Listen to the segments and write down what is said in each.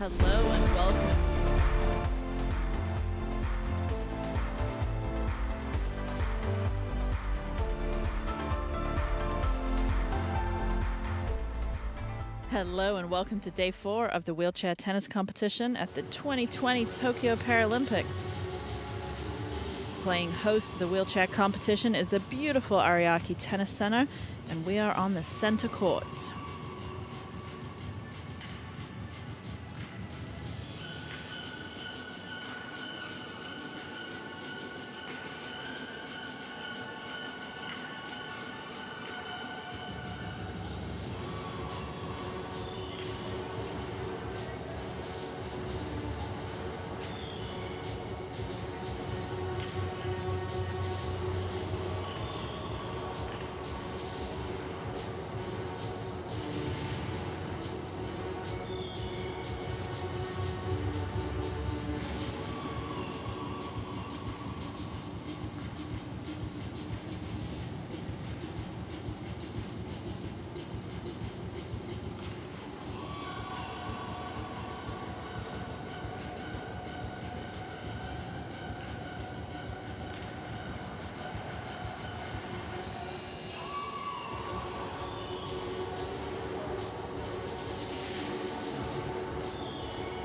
Hello and welcome. Hello and welcome to day 4 of the wheelchair tennis competition at the 2020 Tokyo Paralympics. Playing host to the wheelchair competition is the beautiful Ariake Tennis Center, and we are on the center court.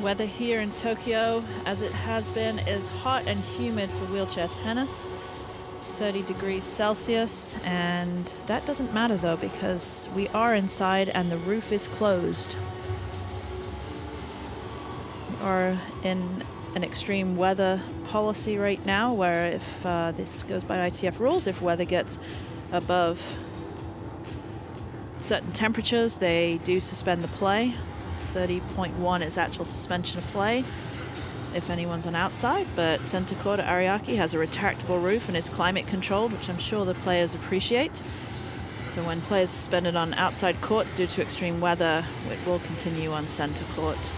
Weather here in Tokyo, as it has been, is hot and humid for wheelchair tennis. 30 degrees Celsius, and that doesn't matter though because we are inside and the roof is closed. We are in an extreme weather policy right now where if this goes by ITF rules, if weather gets above certain temperatures, they do suspend the play. 30.1 is actual suspension of play if anyone's on outside, but center court at Ariake has a retractable roof and is climate controlled, which I'm sure the players appreciate. So when players suspended on outside courts due to extreme weather, it will continue on center court.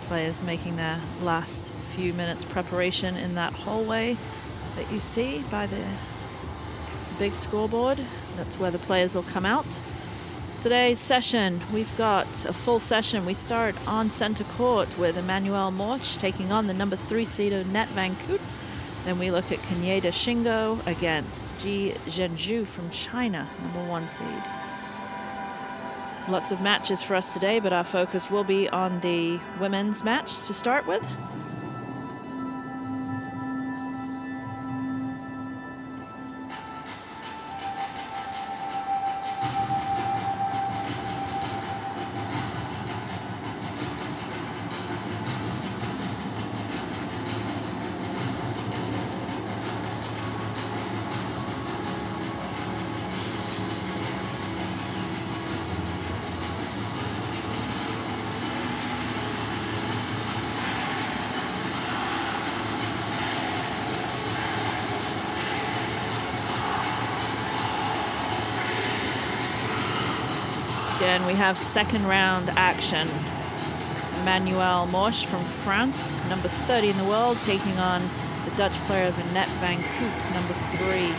Players making their last few minutes preparation in that hallway that you see by the big scoreboard. That's where the players will come out. Today's session, we've got a full session. We start on center court with Emmanuel Morsch taking on the number 3 seeder Net Van Koot. Then we look at Kaneda Shingo against Ji Zhenju from China, number 1 seed. Lots of matches for us today, but our focus will be on the women's match to start with. Again, we have second round action. Emmanuel Morsch from France, number 30 in the world, taking on the Dutch player Net Van Koot, number 3.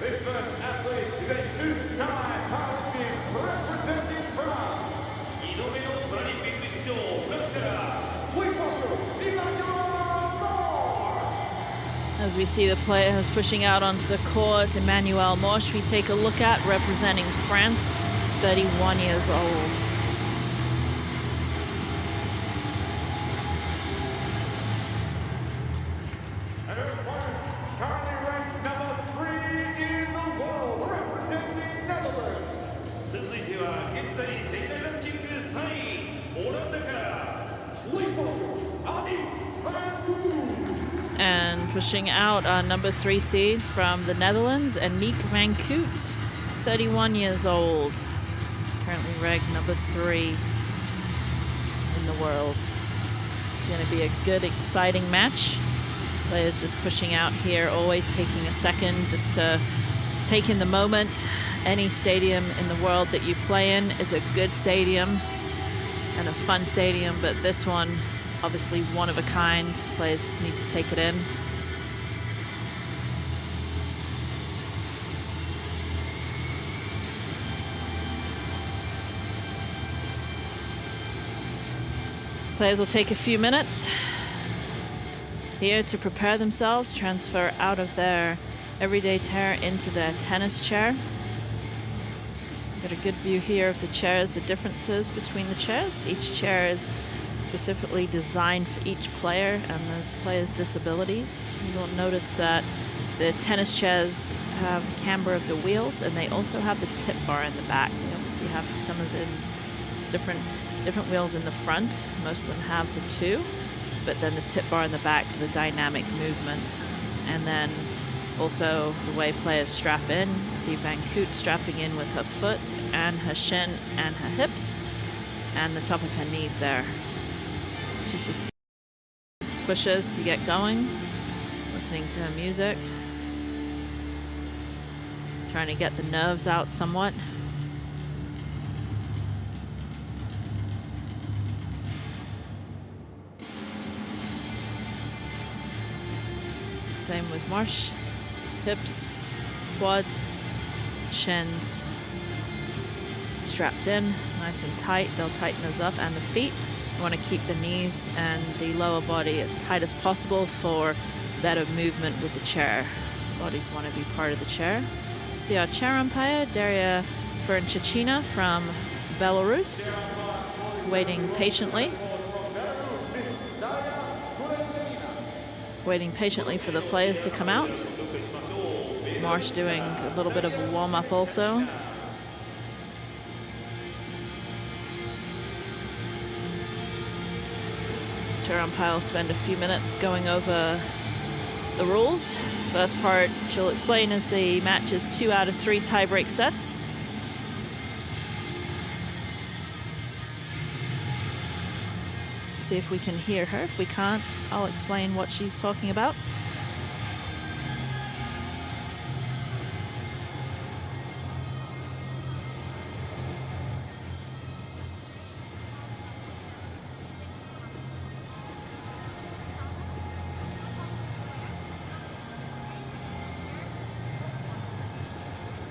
This first athlete is a two-time Paralympian representing France. 2度目のパラリンピック出場、フランスから。Please welcome Emmanuel Morsch. As we see the players pushing out onto the court, Emmanuel Morsch we take a look at, representing France, 31 years old. And her opponent, currently ranked number 3 in the world, representing Netherlands. 続いては現在世界ランキング3位、オランダから、Please welcome Annie van Koen. And pushing out our number 3 seed from the Netherlands, Aniek van Koot, 31 years old. Currently ranked number 3 in the world. It's going to be a good, exciting match. Players just pushing out here, always taking a second just to take in the moment. Any stadium in the world that you play in is a good stadium and a fun stadium, but this one, obviously one of a kind. Players just need to take it in. Players will take a few minutes here to prepare themselves, transfer out of their everyday chair into their tennis chair. Got a good view here of the chairs, the differences between the chairs. Each chair is specifically designed for each player and those players' disabilities. You will notice that the tennis chairs have the camber of the wheels, and they also have the tip bar in the back. They obviously have some of the different wheels in the front. Most of them have the 2, but then the tip bar in the back for the dynamic movement. And then also the way players strap in. See Van Koot strapping in with her foot and her shin and her hips and the top of her knees there. She's just pushes to get going, listening to her music, trying to get the nerves out somewhat. Same with Morsch. Hips, quads, shins strapped in, nice and tight. They'll tighten those up, and the feet. You want to keep the knees and the lower body as tight as possible for better movement with the chair. Bodies want to be part of the chair. See our chair umpire, Daria Bernchachina from Belarus, waiting patiently. Waiting patiently for the players to come out. Morsch doing a little bit of a warm-up also. Chair umpire will spend a few minutes going over the rules. First part she'll explain is the match is 2 out of 3 tie-break sets. See if we can hear her. If we can't, I'll explain what she's talking about.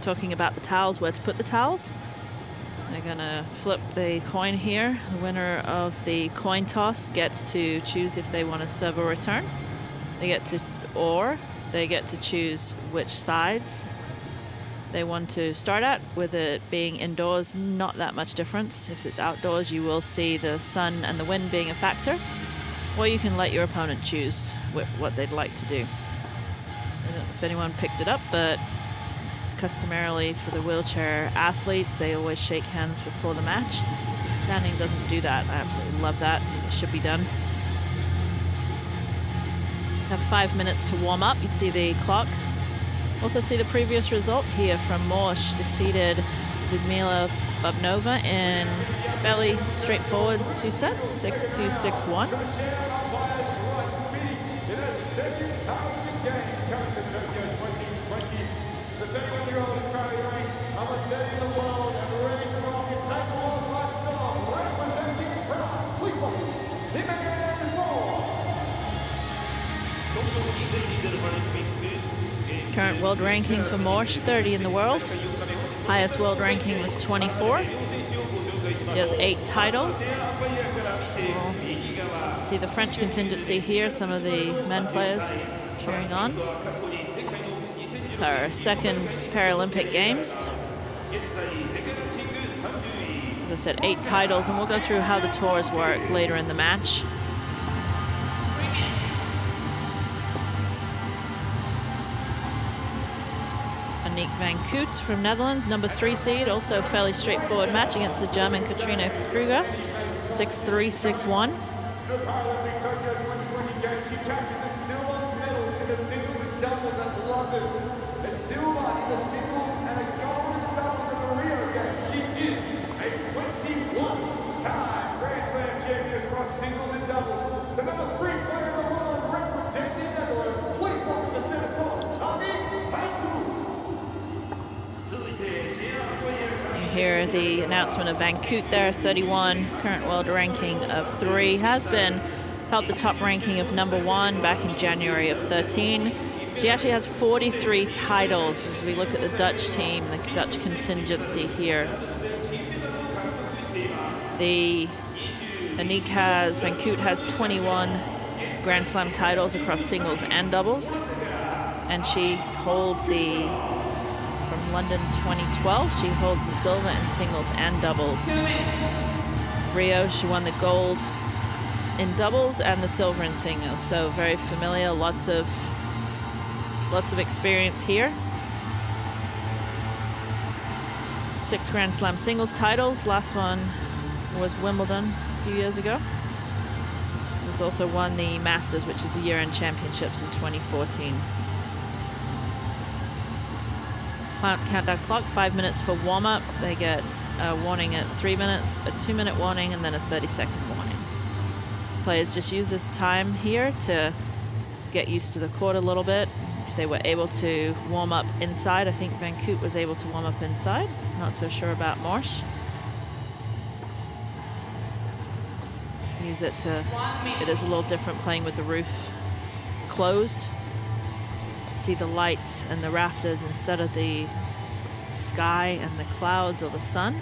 Talking about the towels, where to put the towels. They're gonna flip the coin here. The winner of the coin toss gets to choose if they want to serve or return. They get to choose which sides they want to start at. With it being indoors, not that much difference. If it's outdoors, you will see the sun and the wind being a factor. Or you can let your opponent choose what they'd like to do. I don't know if anyone picked it up, but customarily for the wheelchair athletes, they always shake hands before the match. Standing doesn't do that. I absolutely love that. I think it should be done. Have 5 minutes to warm up. You see the clock. Also see the previous result here from Morsch. Defeated Ludmila Bubnova in fairly straightforward 2 sets, 6-2, 6-1. Paralympic Games coming to Tokyo 2020. The 31-year-old is currently ranked number 30 in the world and ready to rock and take the world by storm. Representing France, please welcome Emmanuel Morsch. Current world ranking for Morsch, 30 in the world. Highest world ranking was 24. She has 8 titles. We'll see the French contingency here, some of the men players cheering on. Her second Paralympic Games. As I said, 8 titles, and we'll go through how the tours work later in the match. Aniek van Koot from Netherlands, number 3 seed, also a fairly straightforward match against the German Katrina Kruger, 6-3, 6-1. The Paralympic Tokyo 2020 Games, she captured the silver medals in the singles and doubles at London, a silver in the singles and a gold in the doubles at the Rio Games. She is a 21-time Grand Slam champion across singles and doubles. The number 3 player in the world representing Netherlands. Please welcome to center court, Aniek van Koot. You hear the announcement of Van Koot there, 31, current world ranking of 3, has been held the top ranking of number 1 back in January of 13. She actually has 43 titles as we look at the Dutch team, the Dutch contingency here. Van Koot has 21 Grand Slam titles across singles and doubles, and she holds from London 2012, she holds the silver in singles and doubles. Rio, she won the gold in doubles and the silver in singles, so very familiar, lots of experience here. 6 Grand Slam singles titles, last one was Wimbledon a few years ago. Has also won the Masters, which is the year-end championships, in 2014. Countdown clock, 5 minutes for warm-up. They get a warning at 3 minutes, a 2-minute warning, and then a 30-second warning. Players just use this time here to get used to the court a little bit. If they were able to warm up inside, I think Van Koot was able to warm up inside. Not so sure about Morsch. Use it to, it is a little different playing with the roof closed. See the lights and the rafters instead of the sky and the clouds or the sun.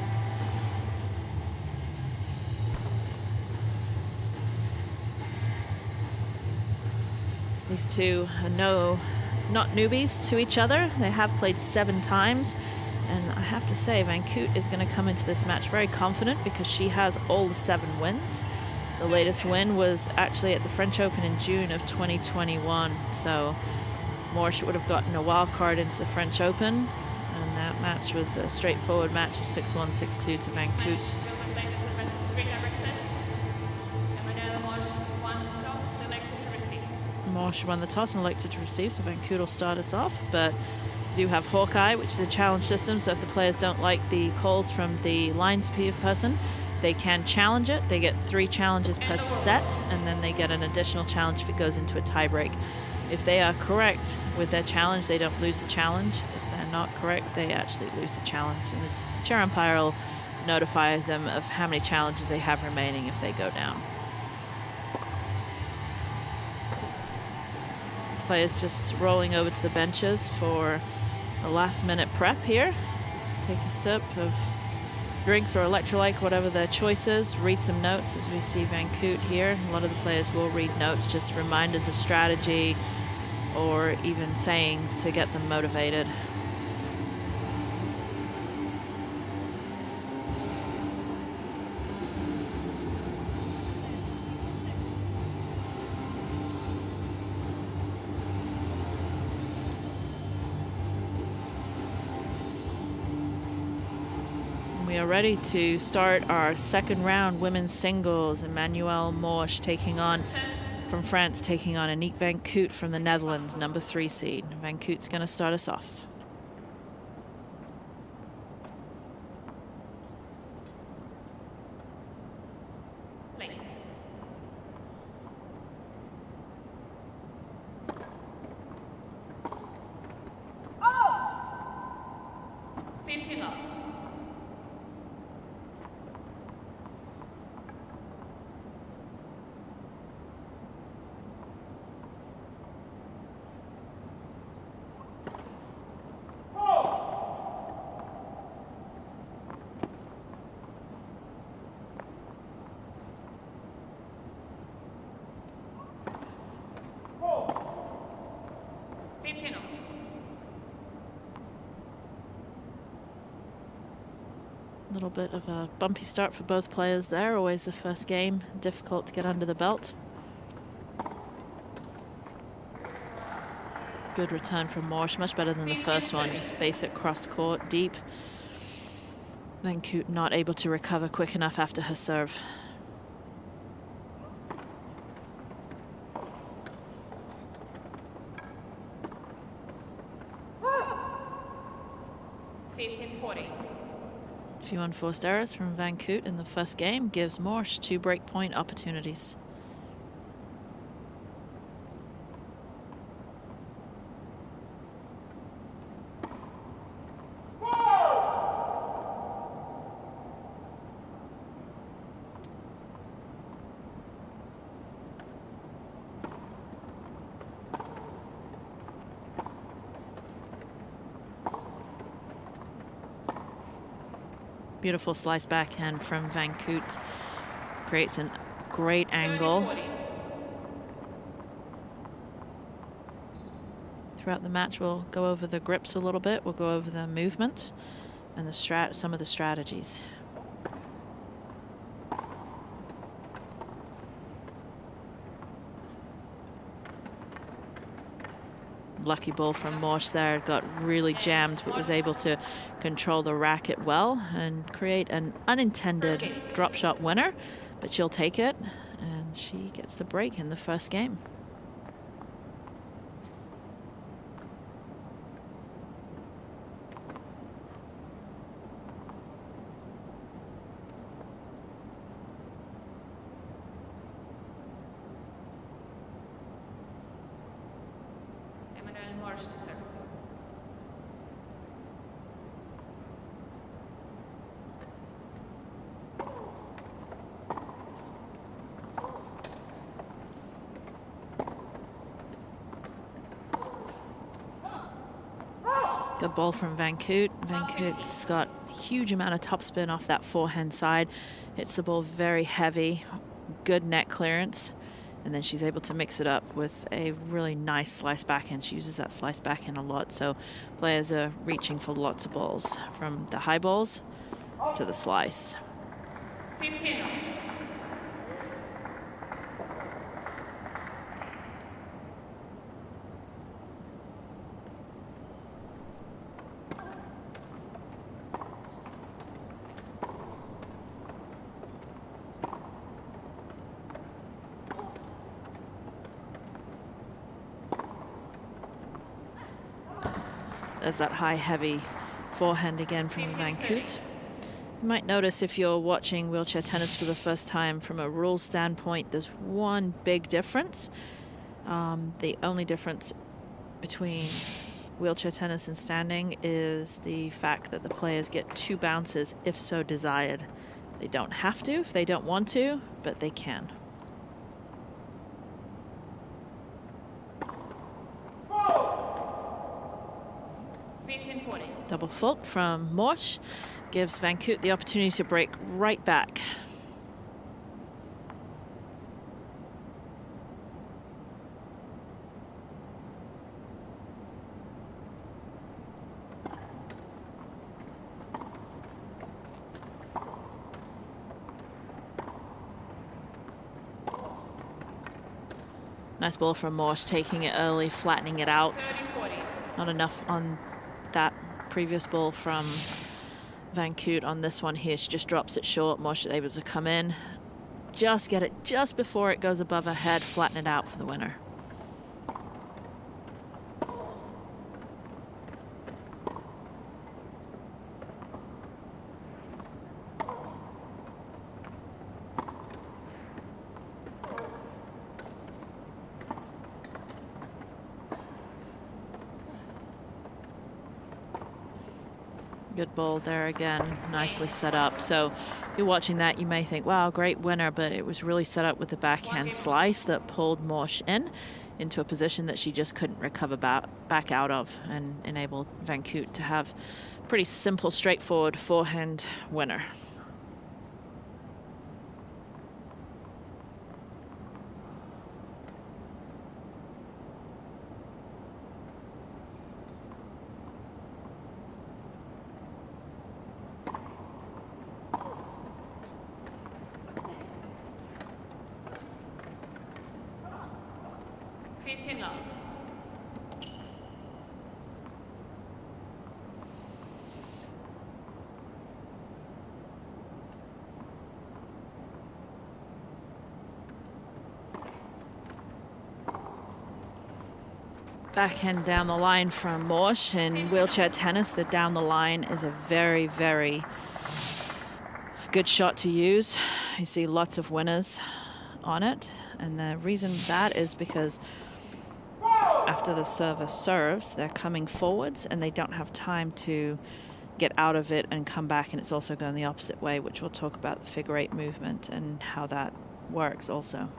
These two are not newbies to each other. They have played 7 times, and I have to say Van Koot is going to come into this match very confident because she has all the 7 wins. The latest win was actually at the French Open in June of 2021, so Morsch would have gotten a wild card into the French Open, and that match was a straightforward match of 6-1, 6-2 to Van Koot. Morsch won the toss and elected to receive, so Van Koot will start us off, but do have Hawkeye, which is a challenge system, so if the players don't like the calls from the lines person, they can challenge it. They get 3 challenges per set, and then they get an additional challenge if it goes into a tiebreak. If they are correct with their challenge, they don't lose the challenge. If they're not correct, they actually lose the challenge. And the chair umpire will notify them of how many challenges they have remaining if they go down. Players just rolling over to the benches for a last-minute prep here. Take a sip of drinks or electrolyte, whatever their choice is. Read some notes as we see Van Koot here. A lot of the players will read notes, just reminders of strategy or even sayings to get them motivated. We are ready to start our second round women's singles. Emmanuelle Morsch from France taking on Aniek van Koot from the Netherlands, number 3 seed. Van Koot's going to start us off. A little bit of a bumpy start for both players there. Always the first game, difficult to get under the belt. Good return from Morsch, much better than the first one. Just basic cross court, deep. Van Koot not able to recover quick enough after her serve. Few unforced errors from Van Koot in the first game gives Morsch 2 breakpoint opportunities. Beautiful slice backhand from Van Koot. Creates a great angle. Throughout the match, we'll go over the grips a little bit. We'll go over the movement and some of the strategies. Lucky ball from Morsch there, got really jammed, but was able to control the racket well and create an unintended drop shot winner, but she'll take it, and she gets the break in the first game. To serve. Good ball from Van Koot. Van Koot's got a huge amount of topspin off that forehand side. Hits the ball very heavy, good net clearance. And then she's able to mix it up with a really nice slice backhand. She uses that slice backhand a lot. So players are reaching for lots of balls, from the high balls to the slice. 15. There's that high, heavy forehand again from Van Koot. You might notice if you're watching wheelchair tennis for the first time, from a rules standpoint, there's one big difference. The only difference between wheelchair tennis and standing is the fact that the players get 2 bounces if so desired. They don't have to if they don't want to, but they can. Double fault from Morsch gives Van Koot the opportunity to break right back. Nice ball from Morsch, taking it early, flattening it out. Not enough on that previous ball from Van Koot. On this one here, she just drops it short. Morsch is able to come in, just get it just before it goes above her head, flatten it out for the winner. Good ball there again, nicely set up. So you're watching that, you may think, wow, great winner, but it was really set up with the backhand slice that pulled Morsch into a position that she just couldn't recover back out of, and enabled Van Koot to have a pretty simple, straightforward forehand winner. 15 love. Backhand down the line from Morsch. In wheelchair tennis, the down the line is a very, very good shot to use. You see lots of winners on it. And the reason that is because after the server serves, they're coming forwards and they don't have time to get out of it and come back. And it's also going the opposite way, which we'll talk about the figure eight movement and how that works also.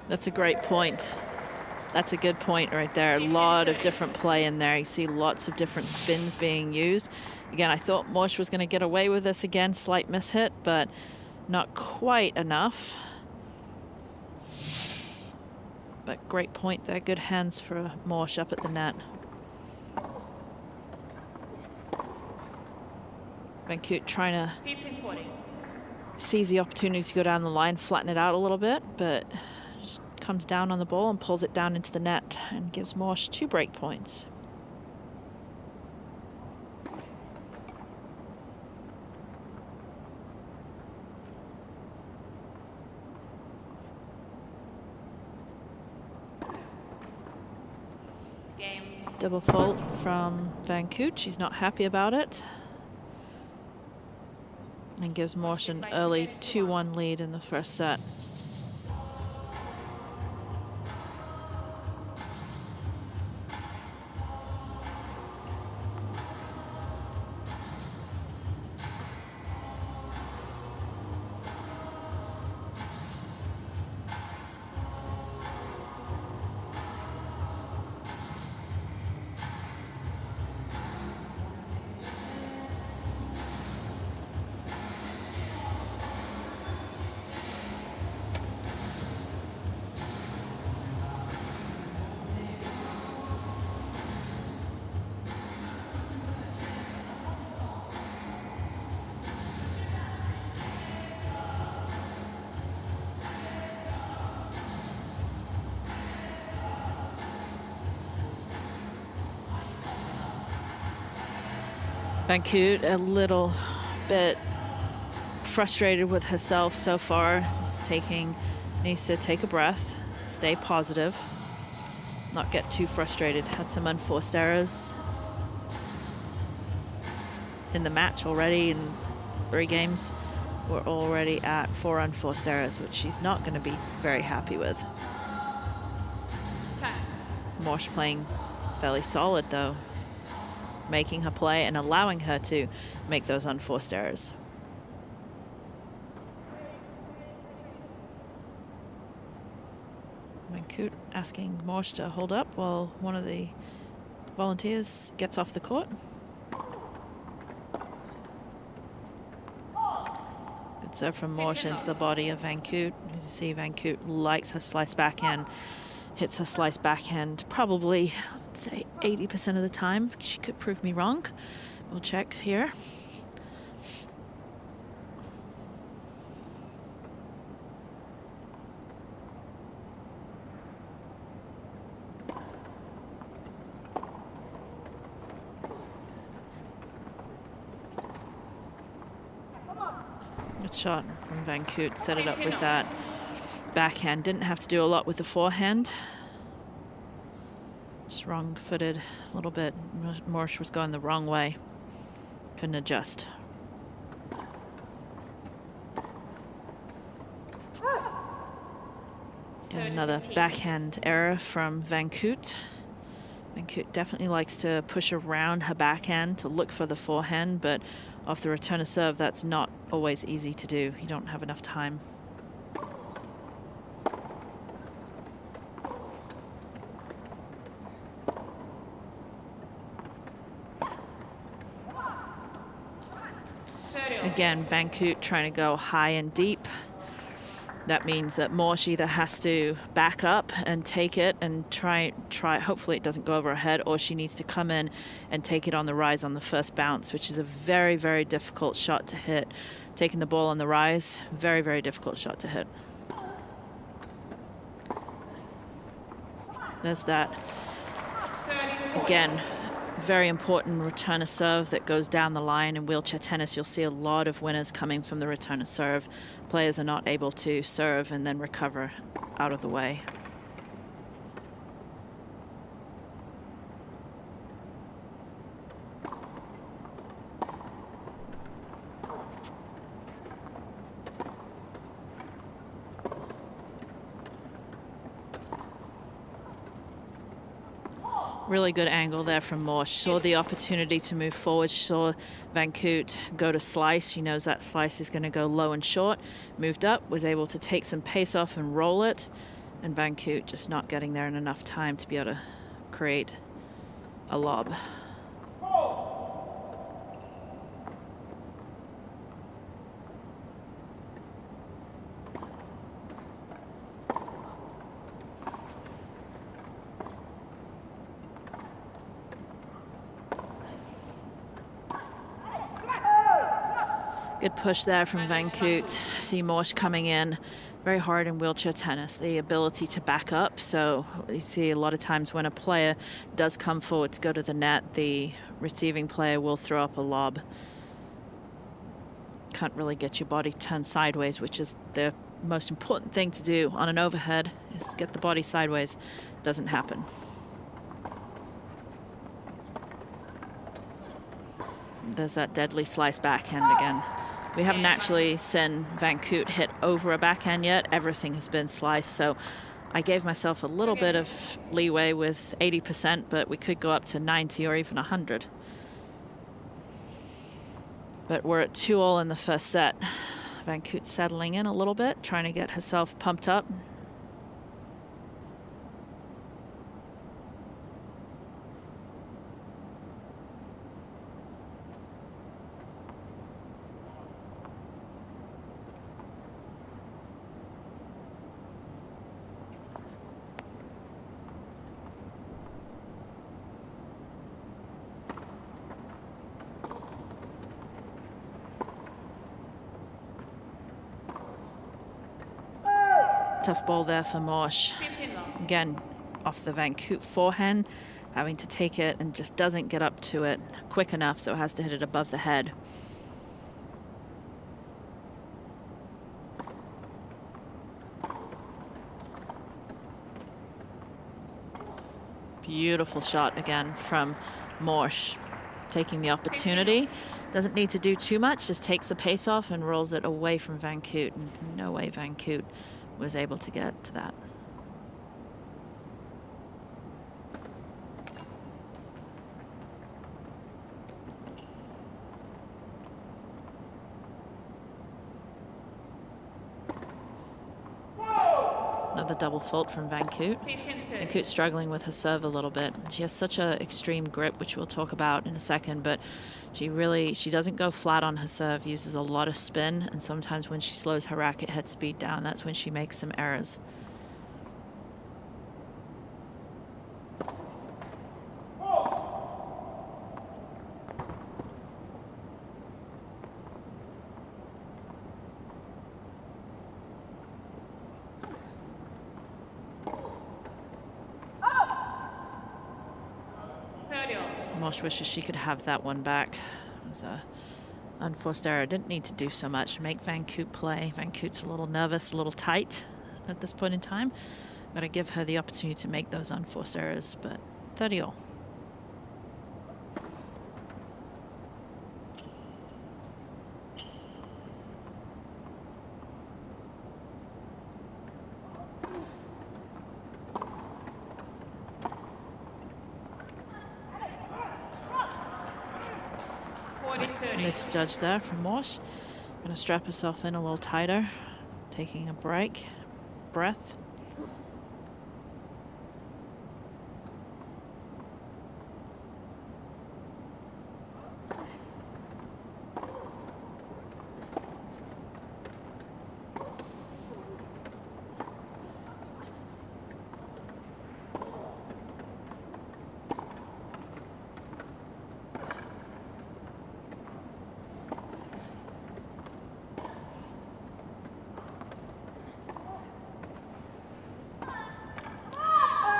That's a great point. That's a good point right there. A lot of different play in there. You see lots of different spins being used. Again, I thought Morsch was going to get away with this again. Slight mishit, but not quite enough. But great point there. Good hands for Morsch up at the net. Van Koot trying to 15-40. seize the opportunity to go down the line, flatten it out a little bit, but just comes down on the ball and pulls it down into the net and gives Morsch 2 break points. Game. Double fault from Van Koot. She's not happy about it. And gives Morsch an early 2-1 lead in the first set. Van Koot a little bit frustrated with herself so far. Just needs to take a breath, stay positive, not get too frustrated. Had some unforced errors in the match already. In 3 games, we're already at 4 unforced errors, which she's not going to be very happy with. Time. Morsch playing fairly solid though, making her play and allowing her to make those unforced errors. Van Koot asking Morsch to hold up while one of the volunteers gets off the court. Good serve from Morsch into the body of Van Koot. You see Van Koot likes her slice backhand, hits her slice backhand probably, I'd say 80% of the time. She could prove me wrong. We'll check here. Good shot from Van Koot. Set it up with that backhand. Didn't have to do a lot with the forehand. Just wrong-footed a little bit. Morsch was going the wrong way. Couldn't adjust. Got another backhand error from Van Koot. And Coot definitely likes to push around her backhand to look for the forehand, but off the return of serve, that's not always easy to do. You don't have enough time. Again, Van Coot trying to go high and deep. That means that Morsch either has to back up and take it and try. Hopefully it doesn't go over her head, or she needs to come in and take it on the rise on the first bounce, which is a very, very difficult shot to hit. Taking the ball on the rise, very, very difficult shot to hit. There's that. Again, very important return of serve that goes down the line. In wheelchair tennis, you'll see a lot of winners coming from the return of serve. Players are not able to serve and then recover out of the way. Really good angle there from Morsch. Saw the opportunity to move forward. Saw Van Coot go to slice. She knows that slice is going to go low and short. Moved up, was able to take some pace off and roll it. And Van Coot just not getting there in enough time to be able to create a lob. Good push there from Van Coot. See Morsch coming in very hard in wheelchair tennis, the ability to back up. So you see a lot of times when a player does come forward to go to the net, the receiving player will throw up a lob. Can't really get your body turned sideways, which is the most important thing to do on an overhead, is to get the body sideways. Doesn't happen. There's that deadly slice backhand again. We haven't actually seen Van Coot hit over a backhand yet. Everything has been sliced, so I gave myself a little bit of leeway with 80%, but we could go up to 90 or even 100. But we're at 2-all in the first set. Van Coot settling in a little bit, trying to get herself pumped up. Tough ball there for Morsch. Again, off the Van Coot forehand, having to take it and just doesn't get up to it quick enough, so it has to hit it above the head. Beautiful shot again from Morsch, taking the opportunity. Doesn't need to do too much, just takes the pace off and rolls it away from Van Coot. And no way Van Coot was able to get to that. Another double fault from Van Coot. Van Coot struggling with her serve a little bit. She has such an extreme grip, which we'll talk about in a second, but she doesn't go flat on her serve, uses a lot of spin, and sometimes when she slows her racket head speed down, that's when she makes some errors. Morsch wishes she could have that one back. It was a unforced error. Didn't need to do so much. Make Van Coot play. Van Coot's a little nervous, a little tight at this point in time. Got to give her the opportunity to make those unforced errors, but 30-all. misjudged there from Morsch. Going to strap herself in a little tighter, taking a breath.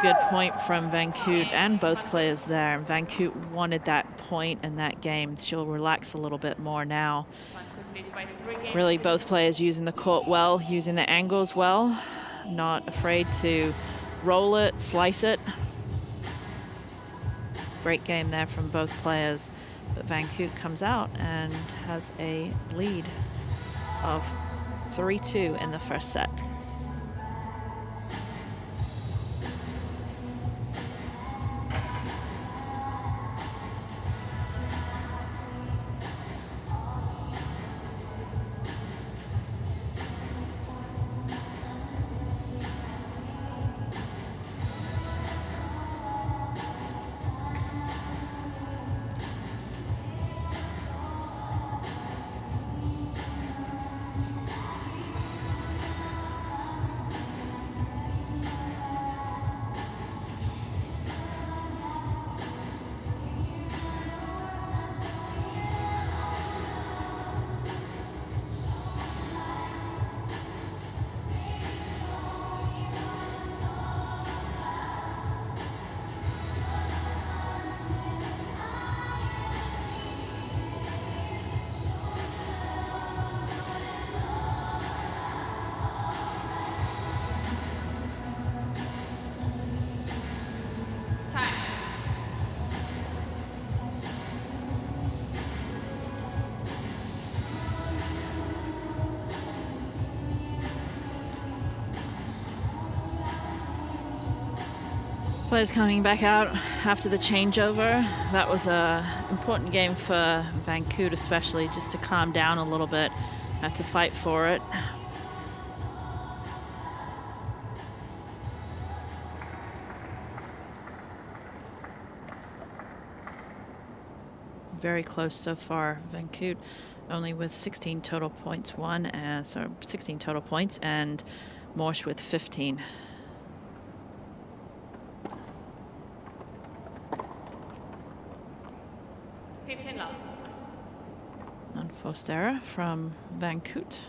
Good point from Van Koot and both players there. Van Koot wanted that point in that game. She'll relax a little bit more now. Really, both players using the court well, using the angles well, not afraid to roll it, slice it. Great game there from both players. But Van Koot comes out and has a lead of 3-2 in the first set. Players coming back out after the changeover. That was an important game for Van Koot, especially just to calm down a little bit, had to fight for it. Very close so far. Van Koot only with 16 total points won, and so 16 total points, and Morsch with 15. Unforced error from Van Koot.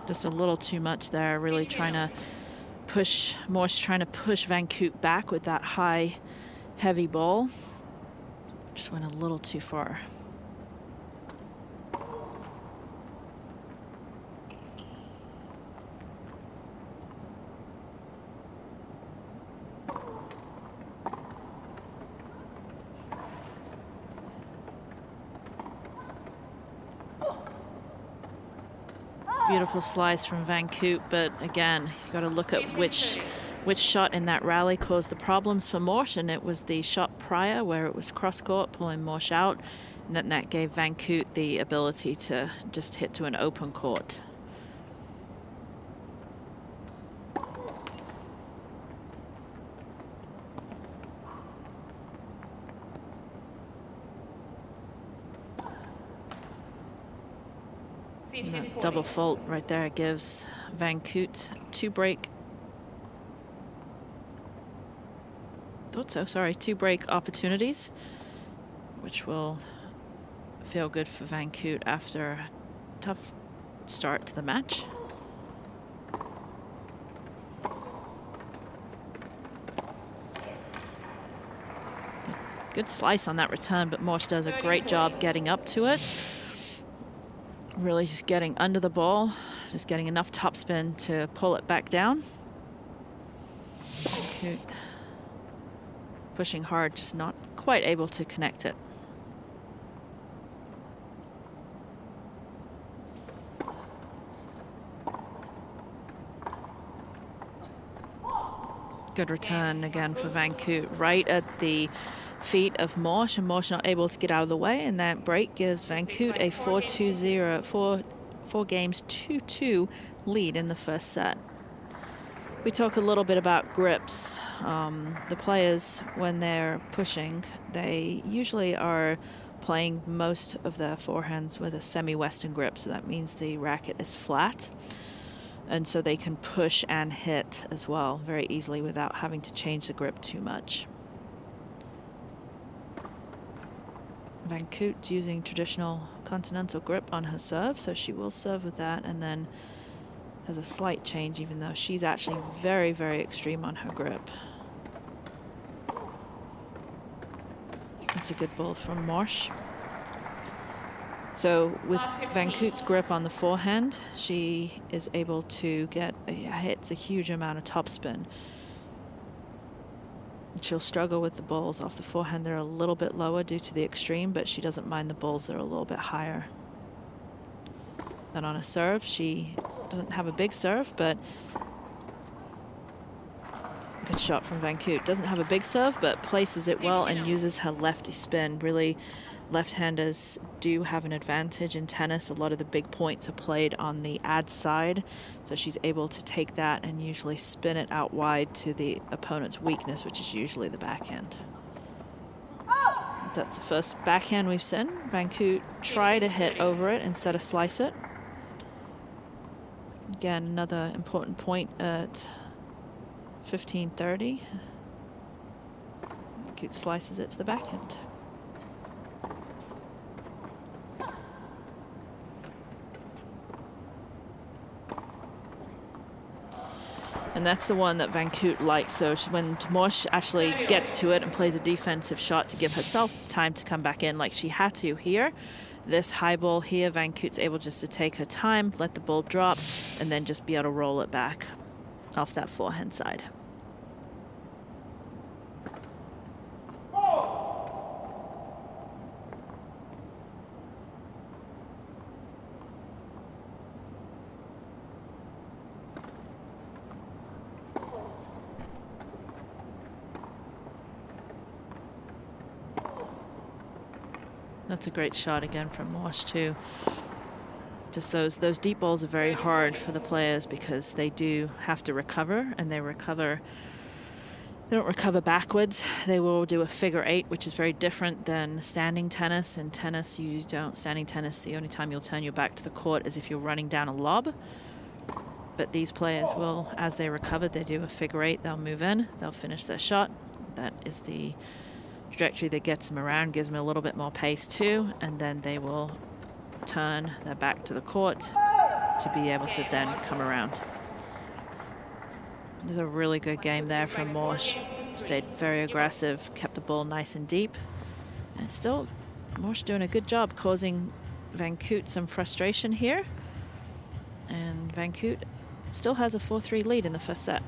Just a little too much there, really trying to push, Morsch trying to push Van Koot back with that high, heavy ball. Just went a little too far. Beautiful slice from Van Koot, but again, you got to look at which shot in that rally caused the problems for Morsch, and it was the shot prior where it was cross court, pulling Morsch out, and then that gave Van Koot the ability to just hit to an open court. That double fault right there gives Van Koot two break opportunities, which will feel good for Van Koot after a tough start to the match. Good slice on that return, but Morsch does a great job getting up to it. Really just getting under the ball, just getting enough topspin to pull it back down. Van Koot pushing hard, just not quite able to connect it. Good return again for Van Koot, right at the feet of Morsch, and Morsch not able to get out of the way, and that break gives Van Koot a 4-2-0, four games 2-2 lead in the first set. We talk a little bit about grips. The players, when they're pushing, they usually are playing most of their forehands with a semi-western grip, so that means the racket is flat, and so they can push and hit as well very easily without having to change the grip too much. Van Koot using traditional continental grip on her serve, so she will serve with that, and then has a slight change, even though she's actually very, very extreme on her grip. It's a good ball from Morsch. So with Van Koot's grip on the forehand, she is able to hits a huge amount of topspin. She'll struggle with the balls off the forehand. They're a little bit lower due to the extreme, but she doesn't mind the balls that are a little bit higher. Then on a serve, she doesn't have a big serve, but good shot from Van Koot. Doesn't have a big serve, but places it well and uses her lefty spin. Really, left-handers do have an advantage in tennis. A lot of the big points are played on the ad side, so she's able to take that and usually spin it out wide to the opponent's weakness, which is usually the backhand. That's the first backhand we've seen. Van Koot try to hit over it instead of slice it. Again, another important point at 15:30. Van Koot slices it to the backhand. And that's the one that Van Koot likes. So when Morsch actually gets to it and plays a defensive shot to give herself time to come back in like she had to here, this high ball here, Van Koot's able just to take her time, let the ball drop, and then just be able to roll it back off that forehand side. That's a great shot again from Morsch too. Just those deep balls are very hard for the players because they do have to recover, and they don't recover backwards. They will do a figure eight, which is very different than standing tennis. In tennis, standing tennis, the only time you'll turn your back to the court is if you're running down a lob. But these players will, as they recover, they do a figure eight, they'll move in, they'll finish their shot. That is the trajectory that gets them around, gives them a little bit more pace too, and then they will turn their back to the court to be able to then come around. There's a really good game there from Morsch. Stayed very aggressive, kept the ball nice and deep, and still Morsch doing a good job causing Van Koot some frustration here, and Van Koot still has a 4-3 lead in the first set.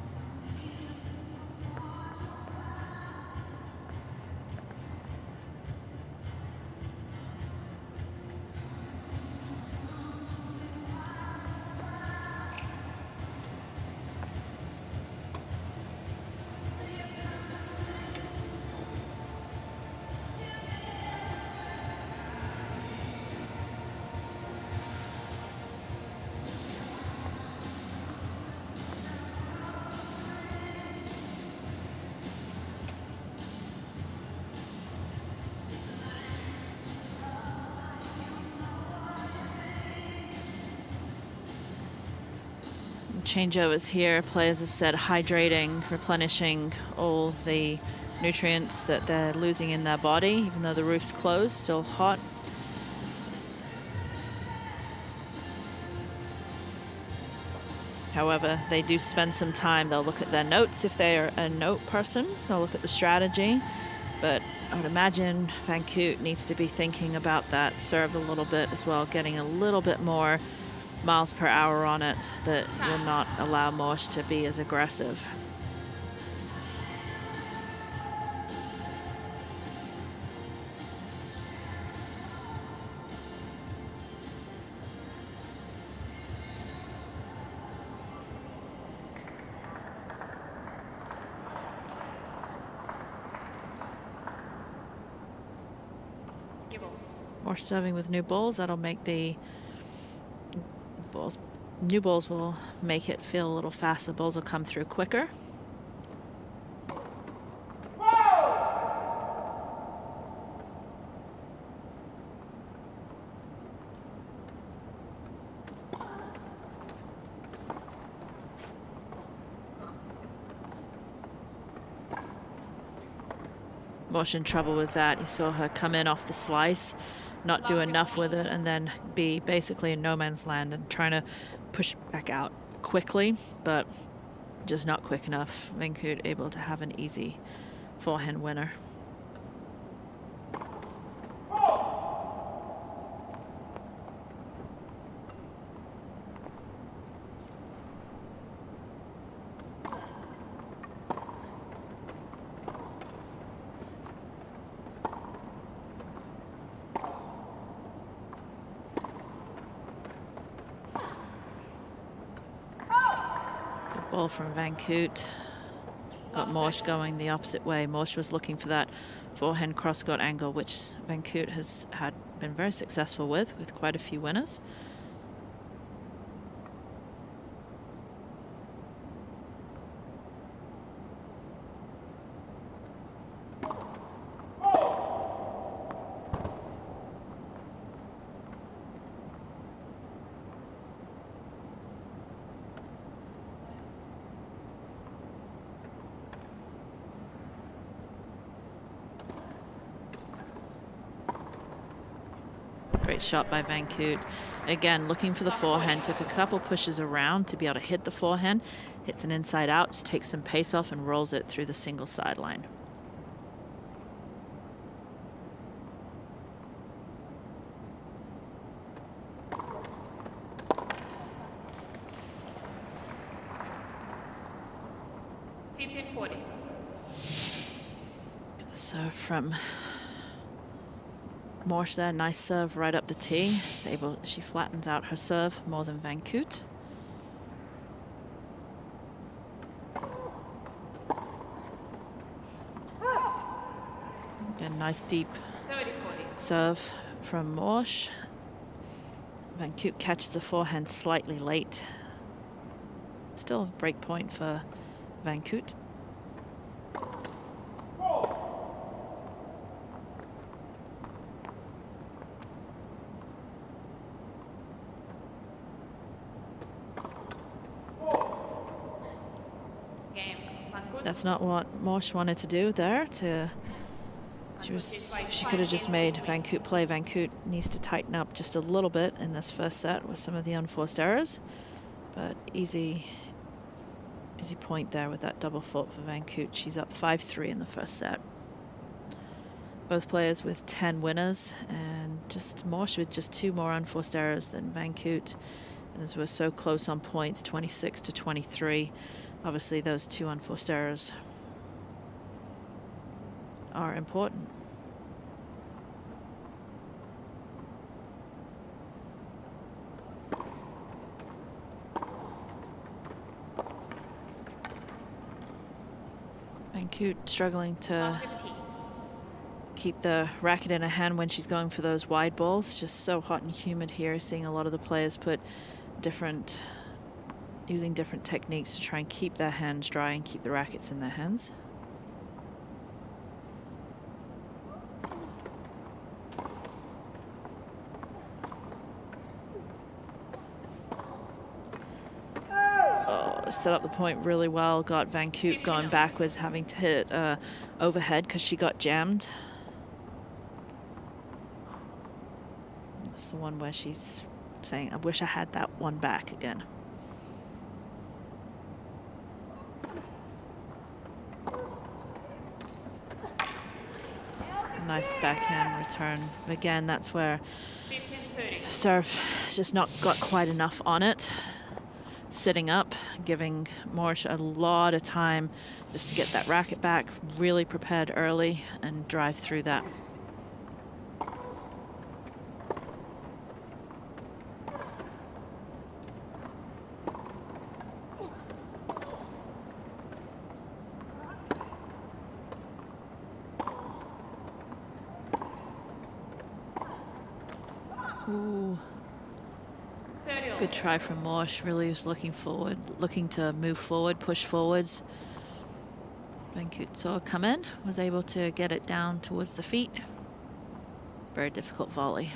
Changeovers here, players, as said, hydrating, replenishing all the nutrients that they're losing in their body, even though the roof's closed, still hot. However, they do spend some time. They'll look at their notes if they're a note person. They'll look at the strategy. But I would imagine Van Koot needs to be thinking about that serve a little bit as well, getting a little bit more miles per hour on it that will not allow Morsch to be as aggressive. More serving with new balls. That'll make the balls, new balls will make it feel a little faster. Balls will come through quicker. Morsh in trouble with that. You saw her come in off the slice, not do enough with it, and then be basically in no man's land and trying to push back out quickly, but just not quick enough. Vankoot able to have an easy forehand winner. Ball from Vankoot. Got Morsh going the opposite way. Morsh was looking for that forehand cross-court angle, which Vankoot has been very successful with quite a few winners. Great shot by Vankoot. Again, looking for the forehand. Took a couple pushes around to be able to hit the forehand. Hits an inside out, just takes some pace off and rolls it through the single sideline. So from Morsh there, nice serve right up the tee. She flattens out her serve more than Vankoot. Again, nice deep serve from Morsh. Vankoot catches the forehand slightly late. Still a break point for Vankoot. That's not what Morsh wanted to do there. She could have just made Vankoot play. Vankoot needs to tighten up just a little bit in this first set with some of the unforced errors. But easy point there with that double fault for Vankoot. She's up 5-3 in the first set. Both players with 10 winners, and just Morsh with just 2 more unforced errors than Vankoot. And as we're so close on points, 26-23. Obviously, those 2 unforced errors are important. Vankoot struggling to keep the racket in her hand when she's going for those wide balls. Just so hot and humid here. Seeing a lot of the players using different techniques to try and keep their hands dry and keep the rackets in their hands. Oh, set up the point really well. Got Vankoot going backwards, having to hit overhead because she got jammed. That's the one where she's saying, I wish I had that one back again. Nice backhand return. Again, that's where serve has just not got quite enough on it. Sitting up, giving Morsh a lot of time just to get that racket back, really prepared early and drive through that. Ooh. Good try from Morsch. Really was looking forward, looking to move forward, push forwards. Van Koot saw it come in, was able to get it down towards the feet. Very difficult volley.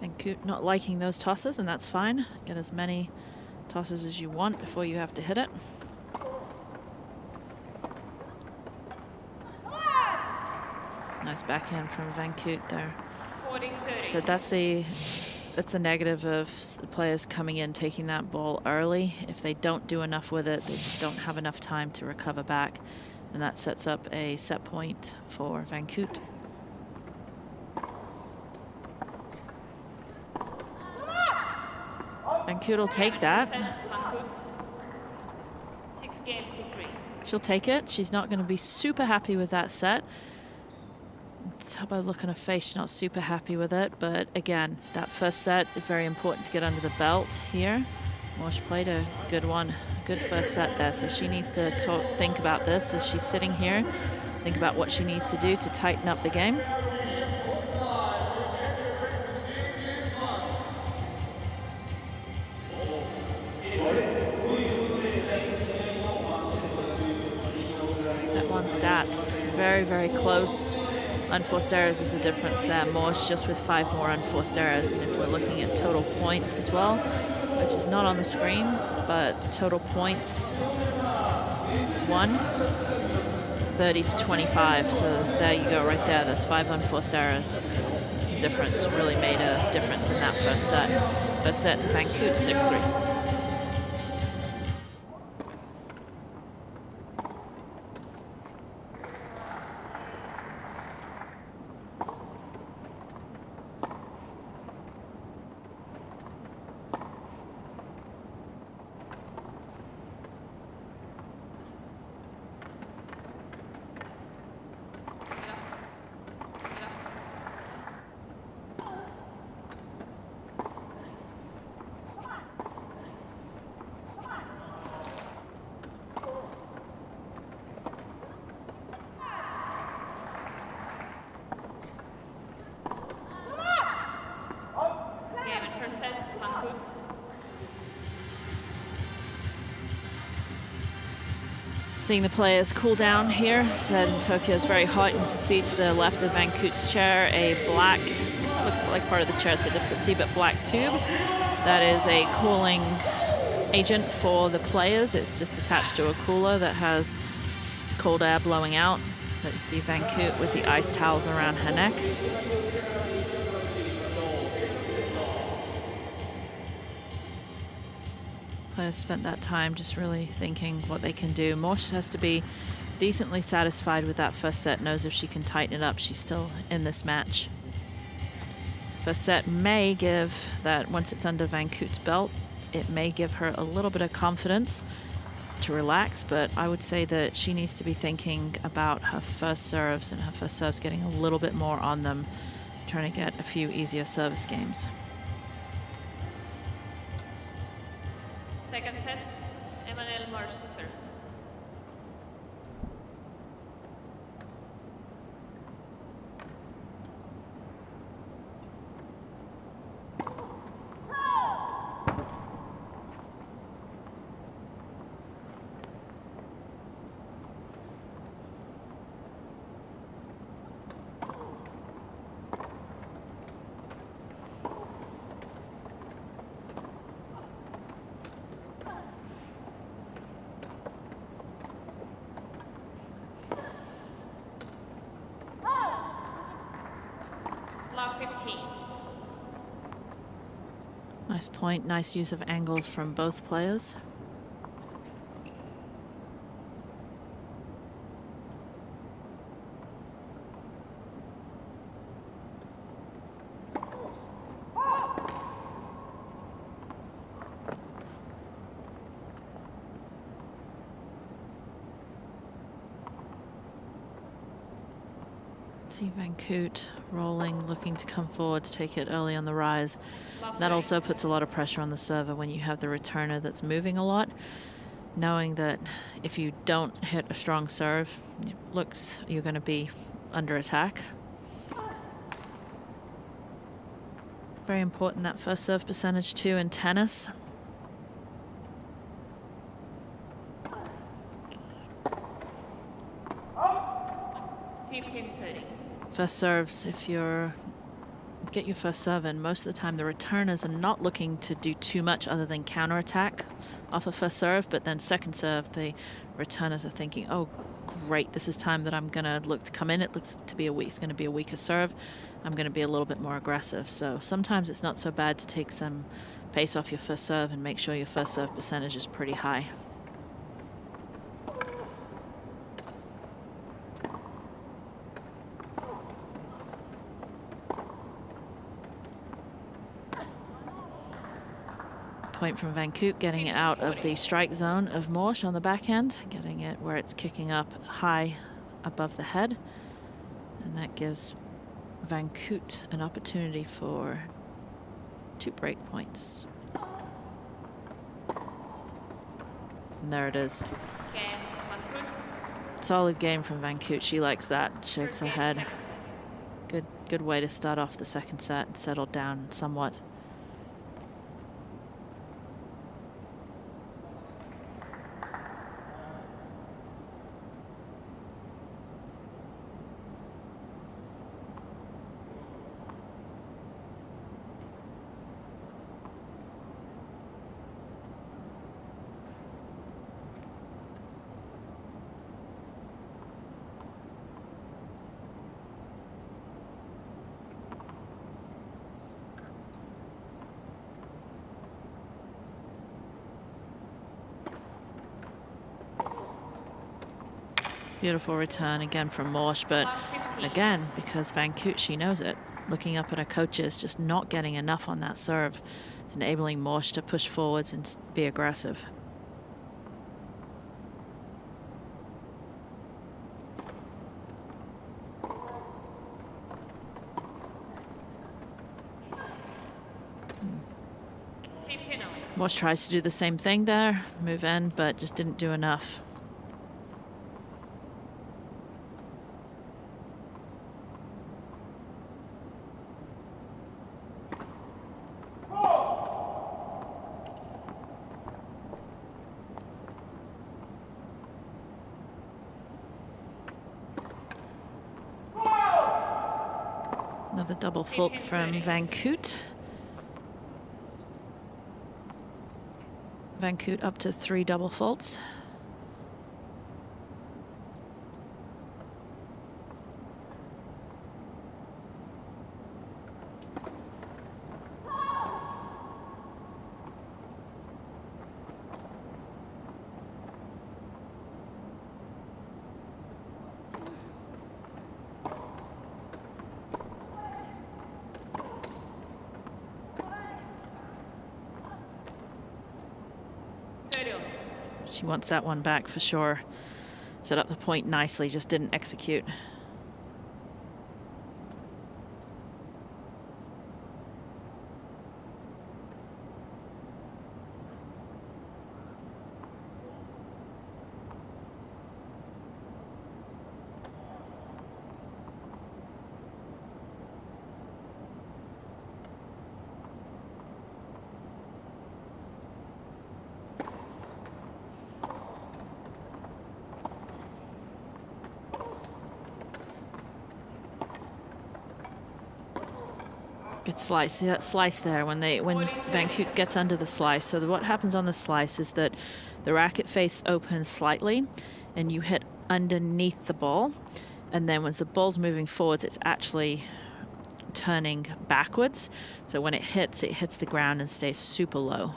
Van Koot not liking those tosses, and that's fine. Get as many tosses as you want before you have to hit it. Nice backhand from Van Koot there. 40-30. So that's the negative of players coming in, taking that ball early. If they don't do enough with it, they just don't have enough time to recover back. And that sets up a set point for Van Koot. Van Koot will take that. 6 games to 3. She'll take it. She's not going to be super happy with that set. How about look on her face? She's not super happy with it. But again, that first set is very important to get under the belt here. Morsch played a good one. Good first set there. So she needs to think about this as she's sitting here. Think about what she needs to do to tighten up the game. Set one stats. Very, very close. Unforced errors is the difference there. Morsch just with 5 more unforced errors. And if we're looking at total points as well, which is not on the screen, but total points won, 30 to 25. So there you go right there. That's 5 unforced errors. The difference really made a difference in that first set. First set to Van Koot, 6-3. Seeing the players cool down here. Said Tokyo is very hot. You can see to the left of Van Koot's chair a black, looks like part of the chair, so difficult to see, but black tube. That is a cooling agent for the players. It's just attached to a cooler that has cold air blowing out. But you see Van Koot with the ice towels around her neck. Players spent that time just really thinking what they can do. Morsch has to be decently satisfied with that first set, knows if she can tighten it up, she's still in this match. First set may give that, once it's under Van Koot's belt, it may give her a little bit of confidence to relax, but I would say that she needs to be thinking about her first serves, and her first serves getting a little bit more on them, trying to get a few easier service games. Second set, Emmanuel Morsch to serve. Block 15. Nice point, nice use of angles from both players. See Van Koot rolling, looking to come forward to take it early on the rise. Love That 30. also puts a lot of pressure on the server when you have the returner that's moving a lot, knowing that if you don't hit a strong serve, it looks you're going to be under attack. Very important, that first serve percentage too in tennis. First serves, if you're get your first serve in, most of the time the returners are not looking to do too much other than counterattack off a first serve, but then second serve the returners are thinking, oh great, this is time that I'm gonna look to come in. It looks to be it's gonna be a weaker serve. I'm gonna be a little bit more aggressive. So sometimes it's not so bad to take some pace off your first serve and make sure your first serve percentage is pretty high. Point from Van Koot, getting it out of the strike zone of Morsch on the backhand, getting it where it's kicking up high above the head. And that gives Van Koot an opportunity for 2 break points. And there it is. Solid game from Van Koot. She likes that. Shakes her head. Good way to start off the second set and settle down somewhat. Beautiful return again from Morsch, but again, because Van Koot, she knows it. Looking up at her coaches, just not getting enough on that serve. It's enabling Morsch to push forwards and be aggressive. Morsch tries to do the same thing there, move in, but just didn't do enough. Another double fault from Van Koot. Van Koot up to 3 double faults. She wants that one back for sure. Set up the point nicely, just didn't execute. Good slice. See that slice there when Van Koot gets under the slice. So what happens on the slice is that the racket face opens slightly and you hit underneath the ball. And then once the ball's moving forwards, it's actually turning backwards. So when it hits the ground and stays super low.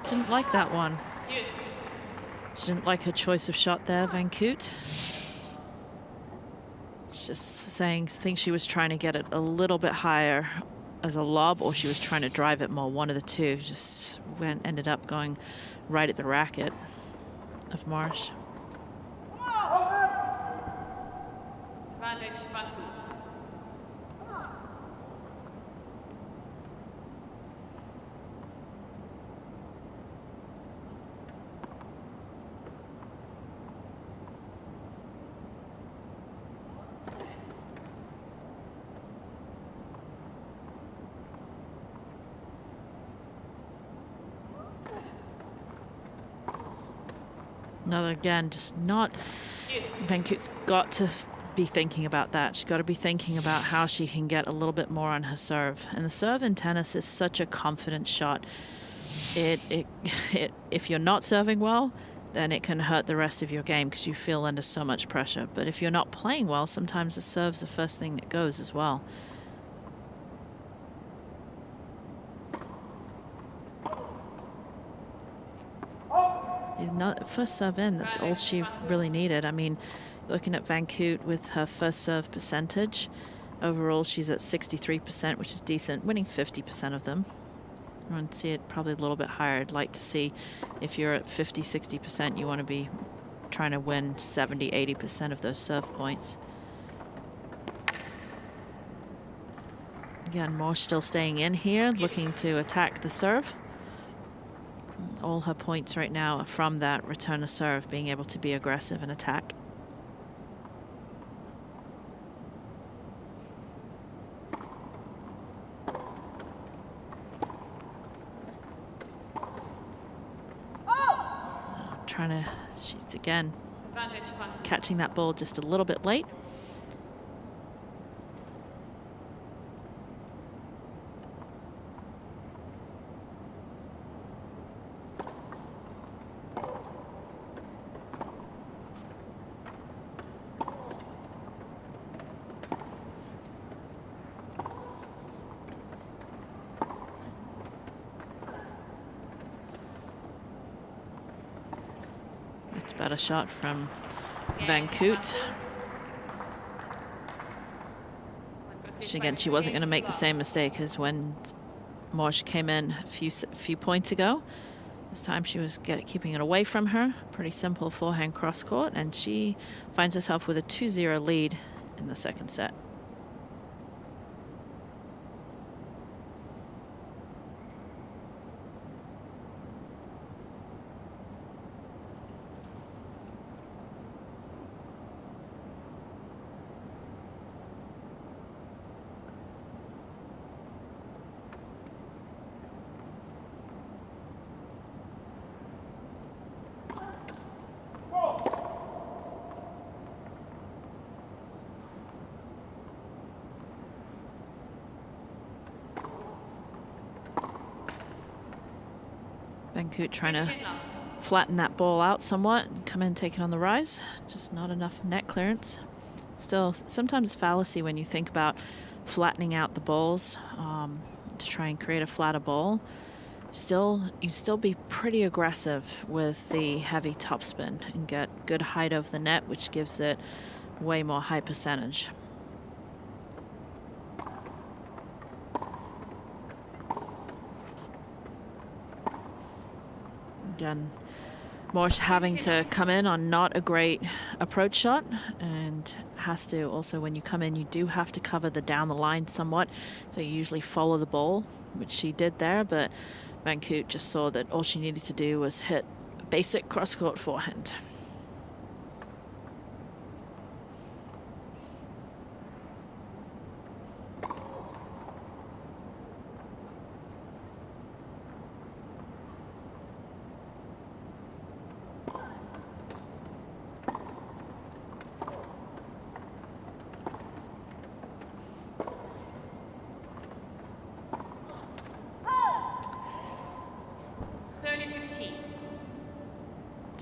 Didn't like that one. She didn't like her choice of shot there, Van Koot. She She's just saying, think she was trying to get it a little bit higher as a lob, or she was trying to drive it more. One of the two. Just ended up going right at the racket of Marsh. Advantage Van Koot. Another, again, just not. Van Koot's got to be thinking about that. She's got to be thinking about how she can get a little bit more on her serve. And the serve in tennis is such a confident shot. If you're not serving well, then it can hurt the rest of your game because you feel under so much pressure. But if you're not playing well, sometimes the serve's the first thing that goes as well. First serve in, that's all she really needed. I mean, looking at Van Koot with her first serve percentage, overall she's at 63%, which is decent, winning 50% of them. I want to see it probably a little bit higher. I'd like to see if you're at 50, 60%, you want to be trying to win 70, 80% of those serve points. Again, Marsh still staying in here, looking to attack the serve. All her points right now are from that return of serve, being able to be aggressive and attack. Trying to, she's again catching that ball just a little bit late. Better shot from Van Koot. She wasn't going to make the same mistake as when Marsh came in a few points ago. This time she was keeping it away from her. Pretty simple forehand cross court, and she finds herself with a 2-0 lead in the second set. Van Koot trying to flatten that ball out somewhat and come in and take it on the rise. Just not enough net clearance. Still, sometimes fallacy when you think about flattening out the balls to try and create a flatter ball. You still be pretty aggressive with the heavy topspin and get good height of the net, which gives it way more high percentage. Again, Marsh having to come in on not a great approach shot, and has to also, when you come in, you do have to cover the down the line somewhat. So you usually follow the ball, which she did there, but Van Koot just saw that all she needed to do was hit a basic cross-court forehand.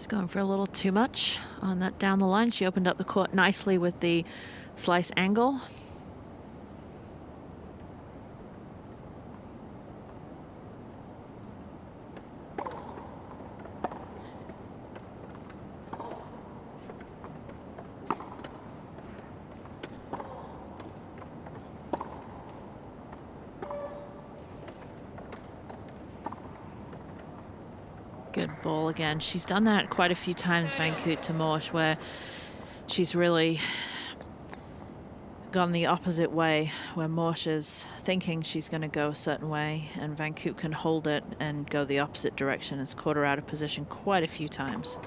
Going for a little too much on that down the line. She opened up the court nicely with the slice angle. Good ball again. She's done that quite a few times, Van Koot to Morsch, where she's really gone the opposite way, where Morsch is thinking she's going to go a certain way, and Van Koot can hold it and go the opposite direction. It's caught her out of position quite a few times.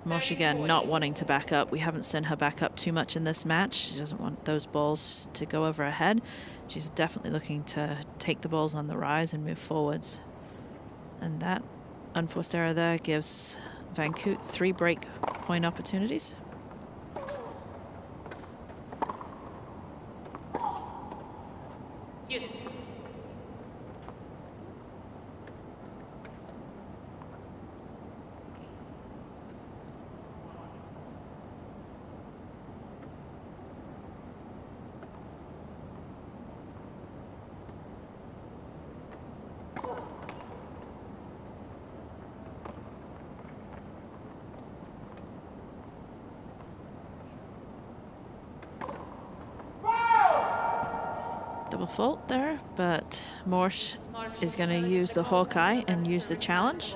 Morsch again not wanting to back up. We haven't seen her back up too much in this match. She doesn't want those balls to go over her head. She's definitely looking to take the balls on the rise and move forwards. And that unforced error there gives Van Koot 3 break point opportunities. Yes. Double fault there, but Morsch is going to use the Hawkeye and use the challenge.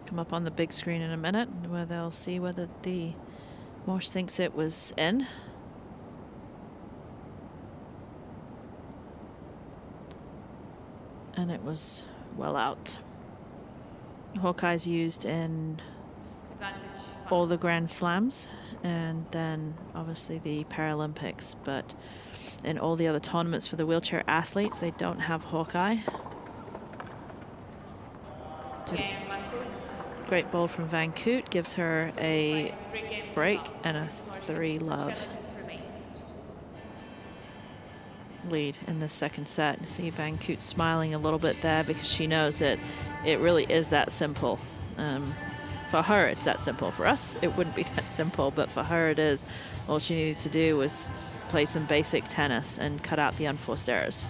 Come up on the big screen in a minute where they'll see whether the Morsch thinks it was in. And it was well out. Hawkeye's used in all the Grand Slams, and then obviously the Paralympics, but in all the other tournaments for the wheelchair athletes, they don't have Hawkeye. Great ball from Van Koot, gives her a break and a 3-love lead in the second set. You see Van Koot smiling a little bit there because she knows that it really is that simple. For her, it's that simple. For us, it wouldn't be that simple, but for her it is. All she needed to do was play some basic tennis and cut out the unforced errors.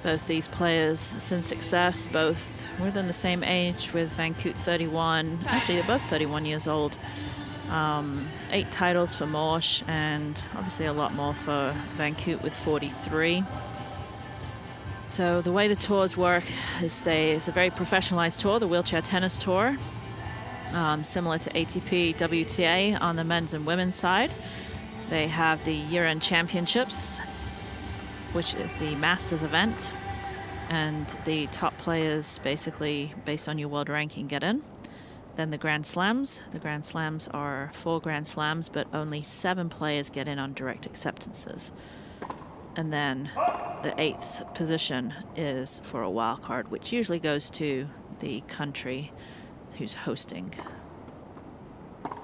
Both these players since success, both within the same age, with Van Koot 31. Actually, they're both 31 years old. 8 titles for Morsch, and obviously a lot more for Van Koot with 43. So the way the tours work is it's a very professionalized tour, the Wheelchair Tennis Tour, similar to ATP, WTA on the men's and women's side. They have the year-end championships, which is the Masters event, and the top players, basically based on your world ranking, get in. Then the Grand Slams. The Grand Slams are 4 Grand Slams, but only 7 players get in on direct acceptances. And then the 8th position is for a wild card, which usually goes to the country who's hosting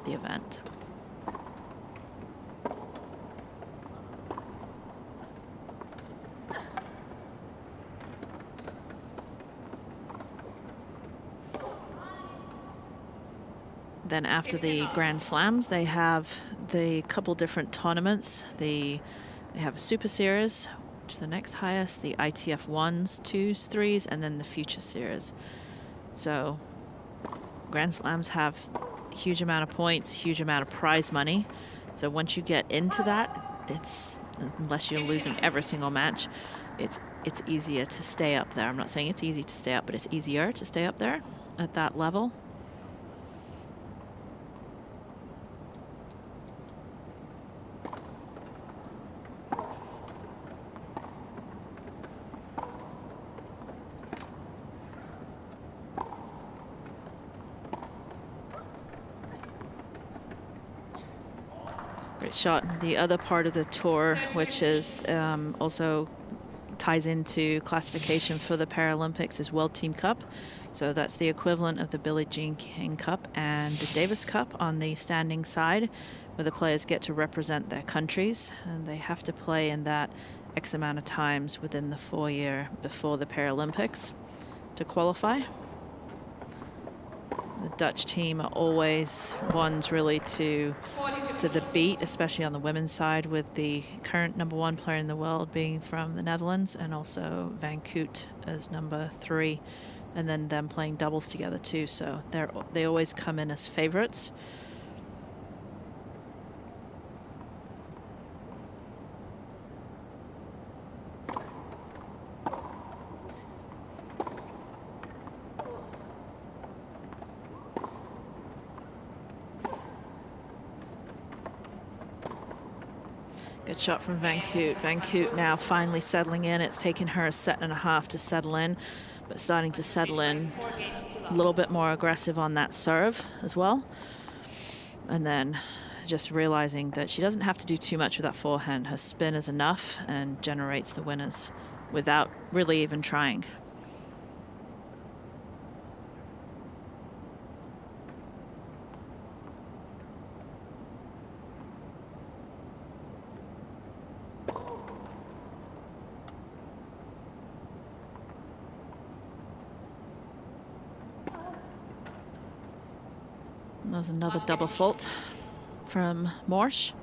the event. Then after the Grand Slams, they have the couple different tournaments. They have a Super Series, which is the next highest, the ITF 1s, 2s, 3s, and then the Future Series. So Grand Slams have a huge amount of points, huge amount of prize money. So once you get into that, it's, unless you're losing every single match, it's it's easier to stay up there. I'm not saying it's easy to stay up, but it's easier to stay up there at that level. Great shot. The other part of the tour, which is also ties into classification for the Paralympics, is World Team Cup. So that's the equivalent of the Billie Jean King Cup and the Davis Cup on the standing side, where the players get to represent their countries, and they have to play in that X amount of times within the 4 year before the Paralympics to qualify. The Dutch team are always ones really to the beat, especially on the women's side, with the current #1 player in the world being from the Netherlands, and also Van Koot as #3, and then them playing doubles together too. So they always come in as favorites. Good shot from Van Koot. Van Koot now finally settling in. It's taken her a set and a half to settle in, but starting to settle in a little bit more aggressive on that serve as well. And then just realizing that she doesn't have to do too much with that forehand. Her spin is enough and generates the winners without really even trying. There's another double fault from Morsch.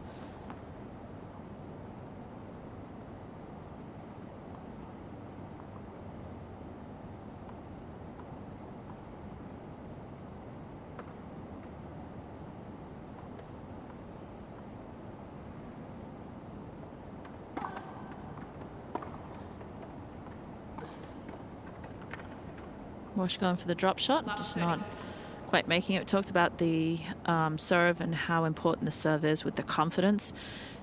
Morsch going for the drop shot, just not quite making it. We talked about the serve and how important the serve is with the confidence.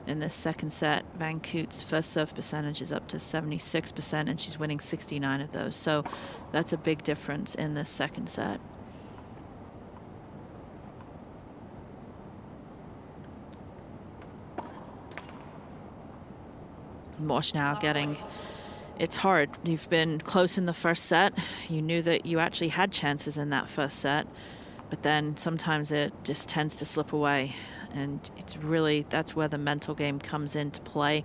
In this second set, Van Koot's first serve percentage is up to 76%, and she's winning 69 of those. So that's a big difference in this second set. Morsch now getting... It's hard. You've been close in the first set. You knew that you actually had chances in that first set, but then sometimes it just tends to slip away. And it's really, that's where the mental game comes into play,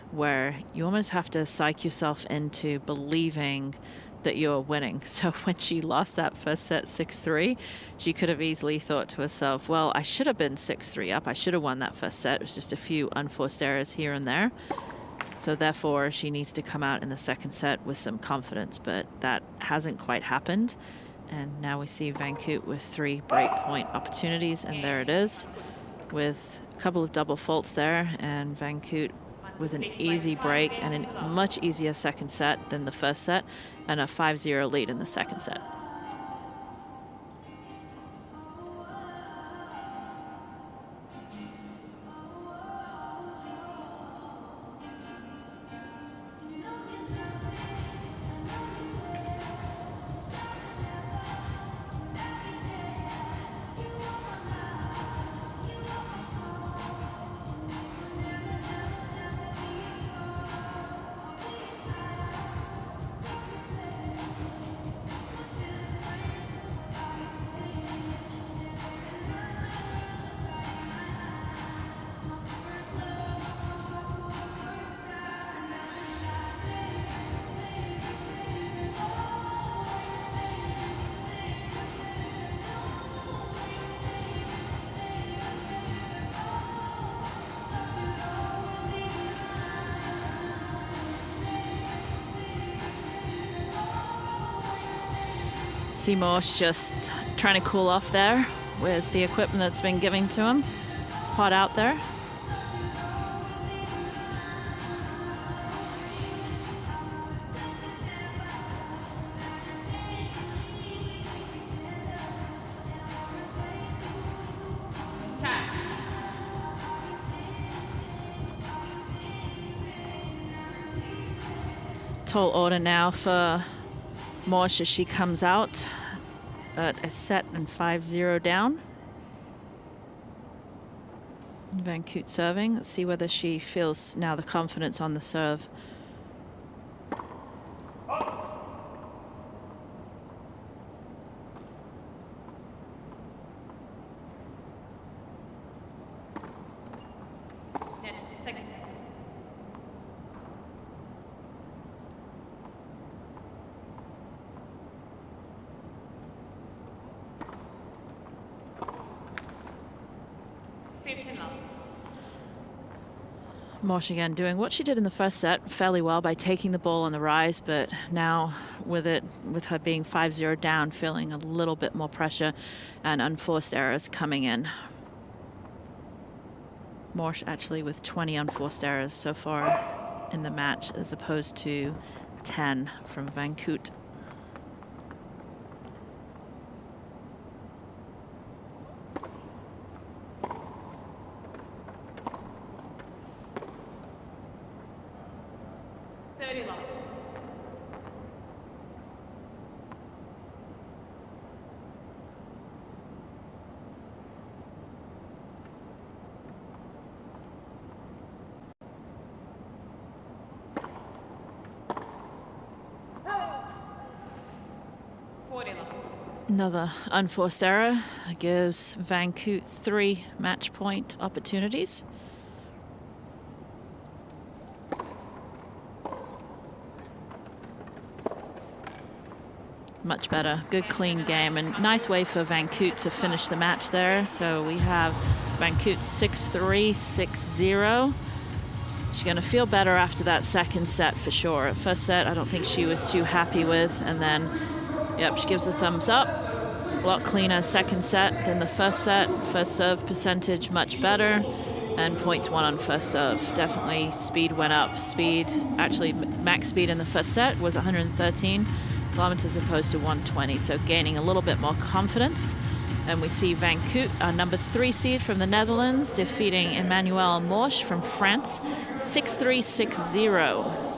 where you almost have to psych yourself into believing that you're winning. So when she lost that first set 6-3, she could have easily thought to herself, well, I should have been 6-3 up. I should have won that first set. It was just a few unforced errors here and there. So therefore, she needs to come out in the second set with some confidence, but that hasn't quite happened. And now we see Van Koot with 3 break point opportunities, and there it is, with a couple of double faults there, and Van Koot with an easy break and a much easier second set than the first set, and a 5-0 lead in the second set. Morsch just trying to cool off there with the equipment that's been given to him. Hot out there. tall order now for Morsch as she comes out at a set and 5-0 down. Van Koot serving. Let's see whether she feels now the confidence on the serve. Second. Morsch again doing what she did in the first set fairly well by taking the ball on the rise, but now with her being 5-0 down, feeling a little bit more pressure and unforced errors coming in. Morsch actually with 20 unforced errors so far in the match as opposed to 10 from Van Koot. Another unforced error gives Van Koot 3 match point opportunities. Much better, good clean game, and nice way for Van Koot to finish the match there. So we have Van Koot 6-3, 6-0. She's going to feel better after that second set for sure. First set, I don't think she was too happy with, and then, yep, she gives a thumbs up. A lot cleaner second set than the first set. First serve percentage much better, and 0.1 on first serve. Definitely speed went up. Speed, actually max speed in the first set was 113 kilometers opposed to 120, so gaining a little bit more confidence. And we see Van Koot, our number 3 seed from the Netherlands, defeating Emmanuelle Morsch from France, 6-3, 6-0.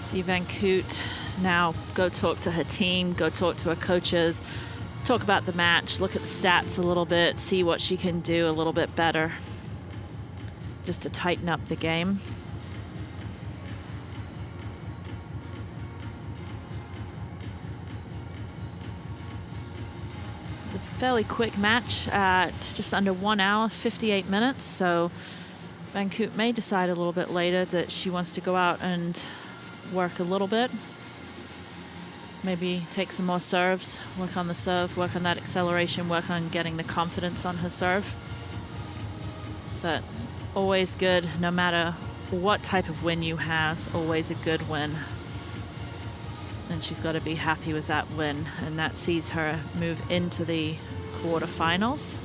See Van Koot now go talk to her team, go talk to her coaches, talk about the match, look at the stats a little bit, see what she can do a little bit better, just to tighten up the game. It's a fairly quick match at just under 1 hour, 58 minutes, so Van Koot may decide a little bit later that she wants to go out and work a little bit, maybe take some more serves, work on the serve, work on that acceleration, work on getting the confidence on her serve. But always good, no matter what type of win you have, always a good win. And she's got to be happy with that win, and that sees her move into the quarterfinals.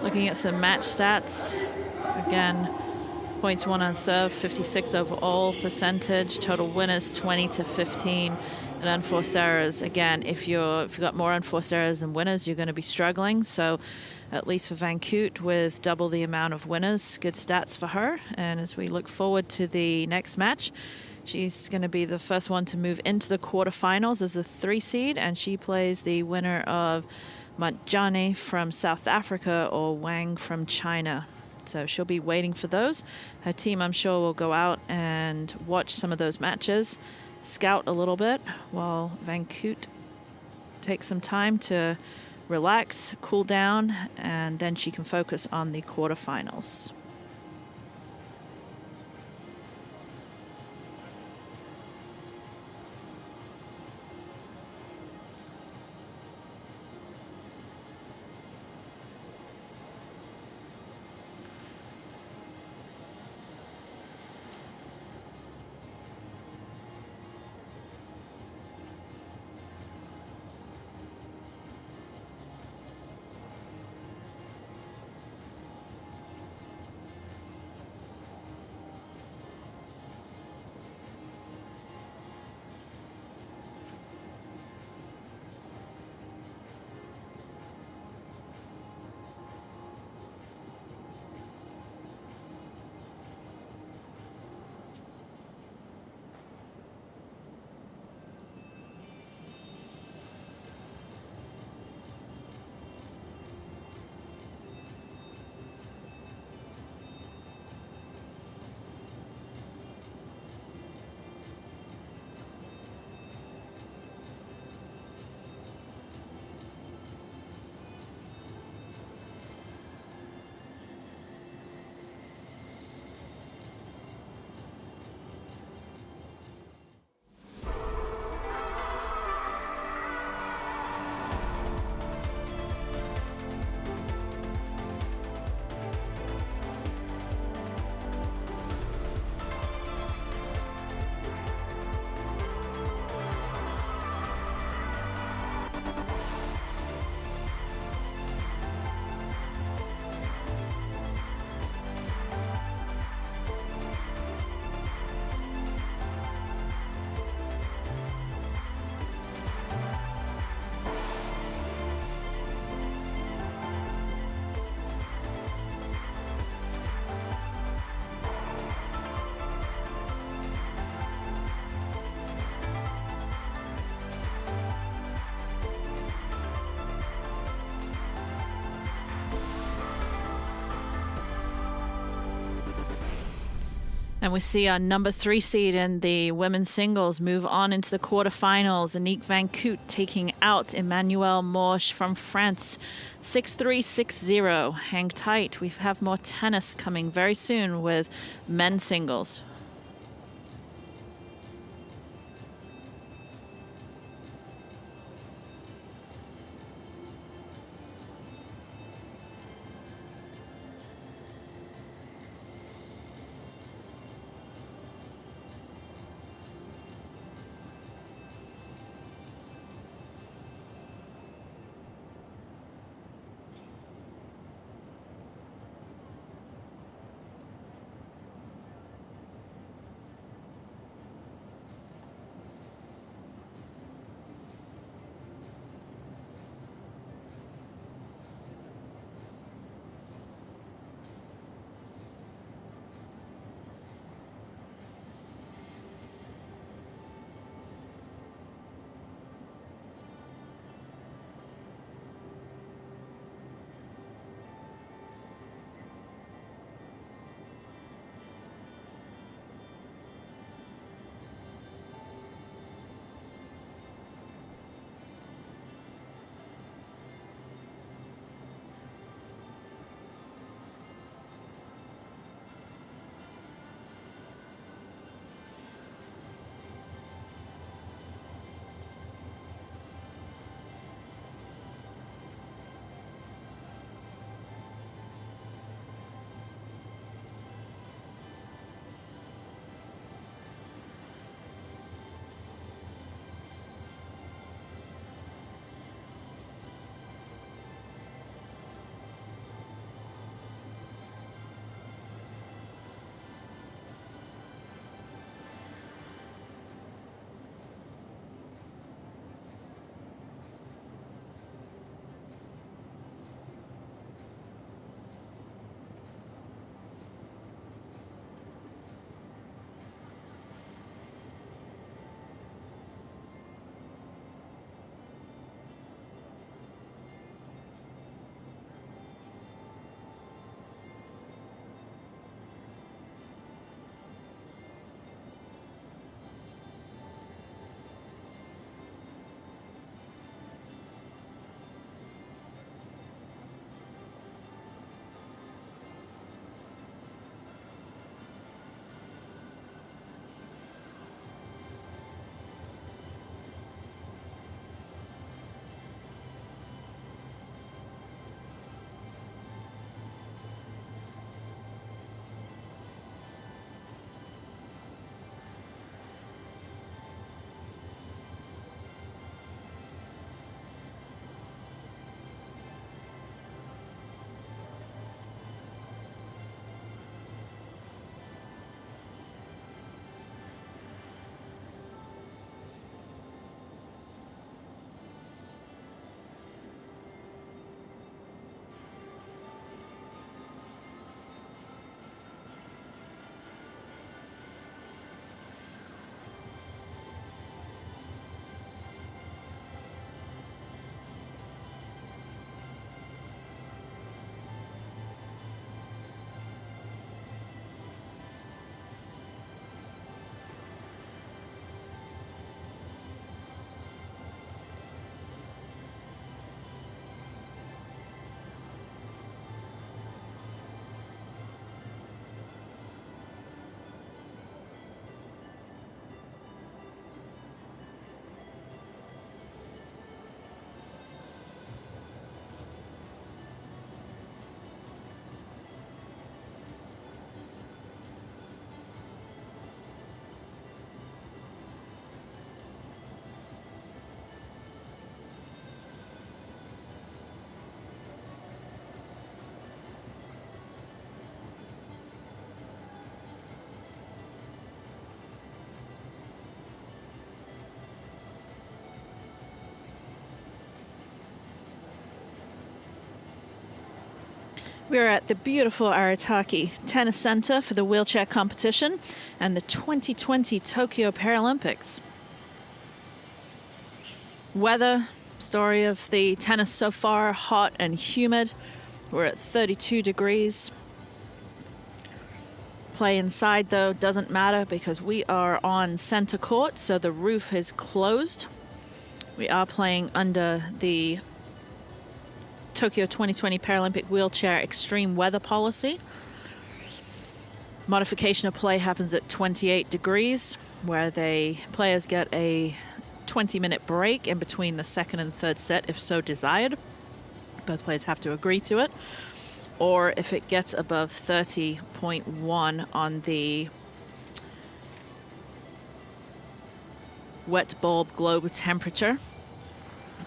Looking at some match stats, again, points won on serve, 56 overall percentage, total winners 20 to 15, and unforced errors. Again, if you've got more unforced errors than winners, you're going to be struggling. So at least for Van Koot, with double the amount of winners, good stats for her. And as we look forward to the next match, she's going to be the first one to move into the quarterfinals as a 3 seed, and she plays the winner of Matjane from South Africa or Wang from China. So she'll be waiting for those. Her team, I'm sure, will go out and watch some of those matches, scout a little bit, while Van Koot takes some time to relax, cool down, and then she can focus on the quarterfinals. And we see our number 3 seed in the women's singles move on into the quarterfinals. Anique Van Koot taking out Emmanuelle Morche from France, 6-3, 6-0. Hang tight. We have more tennis coming very soon with men's singles. We're at the beautiful Arataki Tennis Center for the wheelchair competition and the 2020 Tokyo Paralympics. Weather, story of the tennis so far, hot and humid. We're at 32 degrees. Play inside, though, doesn't matter because we are on center court, so the roof is closed. We are playing under the Tokyo 2020 Paralympic wheelchair extreme weather policy. Modification of play happens at 28 degrees, where players get a 20-minute break in between the second and third set, if so desired. Both players have to agree to it. Or if it gets above 30.1 on the wet bulb globe temperature,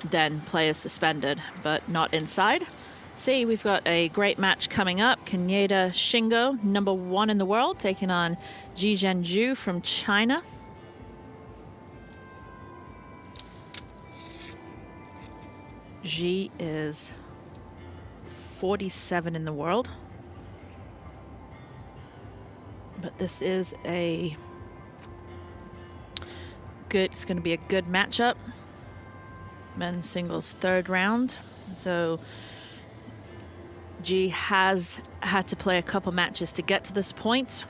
then play is suspended, but not inside. See, we've got a great match coming up. Kaneda Shingo, #1 in the world, taking on Ji Zhenju from China. Ji is 47 in the world. But this is it's going to be a good matchup. Men's singles third round. So G has had to play a couple matches to get to this point,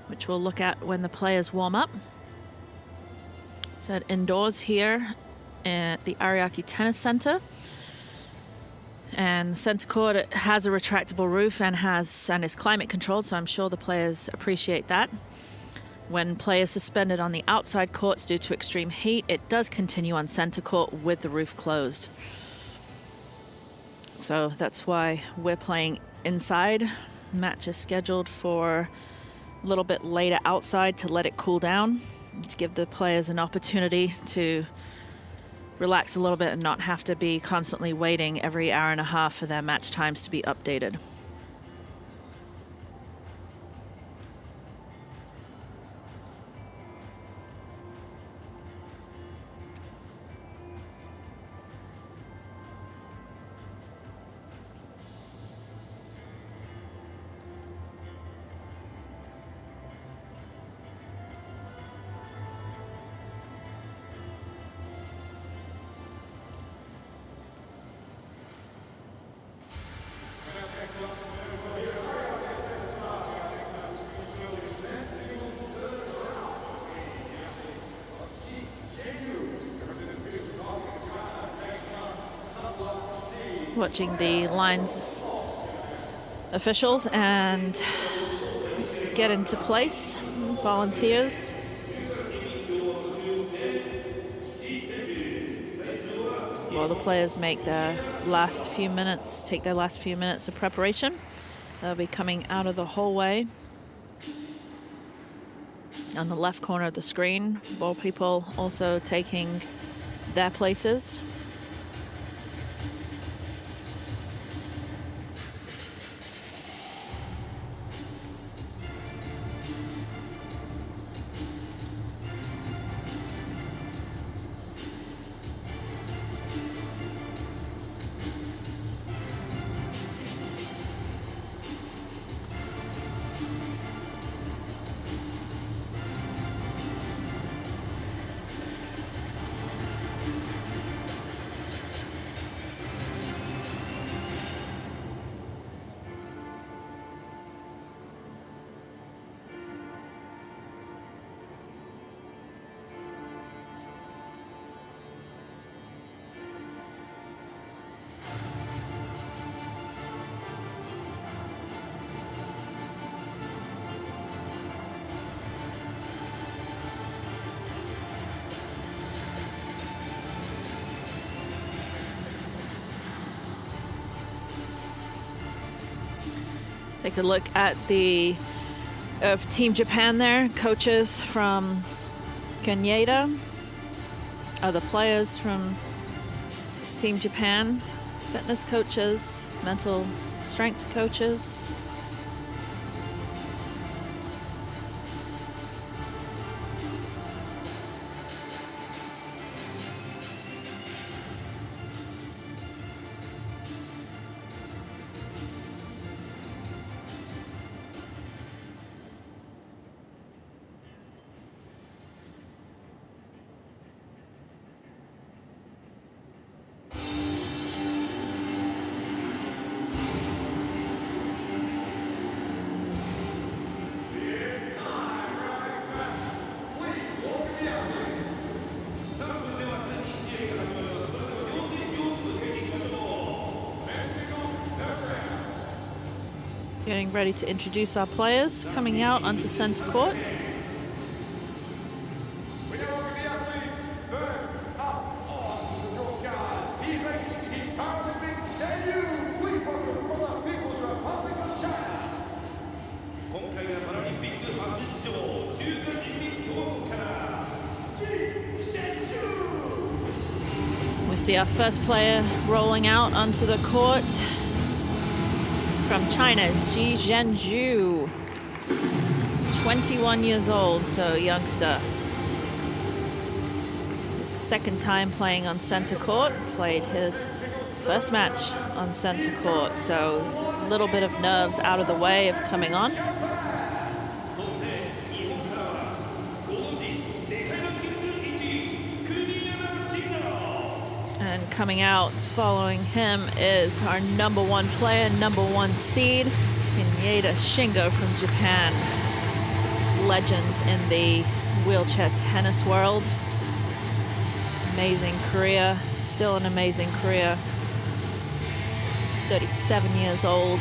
which we'll look at when the players warm up. So indoors here at the Ariake Tennis Center. And the center court, it has a retractable roof and is climate controlled, so I'm sure the players appreciate that. When play is suspended on the outside courts due to extreme heat, it does continue on center court with the roof closed. So that's why we're playing inside. Match is scheduled for a little bit later outside to let it cool down, to give the players an opportunity to relax a little bit and not have to be constantly waiting every hour and a half for their match times to be updated. Watching the lines officials and get into place. Volunteers. While the players make their last few minutes, take their last few minutes of preparation. They'll be coming out of the hallway. On the left corner of the screen, ball people also taking their places. Take a look at of Team Japan there. Coaches from Kaneda, other players from Team Japan, fitness coaches, mental strength coaches. Getting ready to introduce our players coming out onto center court. We now welcome the athletes. First up on the draw card, he's making his Paralympics debut. Please welcome from the People's Republic of China. 今回がパラリンピック初出場、中華人民共和国からWe see our first player rolling out onto the court from China, Ji Zhenju, 21 years old, so youngster. His second time playing on center court, played his first match on center court, so a little bit of nerves out of the way of coming on. And coming out following him is our #1 player, #1 seed, Kanyeda Shingo from Japan. Legend in the wheelchair tennis world. Amazing career, still an amazing career. He's 37 years old.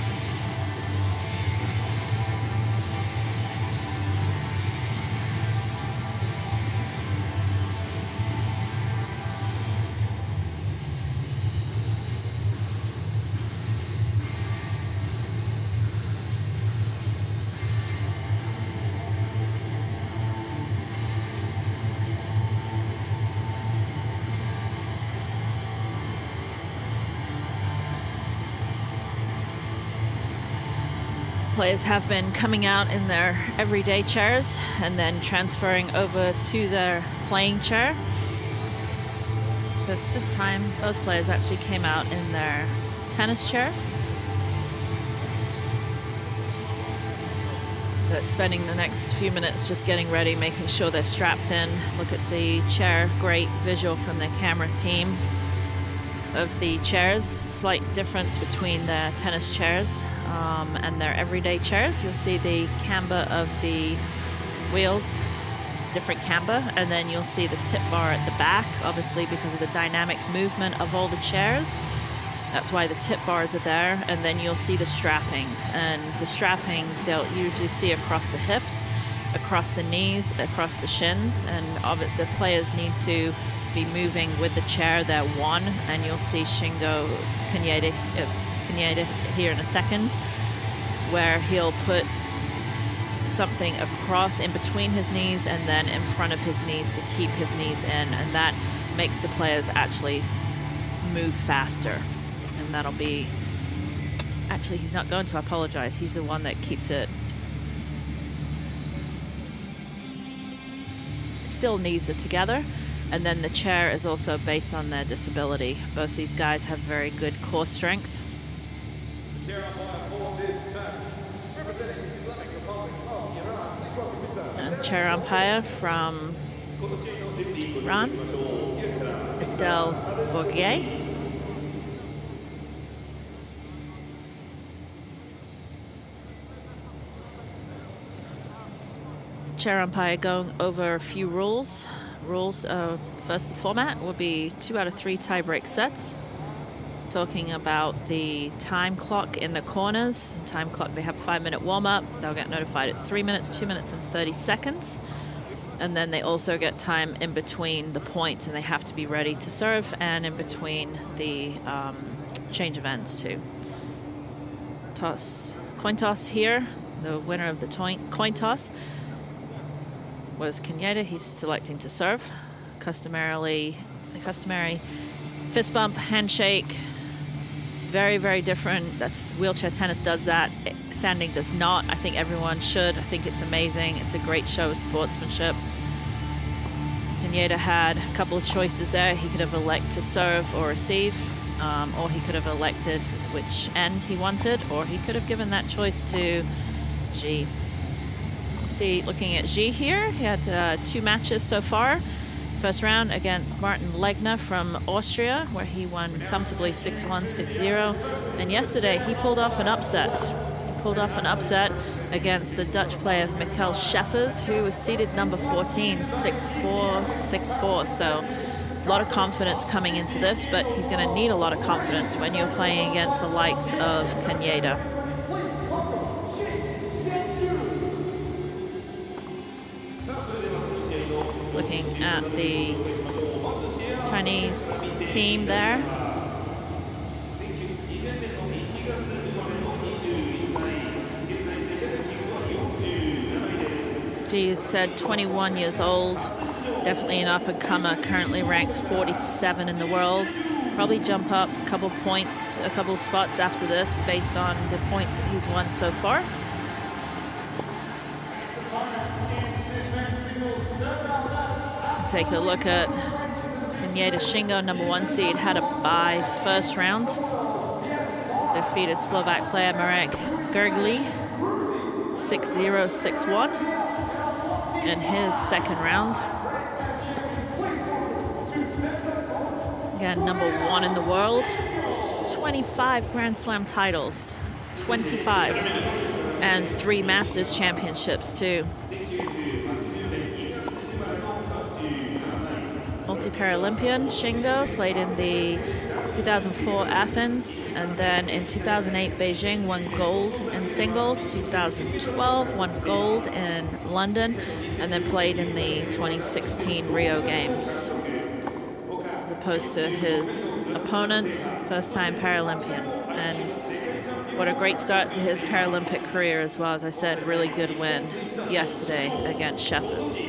Players have been coming out in their everyday chairs and then transferring over to their playing chair. But this time, both players actually came out in their tennis chair. But spending the next few minutes just getting ready, making sure they're strapped in. Look at the chair, great visual from the camera team of the chairs. Slight difference between the tennis chairs and their everyday chairs. You'll see the camber of the wheels, different camber, and then you'll see the tip bar at the back, obviously because of the dynamic movement of all the chairs. That's why the tip bars are there, and then you'll see the strapping. And the strapping they'll usually see across the hips, across the knees, across the shins, and the players need to be moving with the chair. They're one, and you'll see Shingo Kanyeda here in a second, where he'll put something across in between his knees and then in front of his knees to keep his knees in, and that makes the players actually move faster. And that'll be, actually he's not going to apologize, he's the one that keeps it. Still knees are together, and then the chair is also based on their disability. Both these guys have very good core strength. And chair umpire from Iran, Adel Bourguet. Chair umpire going over a few rules. First, the format will be 2 out of 3 tie-break sets. Talking about the time clock in the corners. Time clock, they have a 5-minute warm-up. They'll get notified at 3 minutes, 2 minutes, and 30 seconds. And then they also get time in between the points, and they have to be ready to serve, and in between the change of ends too. Coin toss here. The winner of the coin toss was Kanyeda. He's selecting to serve. The customary fist bump, handshake. Very, very different. That's wheelchair tennis does that. Standing does not. I think everyone should. I think it's amazing. It's a great show of sportsmanship. Kanyeda had a couple of choices there. He could have elected to serve or receive, or he could have elected which end he wanted, or he could have given that choice to Ji. See, looking at Ji here, he had 2 matches so far. First round against Martin Legner from Austria, where he won comfortably 6-1, 6-0. And yesterday, he pulled off an upset. He pulled off an upset against the Dutch player Mikkel Scheffers, who was seeded number 14, 6-4, 6-4. So a lot of confidence coming into this, but he's going to need a lot of confidence when you're playing against the likes of Kanyeda. at the Chinese team there. Ji is said 21 years old, definitely an up-and-comer, currently ranked 47 in the world. Probably jump up a couple points, a couple spots after this based on the points that he's won so far. Take a look at Kanyeda Shingo, #1 seed, had a bye first round. Defeated Slovak player Marek Gergely 6-0, 6-1 in his second round. Again, #1 in the world. 25 Grand Slam titles, 25, and 3 Masters championships too. Multi-Paralympian Shingo, played in the 2004 Athens, and then in 2008 Beijing won gold in singles, 2012 won gold in London, and then played in the 2016 Rio Games. As opposed to his opponent, first-time Paralympian. And what a great start to his Paralympic career as well. As I said, really good win yesterday against Sheffers.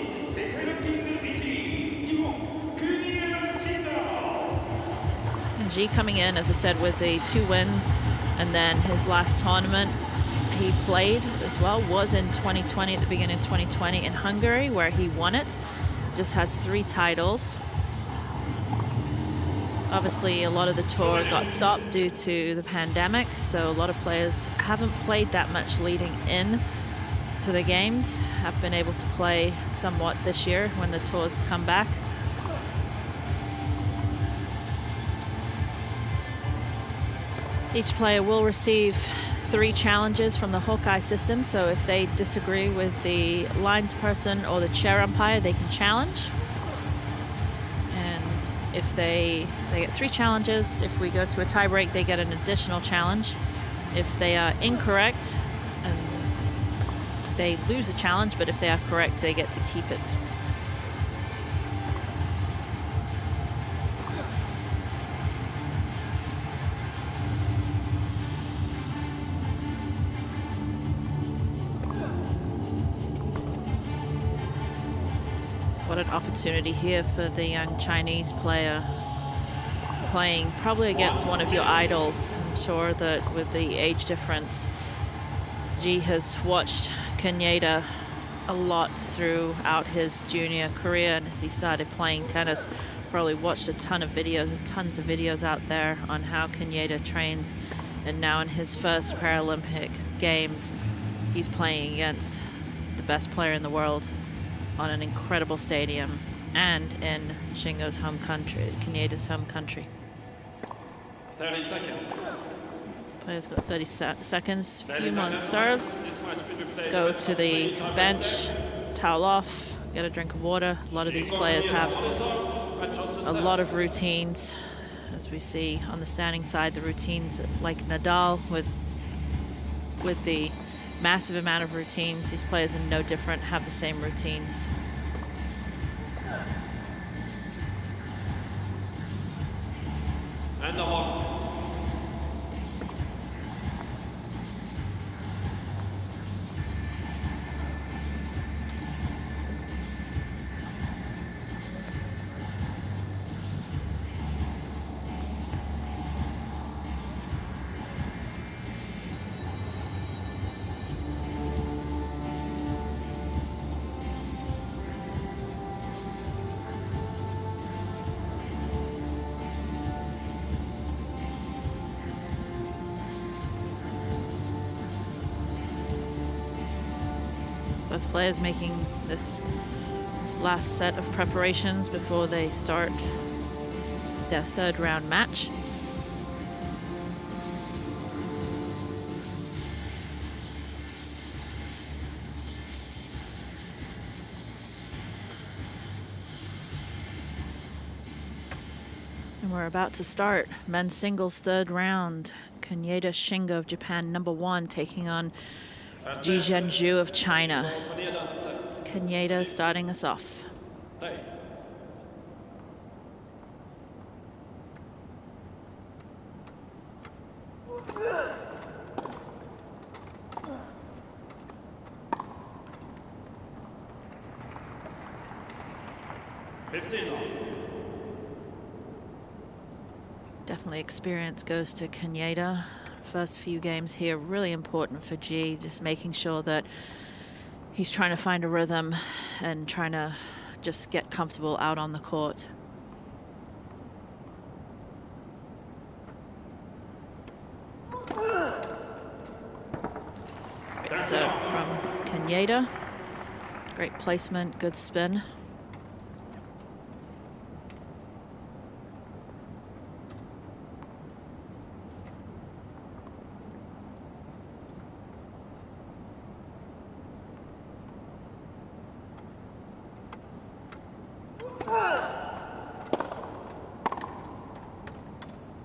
Ji coming in, as I said, with the 2 wins, and then his last tournament he played as well was in 2020, at the beginning of 2020 in Hungary, where he won it. Just has 3 titles. Obviously, a lot of the tour got stopped due to the pandemic, so a lot of players haven't played that much leading in to the games, have been able to play somewhat this year when the tours come back. Each player will receive 3 challenges from the Hawkeye system, so if they disagree with the lines person or the chair umpire, they can challenge. And if they get 3 challenges, if we go to a tie break, they get an additional challenge. If they are incorrect, and they lose a challenge, but if they are correct, they get to keep it. What an opportunity here for the young Chinese player, playing probably against one of your idols. I'm sure that with the age difference, Ji has watched Kanyeda a lot throughout his junior career, and as he started playing tennis, probably watched a ton of videos. There's tons of videos out there on how Kanyeda trains, and now in his first Paralympic Games, he's playing against the best player in the world on an incredible stadium and in Shingo's home country, Kanyeda's home country. 30 seconds. Player's got 30 seconds, few more serves, go to the bench, towel off, get a drink of water. A lot of these players have a lot of routines, as we see on the standing side, the routines like Nadal with the massive amount of routines. These players are no different, have the same routines. And the one. Both players making this last set of preparations before they start their 3rd round match. And we're about to start men's singles 3rd round. Kanyeda Shingo of Japan, #1, taking on Ji Zhenju of China. Kanyeda starting us off. 15 off. Definitely experience goes to Kaneda. First few games here really important for G, just making sure that he's trying to find a rhythm and trying to just get comfortable out on the court. Great serve from Kaneda. Great placement, good spin.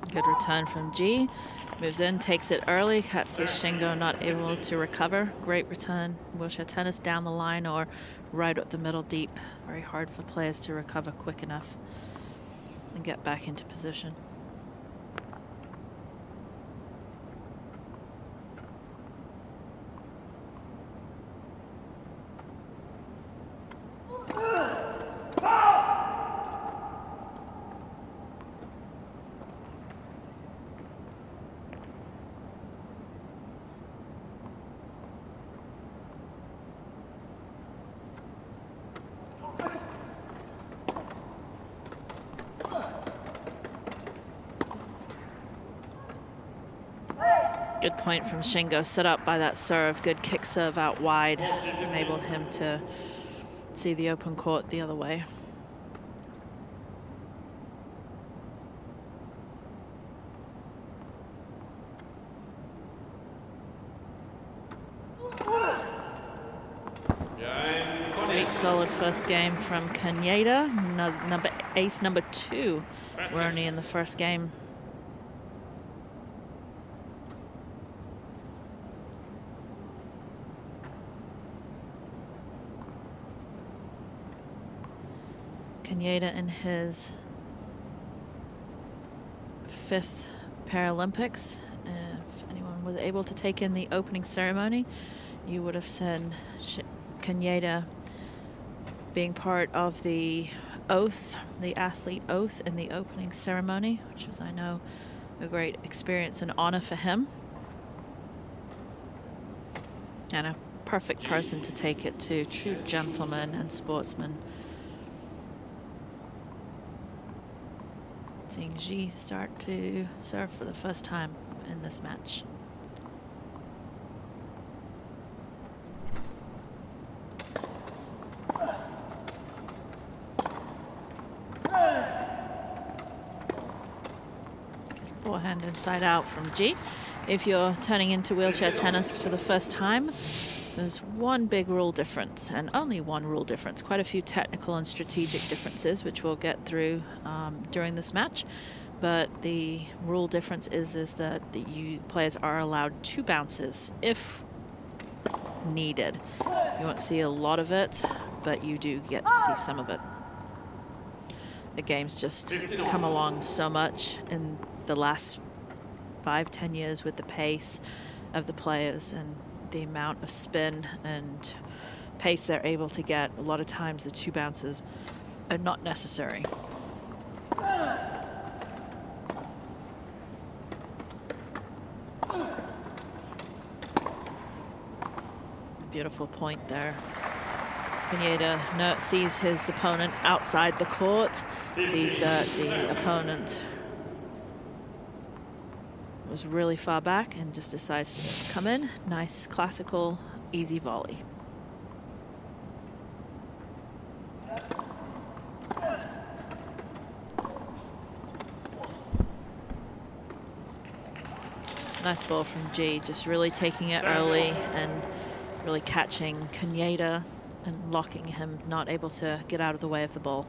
Good return from G. Moves in, takes it early. Catches Shingo not able to recover. Great return. Wheelchair tennis down the line or right up the middle deep. Very hard for players to recover quick enough and get back into position. Good point from Shingo, set up by that serve. Good kick serve out wide, enabled him to see the open court the other way. Great solid first game from Kaneda. Ace number 2. We're only in the first game. Kaneda in his 5th Paralympics. If anyone was able to take in the opening ceremony, you would have seen Kaneda being part of the oath, the athlete oath in the opening ceremony, which was, I know, a great experience and honor for him. And a perfect person to take it to, true gentleman and sportsman. Seeing G start to serve for the first time in this match. Good forehand inside out from G. If you're turning into wheelchair tennis for the first time, there's one big rule difference, and only one rule difference. Quite a few technical and strategic differences, which we'll get through during this match. But the rule difference is that players are allowed 2 bounces if needed. You won't see a lot of it, but you do get to see some of it. The game's just come along so much in the last 5-10 years with the pace of the players and the amount of spin and pace they're able to get. A lot of times the 2 bounces are not necessary. Beautiful point there. Kaneda sees his opponent outside the court, sees that the opponent was really far back and just decides to come in. Nice, classical, easy volley. Nice ball from G, just really taking it early and really catching Kaneda and locking him, not able to get out of the way of the ball.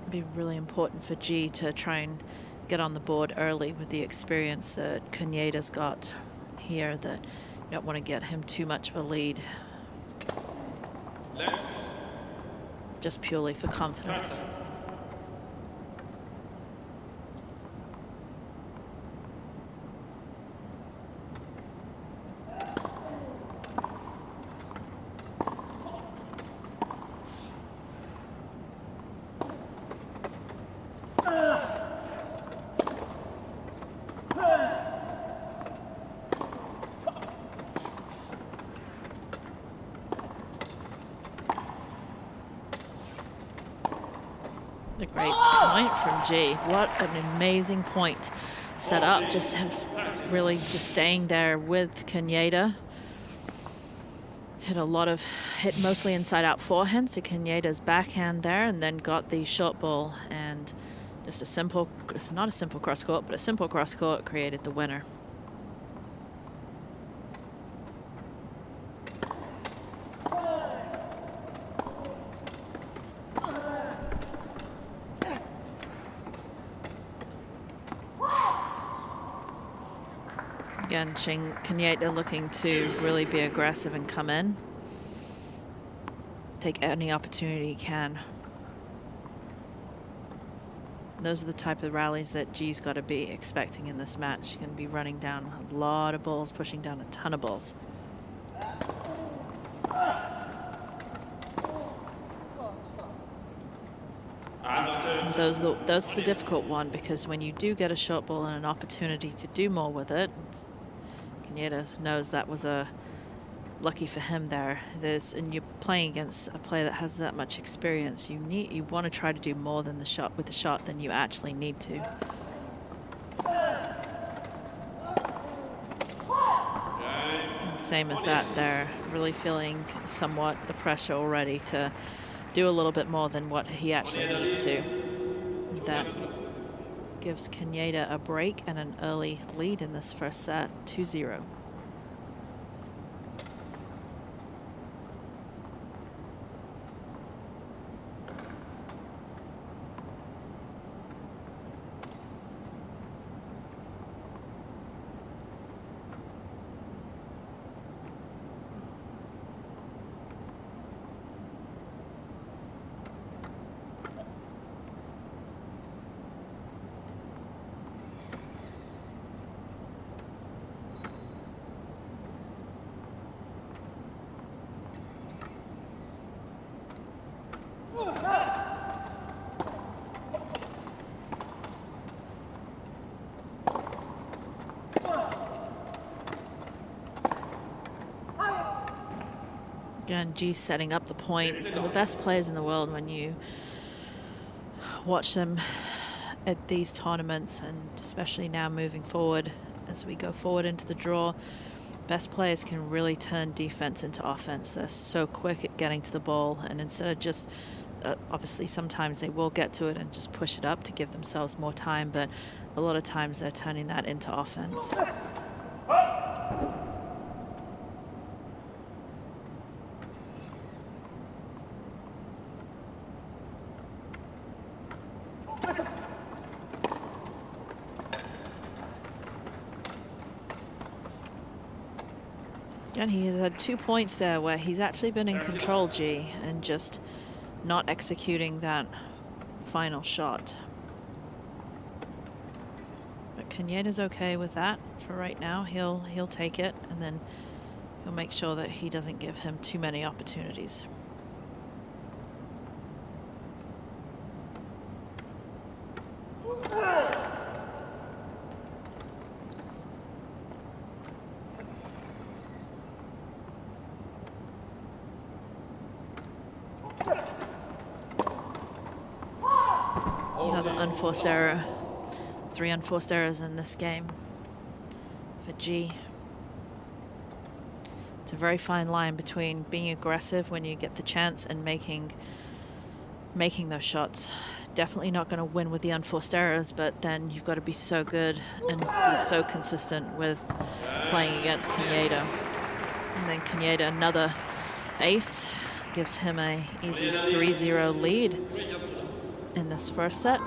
It'd be really important for G to try and get on the board early with the experience that Kaneda's got here, that you don't want to get him too much of a lead. Just purely for confidence. A great point from G. What an amazing point set up. Just really just staying there with Caneda. Hit mostly inside out forehand, so Caneda's backhand there, and then got the short ball, and just a simple, it's not a simple cross court, but a simple cross court created the winner. Again, Caneda looking to really be aggressive and come in. Take any opportunity he can. Those are the type of rallies that G's got to be expecting in this match. She's going to be running down a lot of balls, pushing down a ton of balls. That's the difficult one, because when you do get a short ball and an opportunity to do more with it, Caneda knows that was lucky for him there. And you're playing against a player that has that much experience. You want to try to do more than the shot with the shot than you actually need to. And same as that, they're really feeling somewhat the pressure already to do a little bit more than what he actually needs to. That gives Caneda a break and an early lead in this first set, 2-0. Again, G's setting up the point. They're the best players in the world when you watch them at these tournaments, and especially now moving forward as we go forward into the draw. Best players can really turn defense into offense. They're so quick at getting to the ball, and instead of just obviously sometimes they will get to it and just push it up to give themselves more time, but a lot of times they're turning that into offense. And he has had 2 points there where he's actually been in control, G, and just not executing that final shot. But Caneda's okay with that for right now. He'll take it, and then he'll make sure that he doesn't give him too many opportunities. Another unforced error. 3 unforced errors in this game for G. It's a very fine line between being aggressive when you get the chance and making those shots. Definitely not going to win with the unforced errors, but then you've got to be so good and be so consistent with playing against Caneda. And then Caneda, another ace, gives him a easy 3-0 lead in this first set.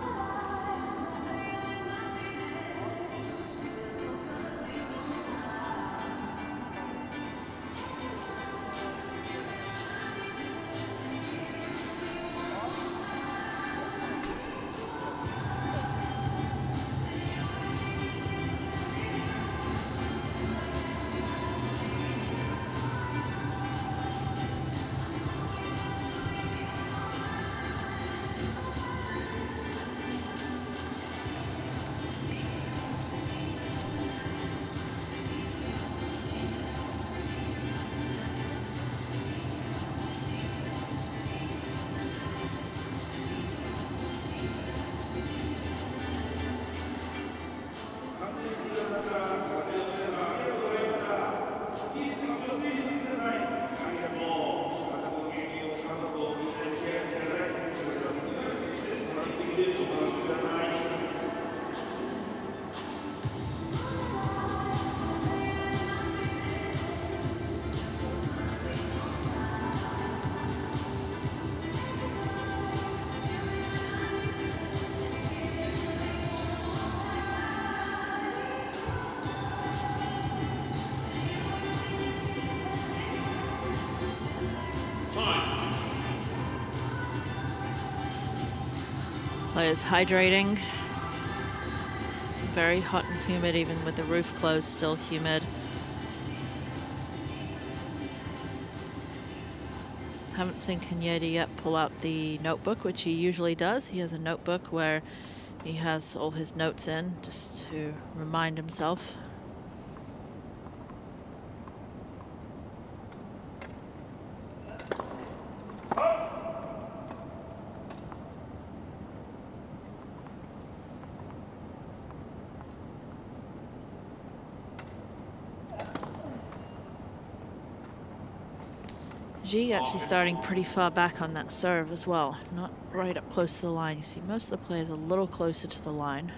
Players hydrating. Very hot and humid, even with the roof closed, still humid. Haven't seen Kaneda yet pull out the notebook, which he usually does. He has a notebook where he has all his notes in, just to remind himself. G actually starting pretty far back on that serve as well, not right up close to the line. You see most of the players a little closer to the line,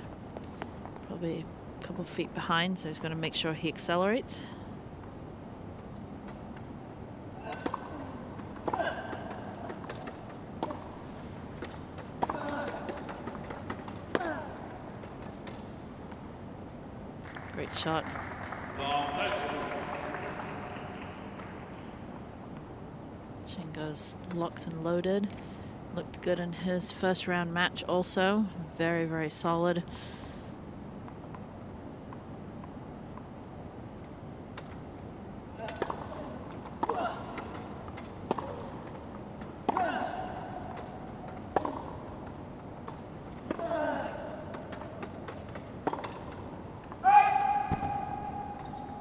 probably a couple feet behind, so he's going to make sure he accelerates. Great shot. Shingo's locked and loaded. Looked good in his first round match also. Very, very solid.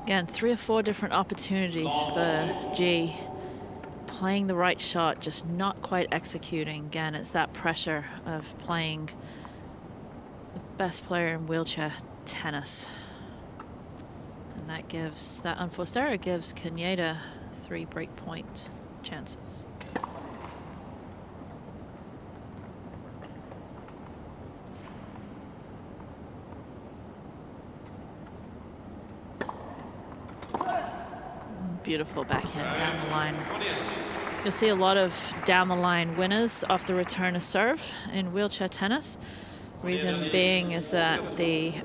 Again, 3 or 4 different opportunities for G. Playing the right shot, just not quite executing. Again, it's that pressure of playing the best player in wheelchair tennis. And that unforced error gives Kaneda 3 breakpoint chances. Beautiful backhand down the line. You'll see a lot of down the line winners off the return of serve in wheelchair tennis. Reason being is that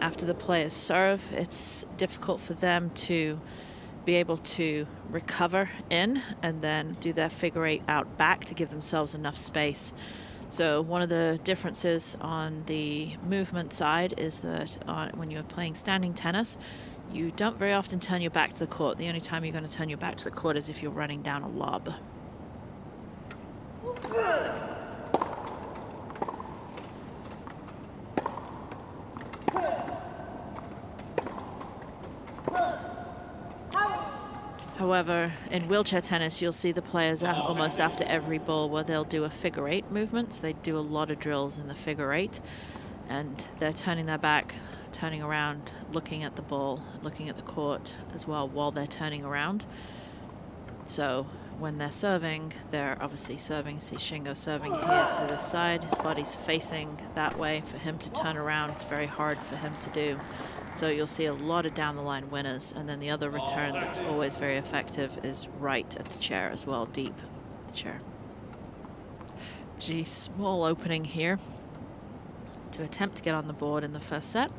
after the players serve, it's difficult for them to be able to recover in and then do their figure 8 out back to give themselves enough space. So one of the differences on the movement side is that when you're playing standing tennis, you don't very often turn your back to the court. The only time you're going to turn your back to the court is if you're running down a lob. However, in wheelchair tennis, you'll see the players almost after every ball where they'll do a figure 8 movement. So they do a lot of drills in the figure 8, and they're turning their back, turning around, looking at the ball, looking at the court as well while they're turning around. So when they're serving, they're obviously serving. See Shingo serving here to this side. His body's facing that way. For him to turn around, it's very hard for him to do. So you'll see a lot of down the line winners. And then the other return that's always very effective is right at the chair as well, deep at the chair. G, small opening here to attempt to get on the board in the first set.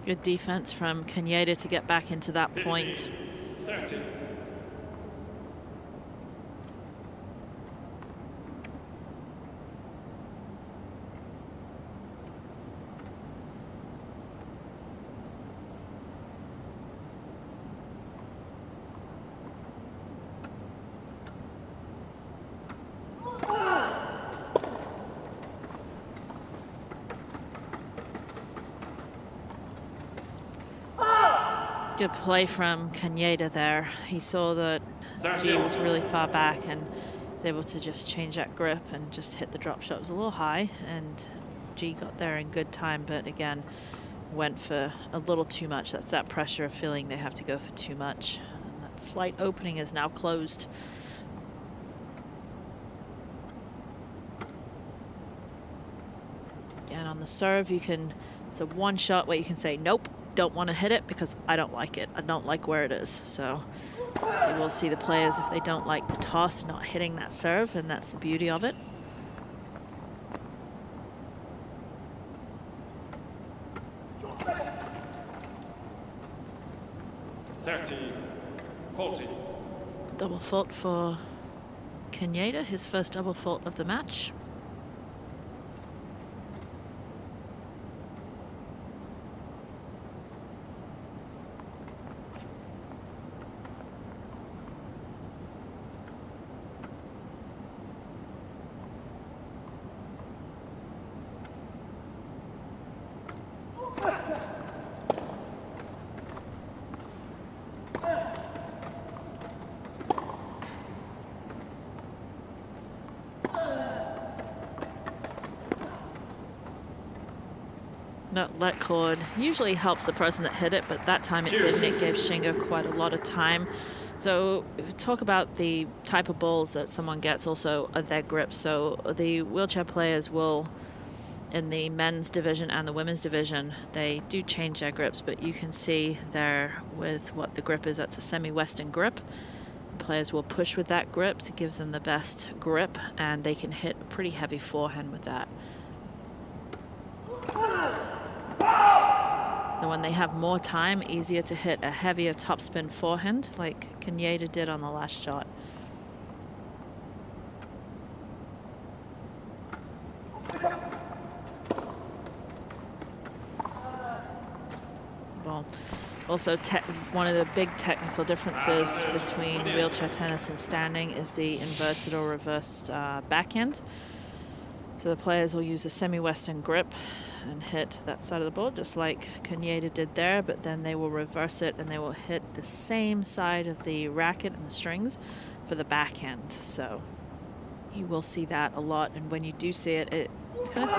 Good defense from Kaneda to get back into that point. Good play from Kaneda there. He saw that G was really far back and was able to just change that grip and just hit the drop shot. It was a little high, and G got there in good time, but again, went for a little too much. That's that pressure of feeling they have to go for too much. And that slight opening is now closed. Again, on the serve, it's a one shot where you can say, nope, don't want to hit it because I don't like it. I don't like where it is. So we'll see the players if they don't like the toss, not hitting that serve, and that's the beauty of it. Double fault for Kaneda, his first double fault of the match. That let cord usually helps the person that hit it, but that time it didn't. It gave Shinga quite a lot of time. So talk about the type of balls that someone gets, also their grips. So the wheelchair players will, in the men's division and the women's division, they do change their grips, but you can see there with what the grip is, that's a semi-western grip. Players will push with that grip to give them the best grip, and they can hit a pretty heavy forehand with that. So when they have more time, easier to hit a heavier topspin forehand like Kaneda did on the last shot. Well, also one of the big technical differences between wheelchair tennis and standing is the inverted or reversed backhand. So the players will use a semi-western grip and hit that side of the board, just like Kaneda did there, but then they will reverse it and they will hit the same side of the racket and the strings for the backhand. So you will see that a lot, and when you do see it, it kind of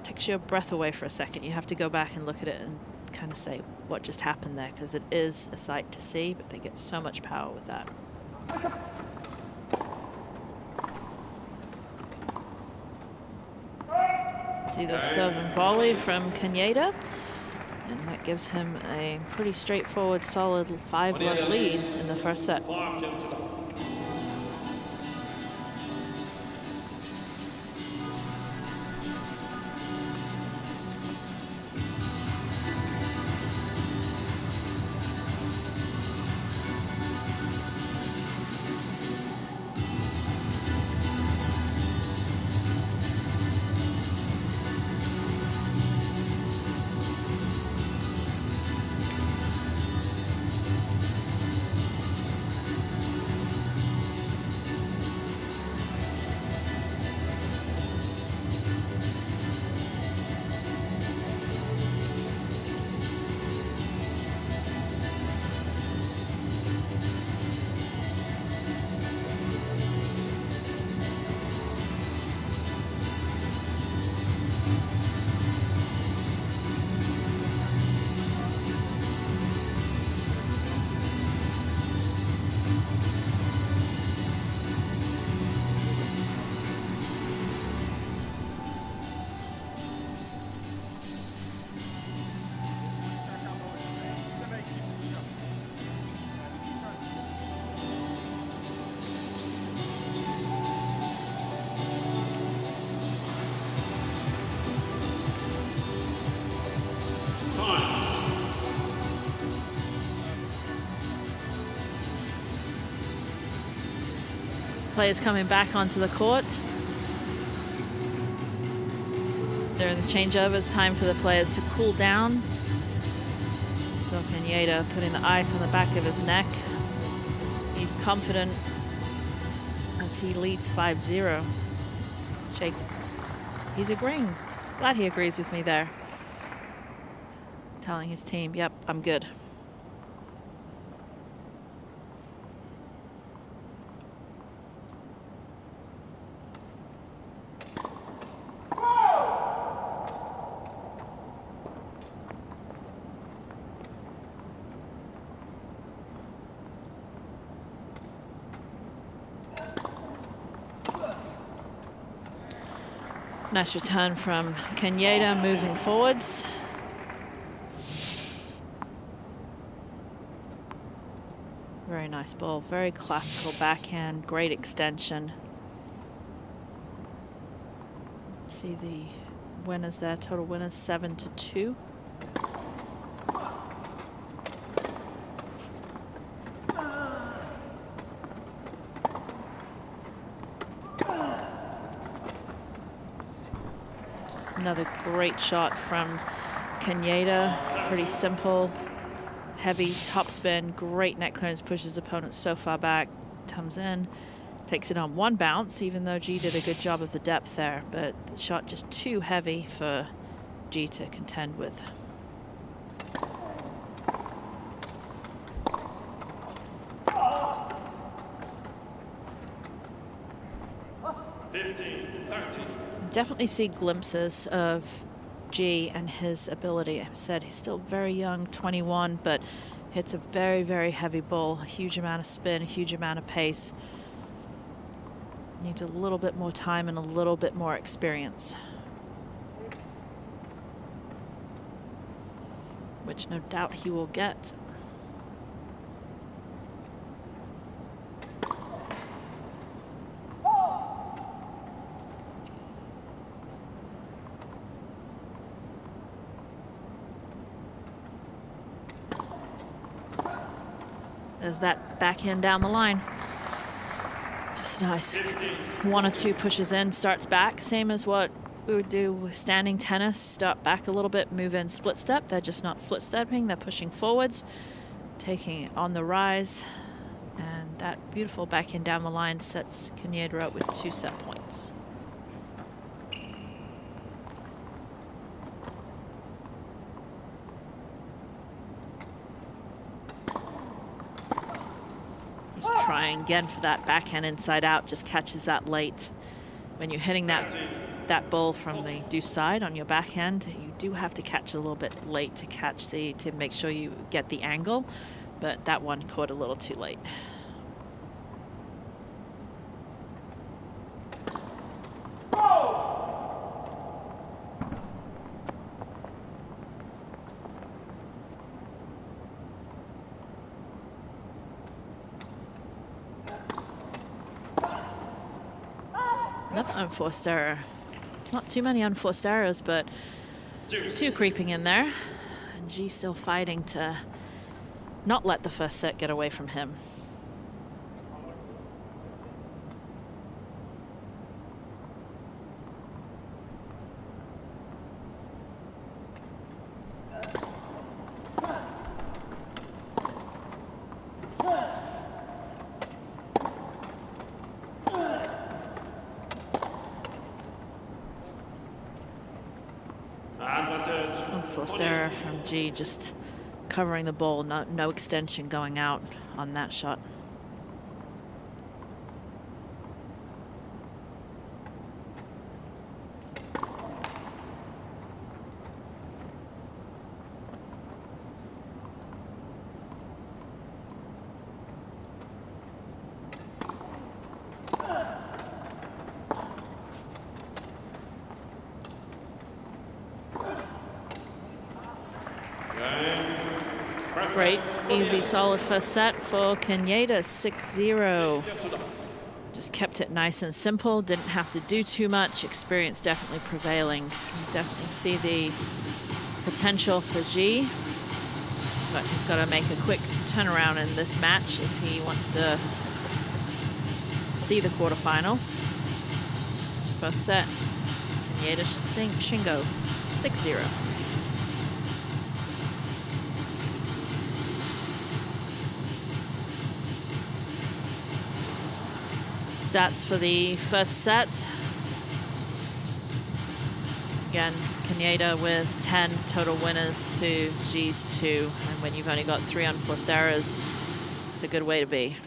takes your breath away for a second. You have to go back and look at it and kind of say what just happened there, because it is a sight to see, but they get so much power with that. See the serve and volley from Kaneda, and that gives him a pretty straightforward, solid 5-love lead in the first set. Players coming back onto the court. During the changeovers, time for the players to cool down. So Kaneda putting the ice on the back of his neck. He's confident as he leads 5-0. Jacobs, he's agreeing. Glad he agrees with me there. Telling his team, yep, I'm good. Nice return from Kaneda moving forwards. Very nice ball, very classical backhand, great extension. See the winners there, total winners 7-2. Another great shot from Kaneda, pretty simple, heavy topspin, great net clearance, pushes opponent so far back, comes in, takes it on one bounce, even though G did a good job of the depth there, but the shot just too heavy for G to contend with. Definitely see glimpses of G and his ability. I said he's still very young, 21, but hits a very, very heavy ball, a huge amount of spin, a huge amount of pace. Needs a little bit more time and a little bit more experience, which no doubt he will get. There's that backhand down the line. Just nice. 1 or 2 pushes in, starts back. Same as what we would do with standing tennis. Start back a little bit, move in split step. They're just not split stepping, they're pushing forwards, taking it on the rise. And that beautiful backhand down the line sets Kaneda up with 2 set points. Trying again for that backhand inside out, just catches that late. When you're hitting that ball from the deuce side on your backhand, you do have to catch it a little bit late to make sure you get the angle, but that one caught a little too late. Another unforced error. Not too many unforced errors, but 2 creeping in there. And G still fighting to not let the first set get away from him. Unforced error from G, just covering the ball, no extension going out on that shot. Great, easy, solid first set for Kaneda, 6-0. Just kept it nice and simple, didn't have to do too much. Experience definitely prevailing. You definitely see the potential for G, but he's got to make a quick turnaround in this match if he wants to see the quarterfinals. First set, Kaneda Shingo, 6-0. Stats for the first set. Again, Kaneda with 10 total winners to G's 2. And when you've only got 3 unforced errors, it's a good way to be.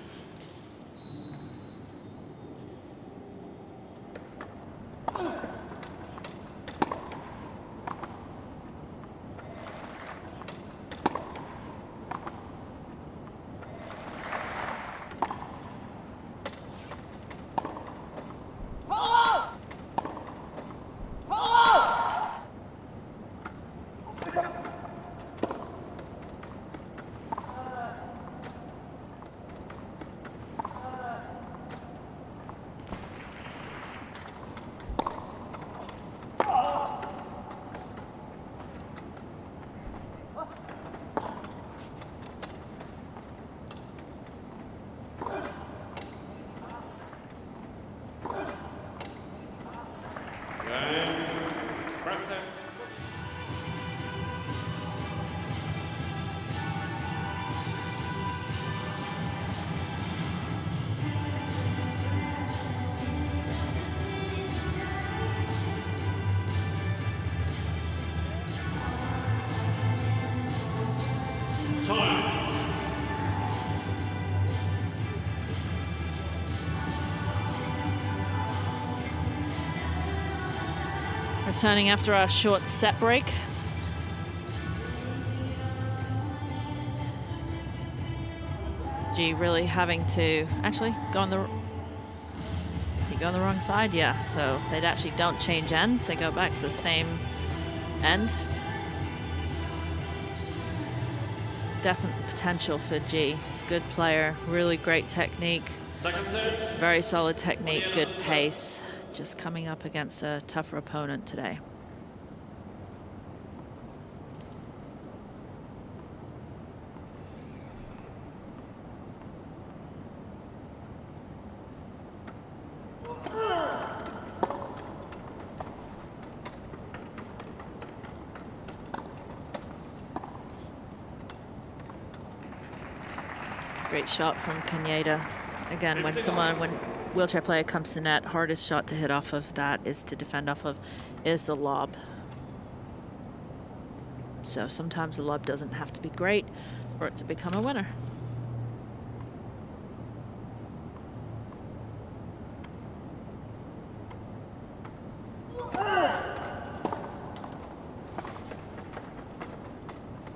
And press sets. Time. Returning after our short set break. G really having to actually go on the. Did he go on the wrong side? Yeah. So they actually don't change ends. They go back to the same end. Definite potential for G. Good player, really great technique. Very solid technique, good pace. Just coming up against a tougher opponent today. Great shot from Kaneda. Again, when wheelchair player comes to net, hardest shot to hit off of that is to defend off of is the lob. So sometimes the lob doesn't have to be great for it to become a winner.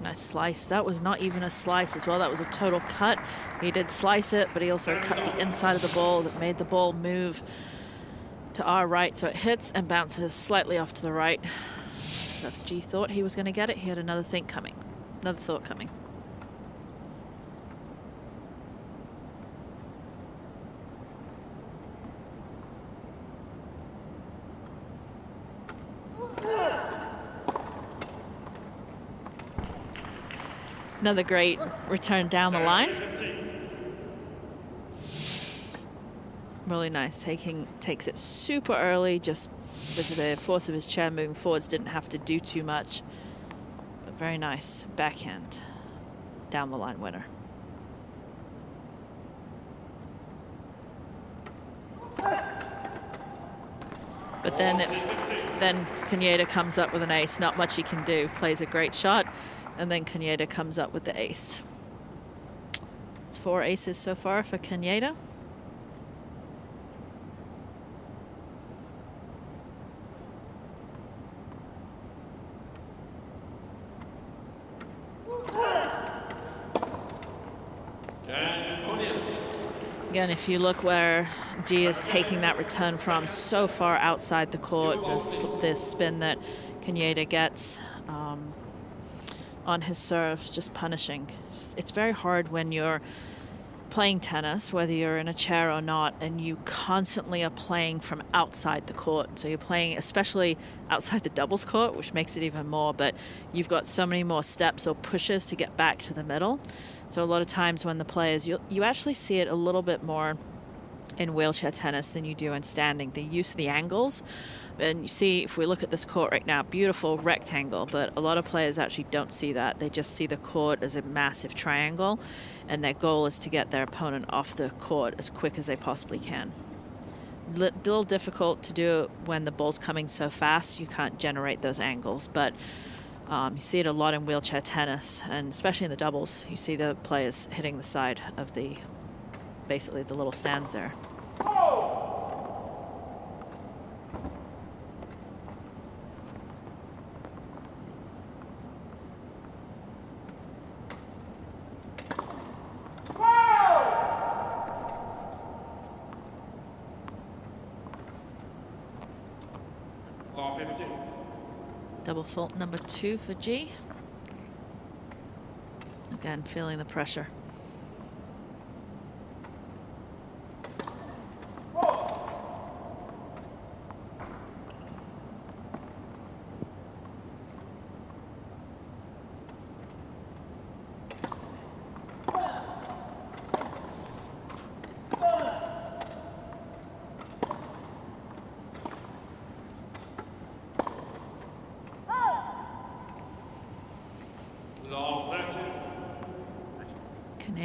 Nice slice. That was not even a slice as well. That was a total cut. He did slice it, but he also cut the inside of the ball that made the ball move to our right. So it hits and bounces slightly off to the right. So if G thought he was going to get it, he had another thought coming. Another great return down the line. Really nice. Takes it super early, just with the force of his chair moving forwards, didn't have to do too much. But very nice backhand down the line winner. But then Kaneda comes up with an ace. Not much he can do. Plays a great shot. And then Kaneda comes up with the ace. It's 4 aces so far for Kaneda. Again, if you look where G is taking that return from, so far outside the court, this spin that Kaneda gets on his serve, just punishing. It's very hard when you're playing tennis, whether you're in a chair or not, and you constantly are playing from outside the court. So you're playing especially outside the doubles court, which makes it even more, but you've got so many more steps or pushes to get back to the middle. So a lot of times when the players, you actually see it a little bit more in wheelchair tennis than you do in standing, the use of the angles. And you see, if we look at this court right now, beautiful rectangle, but a lot of players actually don't see that. They just see the court as a massive triangle, and their goal is to get their opponent off the court as quick as they possibly can. Little difficult to do when the ball's coming so fast, you can't generate those angles, but you see it a lot in wheelchair tennis, and especially in the doubles, you see the players hitting the side of basically the little stands there. Double fault number 2 for G. Again, feeling the pressure.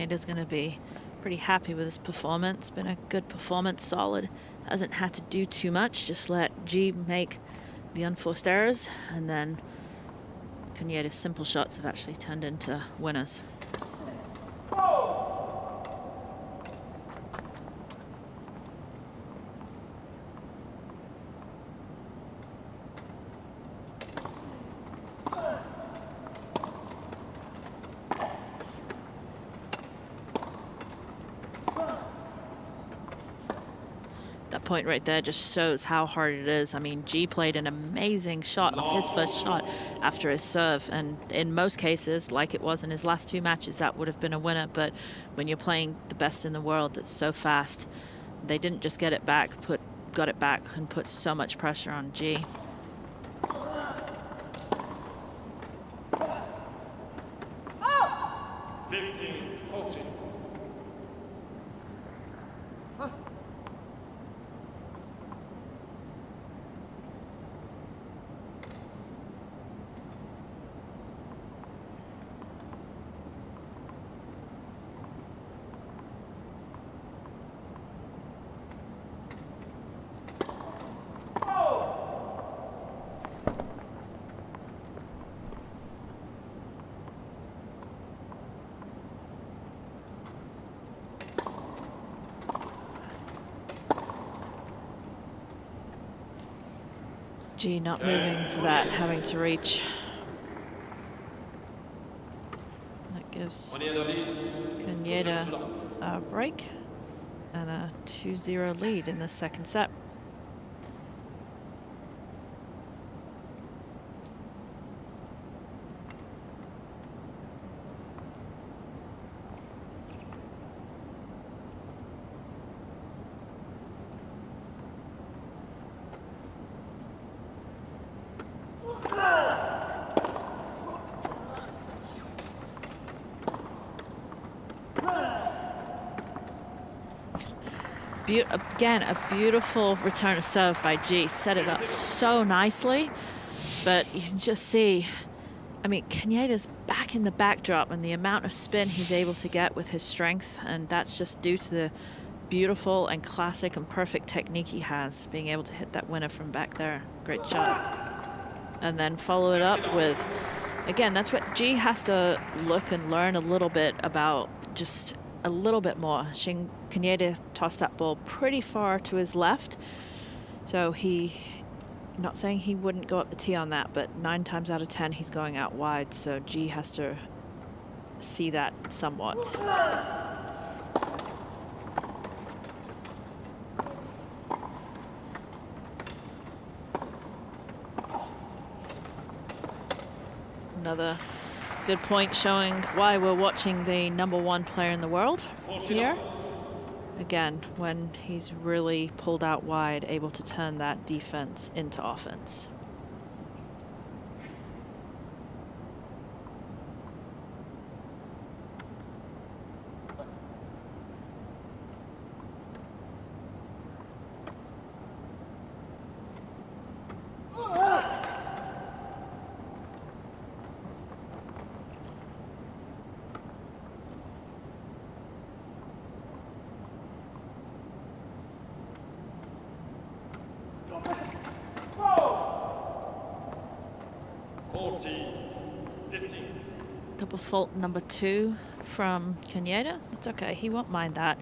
Kanieda's going to be pretty happy with his performance. Been a good performance, solid. Hasn't had to do too much, just let G make the unforced errors, and then Kanieda's simple shots have actually turned into winners. That point right there just shows how hard it is. I mean, G played an amazing shot off his first shot after his serve, and in most cases, like it was in his last 2 matches, that would have been a winner. But when you're playing the best in the world that's so fast, they didn't just get it back, got it back and put so much pressure on G. G not moving to that, having to reach. That gives Kanieda a break and a 2-0 lead in the second set. Again, a beautiful return of serve by G. Set it up so nicely, but you can just see, I mean, Kanieda's back in the backdrop and the amount of spin he's able to get with his strength, and that's just due to the beautiful and classic and perfect technique he has, being able to hit that winner from back there. Great shot. And then follow it up with, again, that's what G has to look and learn a little bit about, just a little bit more. Kanieda tossed that ball pretty far to his left, so not saying he wouldn't go up the tee on that, but 9 times out of 10 he's going out wide, so G has to see that somewhat. Another good point showing why we're watching the #1 player in the world here. Again, when he's really pulled out wide, able to turn that defense into offense. Double fault number 2 from Kanieda. That's okay, he won't mind that.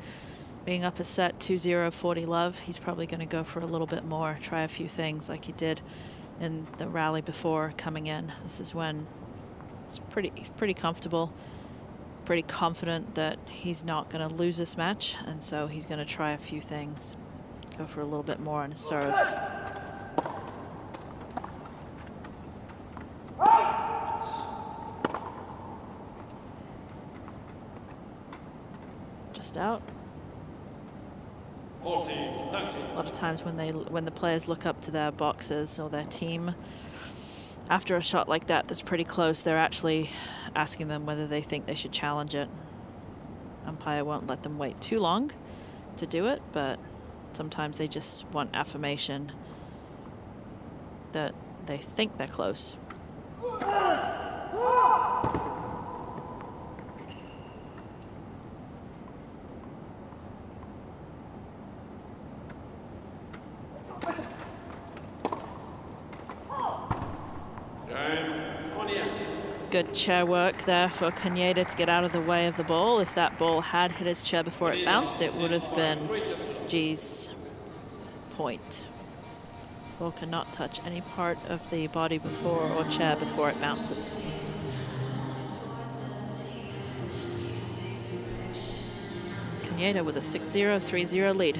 Being up a set 2-0, 40 love, he's probably going to go for a little bit more, try a few things like he did in the rally before coming in. This is when it's pretty comfortable, pretty confident that he's not going to lose this match, and so he's going to try a few things, go for a little bit more on his serves. Just out. 40, 30. A lot of times when the players look up to their boxes or their team after a shot like that that's pretty close, they're actually asking them whether they think they should challenge it. Umpire won't let them wait too long to do it, but sometimes they just want affirmation that they think they're close. Good chair work there for Kaneda to get out of the way of the ball. If that ball had hit his chair before it bounced, it would have been G's point. Ball cannot touch any part of the body before or chair before it bounces. Kaneda with a 6-0, 3-0 lead.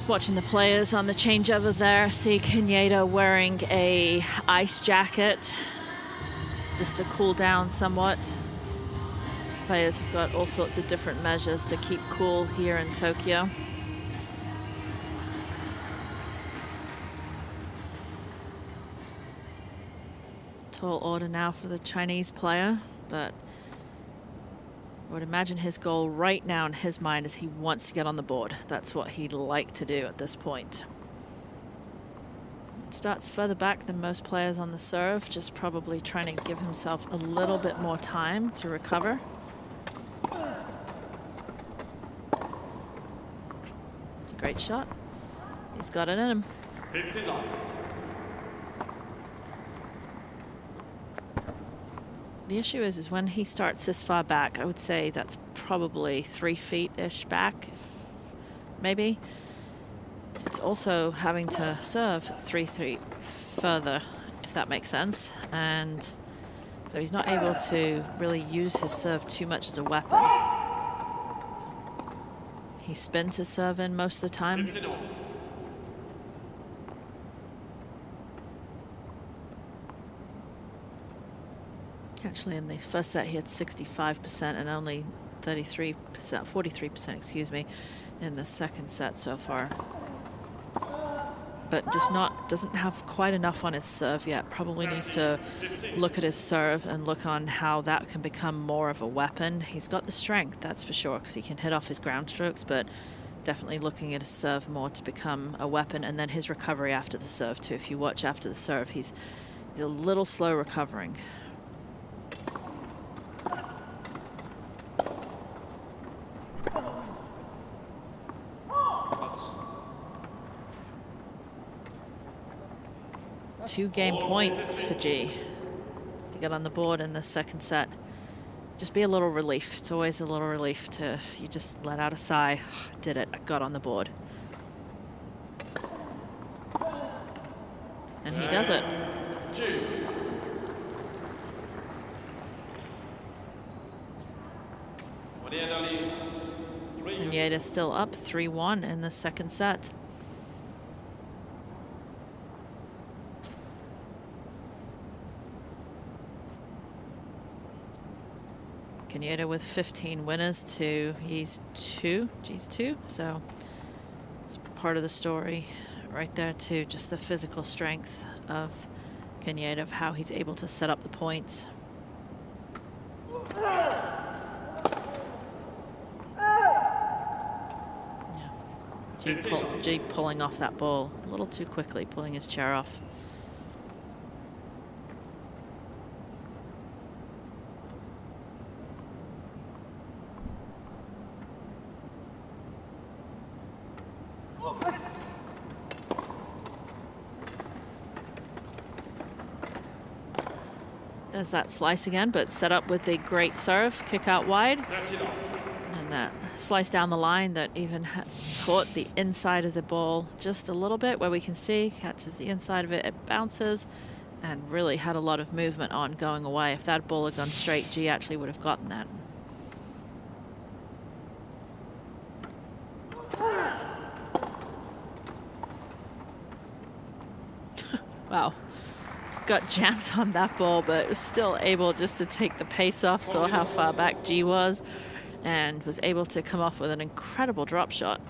Watching the players on the changeover there, see Kaneda wearing a ice jacket just to cool down somewhat. Players have got all sorts of different measures to keep cool here in Tokyo. Tall order now for the Chinese player, but I would imagine his goal right now in his mind is he wants to get on the board. That's what he'd like to do at this point. Starts further back than most players on the serve, just probably trying to give himself a little bit more time to recover. It's a great shot. He's got it in him. 15 off. The issue is when he starts this far back, I would say that's probably 3 feet-ish back, maybe. It's also having to serve 3 feet further, if that makes sense. And so he's not able to really use his serve too much as a weapon. He spins his serve in most of the time. Actually, in the first set, he had 65% and only 43%, excuse me, in the second set so far. But just doesn't have quite enough on his serve yet. Probably needs to look at his serve and look on how that can become more of a weapon. He's got the strength, that's for sure, because he can hit off his ground strokes, but definitely looking at his serve more to become a weapon, and then his recovery after the serve too. If you watch after the serve, he's a little slow recovering. Two game points for G to get on the board in the second set. Just be a little relief. It's always a little relief to, you just let out a sigh. Did it, I got on the board. And he does it. Kaneda still up 3-1 in the second set. Kaneda with 15 winners to G's 2, so it's part of the story right there too, just the physical strength of Kaneda, of how he's able to set up the points. Yeah. G pulling off that ball a little too quickly, pulling his chair off. There's that slice again, but set up with the great serve, kick out wide. slice down the line that even caught the inside of the ball just a little bit, where we can see catches the inside of it, it bounces, and really had a lot of movement on going away. If that ball had gone straight, G actually would have gotten that. Wow. Got jammed on that ball, but was still able just to take the pace off, saw how far back G was, and was able to come off with an incredible drop shot.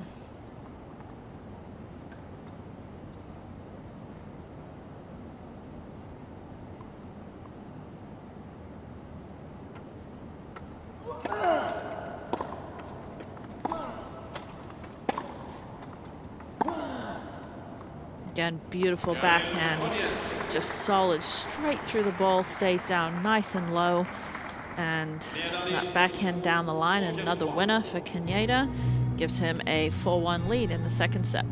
Again, beautiful backhand, just solid straight through the ball, stays down nice and low. And that backhand down the line, another winner for Kaneda, gives him a 4-1 lead in the second set.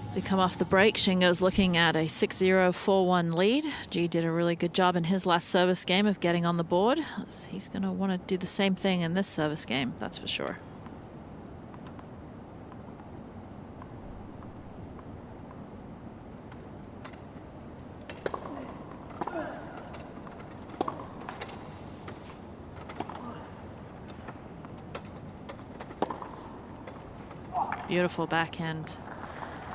As we come off the break, Shingo's looking at a 6-0, 4-1 lead. G did a really good job in his last service game of getting on the board. He's going to want to do the same thing in this service game, that's for sure. Beautiful backhand.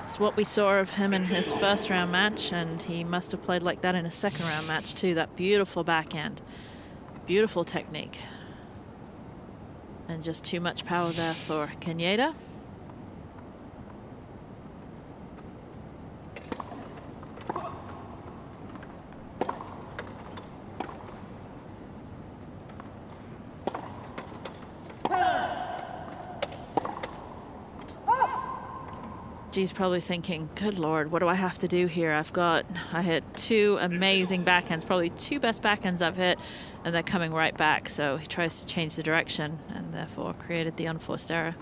It's what we saw of him in his first round match, and he must have played like that in a second round match too. That beautiful backhand, beautiful technique, and just too much power there for Kaneda. G's probably thinking, good Lord, what do I have to do here? I hit two amazing backhands, probably two best backhands I've hit, and they're coming right back. So he tries to change the direction and therefore created the unforced error.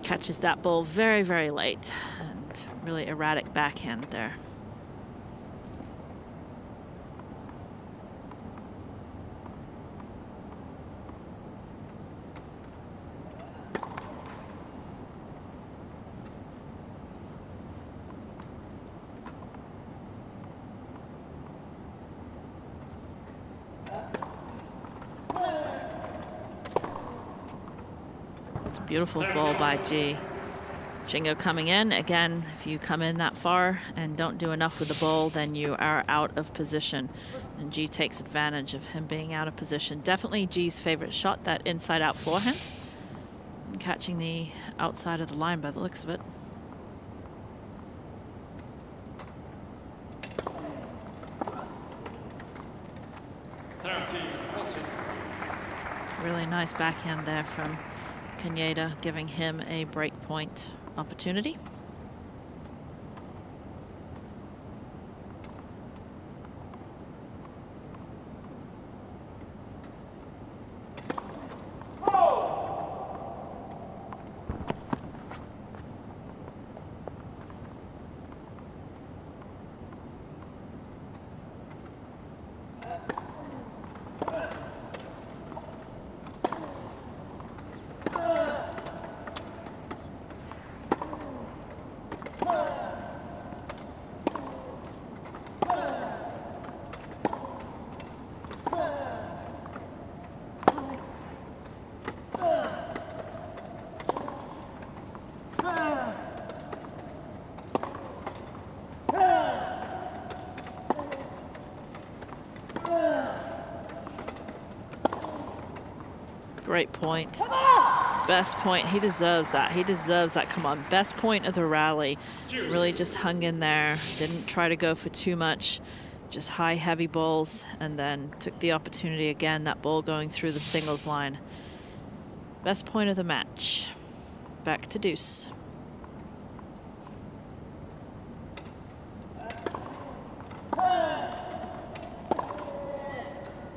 Catches that ball very, very late. Really erratic backhand there. It's a beautiful ball by G. Shingo coming in. Again, if you come in that far and don't do enough with the ball, then you are out of position. And G takes advantage of him being out of position. Definitely G's favorite shot, that inside-out forehand. And catching the outside of the line by the looks of it. Really nice backhand there from Kaneda giving him a break point opportunity. Great point. Best point. He deserves that. He deserves that. Come on. Best point of the rally. Really just hung in there. Didn't try to go for too much. Just high, heavy balls. And then took the opportunity again. That ball going through the singles line. Best point of the match. Back to deuce.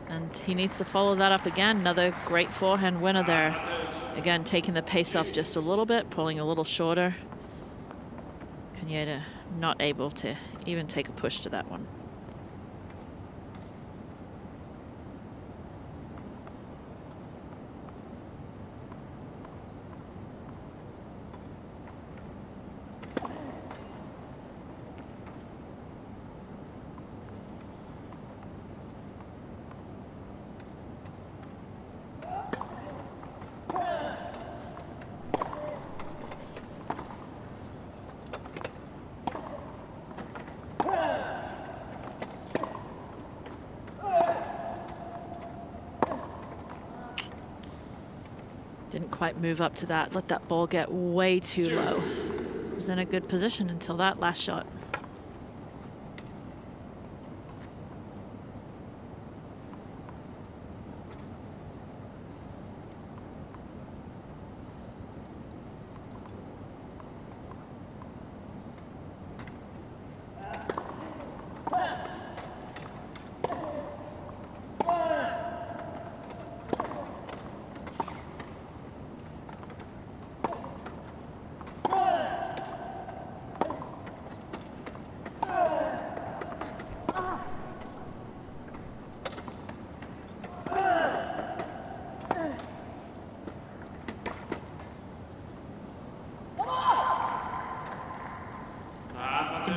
And he needs to follow that up again. Another great forehand winner there. Again, taking the pace off just a little bit, pulling a little shorter. Kaneda not able to even take a push to that one. Didn't quite move up to that. Let that ball get way too low. Was in a good position until that last shot.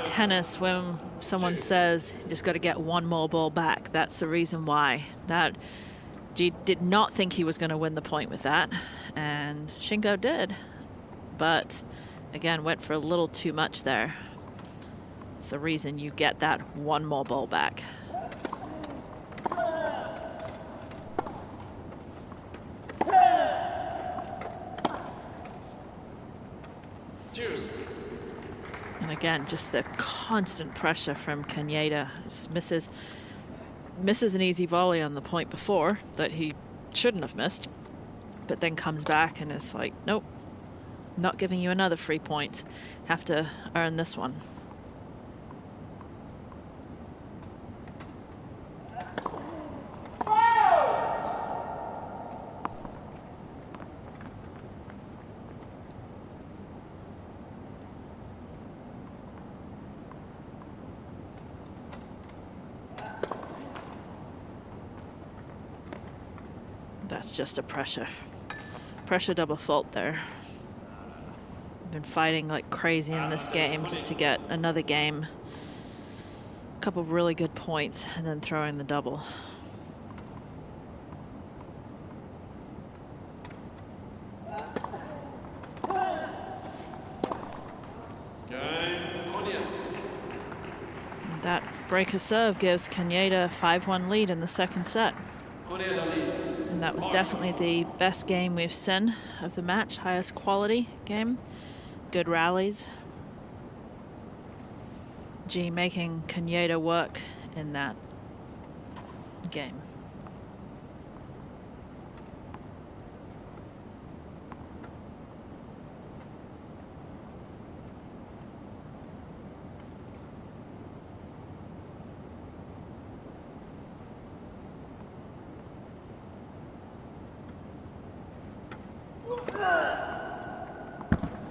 Tennis, when someone says you just got to get one more ball back, that's the reason why. That G did not think he was going to win the point with that, and Shingo did, but again went for a little too much there. It's the reason you get that one more ball back. Cheers. And again, just the constant pressure from Kaneda. Just misses an easy volley on the point before that he shouldn't have missed, but then comes back and is like, nope, not giving you another free point. Have to earn this one. That's just a pressure double fault there. Been fighting like crazy in this game just to get another game. A couple really good points and then throwing the double. And that breaker serve gives Kaneda a 5-1 lead in the second set. And that was definitely the best game we've seen of the match, highest quality game, good rallies. G making Kaneda work in that game.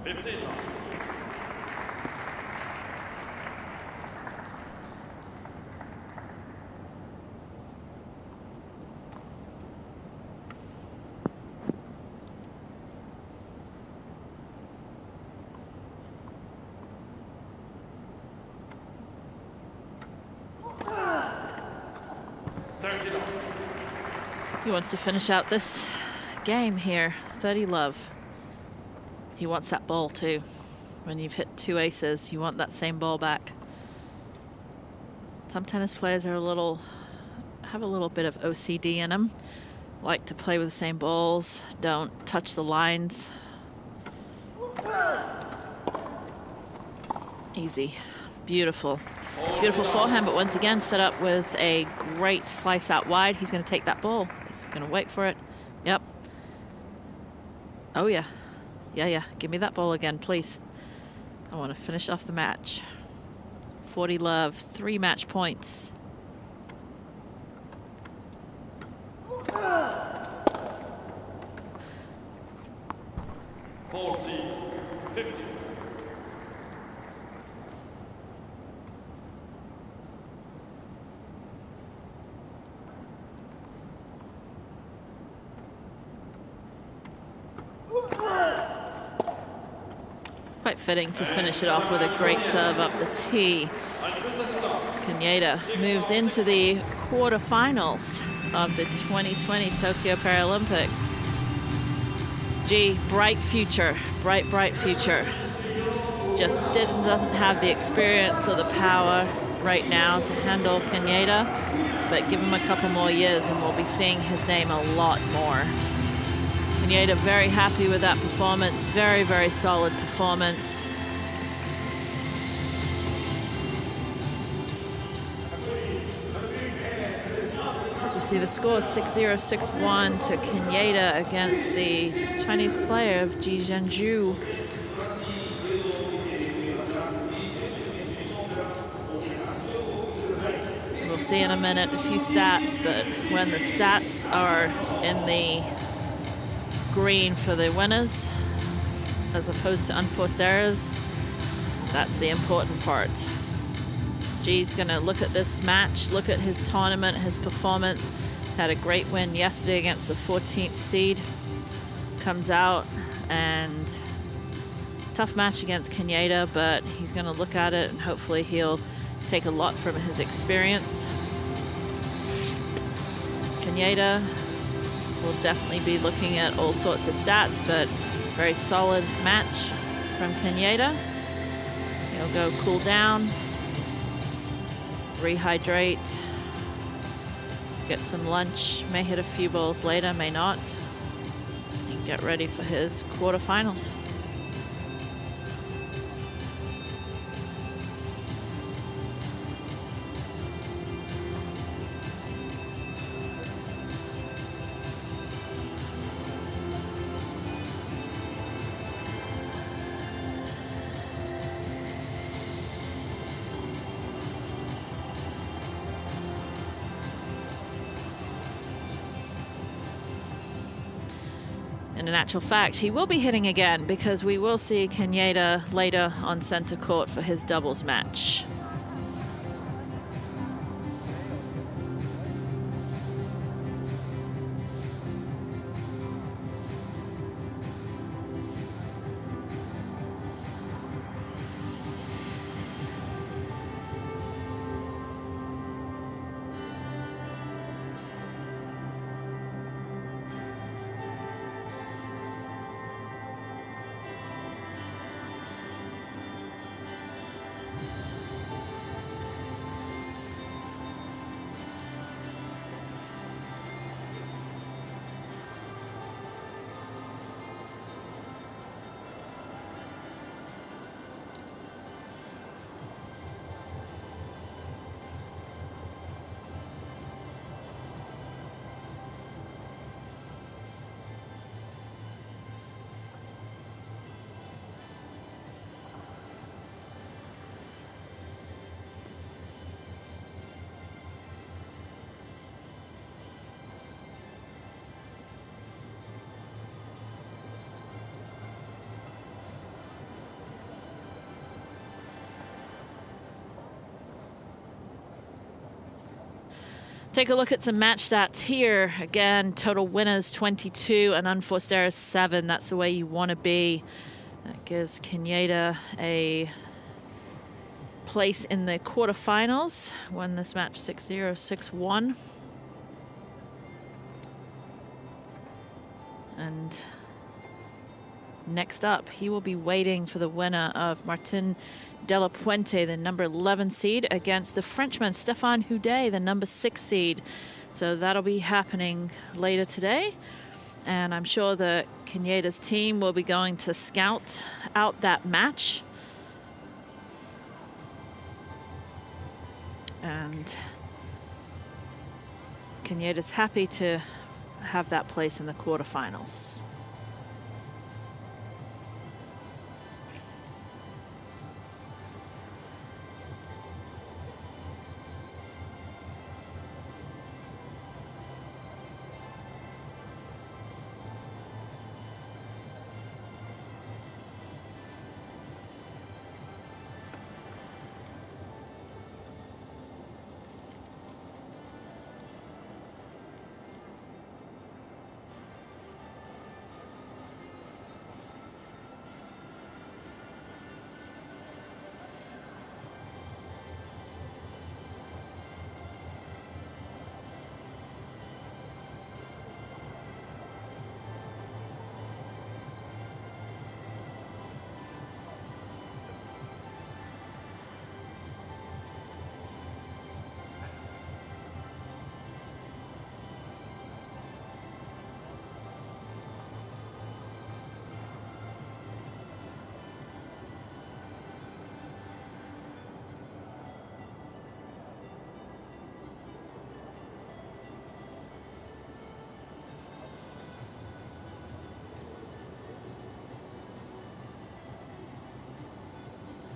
15 love. He wants to finish out this game here. 30 love. He wants that ball too. When you've hit 2 aces, you want that same ball back. Some tennis players are have a little bit of OCD in them. Like to play with the same balls, don't touch the lines. Easy. Beautiful. Beautiful forehand, but once again set up with a great slice out wide. He's going to take that ball. He's going to wait for it. Yep. Oh, yeah. Yeah. Give me that ball again, please. I want to finish off the match. 40 love, 3 match points. Quite fitting to finish it off with a great serve up the tee. Kaneda moves into the quarterfinals of the 2020 Tokyo Paralympics. Gee, bright future, bright future. Just doesn't have the experience or the power right now to handle Kaneda, but give him a couple more years and we'll be seeing his name a lot more. Kaneda very happy with that performance, very solid performance. So see the score 6-0, 6-1 to Kaneda against the Chinese player of Ji Zhenju. We'll see in a minute a few stats, but when the stats are in the green for the winners as opposed to unforced errors, that's the important part. G's gonna look at this match, look at his tournament, his performance. Had a great win yesterday against the 14th seed. Comes out and tough match against Kaneda, but he's gonna look at it and hopefully he'll take a lot from his experience. Kaneda will definitely be looking at all sorts of stats, but very solid match from Kaneda. He'll go cool down, rehydrate, get some lunch, may hit a few balls later, may not, and get ready for his quarterfinals. In actual fact, he will be hitting again because we will see Kaneda later on center court for his doubles match. Take a look at some match stats here. Again, total winners 22 and unforced errors 7. That's the way you want to be. That gives Kenyatta a place in the quarterfinals. Won this match 6-0, 6-1. And next up, he will be waiting for the winner of Martin de la Puente, the number 11 seed, against the Frenchman Stéphane Houdet, the number 6 seed. So that'll be happening later today. And I'm sure that Kenyatta's team will be going to scout out that match. And Kenyatta's happy to have that place in the quarterfinals.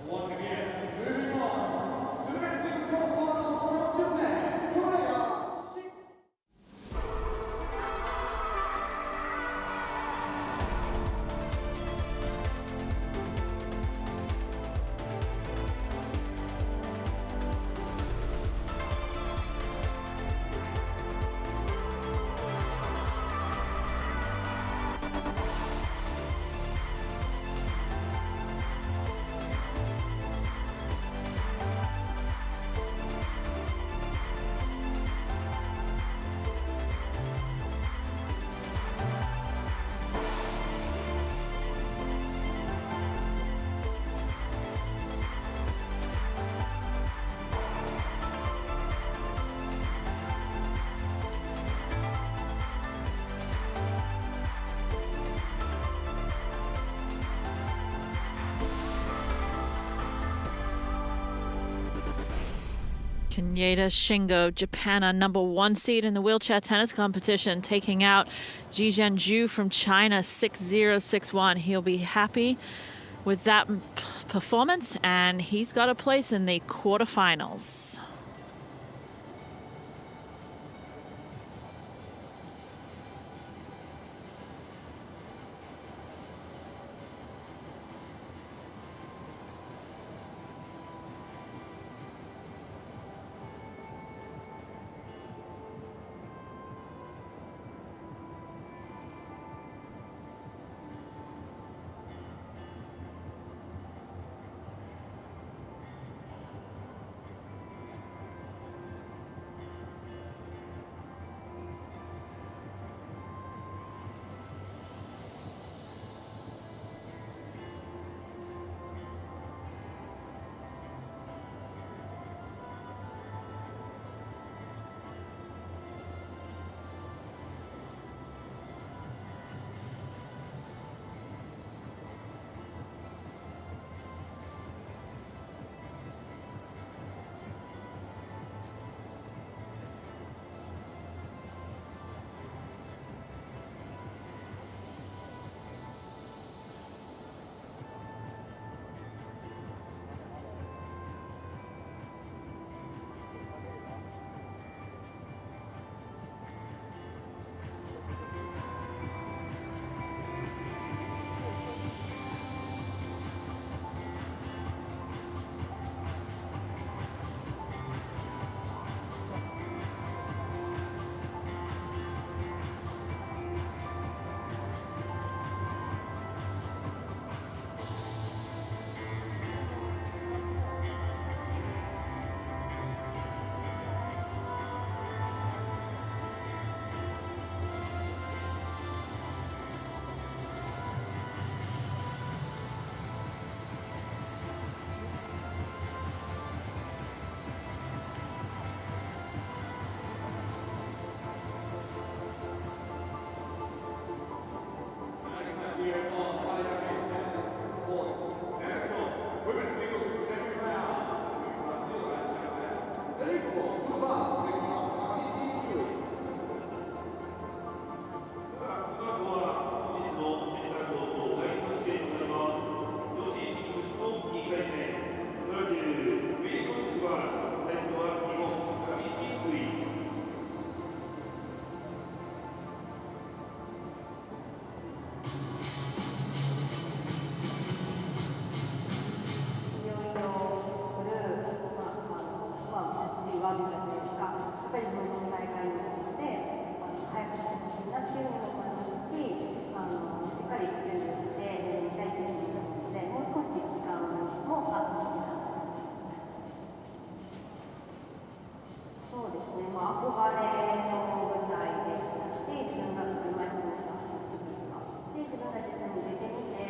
Once again, moving on to the men's singles quarterfinals from Japan, Korea. Kenyatta Shingo, Japan, a number 1 seed in the wheelchair tennis competition, taking out Ji Zhenju from China 6-0, 6-1. He'll be happy with that performance, and he's got a place in the quarterfinals. バレーの舞台でしたし、自分が車椅子のスタッフの時とかで自分が実際に出てみて、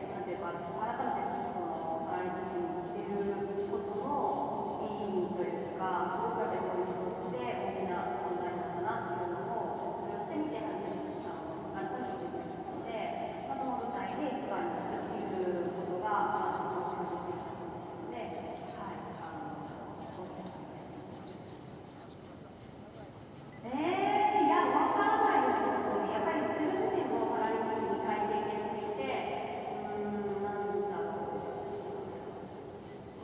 なんていうか改めてそのパラリンピックに出ることのいい意味というか、すごくやっぱり自分にとって大きな存在なんだなっていうのを出場してみて初めて改めて気づいたので、その舞台で一番になるっていうことが、自分を感じてきたので、はい、そうです。いや、わからないです、本当に。やっぱり自分自身もパラリンピック2回経験していて、なんだろ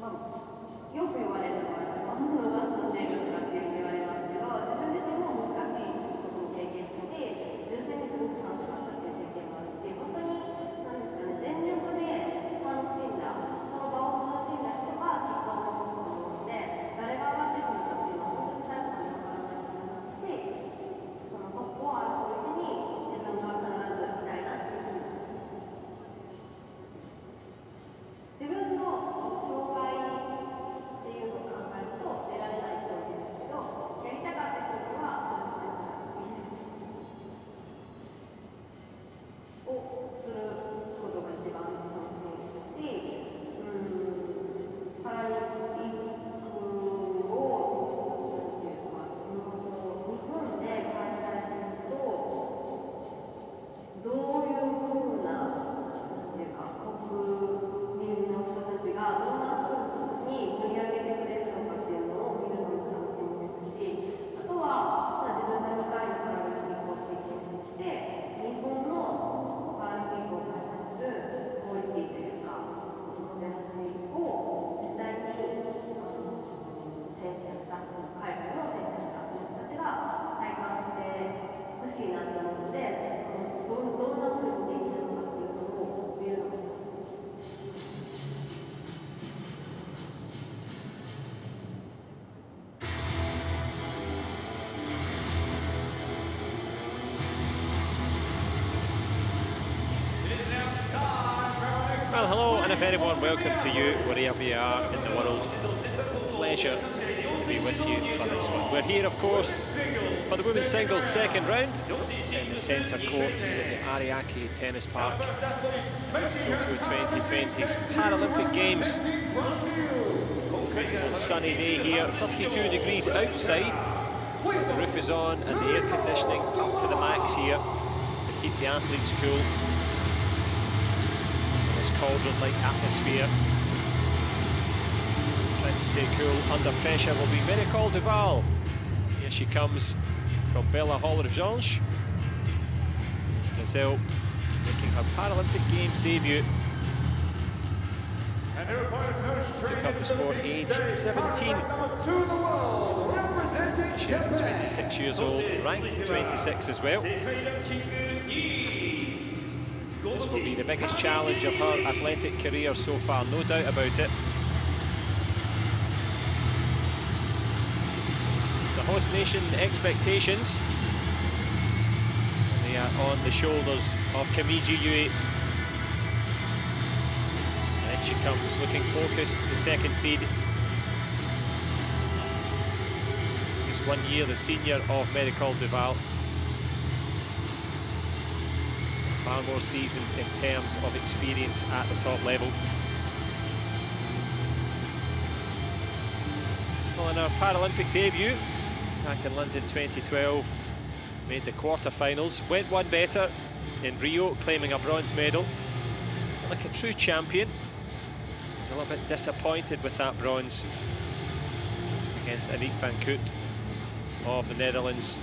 う、よく言われるのは、どんなのが住んでるとかっていうふうに言われますけど、自分自身も難しいことも経験したし、純粋にすごく楽しかったっていう経験もあるし、本当に、なんですかね、全力で楽しんだ、その場を楽しんだ人が結果を残すと思うので、誰が上がってくるかっていうのは本当に最後までわからないと思いますし、そのトップを争ううちに自分が必ずいたいなっていうふうに思います。自分の障害っていうのを考えると出られない競技ですけど、やりたかった競技は車椅子ラグビーをすることが一番楽しみですし、パラリンピックをなんていうか、その日本で開催するとどういうふうな、なんていうか、国民の人たちがどんなふうに盛り上げてくれるのかっていうのを見るのも楽しみですし、あとは、自分が2回のパラリンピックを経験してきて、日本のパラリンピックを開催するクオリティというか、おもてなしを実際に選手やスタッフ、海外の選手やスタッフの人たちが体感してほしいなと思うので、どんなふうにできるのかっていうのを見るのが楽しみです。Well, hello and a very warm welcome to you wherever you are in the world. It's a pleasure to be with you for this one. We're here, of course, for the women's singles second round in the centre court here at the Ariake Tennis Park. It's Tokyo 2020's Paralympic Games. Beautiful sunny day here, 32 degrees outside. The roof is on and the air conditioning up to the max here to keep the athletes cool. This cauldron-like atmosphere. Trying to stay cool under pressure will be Miracle Duval. Here she comes from Bella Horizonte. Brazil making her Paralympic Games debut. Took up the sport age 17. She is 26 years old, ranked 26 as well. This will be the biggest challenge of her athletic career so far, no doubt about it. The host nation expectations, they are on the shoulders of Kamiji Yue. And in she comes, looking focused, the second seed. Just 1 year the senior of Miracle Duval. Far more seasoned in terms of experience at the top level. Well, in our Paralympic debut back in London 2012, made the quarter-finals, went one better in Rio, claiming a bronze medal. Like a true champion, was a little bit disappointed with that bronze against Aniek van Koot of the Netherlands.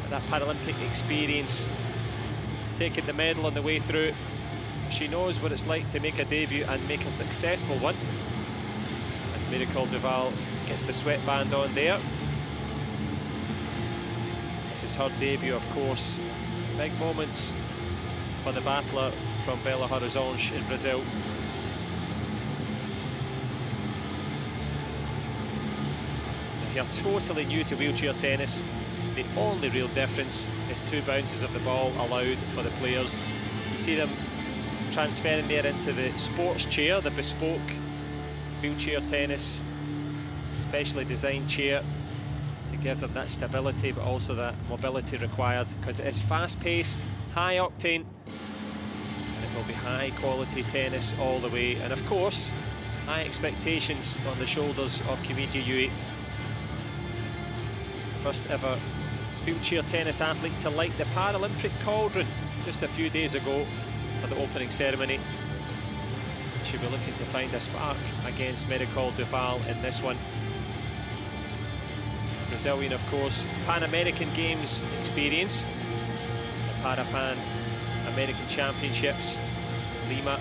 But that Paralympic experience, taking the medal on the way through, she knows what it's like to make a debut and make a successful one. As Miracle Duval gets the sweatband on there. This is her debut, of course. Big moments for the battler from Belo Horizonte in Brazil. If you're totally new to wheelchair tennis, the only real difference is 2 bounces of the ball allowed for the players. You see them transferring there into the sports chair, the bespoke wheelchair tennis, specially designed chair to give them that stability, but also that mobility required, because it is fast-paced, high-octane, and it will be high-quality tennis all the way. And of course, high expectations on the shoulders of Kimiji Yui. First ever wheelchair tennis athlete to light the Paralympic cauldron just a few days ago for the opening ceremony. She'll be looking to find a spark against Miracol Duval in this one. Brazilian, of course, Pan-American Games experience, the Parapan American Championships, Lima,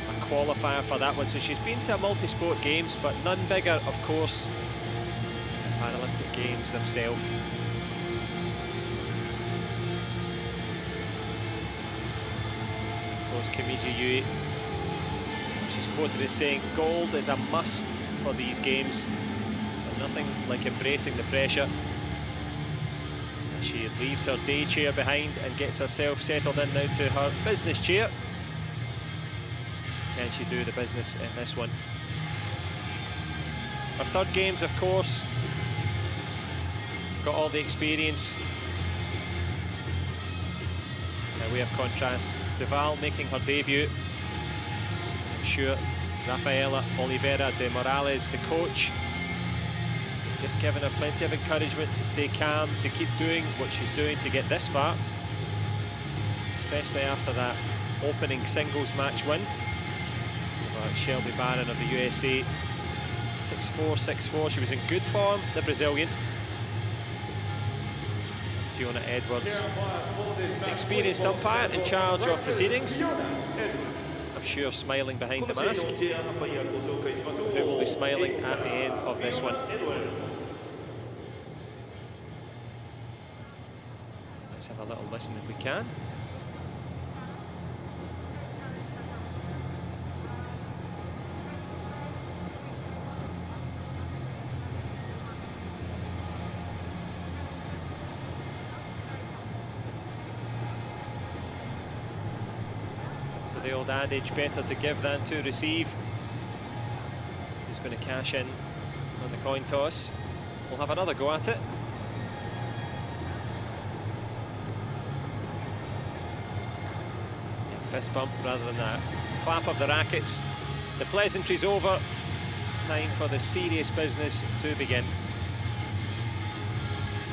a qualifier for that one. So she's been to a multi-sport games, but none bigger, of course, than the Paralympic Games themselves. Of course, Kimiji Yui, she's quoted as saying, gold is a must for these games. So nothing like embracing the pressure. And she leaves her day chair behind and gets herself settled in now to her business chair. Can she do the business in this one? Her third games, of course, got all the experience. Now we have contrast, Duval making her debut. I'm sure Rafaela Oliveira de Morales, the coach, just giving her plenty of encouragement to stay calm, to keep doing what she's doing to get this far, especially after that opening singles match win over Shelby Barron of the USA. 6-4, 6-4. She was in good form, the Brazilian. It's Fiona Edwards, experienced umpire in charge of proceedings. I'm sure smiling behind the mask. Who will be smiling at the end of this one? Let's have a little listen if we can. So the old adage, better to give than to receive. He's going to cash in on the coin toss. We'll have another go at it. Yeah, fist bump rather than a clap of the rackets. The pleasantry's over. Time for the serious business to begin.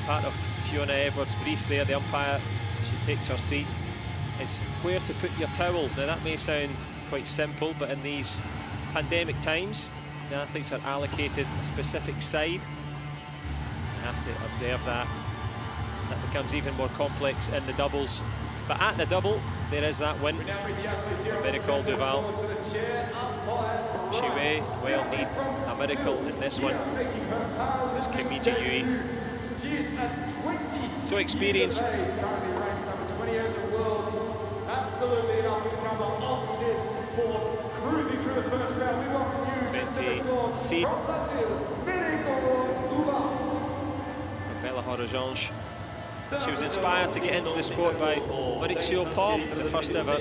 Part of Fiona Edwards' brief there, the umpire, she takes her seat, is where to put your towel. Now that may sound quite simple, but in these pandemic times, the athletes are allocated a specific side. You have to observe that. That becomes even more complex in the doubles. But at the double, there is that win. Miracol Duval. She may well need a miracle in this one. There's Kimiji Yui. So experienced. Absolutely an up-and-comer of this sport. Cruising through the first round, we welcome you 20 seed from Belo Horizonte. She was inspired to get into the sport by Mauricio Paul, the first ever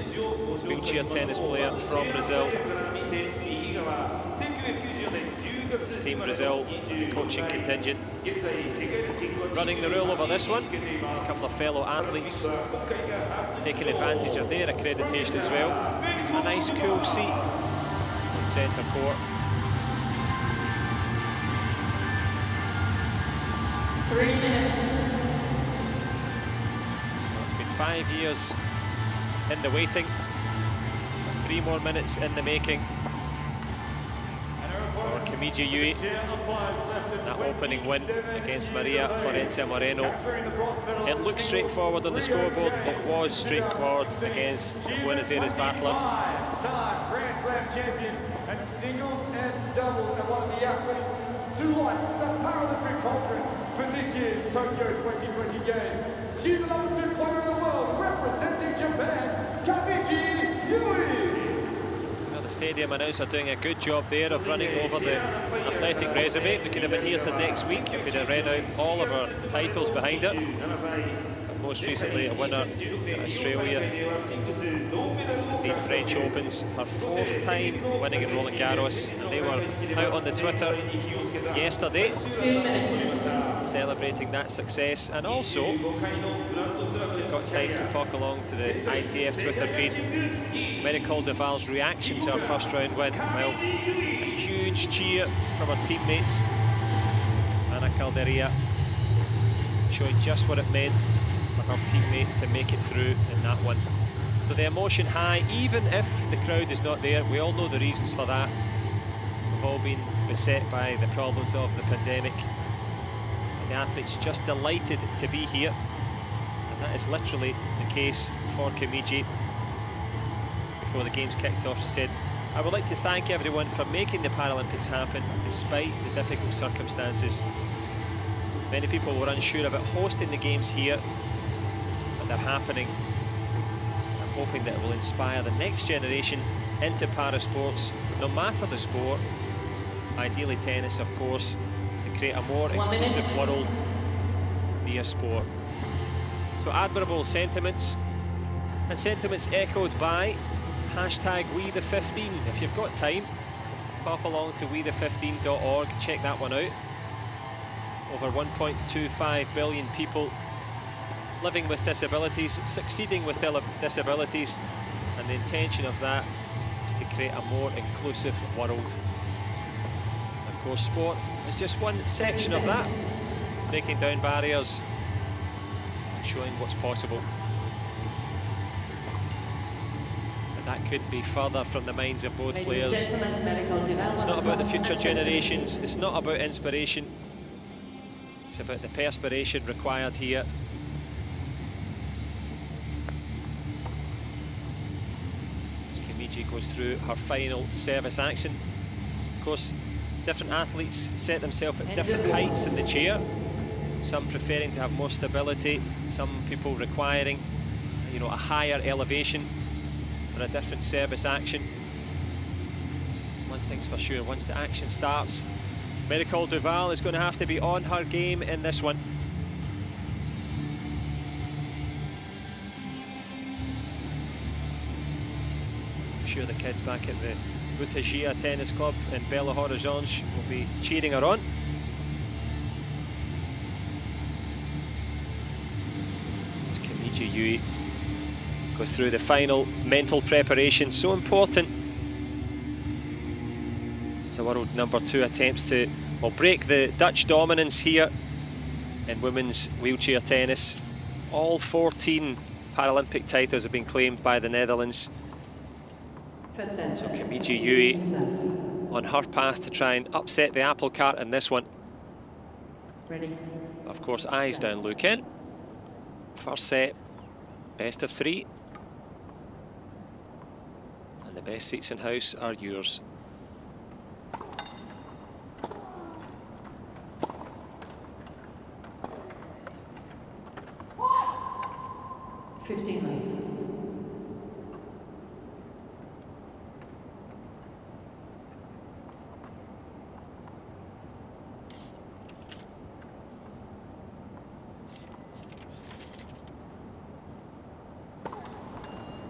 wheelchair tennis player from Brazil. It's Team Brazil, coaching contingent. Running the rule over this one, a couple of fellow athletes taking advantage of their accreditation as well. A nice cool seat on centre court. 3 minutes. Well, it's been 5 years in the waiting, 3 more minutes in the making for Kimiji Yui. That opening win against Maria Florencia Moreno. It looked straightforward on the scoreboard. It was straightforward against the Buenos Aires battler. 5-time Grand Slam champion and singles and doubles, and one of the athletes to light the Paralympic cauldron for this year's Tokyo 2020 Games. She's the #2 player in the world, representing Japan, Kimiji Yui. The stadium announcer doing a good job there of running over the athletic resume. We could have been here till next week if we'd have read out all of her titles behind her. But most recently a winner in Australia, the French Opens, her 4th time winning in Roland Garros. And they were out on the Twitter yesterday. 2 minutes. celebrating that success, and also you've got time to pop along to the ITF Twitter feed. Maricol Duval's reaction to her first round win. Well, a huge cheer from her teammates. Ana Calderia showing just what it meant for her teammate to make it through in that one. So the emotion high, even if the crowd is not there. We all know the reasons for that. We've all been beset by the problems of the pandemic. And the athletes just delighted to be here. And that is literally the case for Kimiji. Before the games kicked off, she said, "I would like to thank everyone for making the Paralympics happen despite the difficult circumstances. Many people were unsure about hosting the games here, but they're happening. I'm hoping that it will inspire the next generation into para-sports, no matter the sport, ideally tennis, of course, to create a more inclusive world via sport." So admirable sentiments, and sentiments echoed by hashtag #WeThe15. If you've got time, pop along to WeThe15.org, check that one out. Over 1.25 billion people living with disabilities, succeeding with disabilities, and the intention of that is to create a more inclusive world. Of course, sport is just one section of that, breaking down barriers and showing what's possible. And that couldn't be further from the minds of both players. It's not about the future generations, it's not about inspiration, it's about the perspiration required here. As Kimiji goes through her final service action. Of course, different athletes set themselves at different heights in the chair. Some preferring to have more stability, some people requiring, you know, a higher elevation for a different service action. One thing's for sure, once the action starts, Maricol Duval is going to have to be on her game in this one. I'm sure the kids back at the Butagia Tennis Club in Belo Horizonte will be cheering her on. As Kimiji Yui goes through the final mental preparation, so important. The world #2 attempts to, well, break the Dutch dominance here in women's wheelchair tennis. All 14 Paralympic titles have been claimed by the Netherlands. So Kimiji Yui on her path to try and upset the apple cart in this one. Ready. Of course, eyes down Luken. First set, best of 3. And the best seats in house are yours.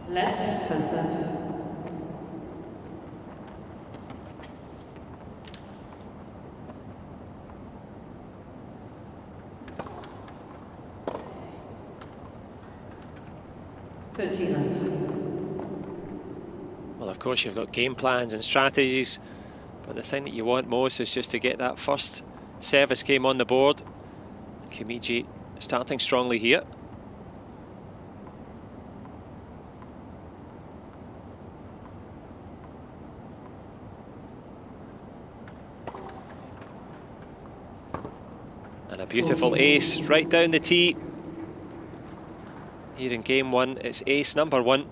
Let's versuch. Well, of course, you've got game plans and strategies, but the thing that you want most is just to get that first service game on the board. Kimiji starting strongly here. And a beautiful ace right down the tee. Here in game 1, it's ace number 1.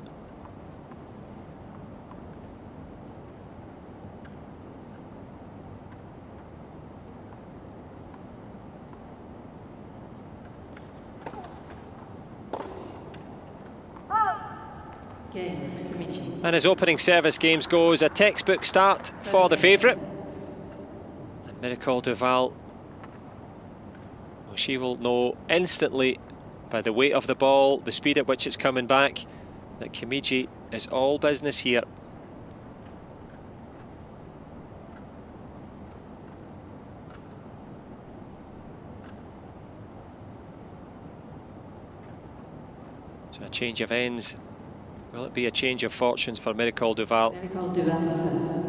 And as opening service games goes, a textbook start for the favourite. And Maricol Duval, well, she will know instantly by the weight of the ball, the speed at which it's coming back, that Kimiji is all business here. So a change of ends. Will it be a change of fortunes for Miracle Duval? Miracle Duval to serve.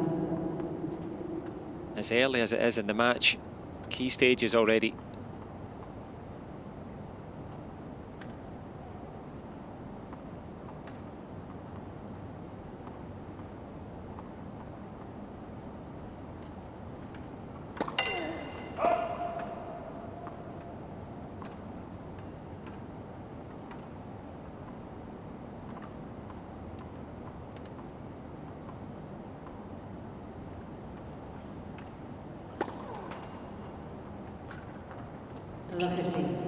As early as it is in the match, key stages already. Another 15.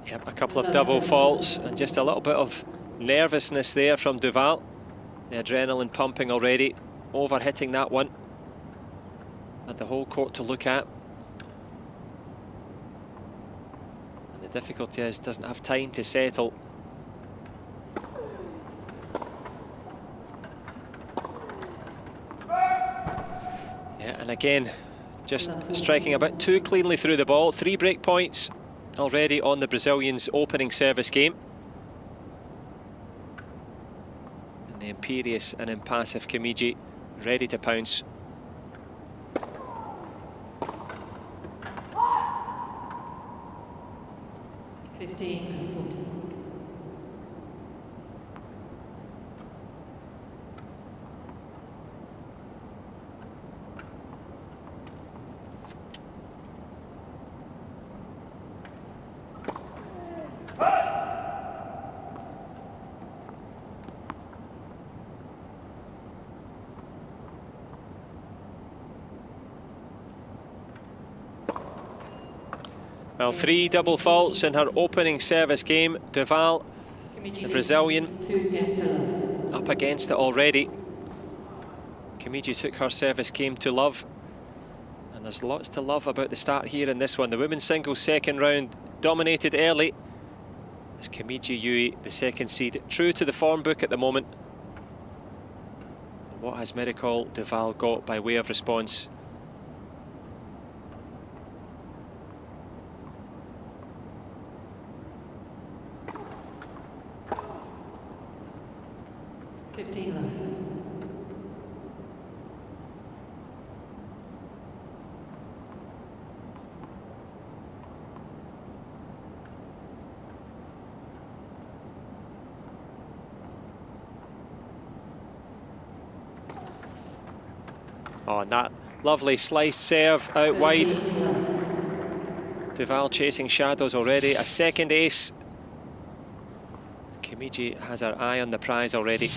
Yep, a couple of double faults and just a little bit of nervousness there from Duval. The adrenaline pumping already, over hitting that one. Had the whole court to look at. And the difficulty is, doesn't have time to settle. Yeah, and again, just striking a bit too cleanly through the ball. 3 break points already on the Brazilians' opening service game. And the imperious and impassive Kimiji ready to pounce. Well, 3 double faults in her opening service game. Duval, the Brazilian, up against it already. Kimiji took her service game to love. And there's lots to love about the start here in this one. The women's singles second round dominated early. As Kimiji Yui, the second seed, true to the form book at the moment. And what has Miracle Duval got by way of response? Oh, and that lovely sliced serve out wide. Duval chasing shadows already. A second ace. Kimiji has her eye on the prize already.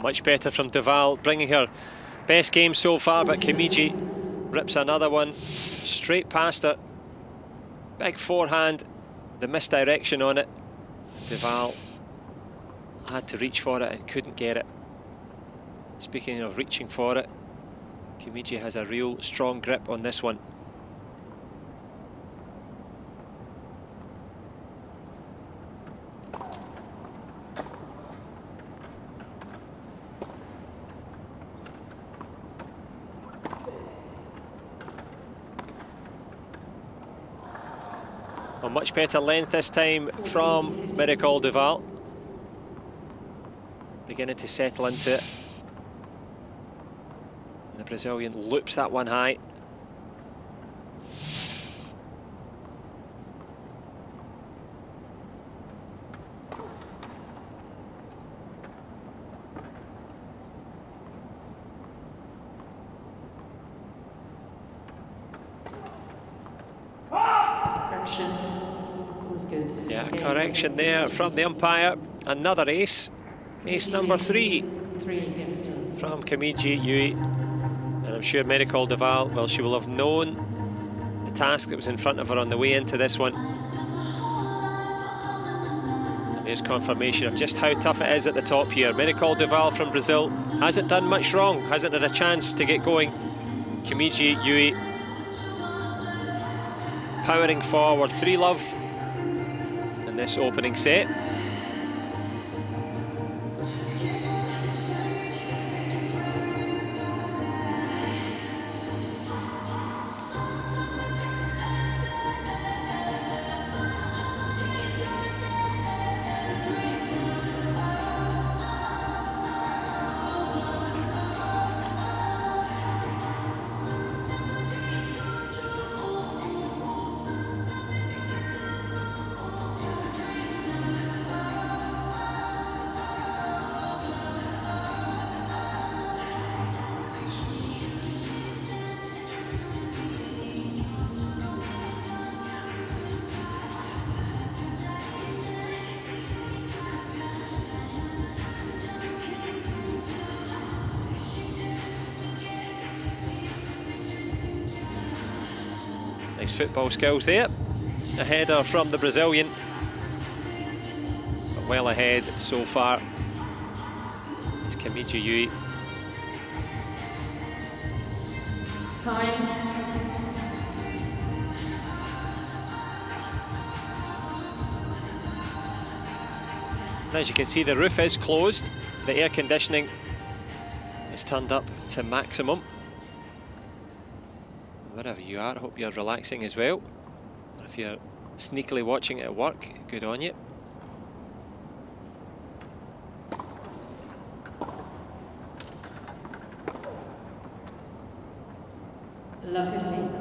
Much better from Duval, bringing her best game so far, but Kimiji rips another one straight past her. Big forehand, the misdirection on it. Duval had to reach for it and couldn't get it. Speaking of reaching for it, Kimiji has a real strong grip on this one. Much better length this time from Miracle Duval. Beginning to settle into it. And the Brazilian loops that one high. Correction. Was good. Yeah, Okay. correction there from the umpire. Another ace. Ace number 3 games to from Kamiji Yui. And I'm sure Miracle Duval, well, she will have known the task that was in front of her on the way into this one. And there's confirmation of just how tough it is at the top here. Miracle Duval from Brazil hasn't done much wrong, hasn't had a chance to get going. Kamiji Yui powering forward, 3-love in this opening set. Nice football skills there. A header from the Brazilian, but well ahead so far. It's Kamiji Yui. time. As you can see, the roof is closed. The air conditioning is turned up to maximum. Wherever you are, I hope you're relaxing as well. Or if you're sneakily watching it at work, good on you. Love 15.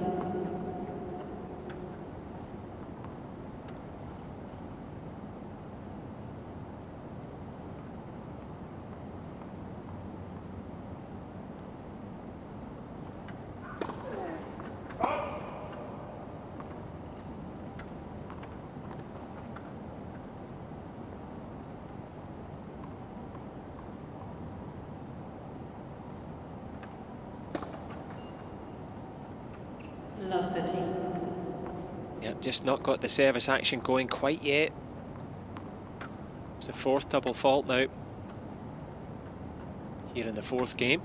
Love 13. Yep, just not got the service action going quite yet. It's the fourth double fault now here in the fourth game.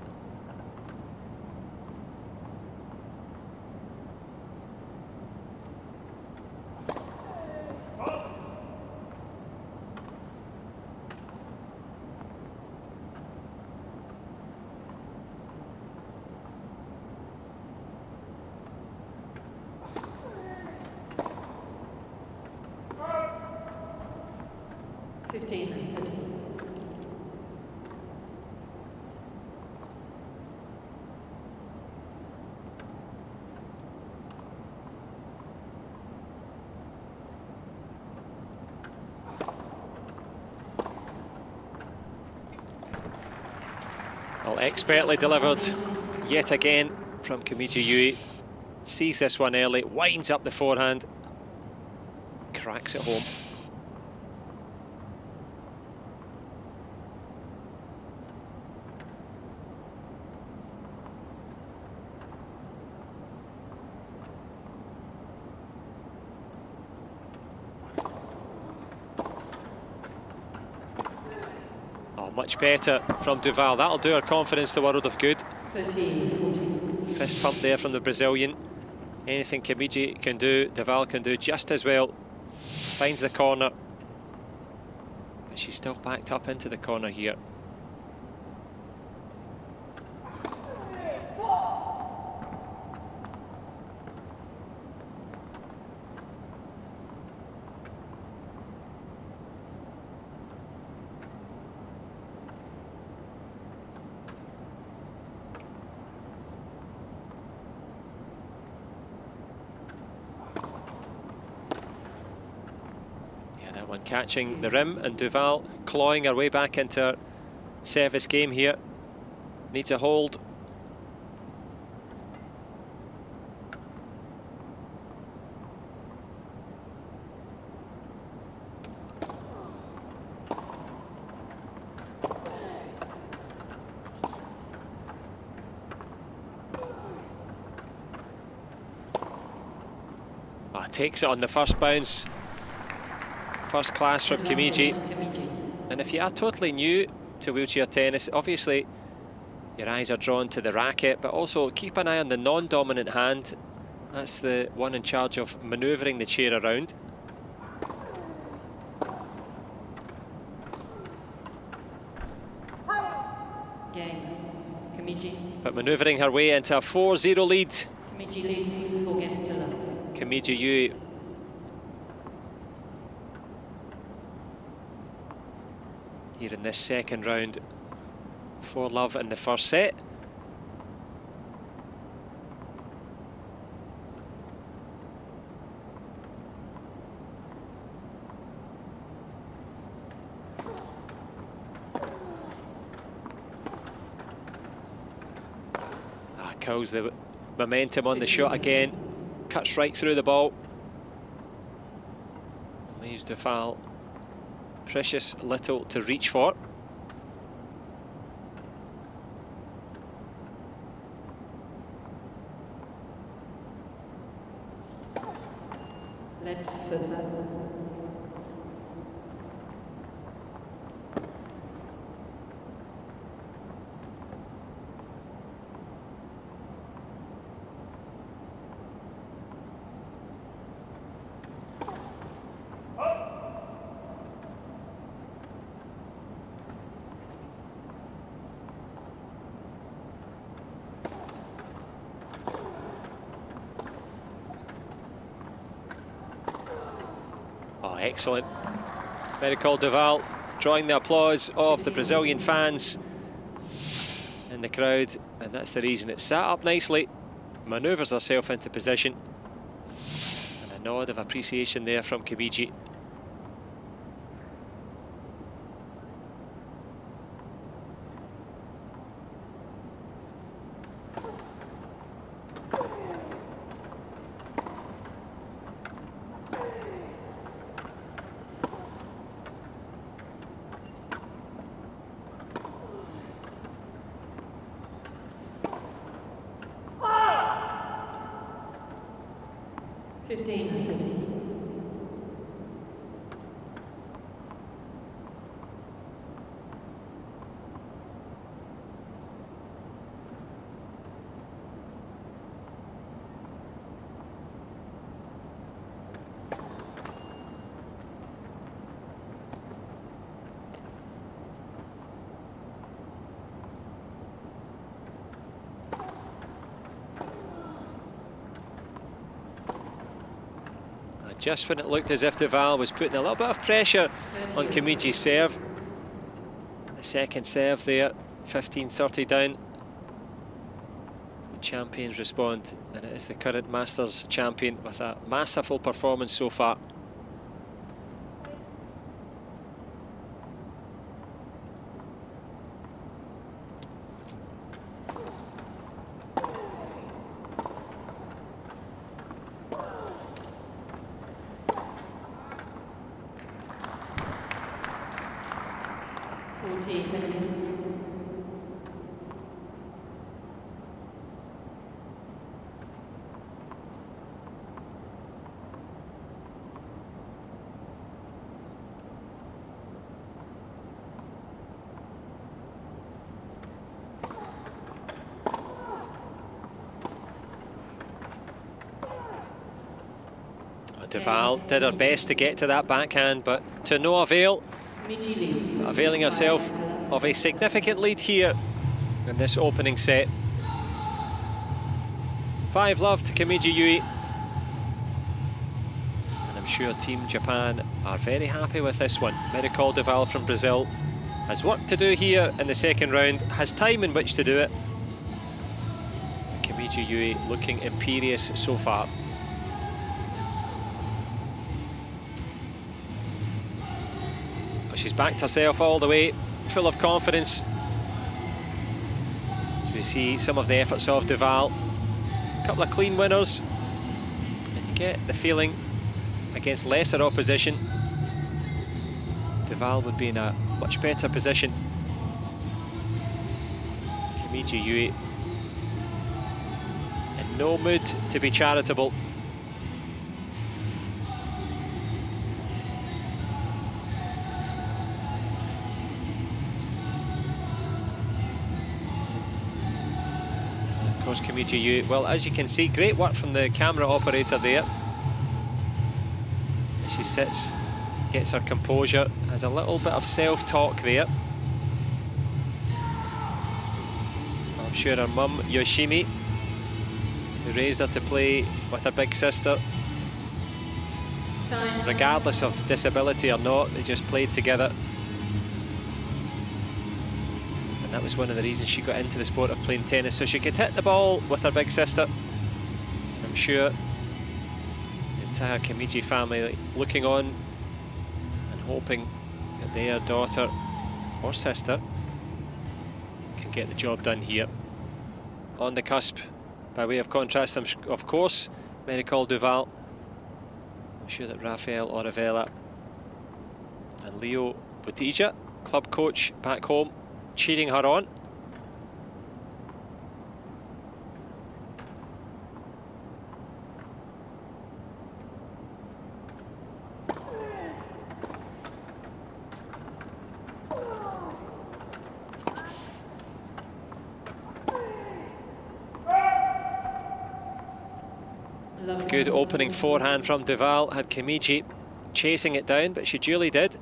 Well, expertly delivered yet again from Kamiji Yui. Sees this one early, winds up the forehand, cracks it home. Much better from Duval. That'll do her confidence the world of good. 13-14. Fist pump there from the Brazilian. Anything Kamiji can do, Duval can do just as well. Finds the corner, but she's still backed up into the corner here. One catching the rim, and Duval clawing her way back into her service game here. Needs a hold. Takes it on the first bounce. First class from Kimiji. And if you are totally new to wheelchair tennis, obviously your eyes are drawn to the racket, but also keep an eye on the non-dominant hand. That's the one in charge of manoeuvring the chair around. Game. Kimiji. But manoeuvring her way into a 4-0 lead. Kimiji leads 4 games to love. Kimiji Yui. Here in this second round, 4-love in the first set. Kills the momentum on the shot again. Cuts right through the ball. Leaves Duval precious little to reach for. Let's versus. Excellent. Miracle Duval drawing the applause of the Brazilian fans in the crowd, and that's the reason it sat up nicely, manoeuvres herself into position, and a nod of appreciation there from Kimiji. Just when it looked as if Duval was putting a little bit of pressure on Kimiji's serve. The second serve there, 15-30 down. The champions respond, and it is the current Masters champion with a masterful performance so far. Duval did her best to get to that backhand, but to no avail. Availing herself of a significant lead here in this opening set. 5-love to Kimiji Yui. And I'm sure Team Japan are very happy with this one. Miracle Duval from Brazil has work to do here in the second round, has time in which to do it. Kimiji Yui looking imperious so far. She's backed herself all the way, full of confidence. As we see some of the efforts of Duval. A couple of clean winners. And you get the feeling against lesser opposition, Duval would be in a much better position. Kimiji Yui in no mood to be charitable. course, Kimiji Yu. Well, as you can see, great work from the camera operator there. She sits, gets her composure, has a little bit of self-talk there. I'm sure her mum, Yoshimi, who raised her to play with her big sister, regardless of disability or not, they just played together. And that was one of the reasons she got into the sport of playing tennis, so she could hit the ball with her big sister. And I'm sure the entire Kimiji family looking on and hoping that their daughter or sister can get the job done here. On the cusp, by way of contrast, of course, Marie-Claude Duval. I'm sure that Rafael Oravella and Leo Botija, club coach back home, cheering her on. Good opening forehand from Duval, had Kimiji chasing it down, but she duly did.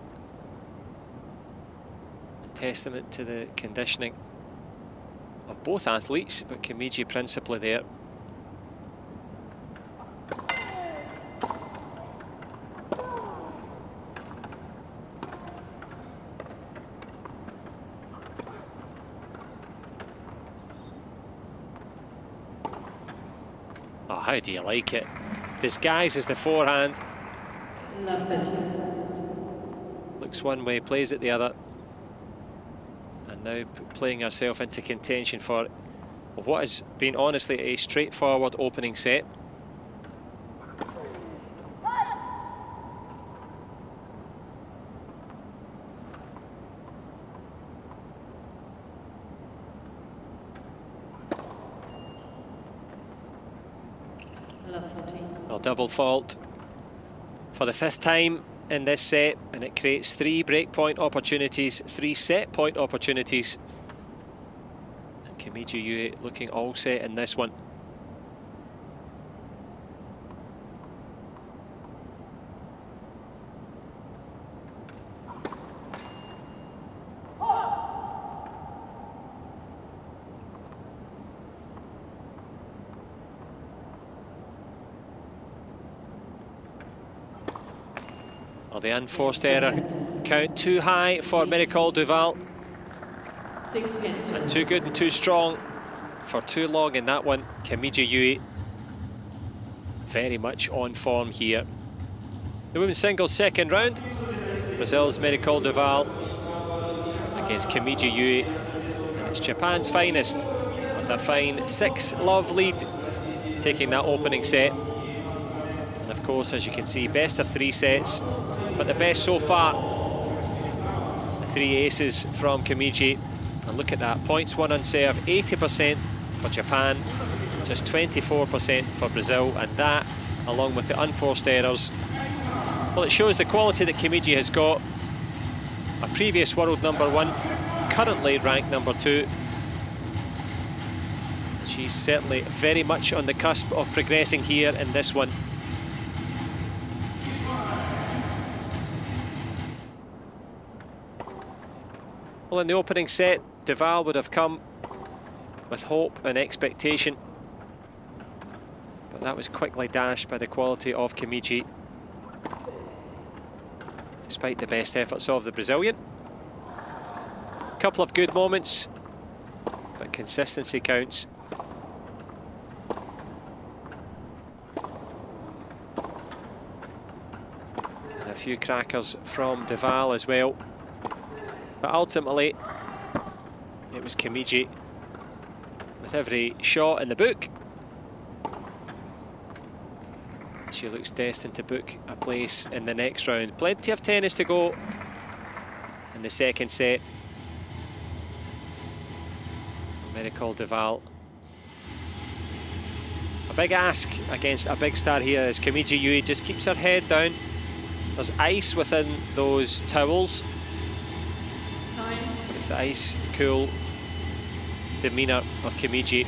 A testament to the conditioning of both athletes, but Kimiji principally there. Oh, how do you like it? Disguises the forehand. Love it. Looks one way, plays it the other. And now playing herself into contention for what has been honestly a straightforward opening set. Well, double fault for the 5th time in this set, and it creates 3 breakpoint opportunities, 3 set point opportunities. And Kimiji Yu looking all set in this one. Well, the unforced error count too high for Marie-Claude Duval. 6 against 2. And too good and too strong for too long in that one. Kimiji Yu very much on form here. The women's singles second round. Brazil's Marie-Claude Duval against Kimiji Yu. And it's Japan's finest with a fine 6-love lead taking that opening set. And of course, as you can see, best of 3 sets, but the best so far. The 3 aces from Kimiji. And look at that, points won on serve, 80% for Japan, just 24% for Brazil, and that, along with the unforced errors, well, it shows the quality that Kimiji has got. A previous world #1, currently ranked #2. She's certainly very much on the cusp of progressing here in this one. Well, in the opening set, Duval would have come with hope and expectation, but that was quickly dashed by the quality of Kimiji, despite the best efforts of the Brazilian. A couple of good moments, but consistency counts. And a few crackers from Duval as well. But ultimately, it was Kimiji with every shot in the book. She looks destined to book a place in the next round. Plenty of tennis to go in the second set. Marie-Claude Duval. A big ask against a big star here as Kimiji Yu just keeps her head down. There's ice within those towels. It's the ice cool demeanour of Kimiji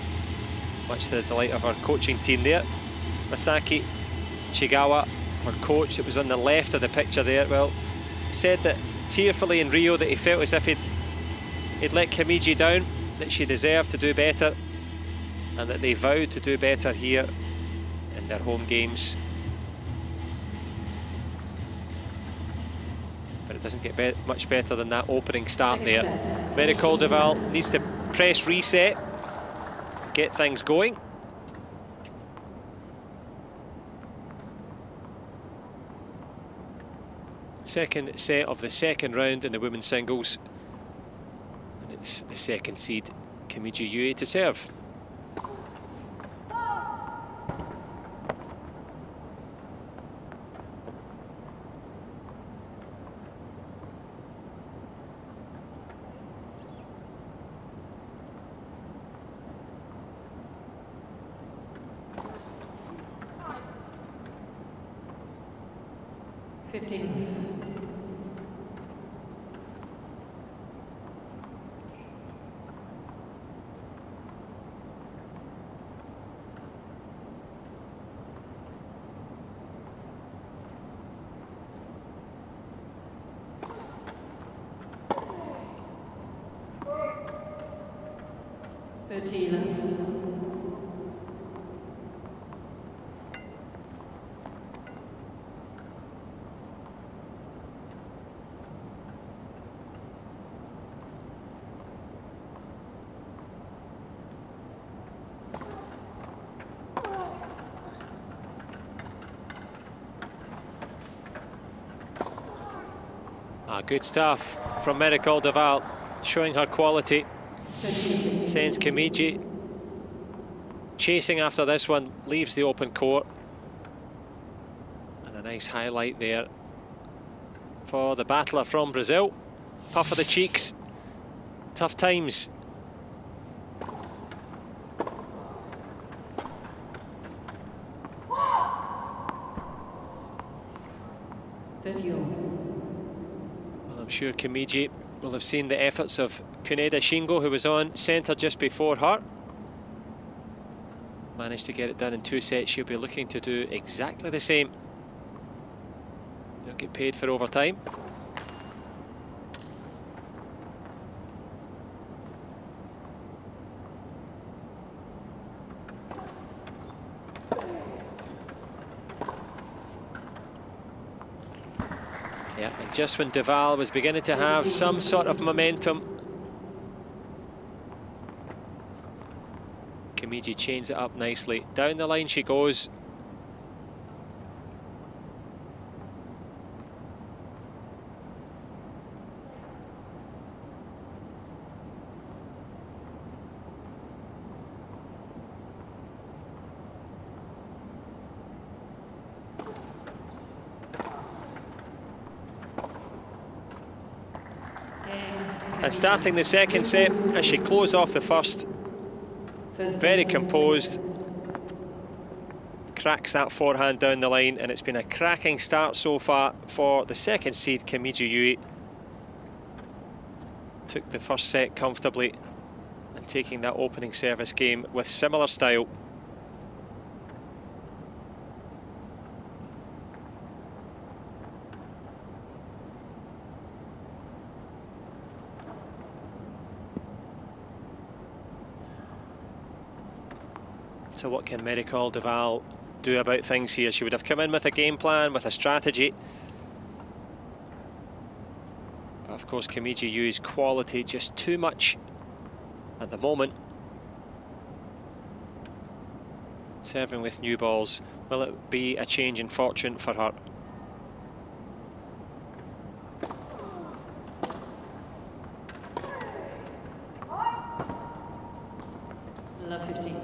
much to the delight of our coaching team there. Masaki Chigawa, her coach that was on the left of the picture there, well, said that tearfully in Rio that he felt as if he'd let Kimiji down, that she deserved to do better, and that they vowed to do better here in their home games. But it doesn't get much better than that opening start there. Mary Calderval needs to press reset, get things going. Second set of the second round in the women's singles. And it's the second seed, Kimiji Yue, to serve. Good stuff from Mary Calderval, showing her quality. Sends Kimiji chasing after this one, leaves the open court. And a nice highlight there for the battler from Brazil. Puff of the cheeks, tough times. I'm sure Kimiji will have seen the efforts of Kuneda Shingo, who was on centre just before her. Managed to get it done in 2 sets. She'll be looking to do exactly the same. You'll get paid for overtime. Yeah, and just when Duval was beginning to have some sort of momentum, Kimiji chains it up nicely. Down the line she goes. And starting the second set, as she closed off the first, very composed, cracks that forehand down the line, and it's been a cracking start so far for the second seed, Kimiji Yue. Took the first set comfortably and taking that opening service game with similar style. So what can Mary Calderval do about things here? She would have come in with a game plan, with a strategy. But of course Kimiji Yue's quality just too much at the moment. Serving with new balls. Will it be a change in fortune for her? Love 15.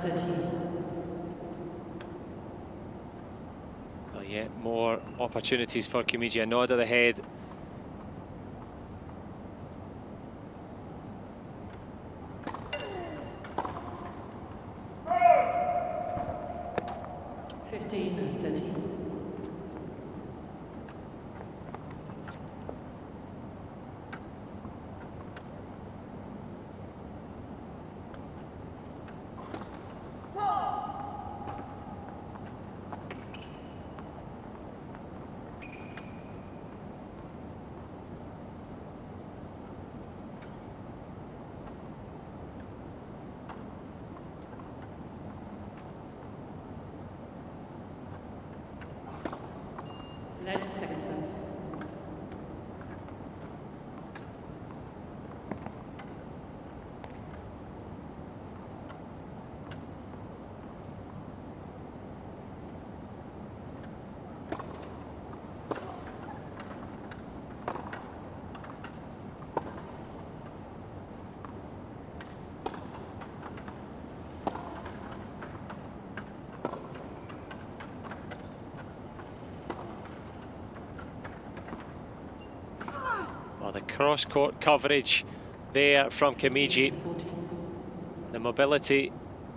13. Well, yeah, more opportunities for Kimiji. A nod of the head. Let's second serve. Well, the cross-court coverage there from Kimiji. 14. The mobility,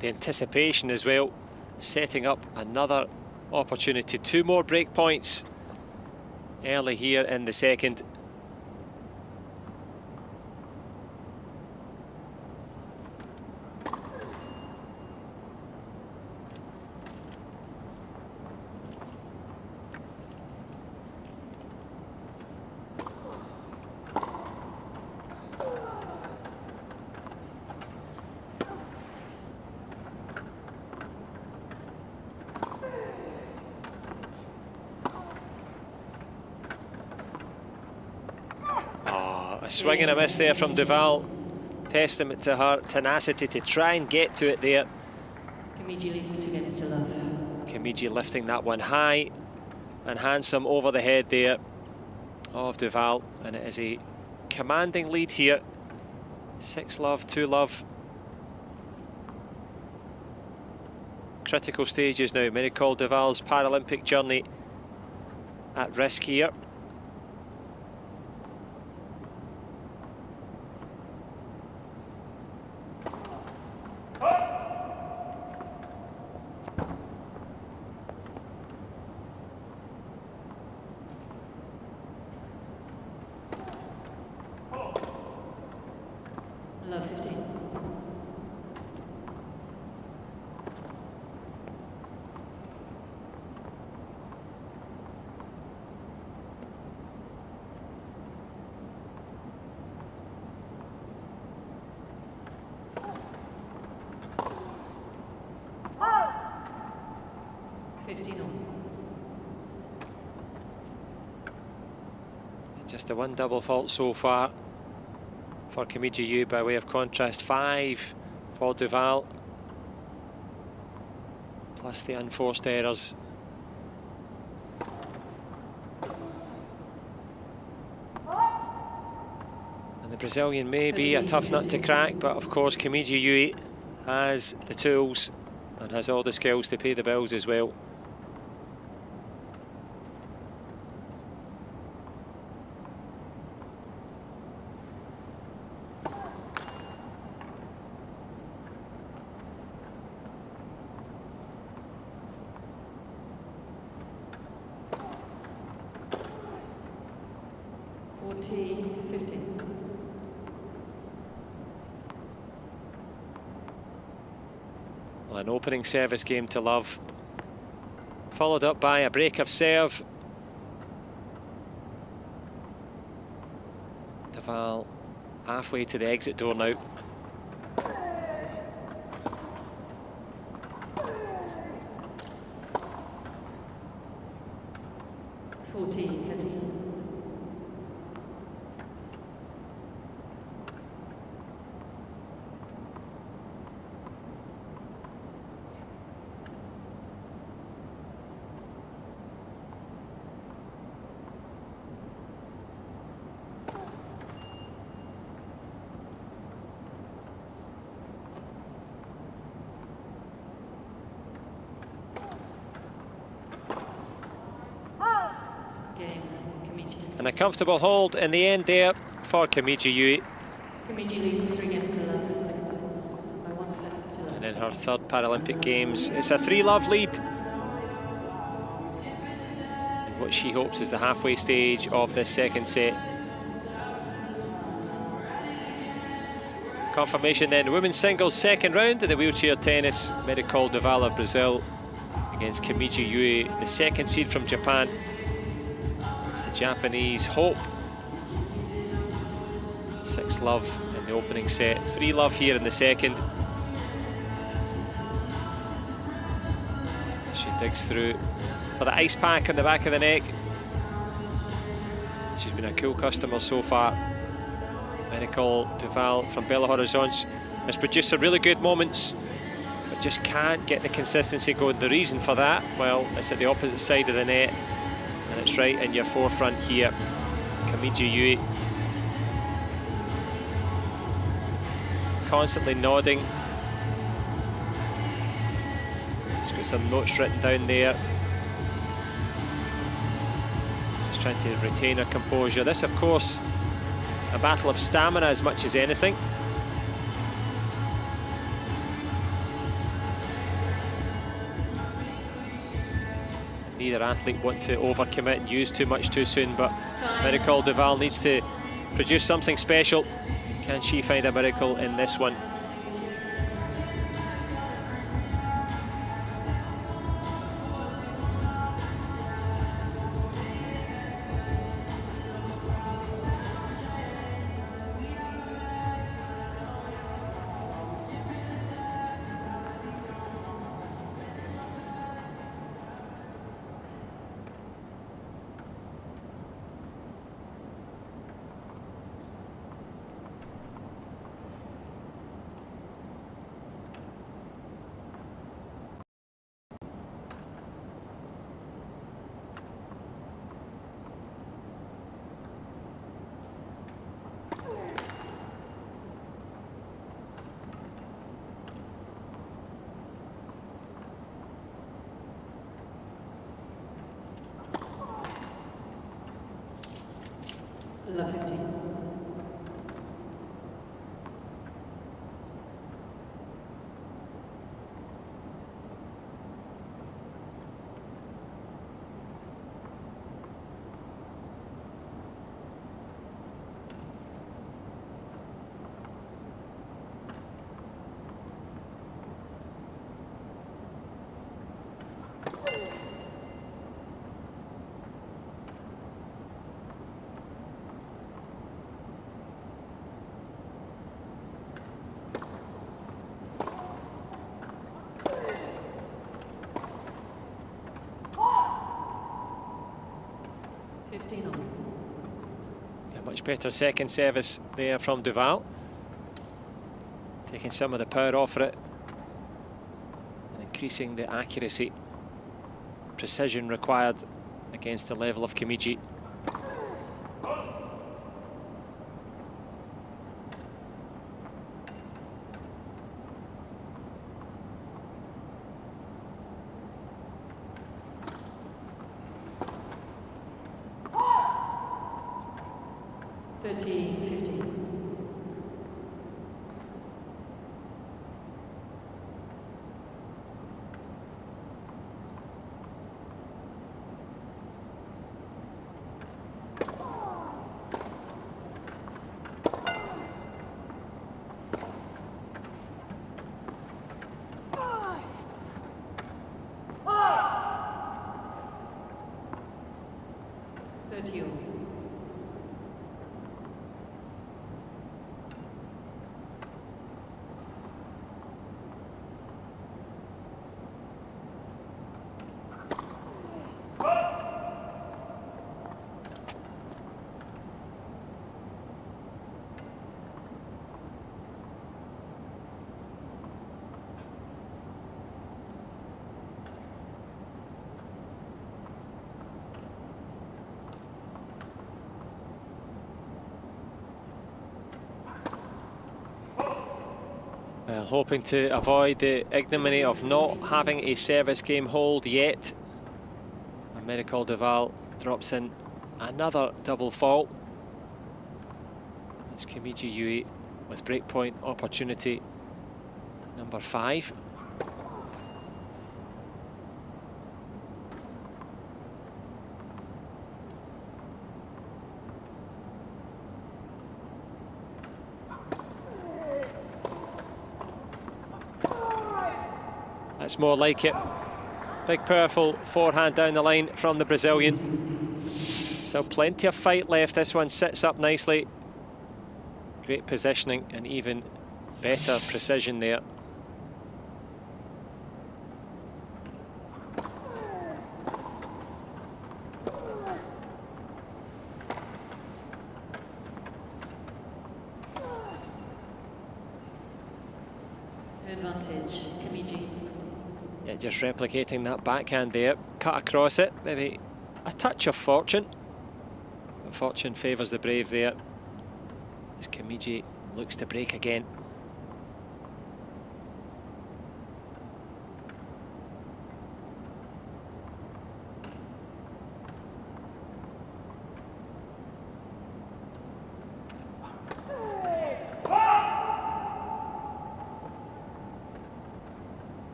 the anticipation as well, setting up another opportunity. 2 more break points early here in the second. A swing and a miss there from Duval. Testament to her tenacity to try and get to it there. Kimiji leads 2 games to love. Kimiji lifting that one high and handsome over the head there of Duval. And it is a commanding lead here. 6-love, 2-love. Critical stages now. Many call Duval's Paralympic journey at risk here. Love 15. Just the one double fault so far for Kimiji Yu. By way of contrast, 5 for Duval, plus the unforced errors. And the Brazilian may be a tough nut to crack, but of course Kimiji Yu has the tools and has all the skills to pay the bills as well. Well, an opening service game to love, followed up by a break of serve. Duval halfway to the exit door now. And a comfortable hold in the end there for Kamiji Yui. Kamiji leads 3 games to love, second sets by 1 set to love. And in her third Paralympic Games, it's a 3-love lead. And what she hopes is the halfway stage of this second set. Confirmation then, women's singles second round of the wheelchair tennis. Miracle Duval of Brazil against Kamiji Yui, the second seed from Japan. It's the Japanese hope. 6-love in the opening set, 3-love here in the second. She digs through for the ice pack on the back of the neck. She's been a cool customer so far. Miracle Duval from Belo Horizonte has produced some really good moments, but just can't get the consistency going. The reason for that, well, it's at the opposite side of the net, and it's right in your forefront here. Kamiji Yui constantly nodding. She's got some notes written down there. Just trying to retain her composure. This, of course, a battle of stamina as much as anything. Neither athlete want to overcommit and use too much too soon, but Miracle Duval needs to produce something special. Can she find a miracle in this one? Love 15. A much better second service there from Duval, taking some of the power off it and increasing the accuracy, precision required against the level of Kamiji. Hoping to avoid the ignominy of not having a service game hold yet. And Miracle Duval drops in another double fault. It's Kimiji Yui with breakpoint opportunity number 5. That's more like it. Big powerful forehand down the line from the Brazilian. Still plenty of fight left. This one sits up nicely. Great positioning and even better precision there. Advantage, Kimiji. Yeah, just replicating that backhand there. Cut across it, maybe a touch of fortune. But fortune favours the brave there, as Kimiji looks to break again.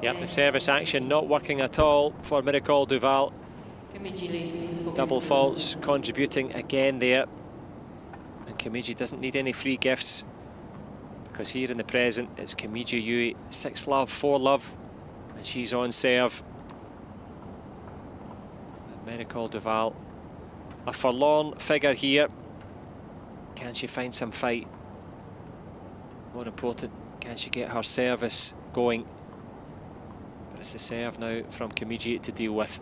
Yep, the service action not working at all for Miracle Duval. Kimiji leads. Double faults contributing again there. And Kimiji doesn't need any free gifts, because here in the present it's Kimiji Yui, 6 love, 4 love, and she's on serve. And Miracle Duval, a forlorn figure here. Can she find some fight? More important, can she get her service going? But it's the serve now from Kimiji to deal with.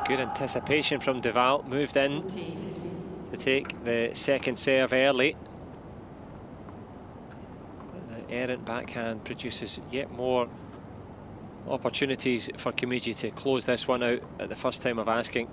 Good anticipation from Duval, moved in to take the second serve early. But the errant backhand produces yet more opportunities for Kimiji to close this one out at the first time of asking.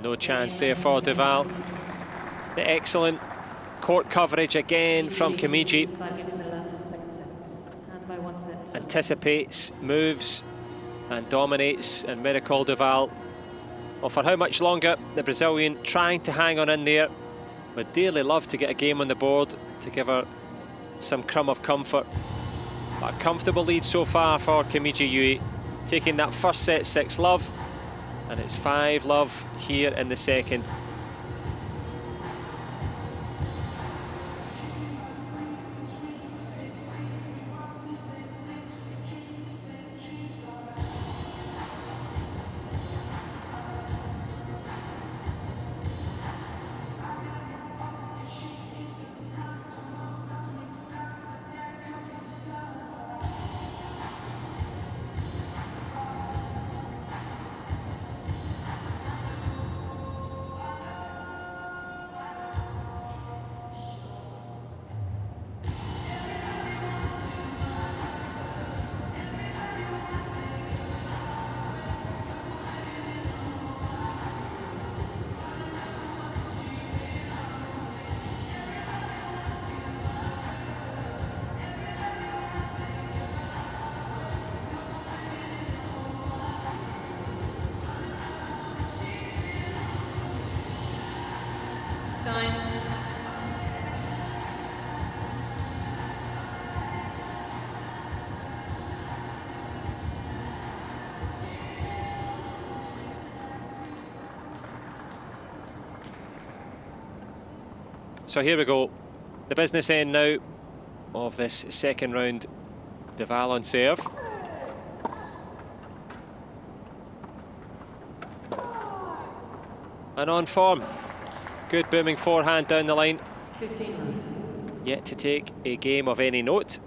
No chance there for Duval. The excellent court coverage again from Kimiji. Anticipates, moves, and dominates, and Miracle Duval, well, for how much longer? The Brazilian trying to hang on in there, would dearly love to get a game on the board to give her some crumb of comfort. But a comfortable lead so far for Kimiji Yui, taking that first set 6-love, and it's 5-love here in the second. Time. So here we go, the business end now of this second round. Duval on serve. And on form. Good booming forehand down the line. 15. Yet to take a game of any note.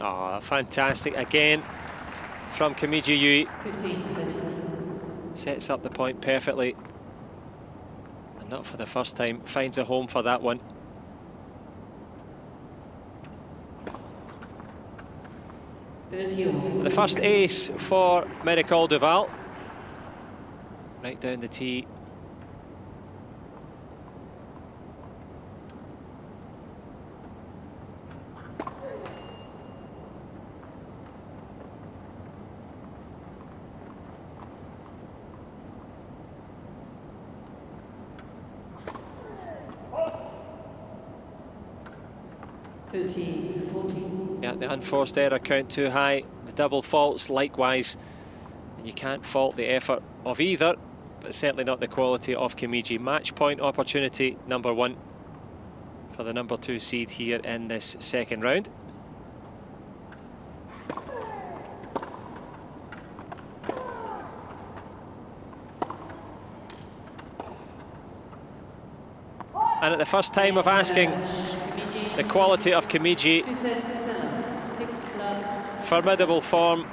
Oh, fantastic again from Kimiji Yui. 15. Sets up the point perfectly. And not for the first time, finds a home for that one. The first ace for Miracle Duval. Right down the tee. Yeah, the unforced error count too high. The double faults likewise. And you can't fault the effort of either, but certainly not the quality of Kimiji. Match point opportunity number 1 for the number 2 seed here in this second round. And at the first time of asking the quality of Kimiji, formidable form,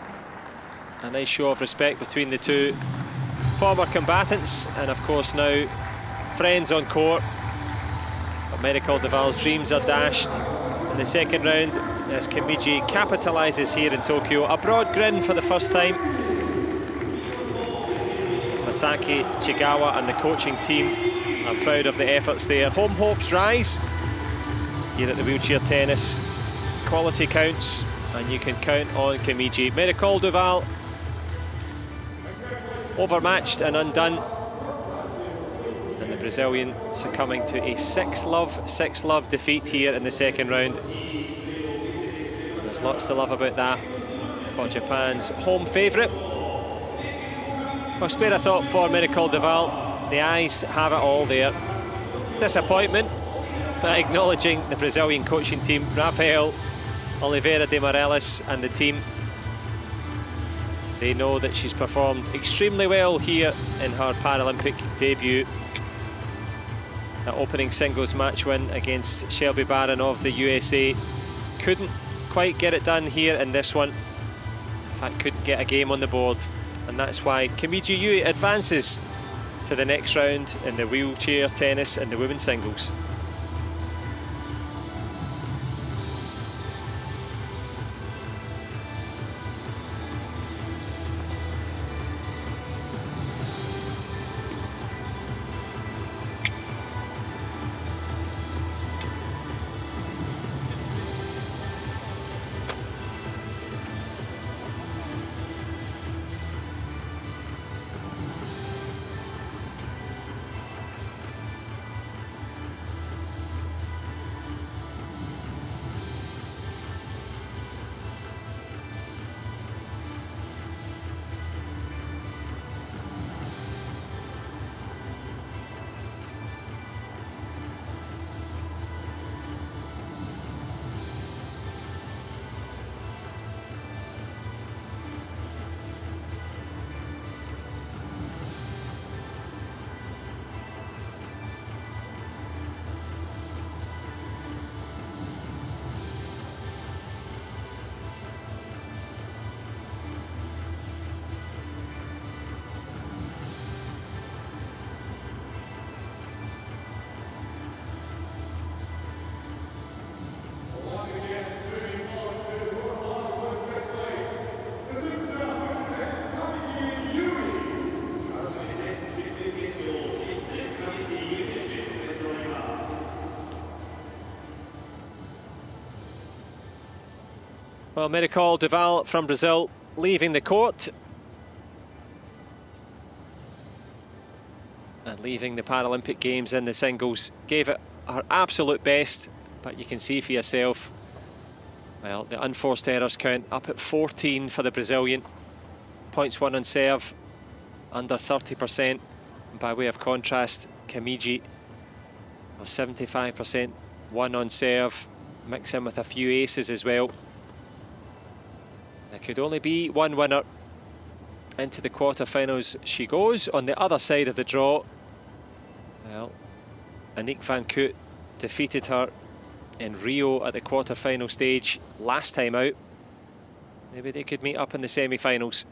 a nice show of respect between the two former combatants, and of course now friends on court. But Miracle Duval's dreams are dashed in the second round as Kimiji capitalises here in Tokyo. A broad grin for the first time as Masaki Chigawa and the coaching team are proud of the efforts there. Home hopes rise here at the Wheelchair Tennis. Quality counts, and you can count on Kimiji. Miracle Duval overmatched and undone, and the Brazilian succumbing to a 6-love defeat here in the second round. And there's lots to love about that for Japan's home favourite. Well, spare a thought for Miracle Duval. The eyes have it all there. Disappointment, acknowledging the Brazilian coaching team. Rafael Oliveira de Morelos and the team. They know that she's performed extremely well here in her Paralympic debut. That opening singles match win against Shelby Barron of the USA. Couldn't quite get it done here in this one. In fact, couldn't get a game on the board. And that's why Kimiji Yui advances to the next round in the wheelchair tennis and the women's singles. Well, Miracol Duval from Brazil leaving the court. And leaving the Paralympic Games in the singles. Gave it her absolute best, but you can see for yourself, well, the unforced errors count up at 14 for the Brazilian. Points won on serve, under 30%. By way of contrast, Kimiji was 75% won on serve, mix in with a few aces as well. There could only be one winner. Into the quarterfinals she goes. On the other side of the draw, well, Aniek van Koot defeated her in Rio at the quarterfinal stage last time out. Maybe they could meet up in the semi-finals.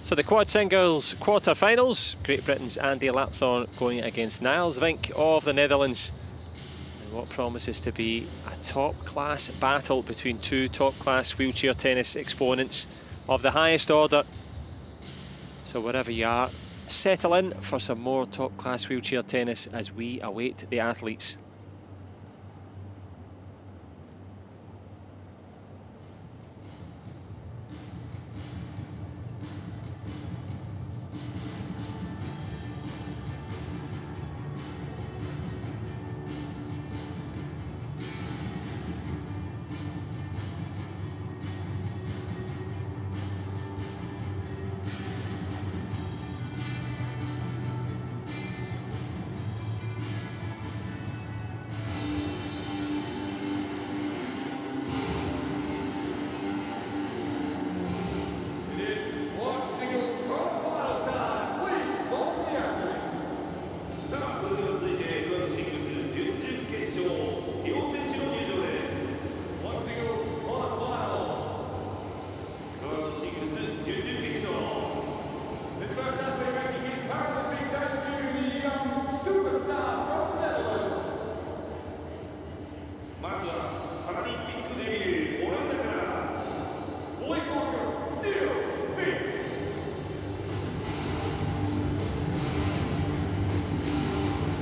So the quad singles quarter-finals, Great Britain's Andy Lapthorne going against Niels Vink of the Netherlands. And what promises to be a top-class battle between two top-class wheelchair tennis exponents of the highest order. So wherever you are, settle in for some more top-class wheelchair tennis as we await the athletes.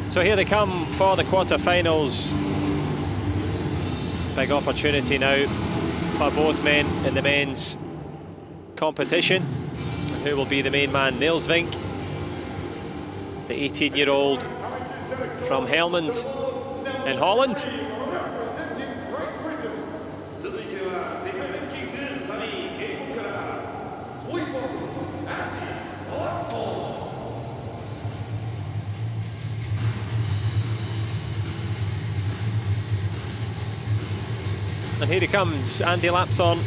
So here they come for the quarter-finals. Big opportunity now for both men in the men's competition. And who will be the main man? Niels Vink, the 18-year-old from Helmond in Holland. And here he comes, Andy Lapthorne,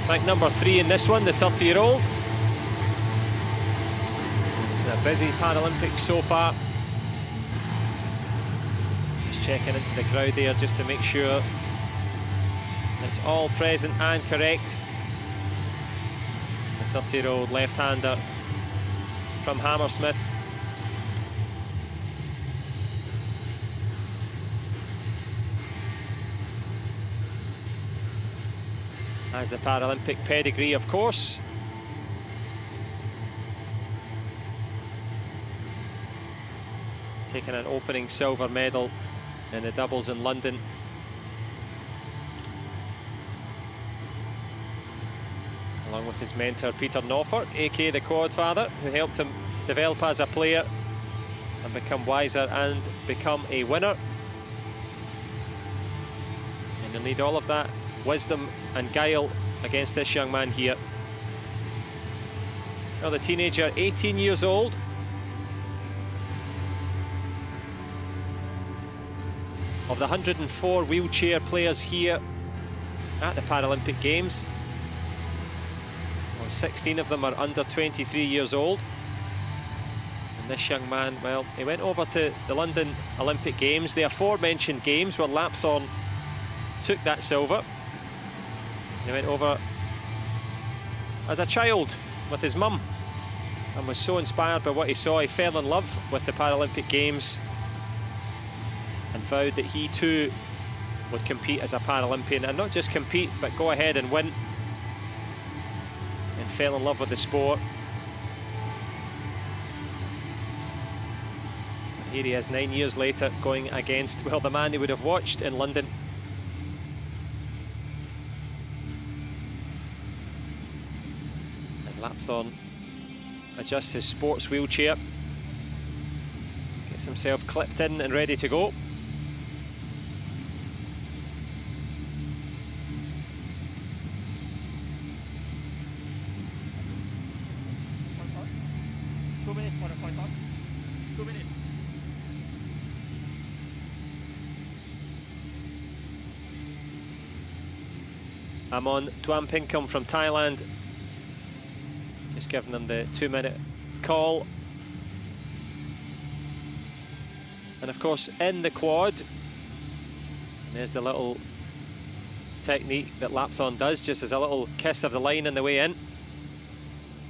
ranked number 3 in this one, the 30-year-old. It's been a busy Paralympics so far. Just checking into the crowd there just to make sure it's all present and correct. The 30-year-old left-hander from Hammersmith. Has the Paralympic pedigree, of course. Taking an opening silver medal in the doubles in London. Along with his mentor Peter Norfolk, aka the Quadfather, who helped him develop as a player and become wiser and become a winner. And you'll need all of that wisdom and guile against this young man here. Now the teenager, 18 years old. Of the 104 wheelchair players here at the Paralympic Games, well, 16 of them are under 23 years old. And this young man, well, he went over to the London Olympic Games, the aforementioned games where Lapthorne took that silver. He went over as a child with his mum and was so inspired by what he saw. He fell in love with the Paralympic Games and vowed that he too would compete as a Paralympian, and not just compete but go ahead and win, and fell in love with the sport. And here he is 9 years later going against, well, the man he would have watched in London. Lapthorne adjusts his sports wheelchair, gets himself clipped in and ready to go. Amon Tuampinkum from Thailand, just giving them the 2-minute call. And of course in the quad, there's the little technique that Lapthorne does, just as a little kiss of the line on the way in.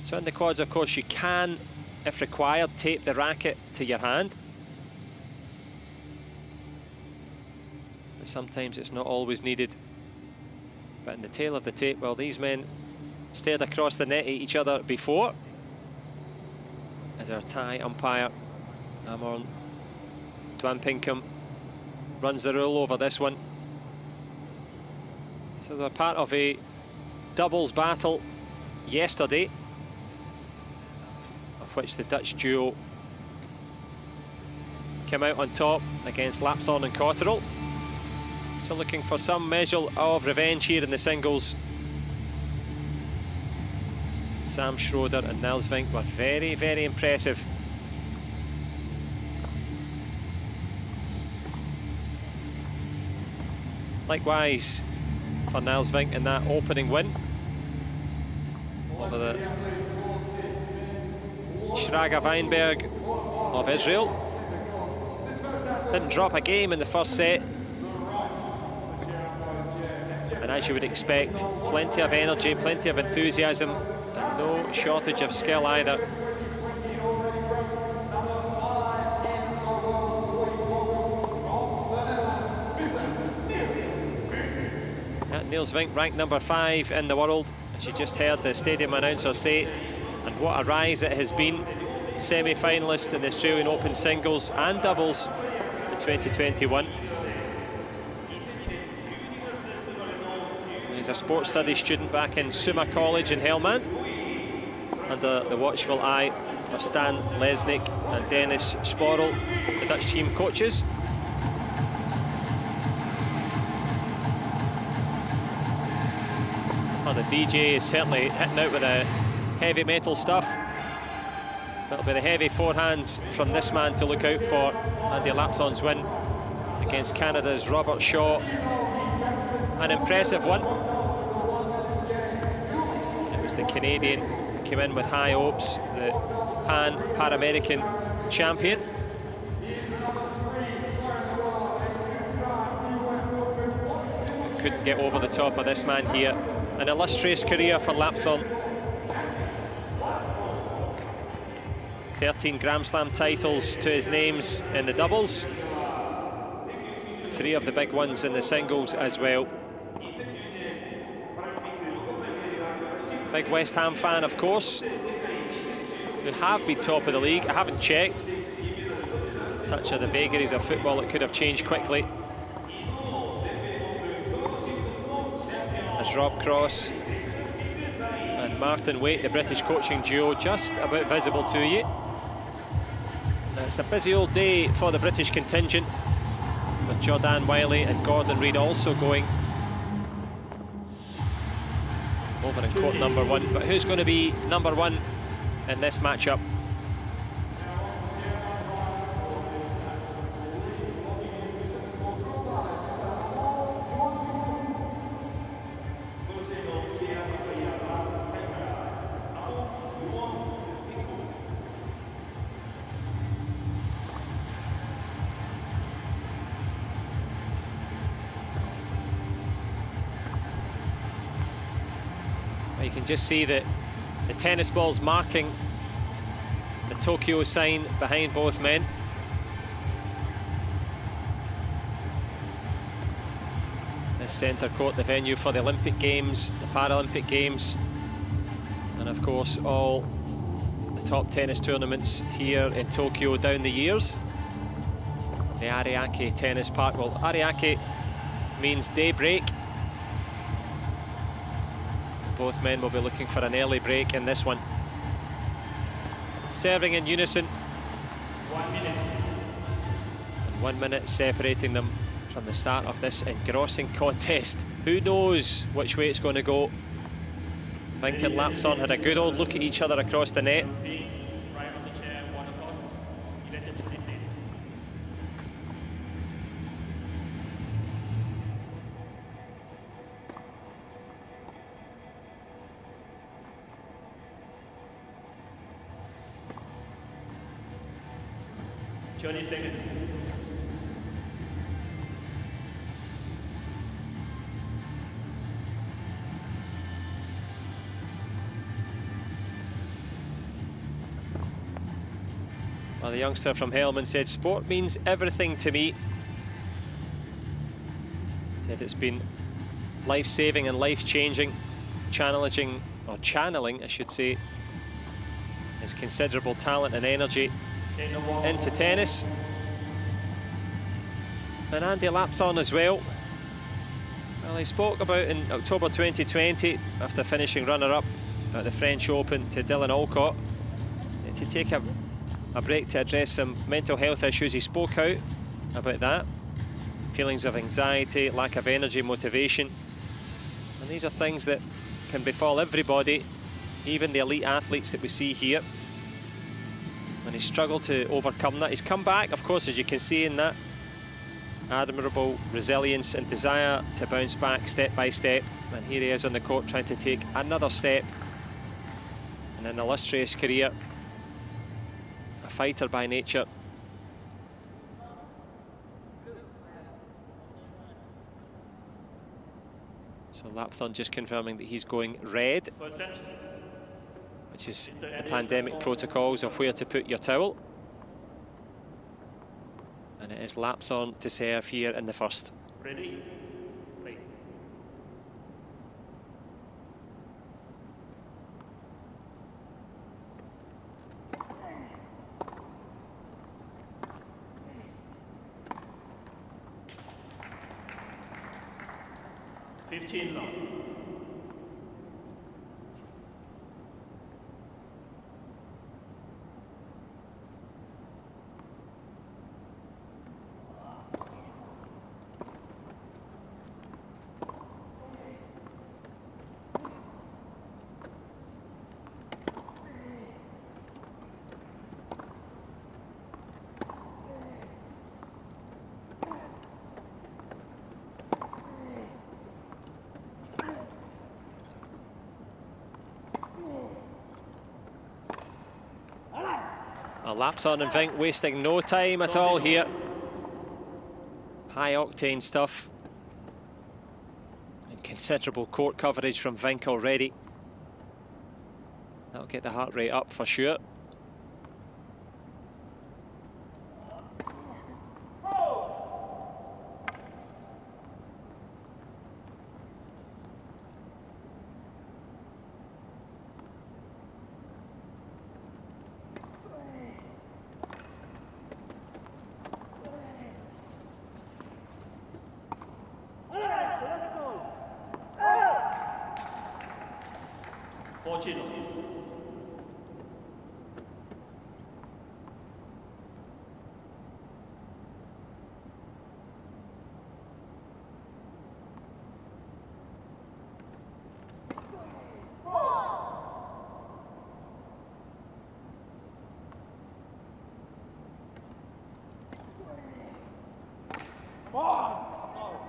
So in the quads, of course, you can, if required, tape the racket to your hand. But sometimes it's not always needed. But in the tail of the tape, well, these men stared across the net at each other before. As our Thai umpire, Amorn Tuan Pinkham, runs the rule over this one. So they're part of a doubles battle yesterday, of which the Dutch duo came out on top against Lapthorne and Cotterell. So looking for some measure of revenge here in the singles. Sam Schroeder and Nils Vink were very, very impressive. Likewise for Nils Vink in that opening win over the Shraga Weinberg of Israel. Didn't drop a game in the first set. And as you would expect, plenty of energy, plenty of enthusiasm, and no shortage of skill either. Nils Vink ranked number 5 in the world, as you just heard the stadium announcer say, and what a rise it has been. Semi-finalist in the Australian Open singles and doubles in 2021. He's a sports studies student back in Summa College in Helmand, under the watchful eye of Stan Lesnick and Dennis Sporrel, the Dutch team coaches. Well, the DJ is certainly hitting out with the heavy metal stuff. It'll be the heavy forehands from this man to look out for. Andy Lapthorne's win against Canada's Robert Shaw. An impressive one. It was the Canadian who came in with high hopes, the Pan-American champion. Couldn't get over the top of this man here. An illustrious career for Lapthorne. 13 Grand Slam titles to his names in the doubles. 3 of the big ones in the singles as well. Big West Ham fan, of course, who have been top of the league. I haven't checked. Such are the vagaries of football, it could have changed quickly. As Rob Cross and Martin Waite, the British coaching duo, just about visible to you. It's a busy old day for the British contingent, with Jordan Wiley and Gordon Reid also going over in court number 1. But who's going to be number 1 in this matchup? You can just see that the tennis balls marking the Tokyo sign behind both men. This centre court, the venue for the Olympic Games, the Paralympic Games, and of course all the top tennis tournaments here in Tokyo down the years. The Ariake Tennis Park. Well, Ariake means daybreak. Both men will be looking for an early break in this one. Serving in unison. 1 minute. And 1 minute separating them from the start of this engrossing contest. Who knows which way it's going to go? Vink and Lapthorne had a good old look at each other across the net. Right on the chair, 1 across. 11:26. Seconds. Well, the youngster from Hellman said, "Sport means everything to me." Said it's been life-saving and life-changing, channeling, I should say, his considerable talent and energy into tennis. And Andy Lapthorne as well. Well, he spoke about in October 2020, after finishing runner-up at the French Open to Dylan Alcott, to take a break to address some mental health issues. He spoke out about that. Feelings of anxiety, lack of energy, motivation. And these are things that can befall everybody, even the elite athletes that we see here. And he's struggled to overcome that. He's come back, of course, as you can see in that admirable resilience and desire to bounce back step by step. And here he is on the court trying to take another step in an illustrious career. A fighter by nature. So Lapthorne just confirming that he's going red, which is the pandemic protocols of where to put your towel. And it is Lapthorne to serve here in the first. Ready? Play. $15 love. Lapthorne and Vink wasting no time at all here. High octane stuff. And considerable court coverage from Vink already. That'll get the heart rate up for sure.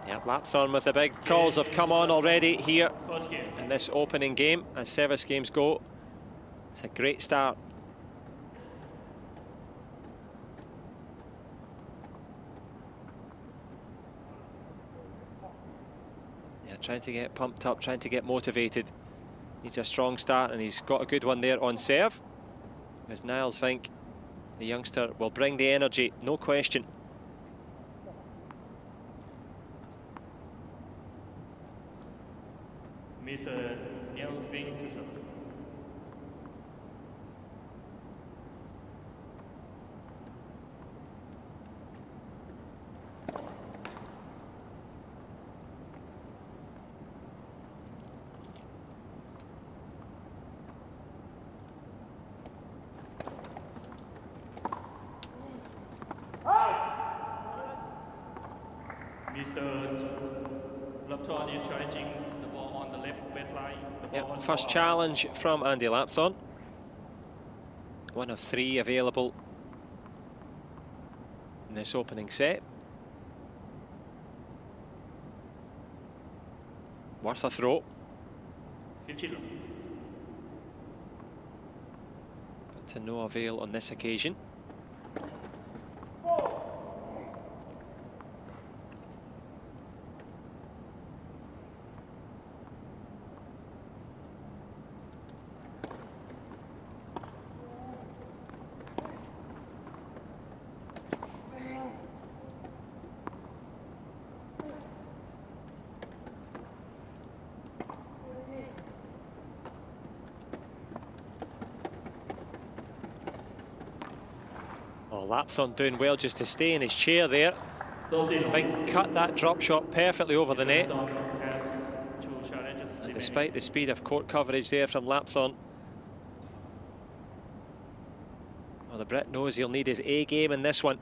Yeah, Lapthorne with the big calls have come on already here in this opening game as service games go. It's a great start. Yeah, trying to get pumped up, trying to get motivated. Needs a strong start, and he's got a good one there on serve. As Niles Vink, the youngster, will bring the energy, no question. Mr. Niels Vink to serve. Mr. Lapthorne is challenging the ball on the left baseline. Yep, first challenge from Andy Lapthorne. One of three available in this opening set. Worth a throw. 15 love. But to no avail on this occasion. Well, Lapthorne doing well just to stay in his chair there. Vink cut that drop shot perfectly over the net. And despite the speed of court coverage there from Lapthorne, well, the Brit knows he'll need his A game in this one.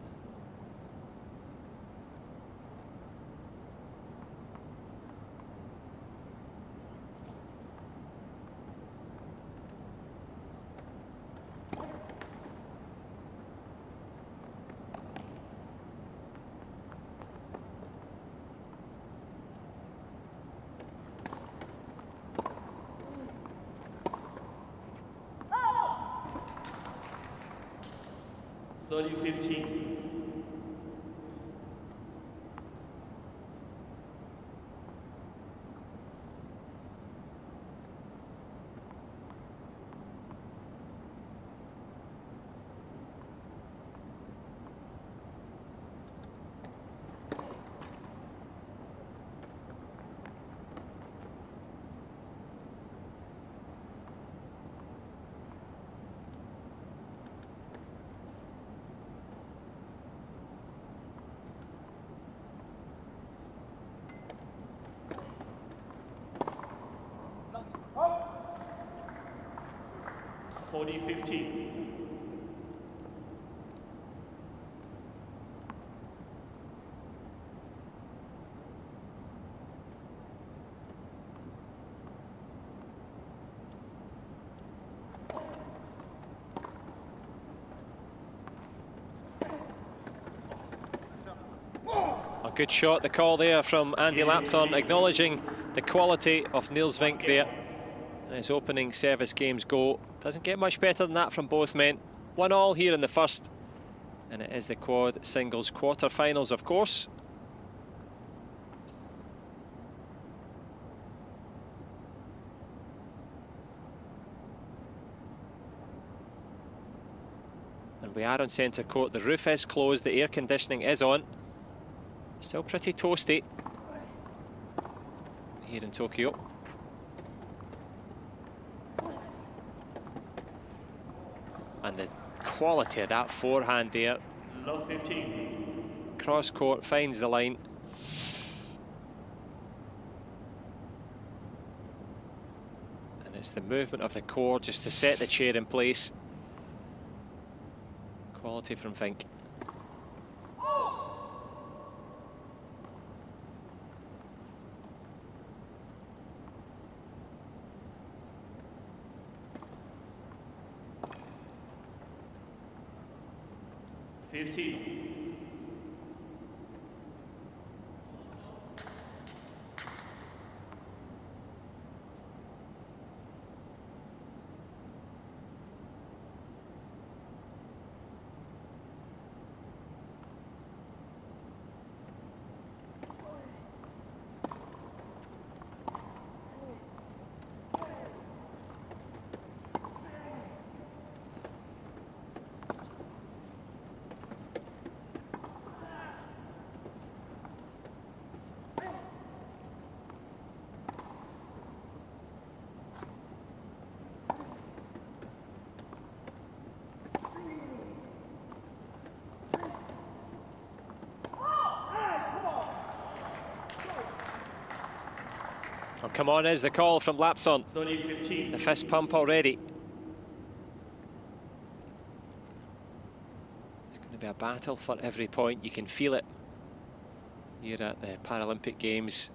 A good shot, the call there from Andy Lapthorne, acknowledging the quality of Niels Vink there. And his opening service games go. Doesn't get much better than that from both men. 1-1 here in the first. And it is the quad singles quarter-finals, of course. And we are on centre court. The roof is closed, the air conditioning is on. Still pretty toasty here in Tokyo. And the quality of that forehand there. Love 15. Cross court, finds the line. And it's the movement of the core just to set the chair in place. Quality from Vink. Oh, come on, is the call from Lapthorne. The fist pump already. It's going to be a battle for every point. You can feel it here at the Paralympic Games.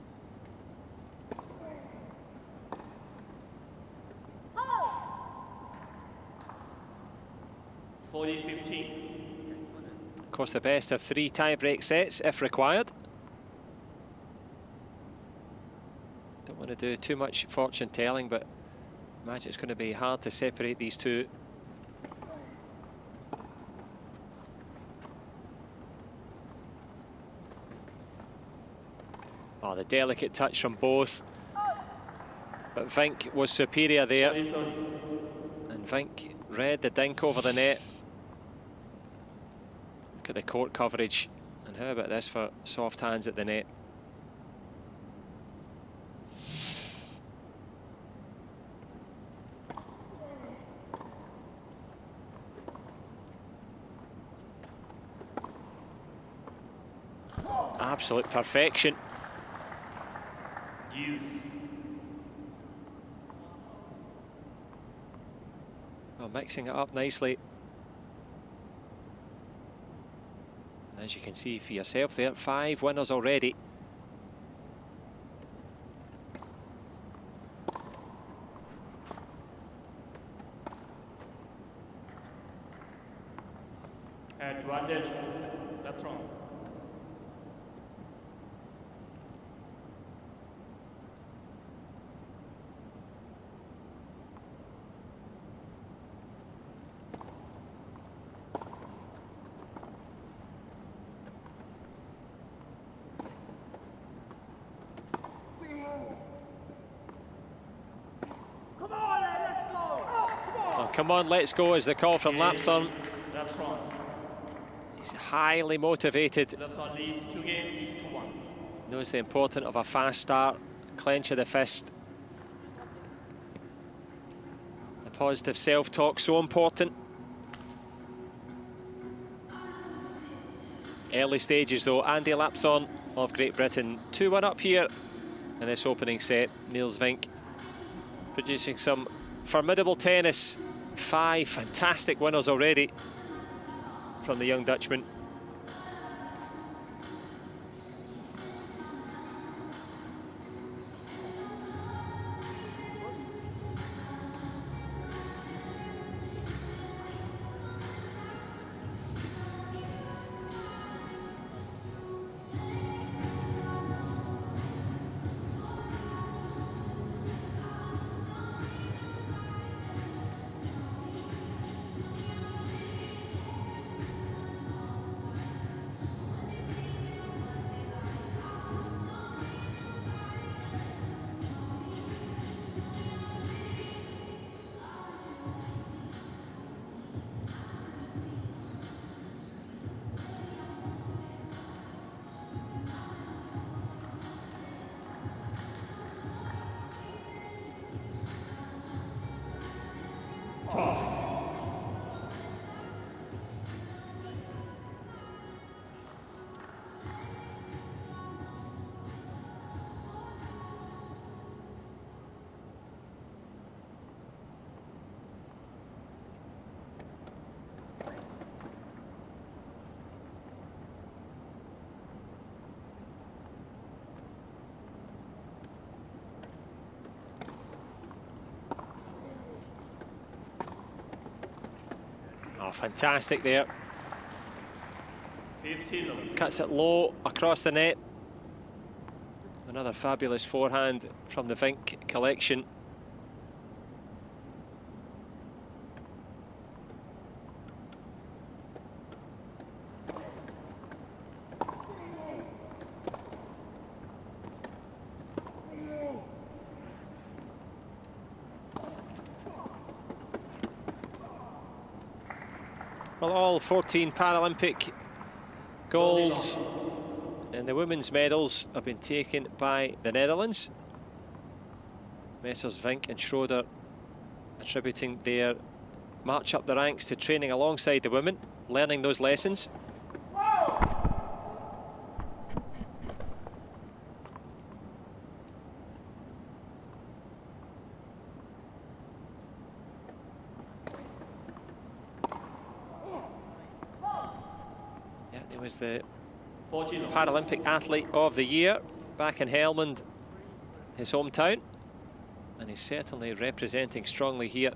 Of course, the best of 3 tie-break sets if required. Don't want to do too much fortune telling, but I imagine it's going to be hard to separate these two. Oh, the delicate touch from both. But Vink was superior there. And Vink read the dink over the net. Look at the court coverage. And how about this for soft hands at the net? Absolute perfection. Well, mixing it up nicely. And as you can see for yourself there, 5 winners already. Advantage, left wrong. Oh, come on, let's go is the call from Lapson. Left wrong. He's highly motivated. Left on leads 2 games to 1. Knows the importance of a fast start, clench of the fist. The positive self-talk, so important. Early stages though, Andy Lapson of Great Britain 2-1 up here in this opening set. Niels Vink producing some formidable tennis. 5 fantastic winners already from the young Dutchman. Oh, fantastic there. 15. Cuts it low across the net. Another fabulous forehand from the Vink collection. Well, all 14 Paralympic golds and the women's medals have been taken by the Netherlands. Messrs Vink and Schroeder attributing their march up the ranks to training alongside the women, learning those lessons. Was the Paralympic Athlete of the Year back in Helmond, his hometown, and he's certainly representing strongly here.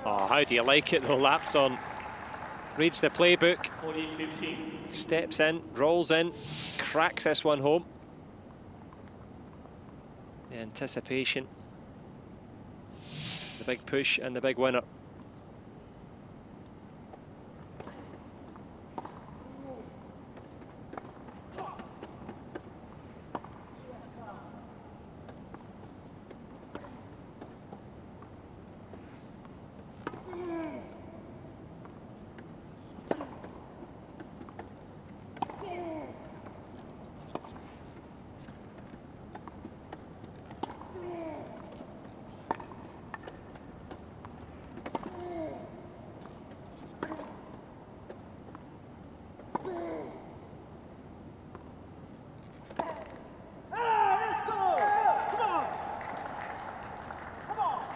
Oh, how do you like it though? Lapson reads the playbook, 40-15. Steps in, rolls in, cracks this one home. The anticipation, the big push and the big winner.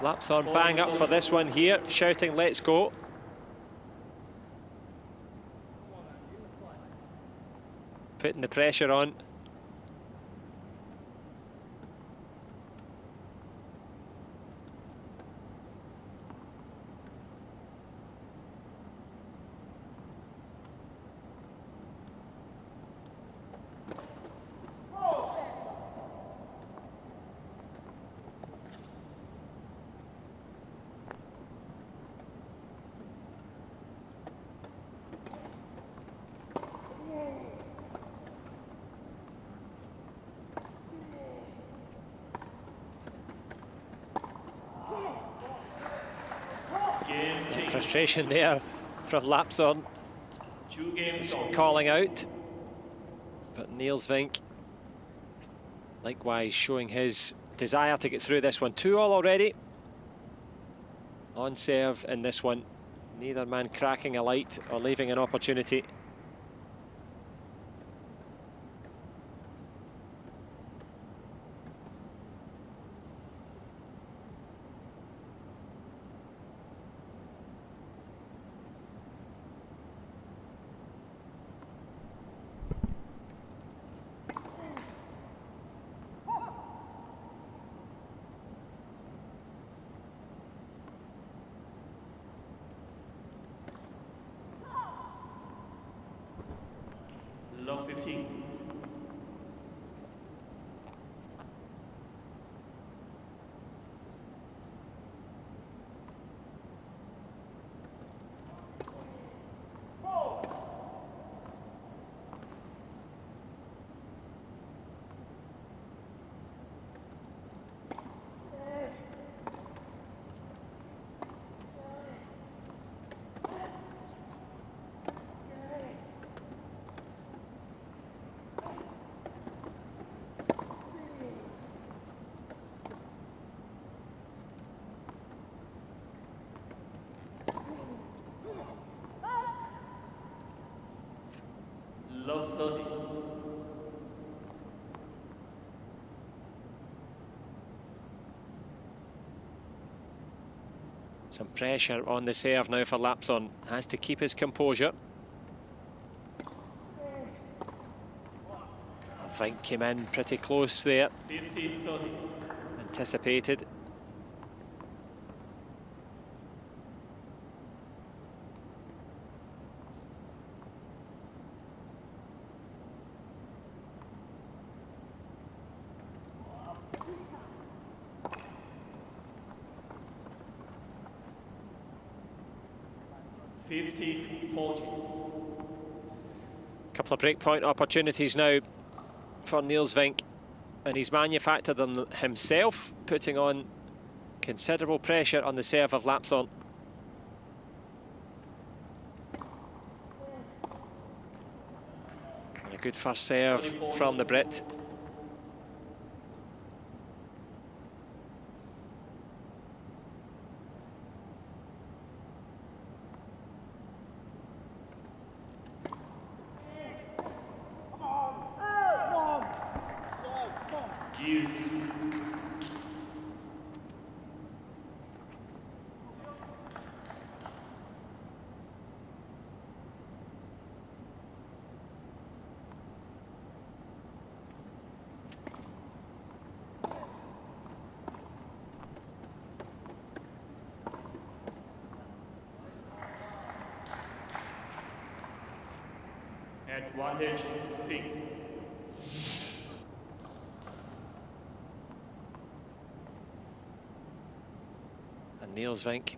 Lapthorn bang up for this one here, shouting let's go. Putting the pressure on. Frustration there from Lapthorn. He's calling out, but Niels Vink likewise showing his desire to get through this one. 2-2 already on serve in this one. Neither man cracking a light or leaving an opportunity. Love 15. Love 30. Some pressure on the serve now for Lapthorn. Has to keep his composure. Vink came in pretty close there. 15-30. Anticipated. Couple of breakpoint opportunities now for Niels Vink, and he's manufactured them himself, putting on considerable pressure on the serve of Lapthorn. And a good first serve from the Brit. Advantage, Vink. And Niels Vink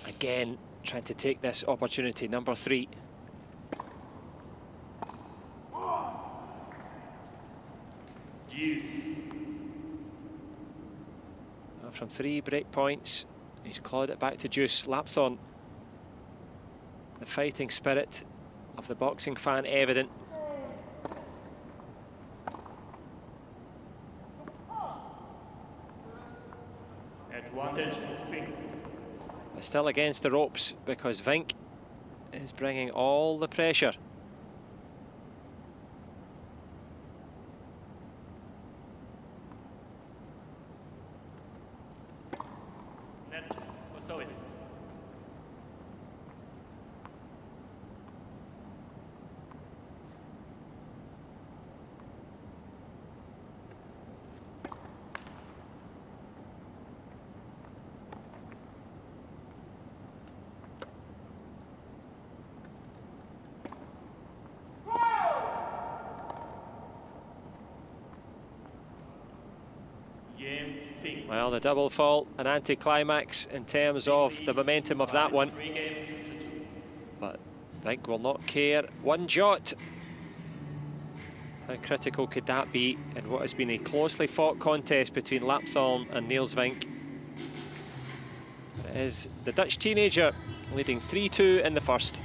again trying to take this opportunity, number 3. Yes. From 3 break points, he's clawed it back to deuce. Lapthorn, the fighting spirit of the boxing fan evident. Advantage, Vink. But still against the ropes because Vink is bringing all the pressure. service. Well, the double fault, an anti-climax in terms of the momentum of that one. But Vink will not care one jot. How critical could that be in what has been a closely fought contest between Lapthorn and Niels Vink? It is the Dutch teenager leading 3-2 in the first.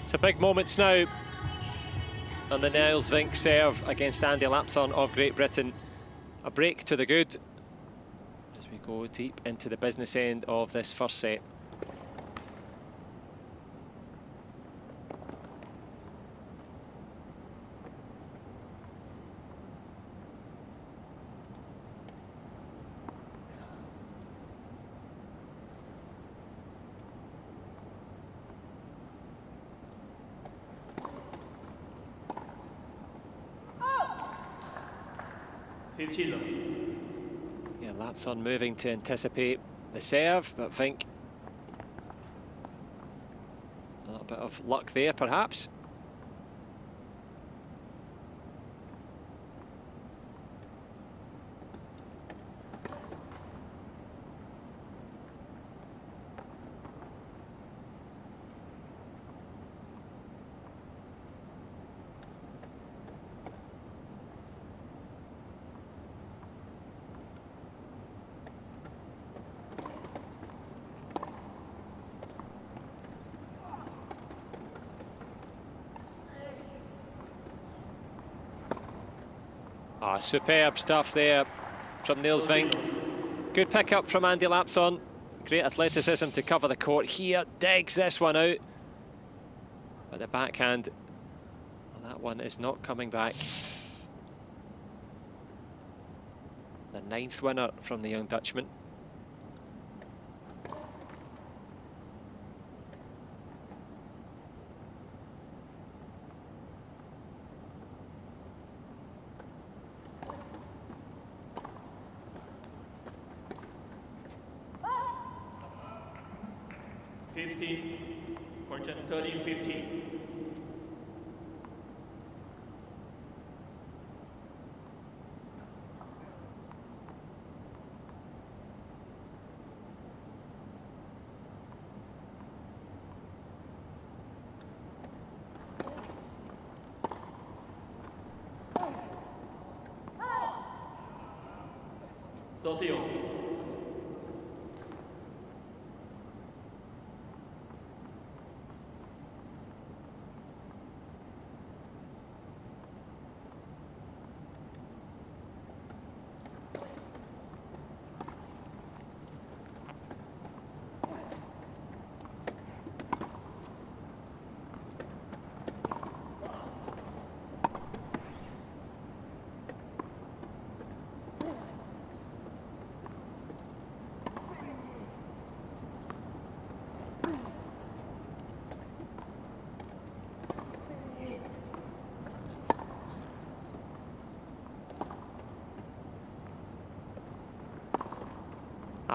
So big moments now on the Niels Vink serve against Andy Lapthorn of Great Britain. A break to the good as we go deep into the business end of this first set. Yeah, Lapthorn moving to anticipate the serve, but Vink a little bit of luck there perhaps. Superb stuff there from Niels Vink. Good pick-up from Andy Lapthorn. Great athleticism to cover the court here. Digs this one out. But the backhand, well, that one is not coming back. The 9th winner from the young Dutchman. Fortune 30-15. Socio.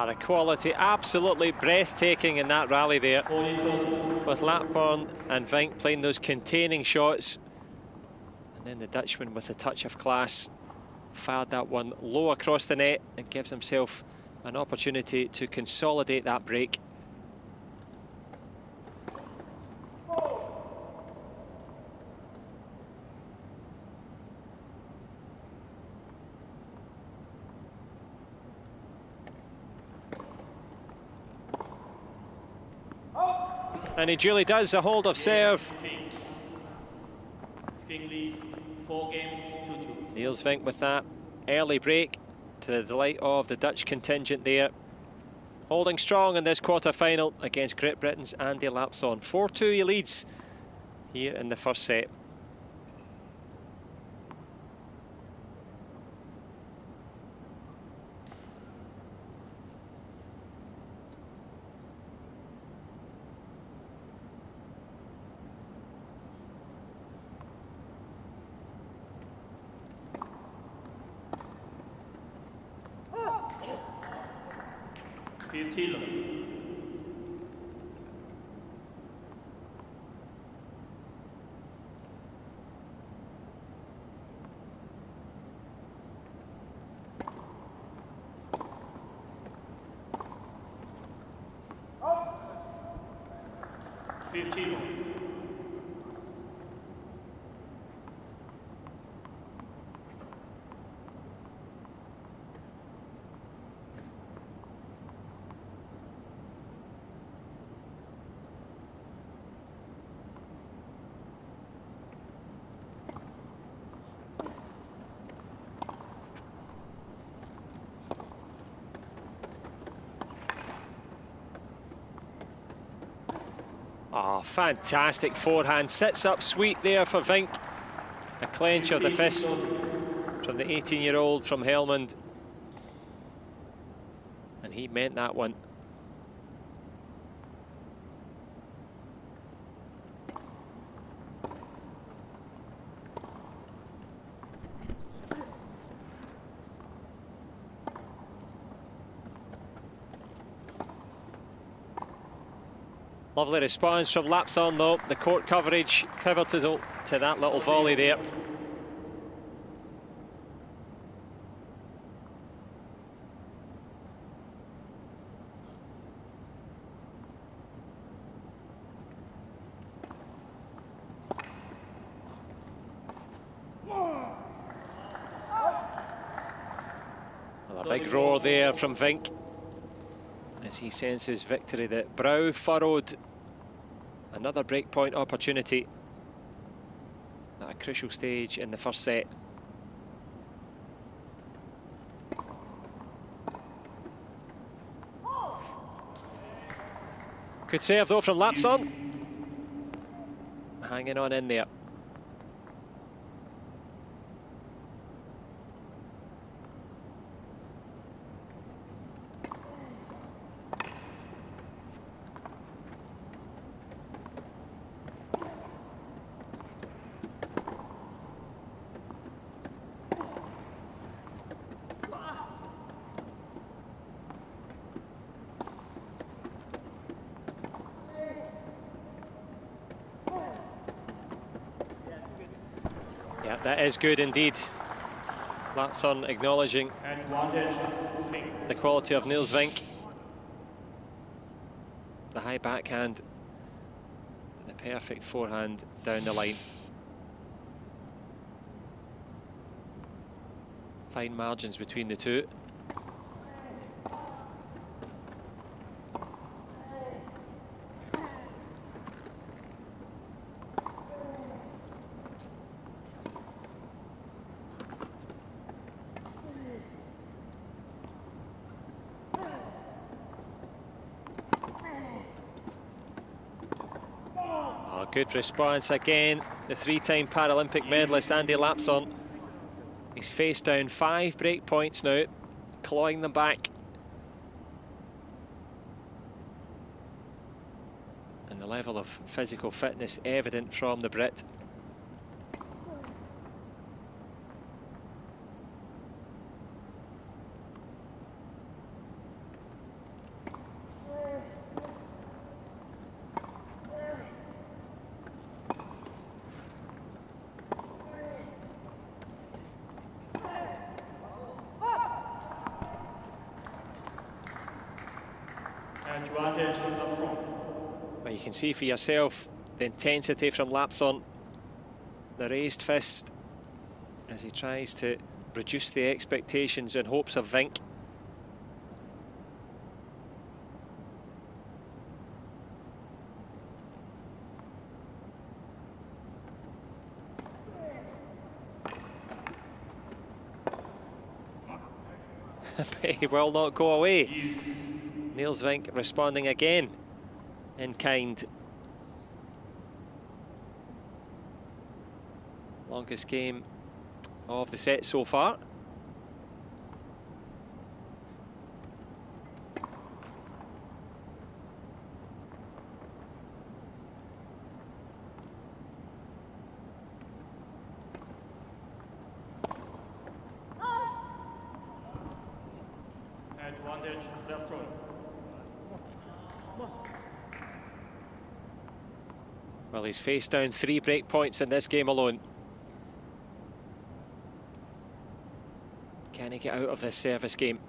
The quality absolutely breathtaking in that rally there, 40-30. with Lapthorn and Vink playing those containing shots. And then the Dutchman, with a touch of class, fired that one low across the net and gives himself an opportunity to consolidate that break. And he duly does a hold of serve. Vink leads 4 games to 2. Niels Vink with that early break, to the delight of the Dutch contingent there. Holding strong in this quarter-final against Great Britain's Andy Lapthorn. 4-2 he leads here in the first set. Oh, fantastic forehand. Sits up sweet there for Vink. A clench of the fist from the 18-year-old from Helmond. And he meant that one. Lovely response from Lapthorn though. The court coverage pivotal to that little volley there. Well, a big roar there from Vink as he senses victory. The brow furrowed. Another breakpoint opportunity at a crucial stage in the first set. Good serve though from Lapthorn. Hanging on in there. Yeah, that is good indeed. Lapthorn acknowledging the quality of Niels Vink. The high backhand, the perfect forehand down the line. Fine margins between the two. Good response again. The three-time Paralympic medalist Andy Lapthorn. He's faced down 5 break points now, clawing them back. And the level of physical fitness evident from the Brit. Advantage left front. Well, you can see for yourself the intensity from Lapthorne, the raised fist as he tries to reduce the expectations in hopes of Vink. He will not go away. Niels Vink responding again in kind. Longest game of the set so far. Advantage left front. Well, he's faced down 3 break points in this game alone. Can he get out of this service game?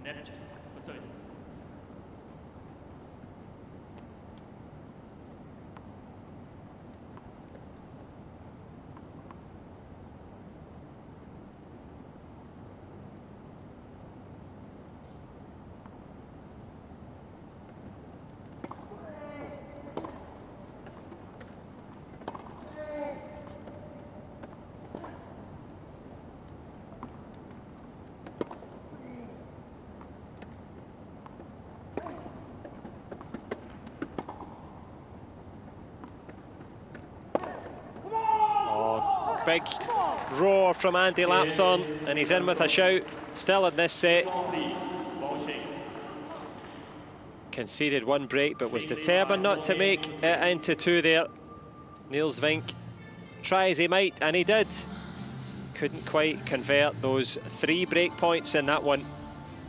Net for service. Big roar from Andy Lapthorne, and he's in with a shout. Still in this set. Please, ball shake. Conceded 1 break, but was determined not to make it into 2 there. Niels Vink try as he might, and he did. Couldn't quite convert those 3 break points in that one.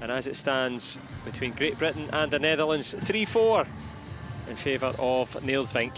And as it stands between Great Britain and the Netherlands, 3-4 in favour of Niels Vink.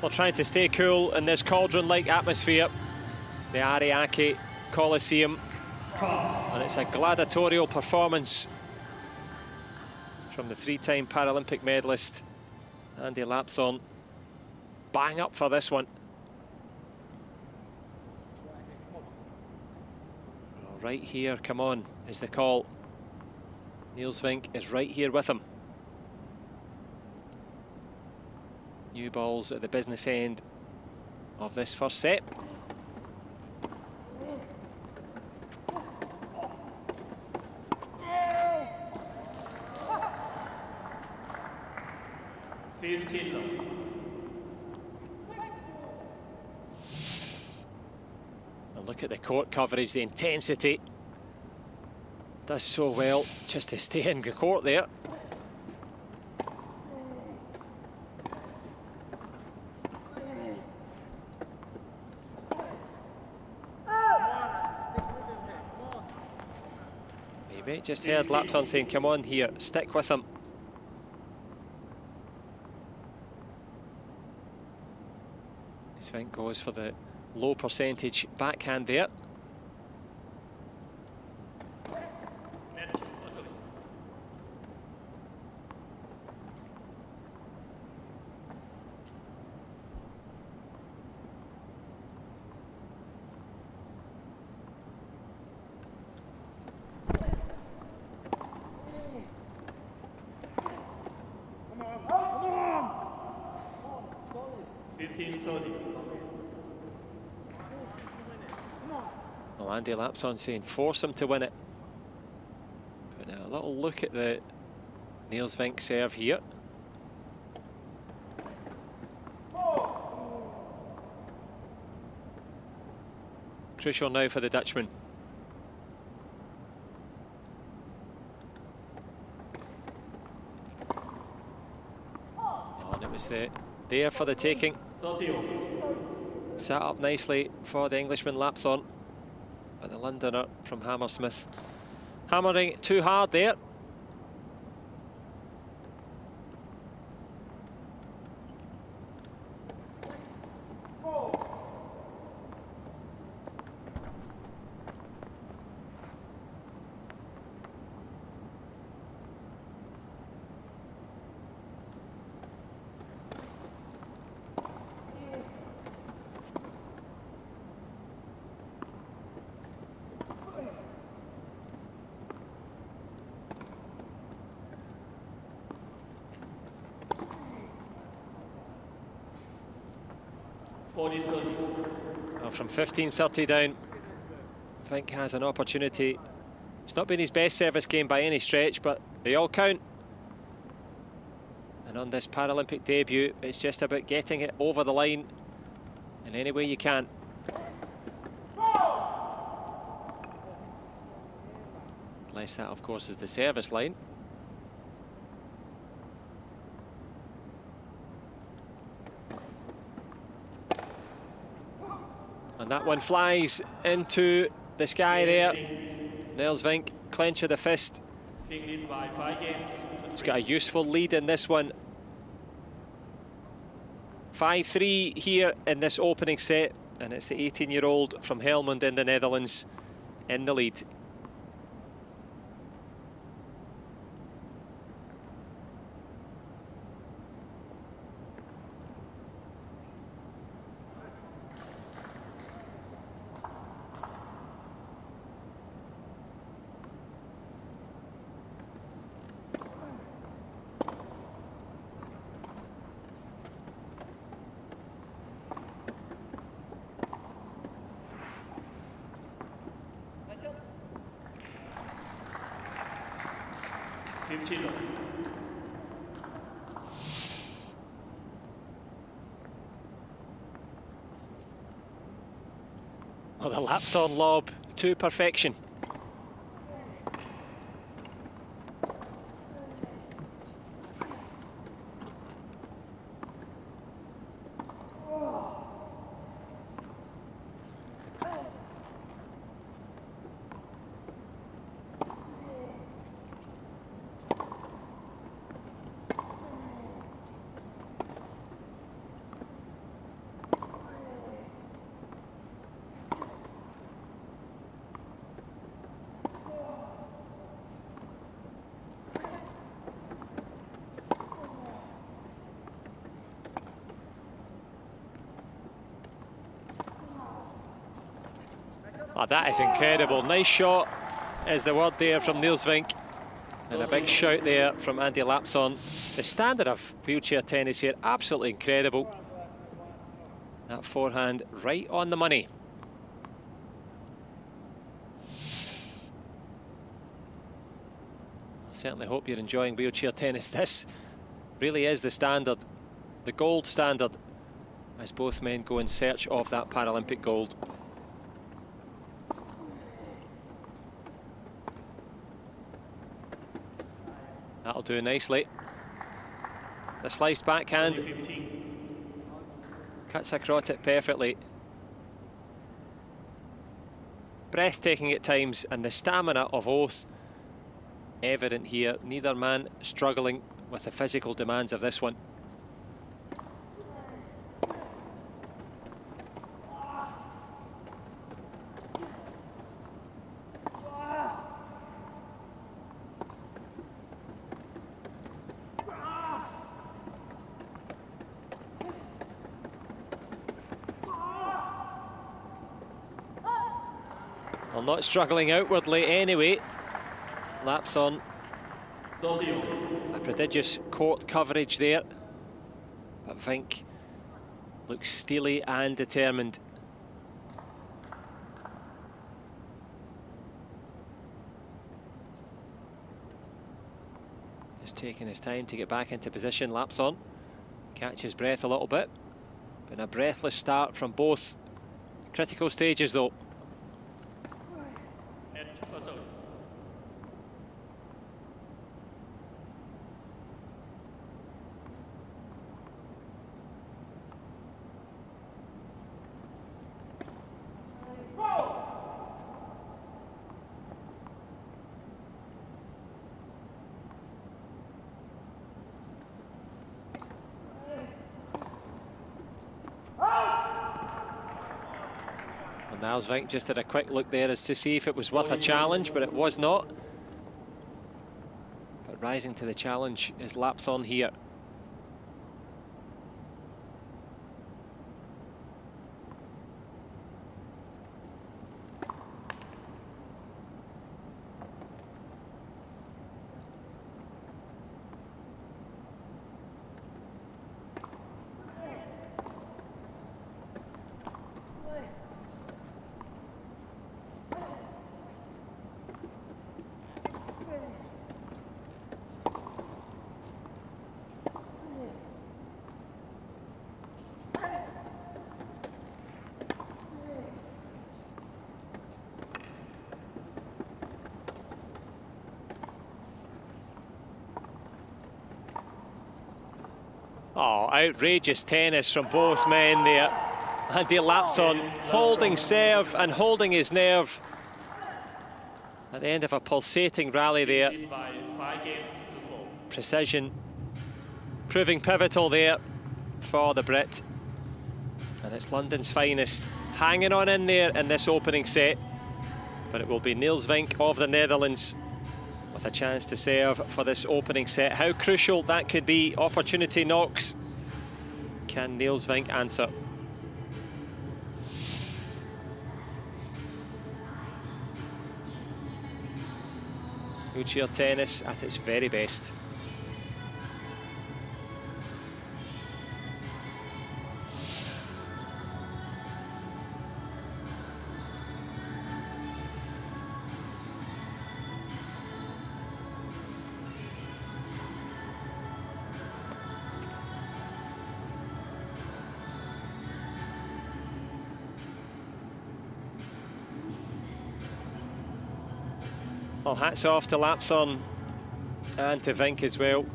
Well, trying to stay cool in this cauldron-like atmosphere, the Ariake Coliseum, and it's a gladiatorial performance from the 3-time Paralympic medalist Andy Lapthorne. Bang up for this one. Oh, right here, come on, is the call. Niels Vink is right here with him. New balls at the business end of this first set. And look at the court coverage, the intensity. Does so well just to stay in the court there. You may just heard Lapthorne saying, come on here, stick with him. Vink goes for the low percentage backhand there. 15:30. Well, Andy Lapson saying force him to win it. But now a little look at the Niels Vink serve here. Crucial now for the Dutchman. Oh, and it was there for the taking. Sat up nicely for the Englishman Lapthorne, but the Londoner from Hammersmith hammering too hard there. Well, from 15:30 down, Vink has an opportunity. It's not been his best service game by any stretch, but they all count. And on this Paralympic debut, it's just about getting it over the line in any way you can. Unless that, of course, is the service line. And that one flies into the sky there. Niels Vink, clench of the fist. By 5 games. He's got a useful lead in this one. 5-3 here in this opening set, and it's the 18-year-old from Helmond in the Netherlands in the lead. Well, the Lapthorne lob to perfection. Oh, that is incredible. Nice shot is the word there from Niels Vink. And a big shout there from Andy Lapthorne. The standard of wheelchair tennis here, absolutely incredible. That forehand right on the money. I certainly hope you're enjoying wheelchair tennis. This really is the standard, the gold standard, as both men go in search of that Paralympic gold. That'll do nicely. The sliced backhand cuts across it perfectly. Breathtaking at times, and the stamina of both evident here. Neither man struggling with the physical demands of this one. Well, not struggling outwardly anyway. Lapthorne, a prodigious court coverage there, but Vink looks steely and determined. Just taking his time to get back into position. Lapthorne catch his breath a little bit. Been a breathless start from both critical stages though. Nilsvink just had a quick look there as to see if it was worth a challenge, but it was not. But rising to the challenge is Lapthorne here. Oh, outrageous tennis from both men there. Andy Lapthorne holding serve and holding his nerve at the end of a pulsating rally there. Precision proving pivotal there for the Brit. And it's London's finest hanging on in there in this opening set. But it will be Nilsvink of the Netherlands with a chance to serve for this opening set. How crucial that could be. Opportunity knocks. Can Nilsvink answer? Wheelchair tennis at its very best. Well, hats off to Lapthorne and to Vink as well.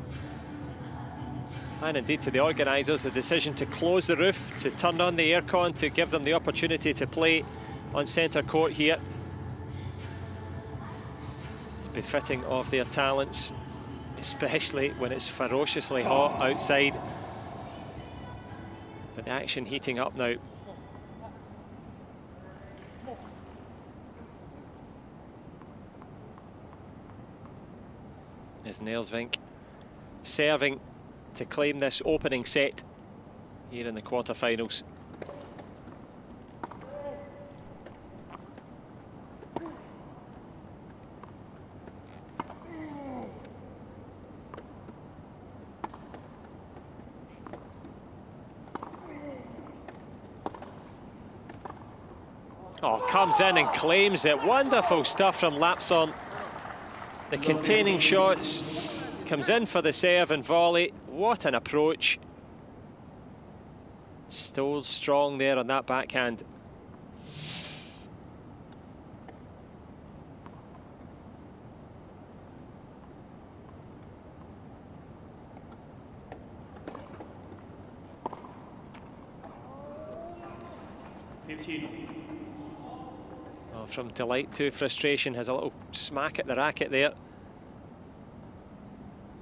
And indeed to the organisers, the decision to close the roof, to turn on the aircon, to give them the opportunity to play on centre court here. It's befitting of their talents, especially when it's ferociously hot outside. But the action heating up now. Is Nilsvink serving to claim this opening set here in the quarterfinals. Oh, comes in and claims it. Wonderful stuff from Lapthorne. The containing shots, comes in for the serve and volley. What an approach. Still strong there on that backhand. Oh, from delight to frustration, has a little smack at the racket there.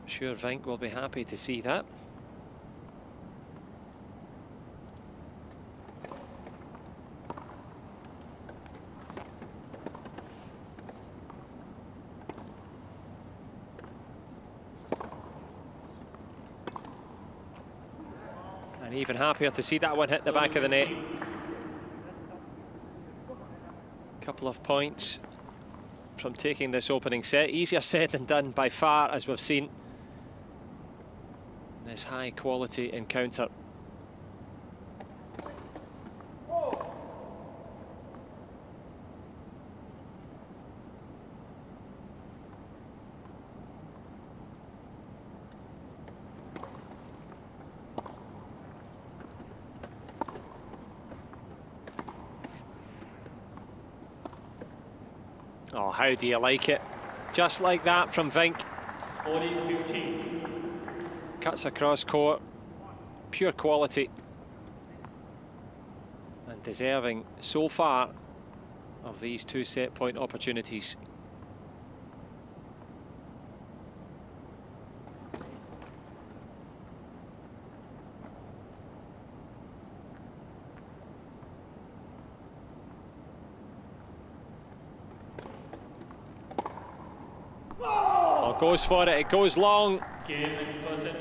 I'm sure Vink will be happy to see that. And even happier to see that one hit the back of the net. Couple of points from taking this opening set. Easier said than done by far, as we've seen. This high quality encounter. Oh, how do you like it? Just like that from Vink. 40-15. Cuts across court. Pure quality. And deserving so far of these 2 set point opportunities. Oh, goes for it, it goes long.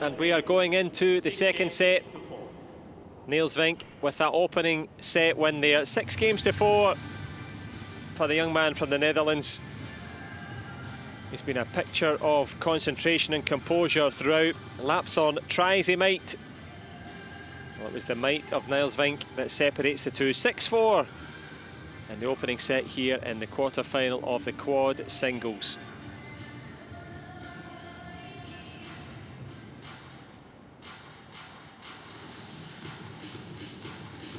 And we are going into the second set. Niels Vink with that opening set win there. 6-4 for the young man from the Netherlands. He's been a picture of concentration and composure throughout. Lapthorn tries he might. Well, it was the might of Niels Vink that separates the two. 6-4 in the opening set here in the quarter-final of the quad singles.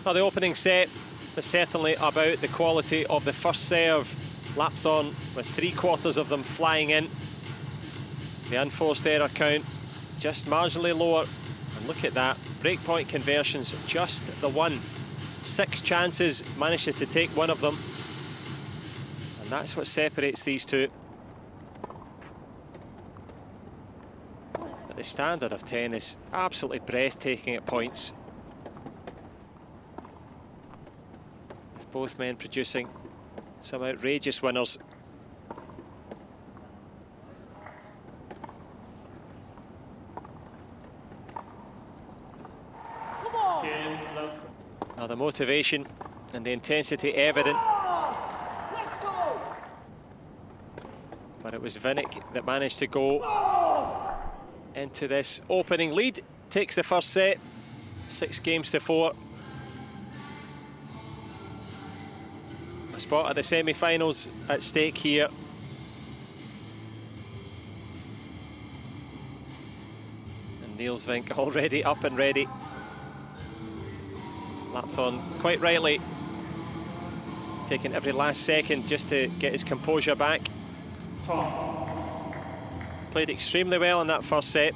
Well, the opening set was certainly about the quality of the first serve. Lapthorn with 3/4 of them flying in. The unforced error count just marginally lower. And look at that, breakpoint conversions, just the one. 6 chances, manages to take one of them. And that's what separates these two. But the standard of tennis, absolutely breathtaking at points. Both men producing some outrageous winners. Now the motivation and the intensity evident. But it was Vinnick that managed to go into this opening lead. Takes the first set, 6-4. A spot at the semi-finals at stake here. And Niels Vink already up and ready. Lapthorn quite rightly taking every last second just to get his composure back. Played extremely well in that first set.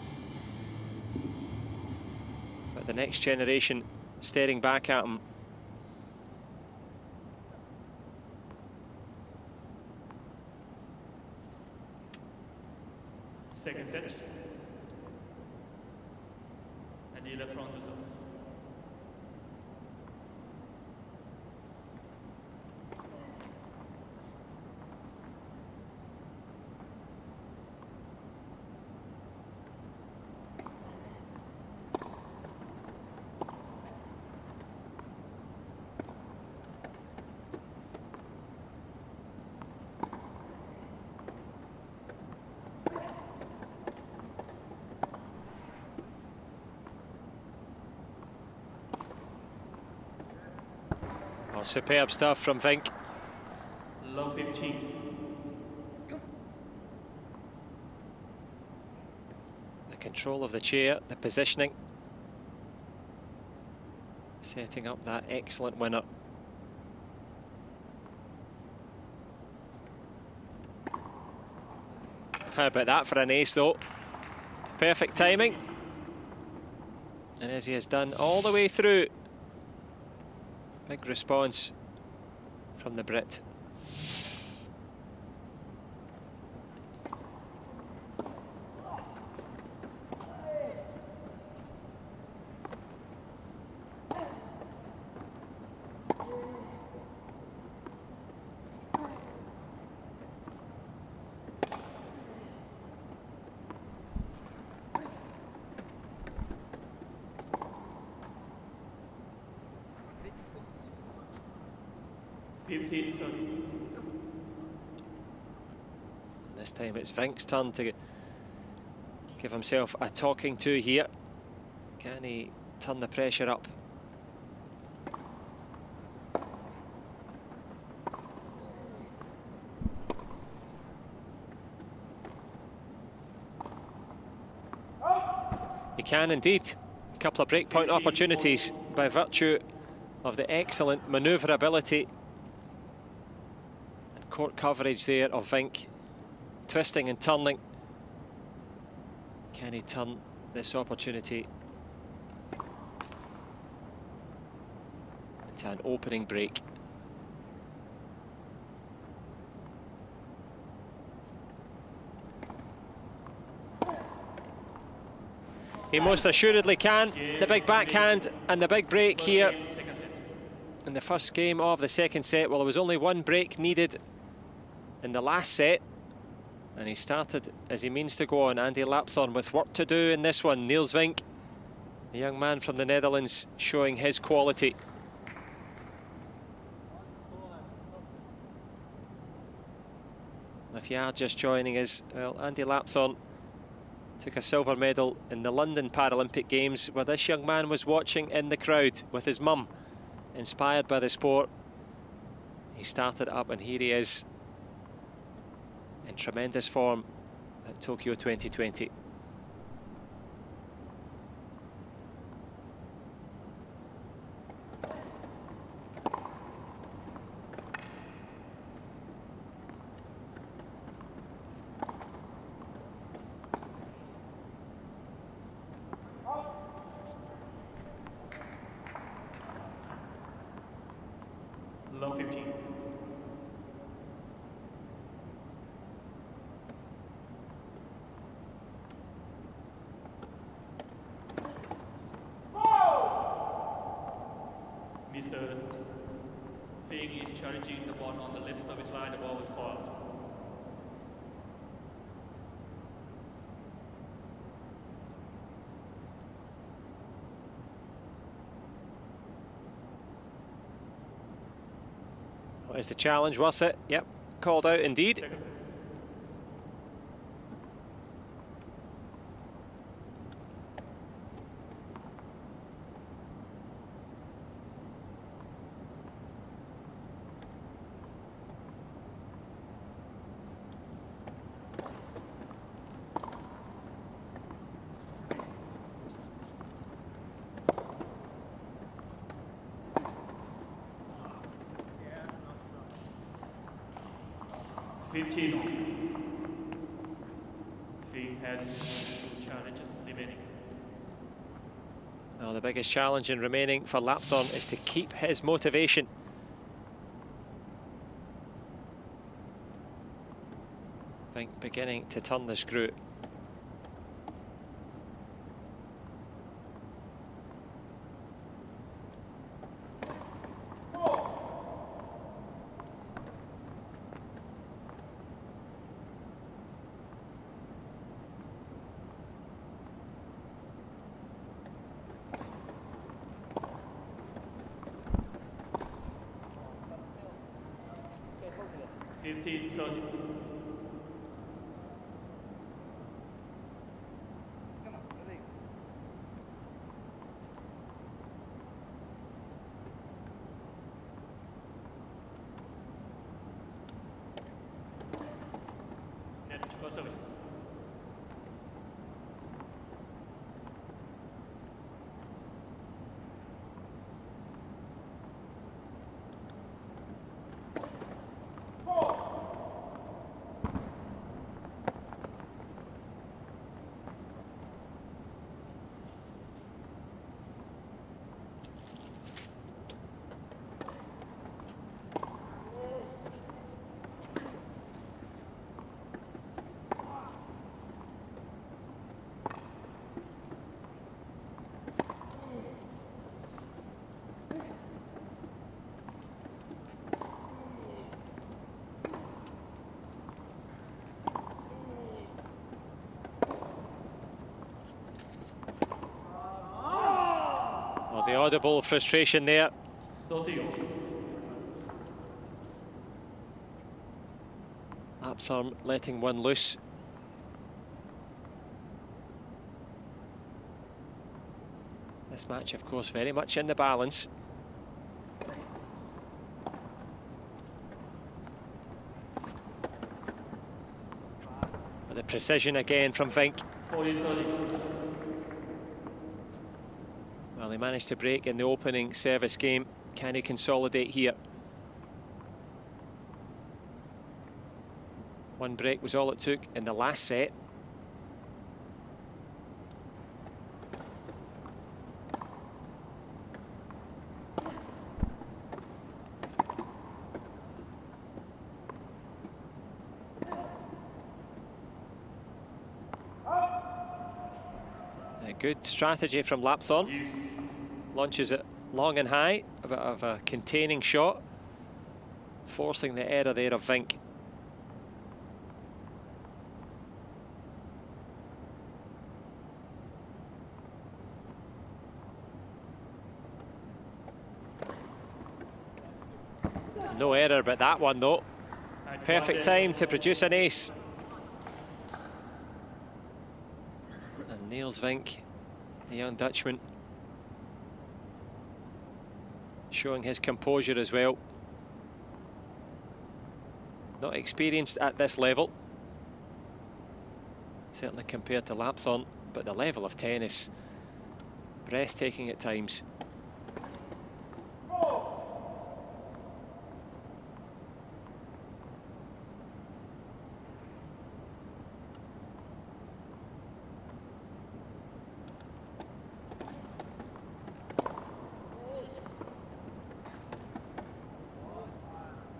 But the next generation staring back at him. Second set. And the front results. Oh, superb stuff from Vink. Love 15. The control of the chair, the positioning. Setting up that excellent winner. How about that for an ace though? Perfect timing. And as he has done all the way through, big response from the Brit. This time it's Vink's turn to give himself a talking to here. Can he turn the pressure up? He can indeed. A couple of breakpoint opportunities by virtue of the excellent manoeuvrability and court coverage there of Vink, twisting and turning. Can he turn this opportunity into an opening break? He most assuredly can. The big backhand and the big break here in the first game of the second set. Well, there was only one break needed in the last set, and he started as he means to go on. Andy Lapthorn with work to do in this one. Niels Vink, the young man from the Netherlands, showing his quality. If you are just joining us, well, Andy Lapthorn took a silver medal in the London Paralympic Games, where this young man was watching in the crowd with his mum, inspired by the sport. He started up, and here he is in tremendous form at Tokyo 2020. Love 15. Mr. Feng is challenging the ball on the left service line. The ball was called. Is the challenge worth it? Yep, called out indeed. Second set. Feng has 2 challenges remaining. Well, the biggest challenge in remaining for Lapthorn is to keep his motivation. Vink beginning to turn the screw. Service. Well, the audible frustration there. Lapthorn letting one loose. This match, of course, very much in the balance. But the precision again from Vink. Well, he managed to break in the opening service game. Can he consolidate here? One break was all it took in the last set. A good strategy from Lapthorne. Launches it long and high, a bit of a containing shot, forcing the error there of Vink. No error, but that one though. Perfect time to produce an ace. And Niels Vink, the young Dutchman, showing his composure as well. Not experienced at this level, certainly compared to Lapthorne, but the level of tennis, breathtaking at times.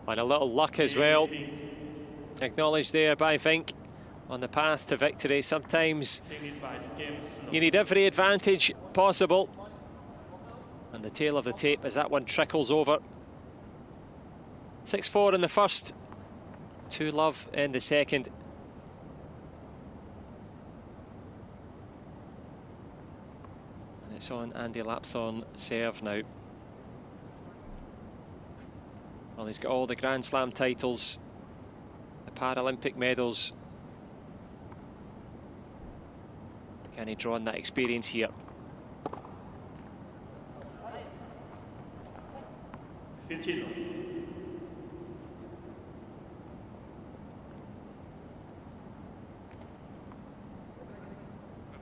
And a little luck as well, acknowledged there by Vink on the path to victory. Sometimes you need every advantage possible. And the tail of the tape as that one trickles over. 6-4 in the first, 2-love in the second. And it's on Andy Lapthorne serve now. Well, he's got all the Grand Slam titles, the Paralympic medals. Can he draw on that experience here?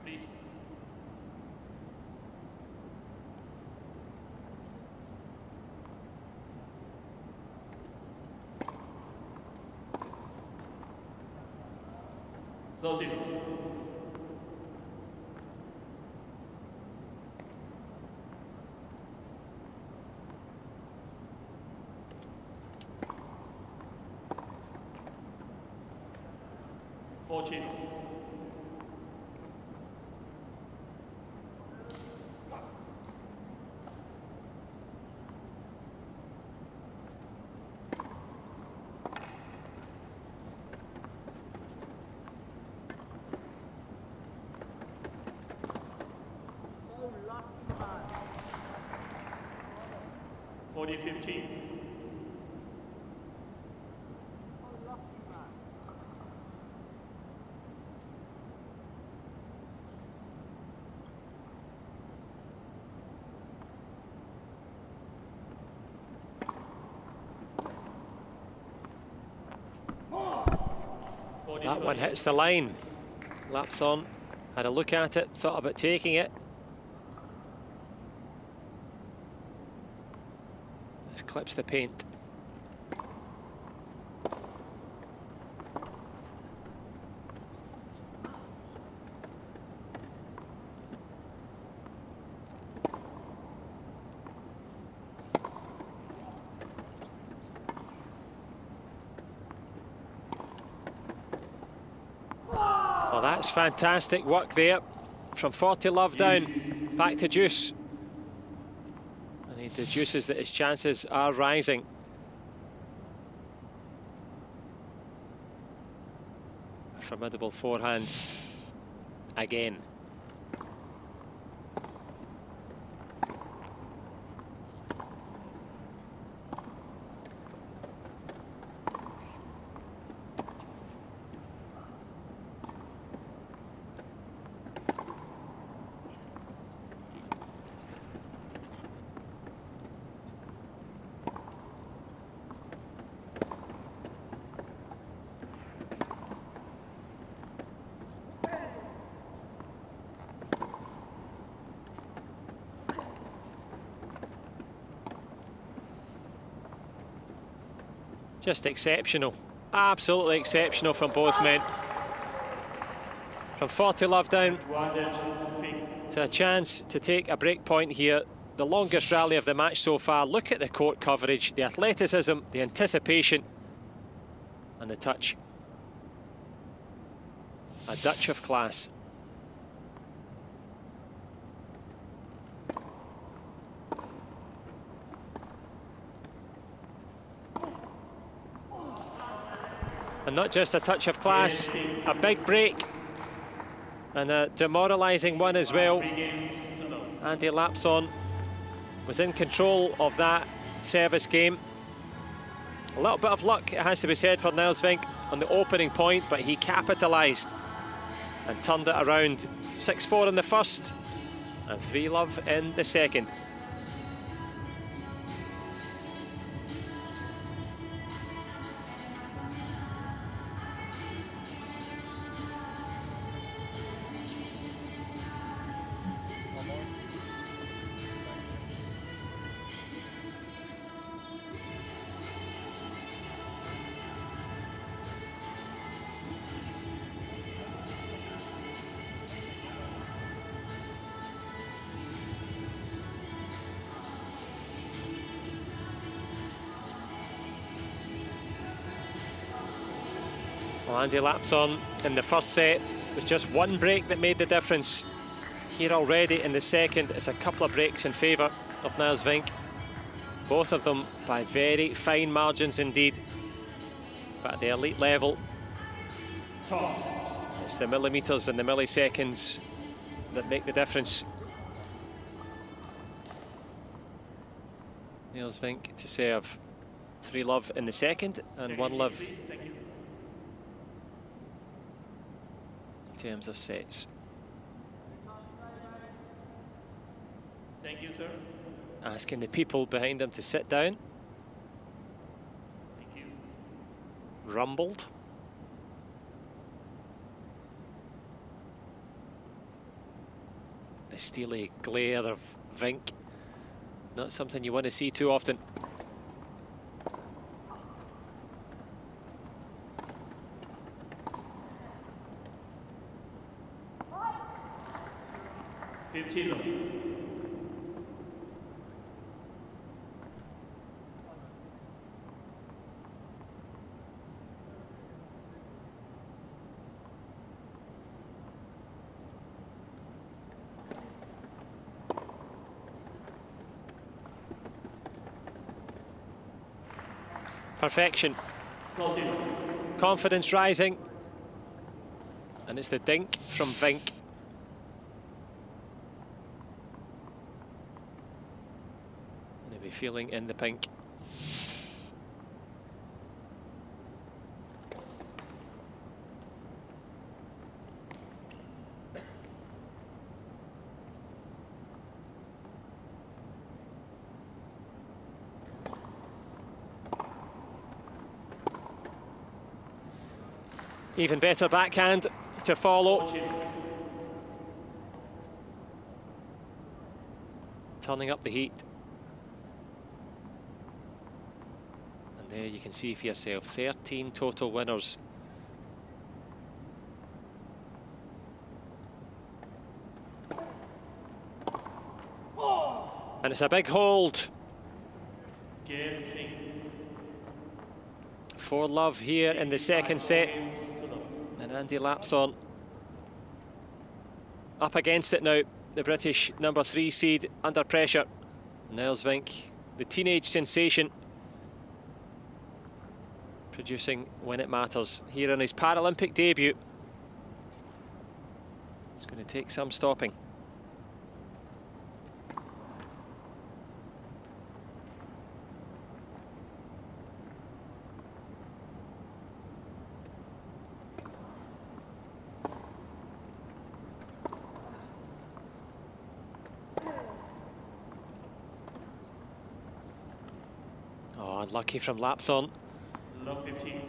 Please. Zozino. Fortune. $40-15. That one hits the line. Lapthorne had a look at it, thought about taking it. This clips the paint. Well, that's fantastic work there. From 40-love down, back to deuce. And he deduces that his chances are rising. A formidable forehand again. Just exceptional. Absolutely exceptional from both men. From 40 love down Advantage fixed. to a chance to take a break point here. The longest rally of the match so far. Look at the court coverage, the athleticism, the anticipation, and the touch. A Dutch of class. And not just a touch of class, a big break. And a demoralising one as well. 3 games to love. Andy Lapthorne was in control of that service game. A little bit of luck, it has to be said, for Niels Vink on the opening point, but he capitalised and turned it around. 6-4 in the first and 3 love in the second. Well, Andy Lapthorne in the first set was just one break that made the difference. Here already in the second, it's a couple of breaks in favour of Niels Vink. Both of them by very fine margins indeed. But at the elite level, it's the millimetres and the milliseconds that make the difference. Niels Vink to serve 3 love in the second and 1 love Thank you. in terms of sets. Thank you, sir. Asking the people behind him to sit down. Thank you. Rumbled. The steely glare of Vink. Not something you want to see too often. Love. Perfection. Confidence rising. And it's the dink from Vink. And he'll be feeling in the pink. Even better backhand to follow. Turning up the heat. And there you can see for yourself, 13 total winners. And it's a big hold. For love here in the second set. And Andy Lapthorne up against it now. The British number 3 seed under pressure. Niels Vink, the teenage sensation, producing when it matters here on his Paralympic debut. It's going to take some stopping. Oh, unlucky from Lapthorne. Love 15.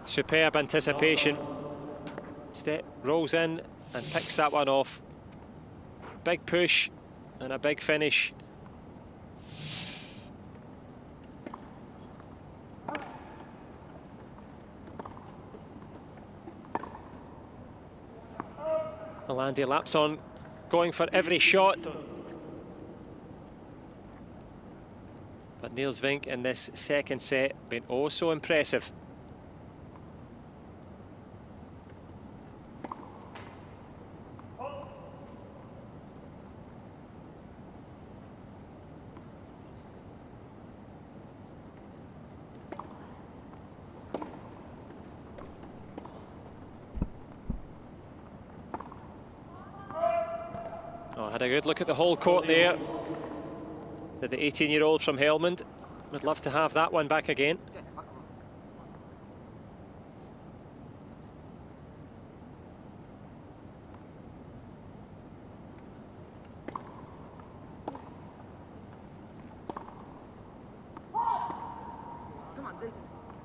Superb anticipation. Step rolls in and picks that one off. Big push and a big finish. Well, Andy Lapson going for every shot. But Niels Vink in this second set been oh so impressive. Oh, had a good look at the whole court there. Did the 18-year-old from Helmond. Would love to have that one back again.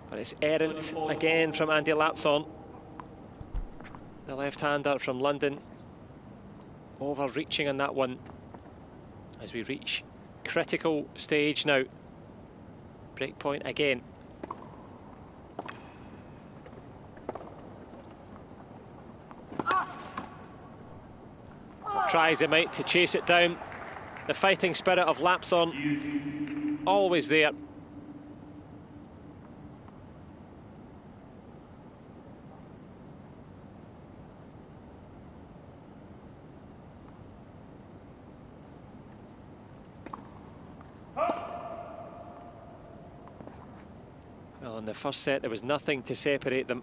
But it's errant again from Andy Lapson. The left-hander from London. Overreaching on that one as we reach critical stage now. Break point again. Tries it might to chase it down. The fighting spirit of Lapson always there. Well, in the first set there was nothing to separate them.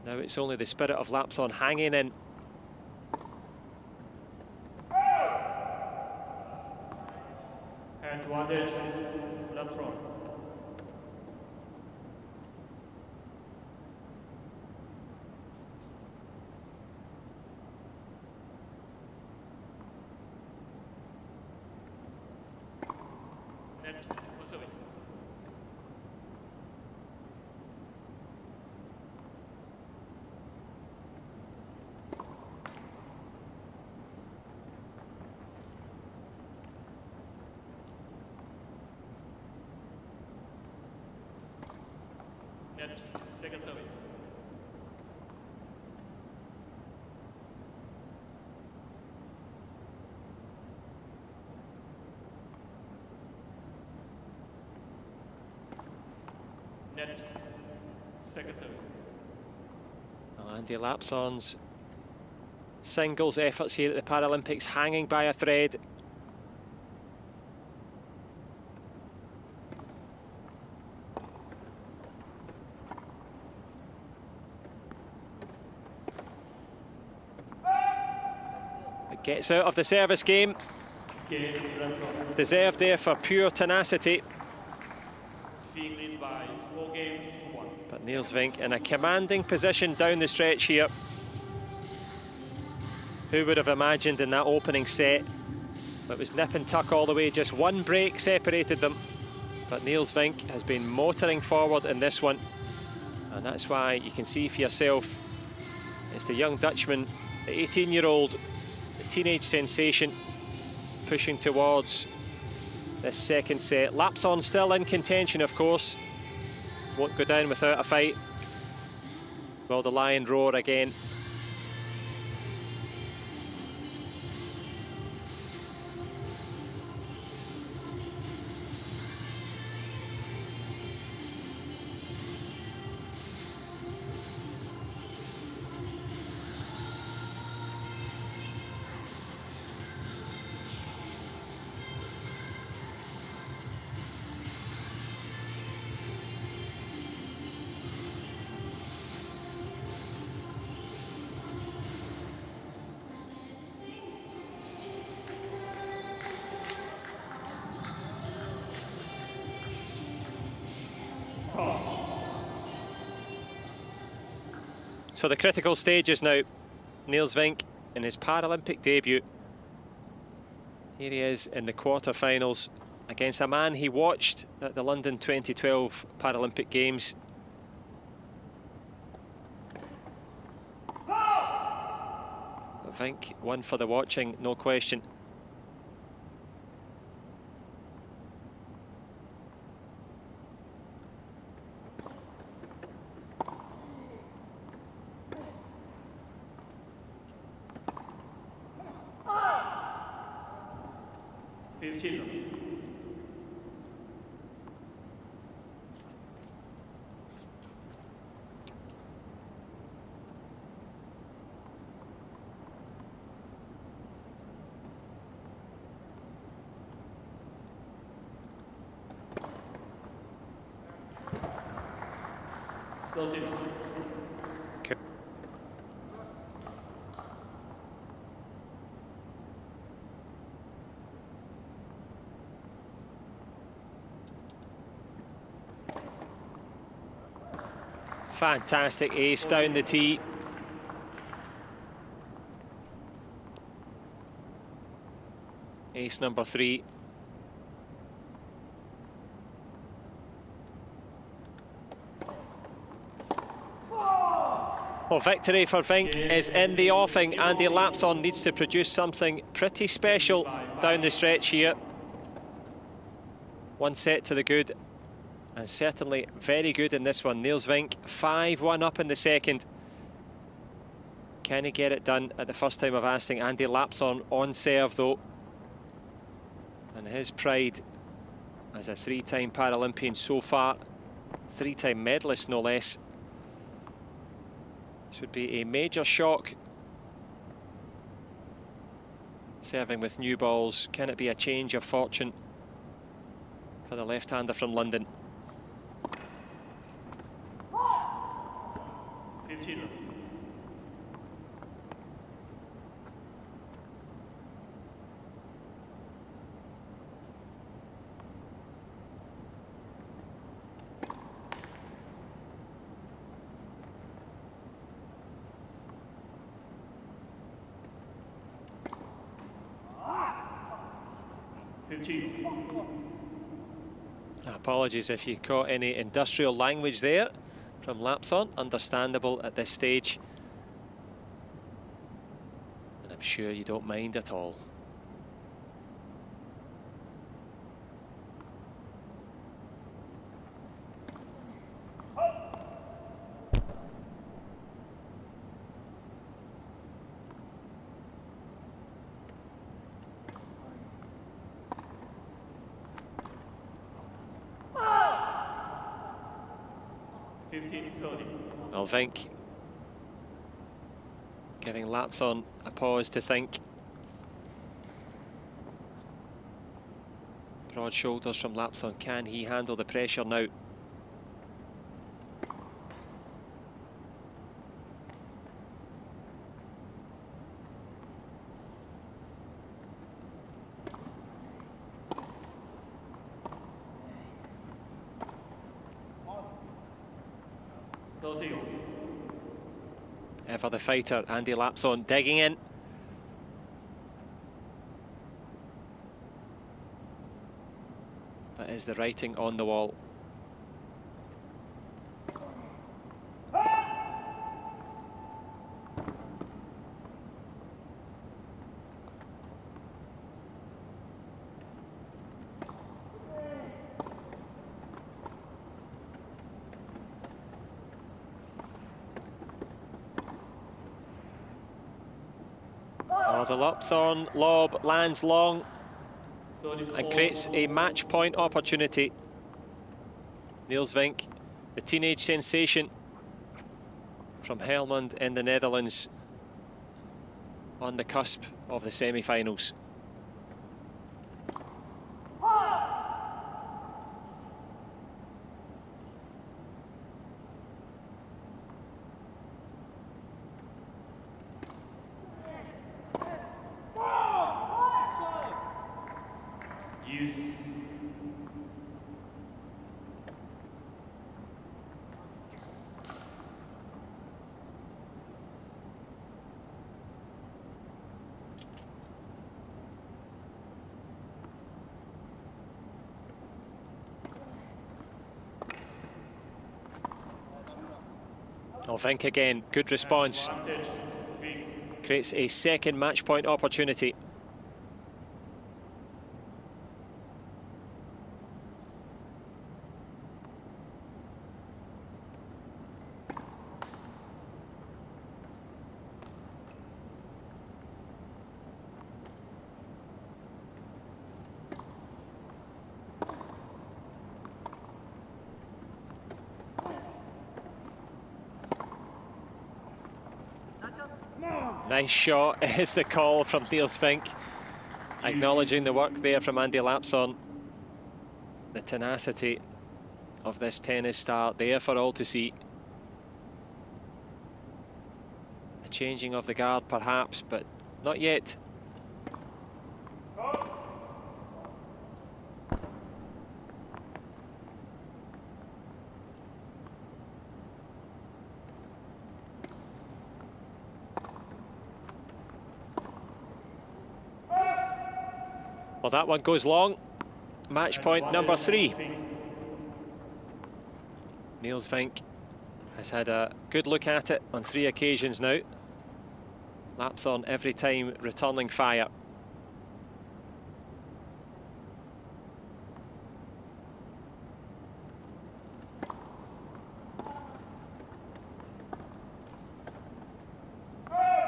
Now it's only the spirit of Lapson hanging in. Advantage, Lapson. Net for service. Net, second service. Net, second service. Well, Andy Lapson's singles efforts here at the Paralympics hanging by a thread. Gets out of the service game. Deserved there for pure tenacity. By 4 games to 1. But Niels Vink in a commanding position down the stretch here. Who would have imagined in that opening set? It was nip and tuck all the way, just one break separated them. But Niels Vink has been motoring forward in this one. And that's why you can see for yourself, it's the young Dutchman, the 18-year-old, the teenage sensation, pushing towards this second set. Lapson still in contention, of course. Won't go down without a fight. Will the lion roar again? So the critical stages now. Niels Vink in his Paralympic debut. Here he is in the quarterfinals against a man he watched at the London 2012 Paralympic Games. But Vink, one for the watching, no question. Okay. Fantastic ace down the tee. Ace number 3. Well, victory for Vink is in the offing. Andy Lapthorne needs to produce something pretty special down the stretch here. One set to the good, and certainly very good in this one. Niels Vink 5-1 up in the second. Can he get it done at the first time of asking? Andy Lapthorne on serve though. And his pride as a 3-time Paralympian so far, 3-time medalist no less. This would be a major shock. Serving with new balls, can it be a change of fortune for the left-hander from London? 15. Apologies if you caught any industrial language there from Lapthorne. Understandable at this stage. And I'm sure you don't mind at all. Well, Vink giving Lapthorne a pause to think. Broad shoulders from Lapthorne. Can he handle the pressure now? Ever the fighter, Andy Lapthorne digging in. But is the writing on the wall? Oh, the Lapthorne lob lands long and creates a match point opportunity. Niels Vink, the teenage sensation from Helmond in the Netherlands, on the cusp of the semi-finals. Oh, Vink again, good response. creates a second match point opportunity. Nice shot is the call from Niels Vink, acknowledging the work there from Andy Lapson. The tenacity of this tennis star there for all to see. A changing of the guard perhaps, but not yet. Well, that one goes long. Match point number 3. Niels Vink has had a good look at it on 3 occasions now. Lapson every time returning fire.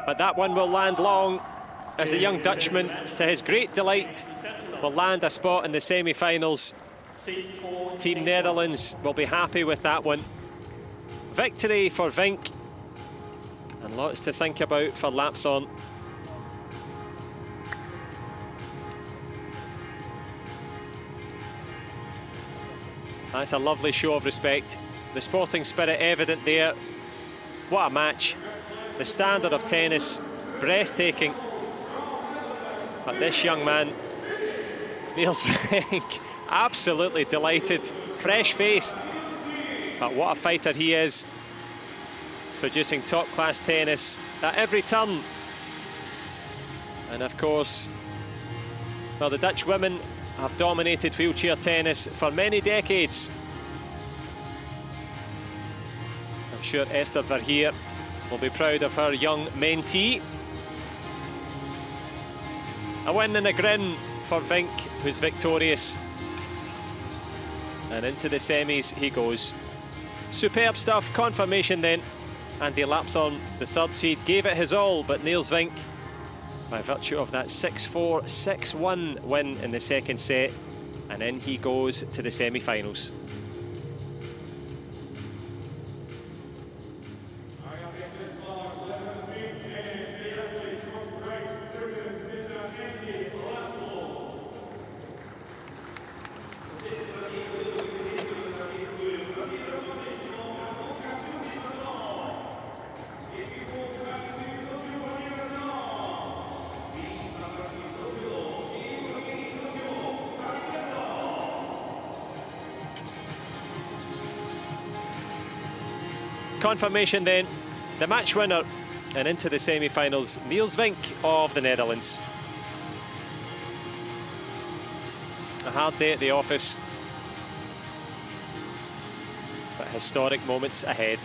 But that one will land long, as the young Dutchman, to his great delight, will land a spot in the semi-finals. Team Netherlands will be happy with that one. Victory for Vink, and lots to think about for Lapson. That's a lovely show of respect. The sporting spirit evident there. What a match. The standard of tennis, breathtaking. But this young man, Niels Vink, absolutely delighted, fresh-faced. But what a fighter he is, producing top-class tennis at every turn. And of course, well, the Dutch women have dominated wheelchair tennis for many decades. I'm sure Esther Verheer will be proud of her young mentee. A win and a grin for Vink, who's victorious. And into the semis he goes. Superb stuff, confirmation then. Andy Lapson, the 3rd seed, gave it his all, but Niels Vink, by virtue of that 6-4, 6-1 win in the 2nd set, and in he goes to the semi-finals. Confirmation then, the match winner and into the semi-finals, Niels Vink of the Netherlands. A hard day at the office, but historic moments ahead.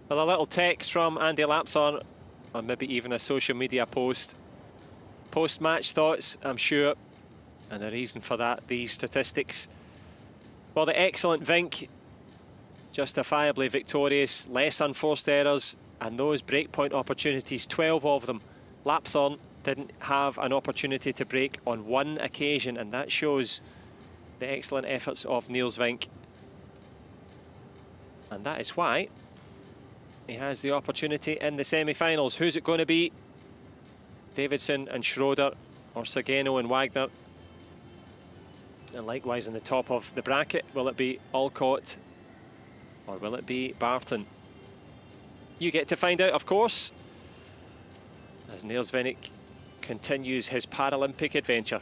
Well, a little text from Andy Lapson, or maybe even a social media post. Post-match thoughts, I'm sure, and the reason for that, these statistics. Well, the excellent Vink justifiably victorious, less unforced errors, and those breakpoint opportunities, 12 of them. Lapthorne didn't have an opportunity to break on one occasion, and that shows the excellent efforts of Niels Vink. And that is why he has the opportunity in the semi-finals. Who's it going to be? Davidson and Schroeder, or Sageno and Wagner? And likewise in the top of the bracket, will it be Alcott or will it be Barton? You get to find out, of course, as Niels Vink continues his Paralympic adventure.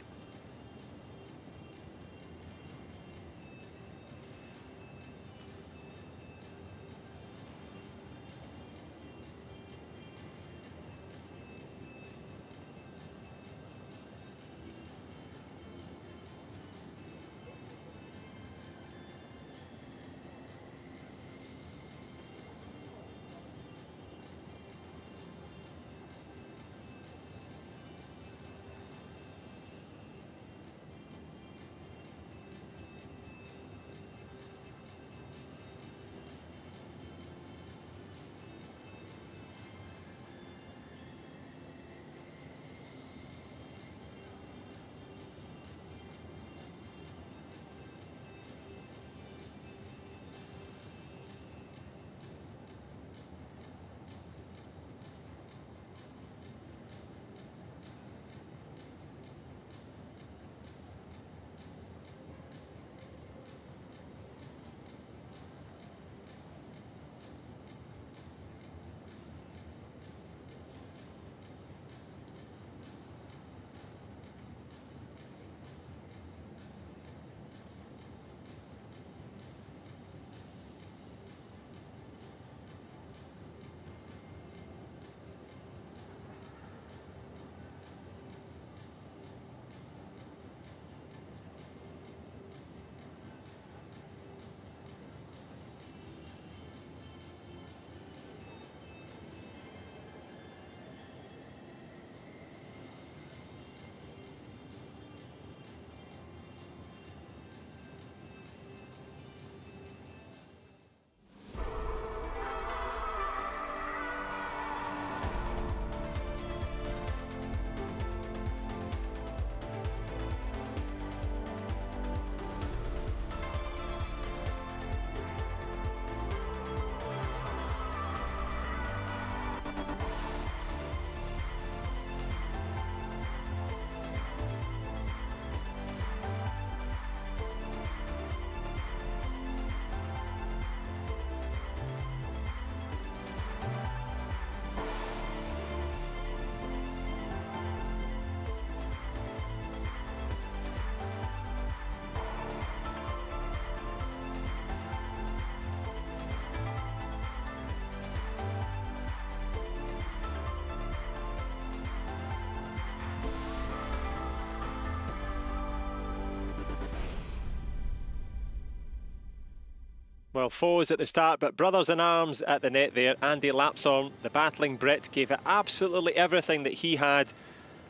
Well, foes at the start, but brothers in arms at the net there. Andy Lapthorne, the battling Brit, gave it absolutely everything that he had,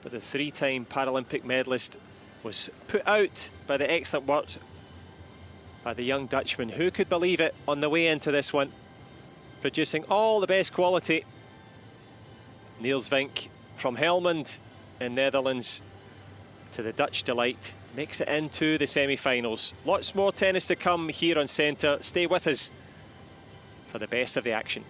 but the three-time Paralympic medalist was put out by the excellent work by the young Dutchman. Who could believe it on the way into this one? Producing all the best quality. Niels Vink from Helmond in Netherlands to the Dutch delight. Makes it into the semi-finals. Lots more tennis to come here on Centre. Stay with us for the best of the action.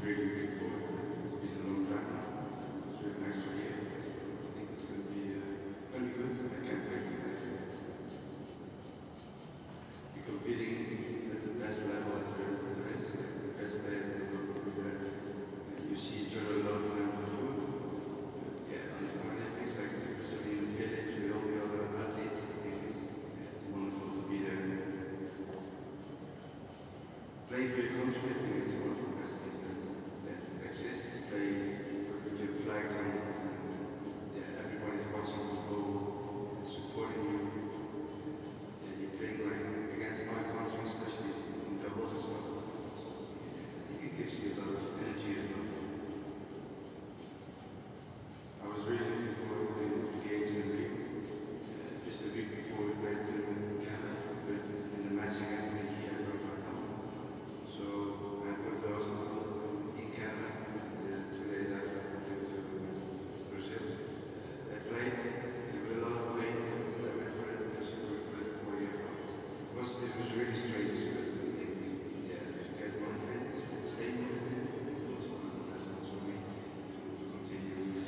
Really looking forward to it. It's been a long time now. It's been an extra year. I think it's going to be good. I can't wait for that. You're competing at the best level there is. The best players in the world will be there. You see each other a lot of time on tour. But yeah, on the Paralympics, like especially in the village with all the other athletes, I think it's wonderful to be there. Playing for your country, I think it's one of the best things that exists. Play with your flags on. Yeah, everybody's watching football and supporting you. Yeah, you're playing like against my country, especially in doubles as well. So, yeah, I think it gives you a lot of energy as well. I was really looking forward to the games in Rio. Just a week before we played in Canada, but in the match against Mickey, I broke my thumb. So I had to go to the hospital in Canada. 2 days after I flew to Brazil. I played with a lot of pain, but I went for it because we were playing 4 years old. It was really strange, but I think, yeah, to get motivated, stay motivated, I think it was one of the best ones for me to continue.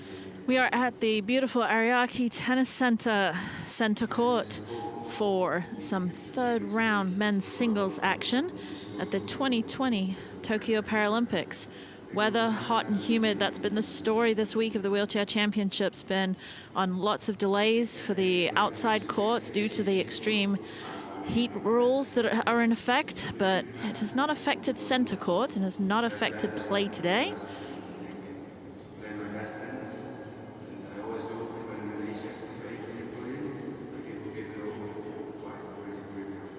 We are at the beautiful Ariake Tennis Center court for some third round men's singles action at the 2020 Tokyo Paralympics. Weather, hot and humid, that's been the story this week of the Wheelchair Championships, been on lots of delays for the outside courts due to the extreme heat rules that are in effect, but it has not affected center court and has not affected play today. Play my best tennis, and I always go when I'm in Malaysia to play for the podium. I will give it all and fight really, really hard.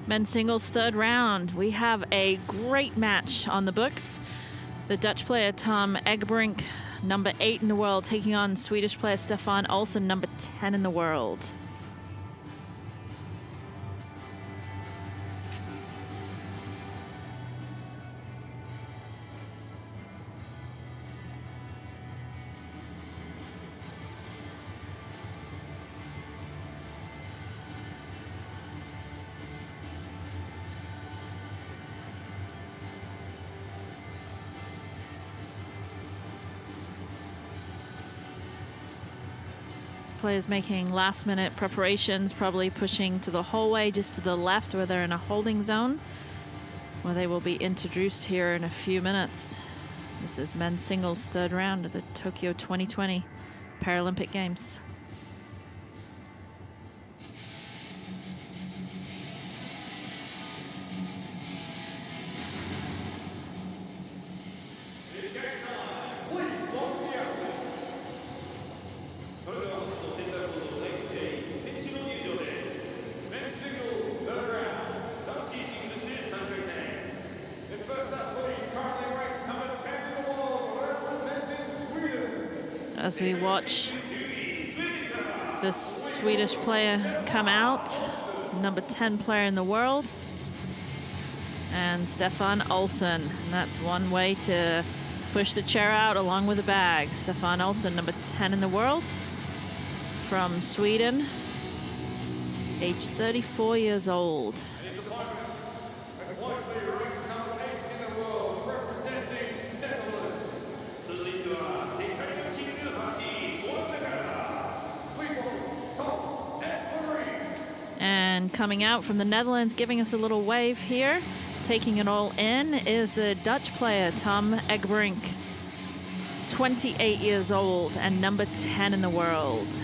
Men's singles third round. We have a great match on the books. The Dutch player Tom Egbrink, number 8 in the world, taking on Swedish player Stefan Olsson, number 10 in the world. Players making last-minute preparations, probably pushing to the hallway just to the left where they're in a holding zone, where they will be introduced here in a few minutes. This is men's singles third round of the Tokyo 2020 Paralympic Games. As we watch the Swedish player come out, number 10 player in the world, and Stefan Olsson. And that's one way to push the chair out along with the bag. Stefan Olsson, number 10 in the world, from Sweden, age 34 years old. And coming out from the Netherlands, giving us a little wave here, taking it all in, is the Dutch player Tom Egbrink, 28 years old and number 10 in the world.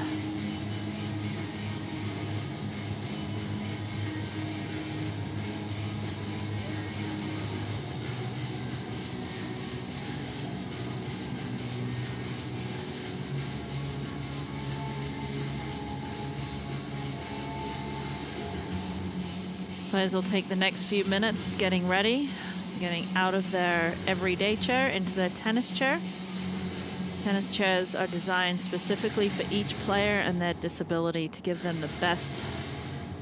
Players will take the next few minutes getting ready, getting out of their everyday chair into their tennis chair. Tennis chairs are designed specifically for each player and their disability to give them the best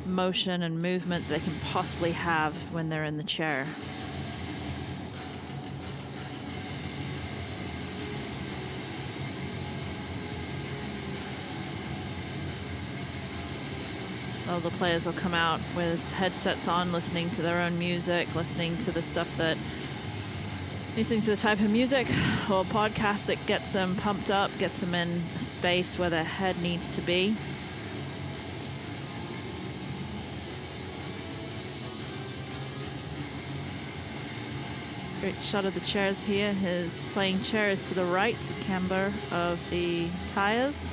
motion and movement they can possibly have when they're in the chair. All the players will come out with headsets on, listening to their own music, listening to the type of music or podcast that gets them pumped up, gets them in a space where their head needs to be. Great shot of the chairs here. His playing chair is to the right, the camber of the tires.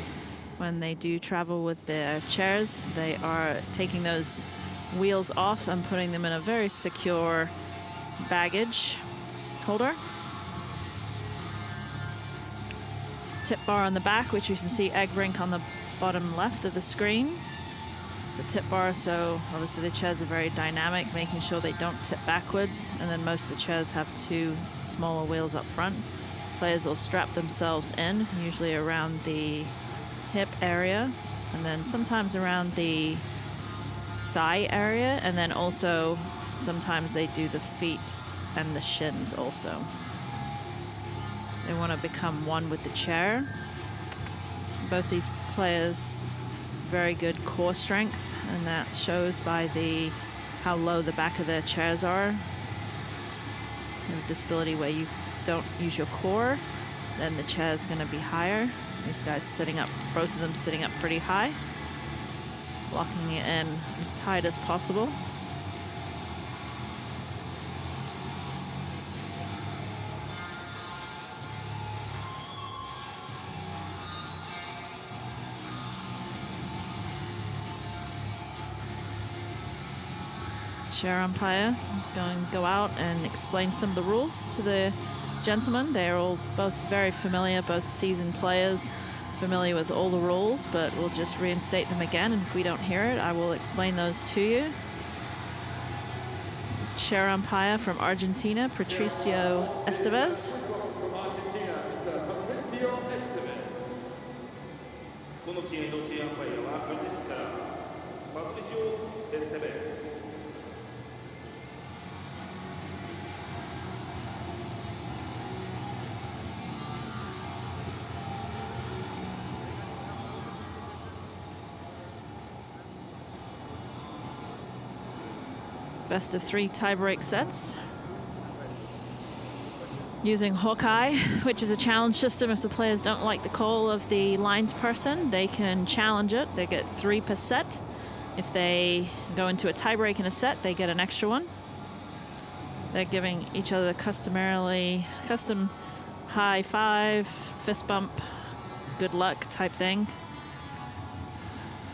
When they do travel with their chairs, they are taking those wheels off and putting them in a very secure baggage holder. Tip bar on the back, which you can see egg rink on the bottom left of the screen. It's a tip bar, so obviously the chairs are very dynamic, making sure they don't tip backwards. And then most of the chairs have two smaller wheels up front. Players will strap themselves in, usually around the hip area, and then sometimes around the thigh area, and then also sometimes they do the feet and the shins also. They want to become one with the chair. Both these players, very good core strength, and that shows by how low the back of their chairs are. You have a disability where you don't use your core, then the chair is going to be higher. These guys sitting up, both of them sitting up pretty high, locking it in as tight as possible. Chair umpire is going to go out and explain some of the rules to the gentlemen. They're all both very familiar, both seasoned players, familiar with all the rules, but we'll just reinstate them again, and if we don't hear it, I will explain those to you. Chair umpire from Argentina, Patricio Estevez. From Argentina, Mr. Patricio Estevez. この試合のチェアアンパイアはアルゼンチンからパトリシオ・エステベ。 Best of 3 tie-break sets. Using Hawkeye, which is a challenge system. If the players don't like the call of the lines person, they can challenge it. They get 3 per set. If they go into a tie-break in a set, they get an extra one. They're giving each other custom high five, fist bump, good luck type thing.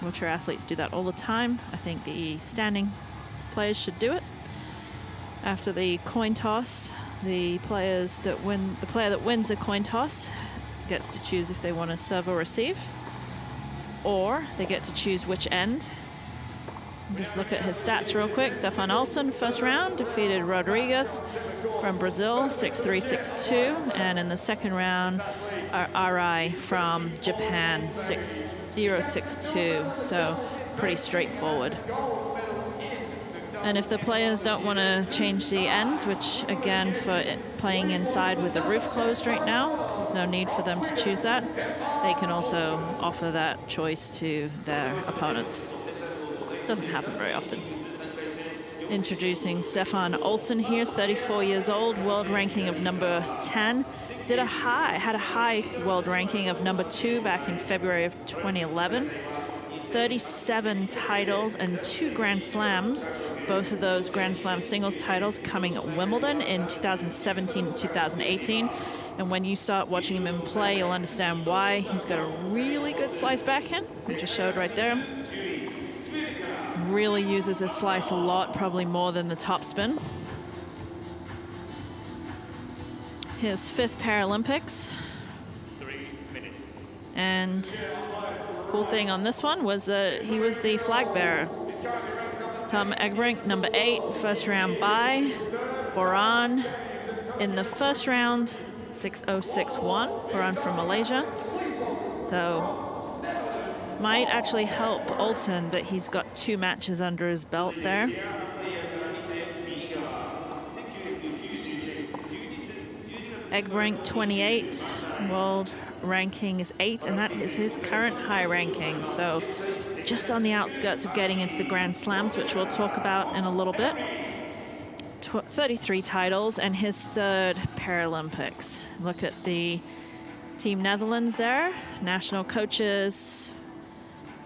Wheelchair athletes do that all the time. I think the standing players should do it. After the coin toss, the player that wins a coin toss gets to choose if they want to serve or receive, or they get to choose which end. Just look at his stats real quick. Stefan Olsson, first round, defeated Rodriguez from Brazil, 6-3, 6-2. And in the second round, Arai from Japan, 6-0, 6-2. So pretty straightforward. And if the players don't want to change the ends, which again, for playing inside with the roof closed right now, there's no need for them to choose that. They can also offer that choice to their opponents. Doesn't happen very often. Introducing Stefan Olsson here, 34 years old, world ranking of number 10. Had a high world ranking of number 2 back in February of 2011. 37 titles and 2 Grand Slams. Both of those Grand Slam singles titles coming at Wimbledon in 2017 and 2018. And when you start watching him in play, you'll understand why. He's got a really good slice backhand, which I showed right there. Really uses his slice a lot, probably more than the topspin. His 5th Paralympics. 3 minutes. And cool thing on this one was that he was the flag bearer. Tom Egbrink, number 8, first round bye. Boran in the first round, 6:061. Boran from Malaysia. So might actually help Olsen that he's got 2 matches under his belt there. Egbrink, 28, world ranking is 8, and that is his current high ranking. So just on the outskirts of getting into the Grand Slams, which we'll talk about in a little bit. 33 titles and his 3rd Paralympics. Look at the Team Netherlands there. National coaches,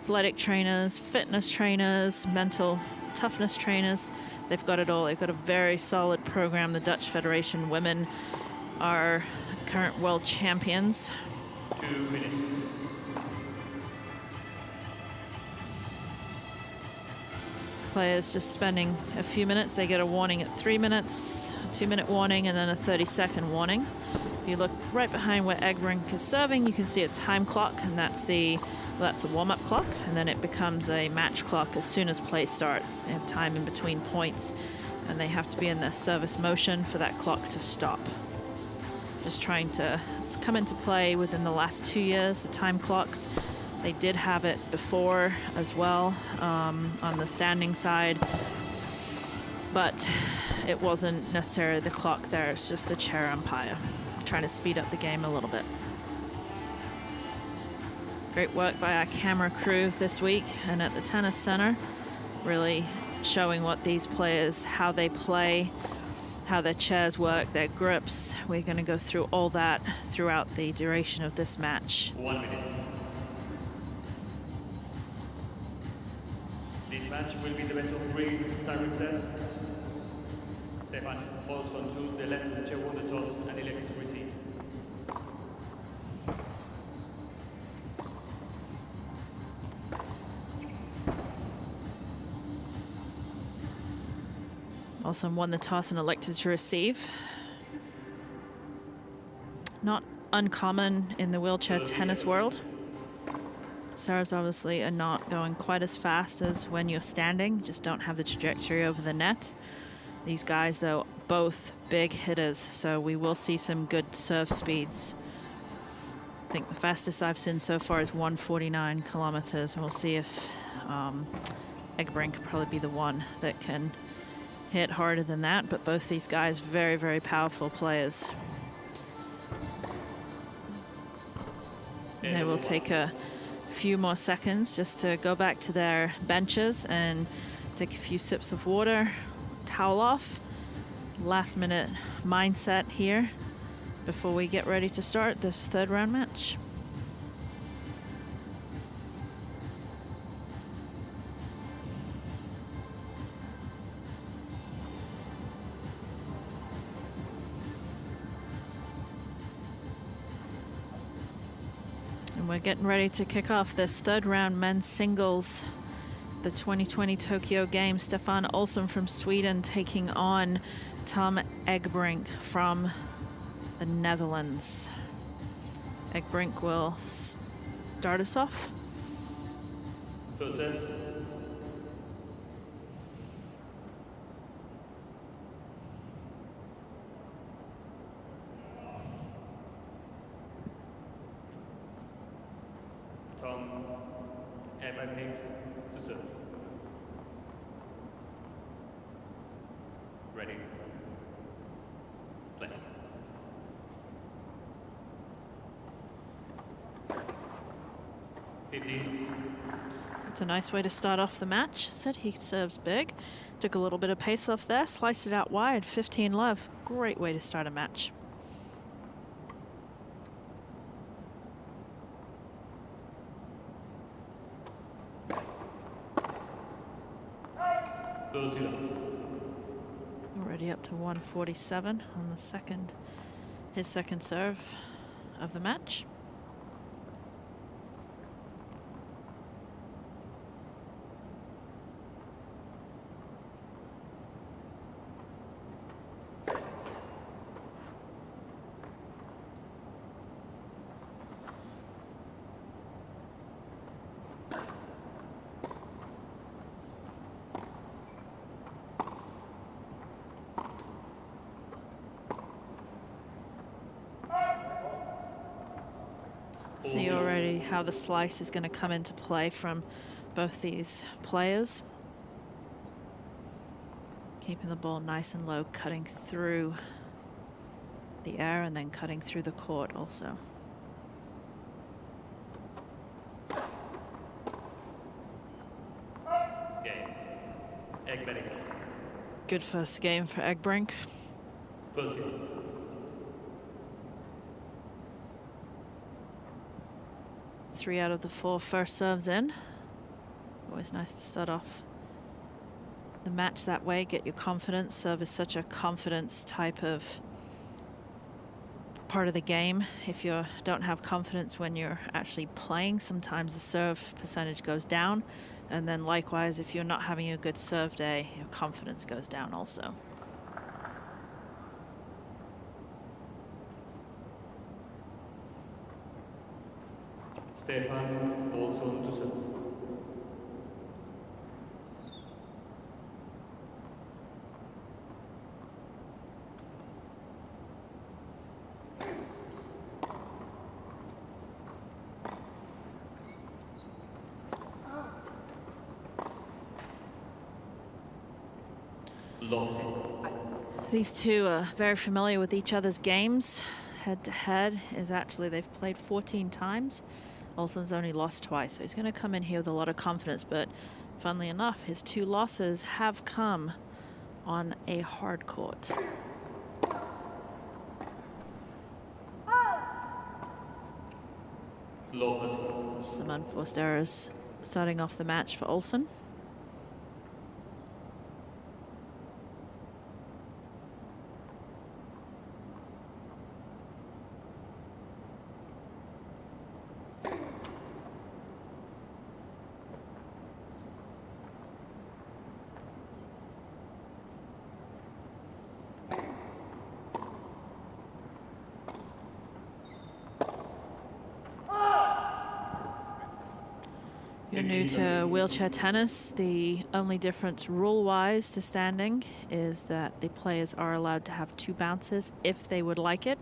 athletic trainers, fitness trainers, mental toughness trainers. They've got it all. They've got a very solid program. The Dutch Federation women are current world champions. 2 minutes. Players just spending a few minutes. They get a warning at 3 minutes, a 2-minute warning, and then a 30-second warning. If you look right behind where Egbrink is serving, you can see a time clock, and that's the warm-up clock, and then it becomes a match clock as soon as play starts. They have time in between points, and they have to be in their service motion for that clock to stop. Just trying to come into play within the last 2 years, the time clocks. They did have it before as well on the standing side, but it wasn't necessarily the clock there, it's just the chair umpire trying to speed up the game a little bit. Great work by our camera crew this week and at the tennis center, really showing what these players, how they play, how their chairs work, their grips. We're going to go through all that throughout the duration of this match. 1 minute. This match will be the best of 3 tiebreak sets. Stefan falls onto the left chair won the toss and elected to receive. Olsen won the toss and elected to receive. Not uncommon in the wheelchair tennis world. Serves obviously are not going quite as fast as when you're standing, just don't have the trajectory over the net. These guys, though, both big hitters, so we will see some good serve speeds. I think the fastest I've seen so far is 149 kilometers, and we'll see if Egbrink could probably be the one that can hit harder than that, but both these guys, very, very powerful players. They will take a few more seconds just to go back to their benches and take a few sips of water, towel off. Last minute mindset here before we get ready to start this 3rd round match. We're getting ready to kick off this 3rd round men's singles, the 2020 Tokyo Games. Stefan Olsen from Sweden taking on Tom Egbrink from the Netherlands. Egbrink will start us off. First set. Tom Egbrink to serve. Ready. Play. It's a nice way to start off the match. Said he serves big. Took a little bit of pace off there, sliced it out wide. 15 love. Great way to start a match. Already up to 147 on the his second serve of the match. See already how the slice is going to come into play from both these players. Keeping the ball nice and low, cutting through the air and then cutting through the court also. Game. Egg-Benning. Good first game for Egbrink. First game. Three out of the 4 first serves in. Always nice to start off the match that way, get your confidence. Serve is such a confidence type of part of the game. If you don't have confidence when you're actually playing, sometimes the serve percentage goes down. And then likewise, if you're not having a good serve day, your confidence goes down also. Stefan Olsson to serve. These two are very familiar with each other's games. Head to head is actually, they've played 14 times. Olsson's only lost twice, so he's going to come in here with a lot of confidence, but funnily enough, his 2 losses have come on a hard court. Some unforced errors starting off the match for Olsson. You're new to wheelchair tennis. The only difference rule-wise to standing is that the players are allowed to have 2 bounces if they would like it.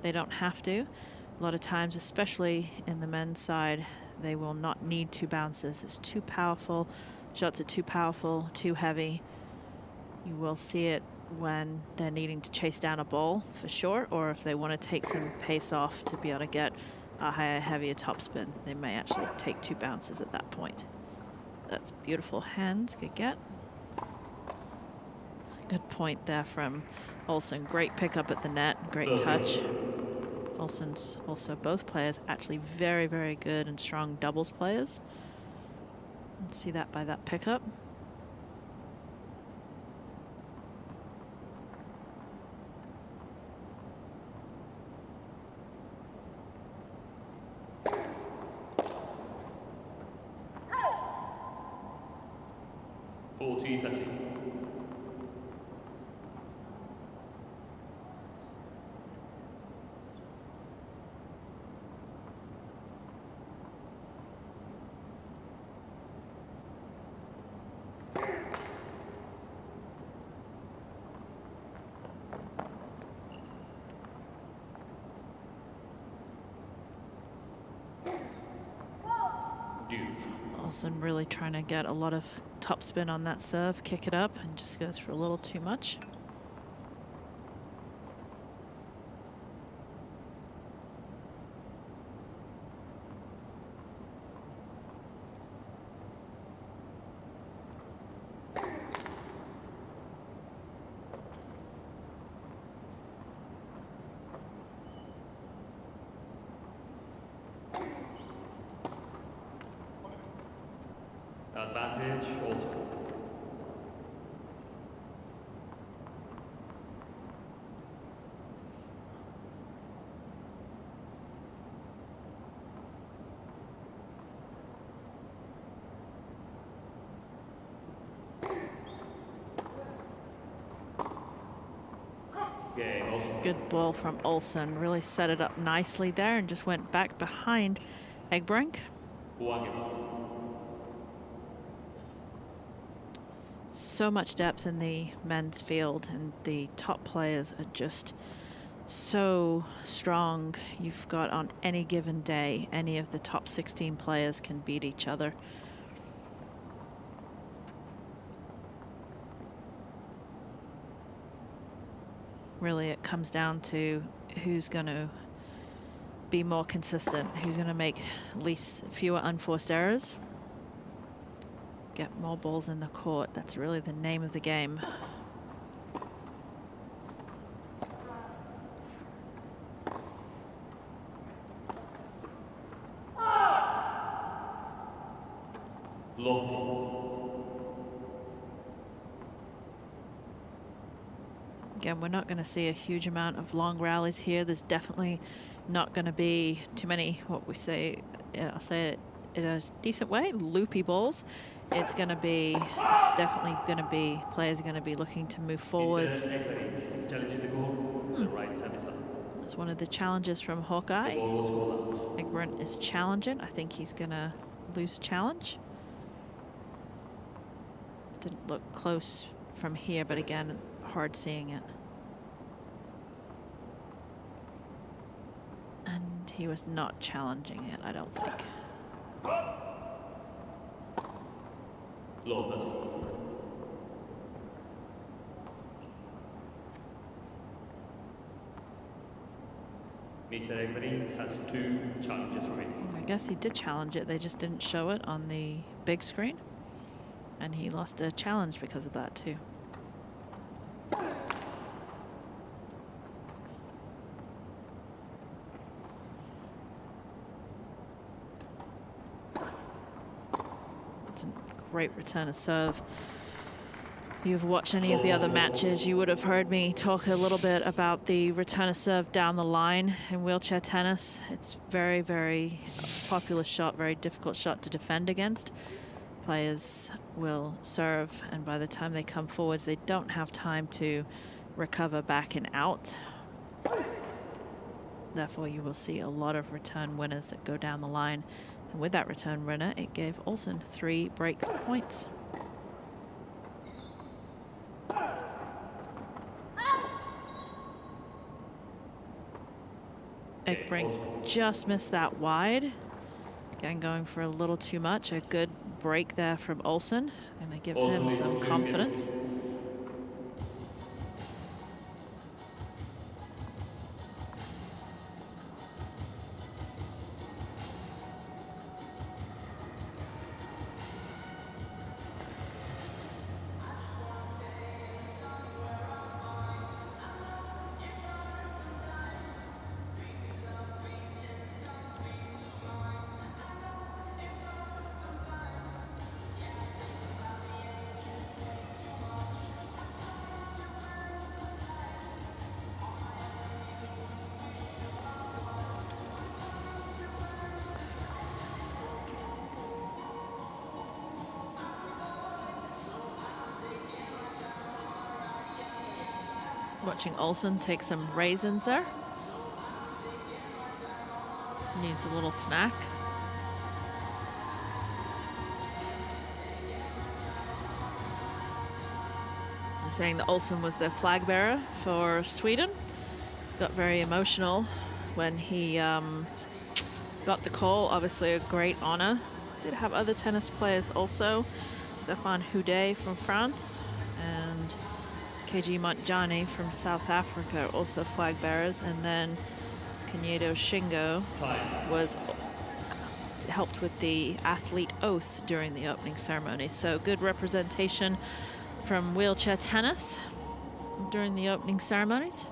They don't have to. A lot of times, especially in the men's side, they will not need 2 bounces. It's too powerful. Shots are too powerful, too heavy. You will see it when they're needing to chase down a ball for sure, or if they want to take some pace off to be able to get a higher, heavier topspin. They may actually take 2 bounces at that point. That's beautiful hands, good get. Good point there from Olsson. Great pickup at the net, great touch. Olsson's also, both players actually very, very good and strong doubles players. Let's see that by that pickup. Olsson really trying to get a lot of topspin on that serve, kick it up, and just goes for a little too much. Advantage also. Good ball from Olsson. Really set it up nicely there and just went back behind Egbrink. So much depth in the men's field, and the top players are just so strong. You've got on any given day, any of the top 16 players can beat each other. Really, it comes down to who's going to be more consistent, who's going to make fewer unforced errors, get more balls in the court. That's really the name of the game. Again, we're not going to see a huge amount of long rallies here. There's definitely not going to be too many, what we say, I'll say it in a decent way, loopy balls. It's going to be, definitely going to be, players are going to be looking to move forwards. That's one of the challenges from Hawkeye. Egbrant is challenging. I think he's going to lose a challenge. Didn't look close from here, but again, hard seeing it. And he was not challenging it, I don't think. Mr. Egberty has 2 challenges for him. I guess he did challenge it, they just didn't show it on the big screen. And he lost a challenge because of that too. It's a great return of serve. You've watched any of the other matches, you would have heard me talk a little bit about the return of serve down the line in wheelchair tennis. It's very, very popular shot, very difficult shot to defend against. Players will serve, and by the time they come forwards, they don't have time to recover back and out. Therefore, you will see a lot of return winners that go down the line. And with that return winner, it gave Olsen 3 break points. Egbrink just missed that wide. Again, going for a little too much. A good break there from Olsen. Gonna give him some confidence. Watching Olsen take some raisins there. Needs a little snack. They're saying that Olsen was their flag bearer for Sweden. Got very emotional when he got the call. Obviously a great honor. Did have other tennis players also. Stefan Houdet from France and KG Montjani from South Africa, also flag bearers, and then Kanyedo Shingo was helped with the athlete oath during the opening ceremony. So good representation from wheelchair tennis during the opening ceremonies.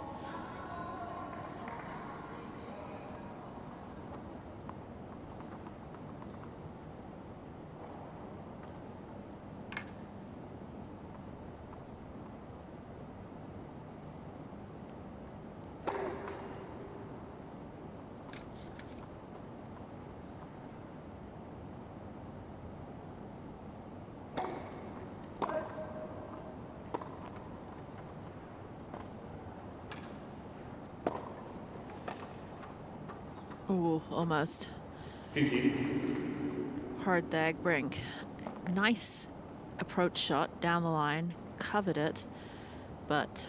Ooh, almost. Hard the Egbrink. Nice approach shot down the line, covered it, but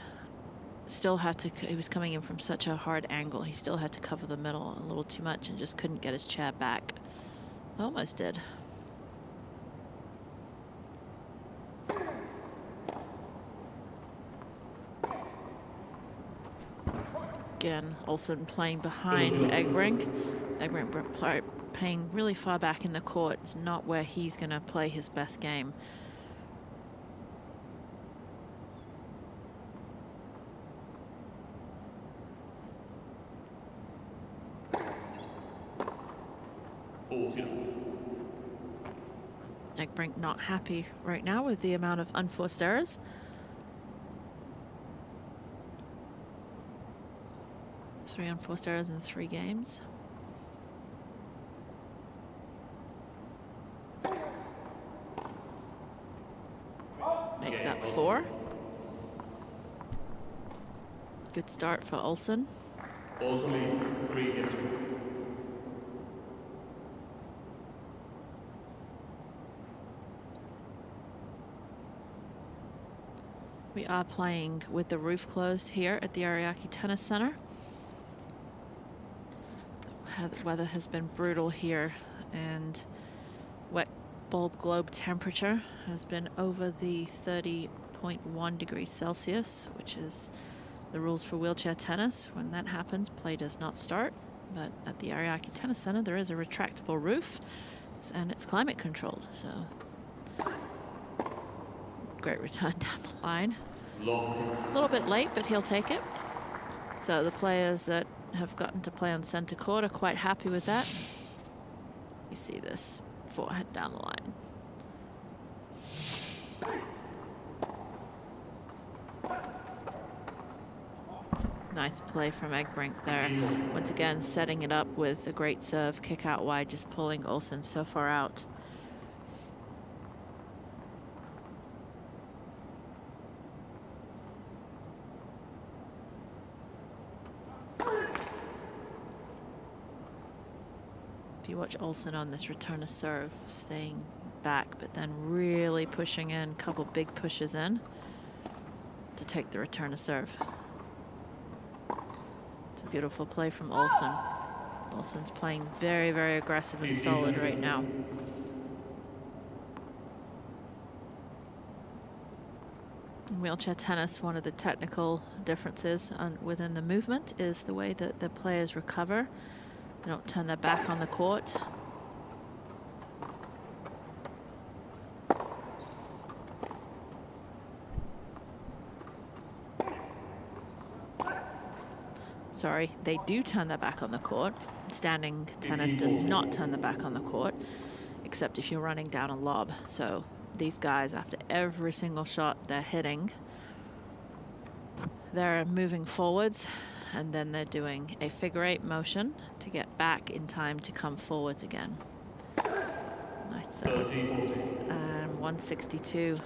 still had to, he was coming in from such a hard angle, he still had to cover the middle a little too much and just couldn't get his chair back. Almost did. Again, Olsen playing behind Egbrink. Egbrink playing really far back in the court. It's not where he's going to play his best game. Egbrink not happy right now with the amount of unforced errors. Three unforced errors in 3 games. Make that 4. Good start for Olsen. Also leads 3 games. We are playing with the roof closed here at the Ariake Tennis Center. The weather has been brutal here, and wet bulb globe temperature has been over the 30.1 degrees Celsius, which is the rules for wheelchair tennis. When that happens, play does not start. But at the Ariake Tennis Center, there is a retractable roof, and it's climate controlled. So great return down the line. A little bit late, but he'll take it. So the players that have gotten to play on center court are quite happy with that. You see this forehand down the line. Nice play from Egbrink there. Once again, setting it up with a great serve, kick out wide, just pulling Olsen so far out. If you watch Olsen on this return to serve, staying back, but then really pushing in, a couple big pushes in to take the return to serve. It's a beautiful play from Olsen. Olsen's playing very, very aggressive and solid right now. In wheelchair tennis, one of the technical differences within the movement is the way that the players recover. They don't turn their back on the court. Sorry, they do turn their back on the court. Standing tennis does not turn the back on the court, except if you're running down a lob. So these guys, after every single shot they're hitting, they're moving forwards, and then they're doing a figure-8 motion to get back in time to come forwards again. Nice serve. And 162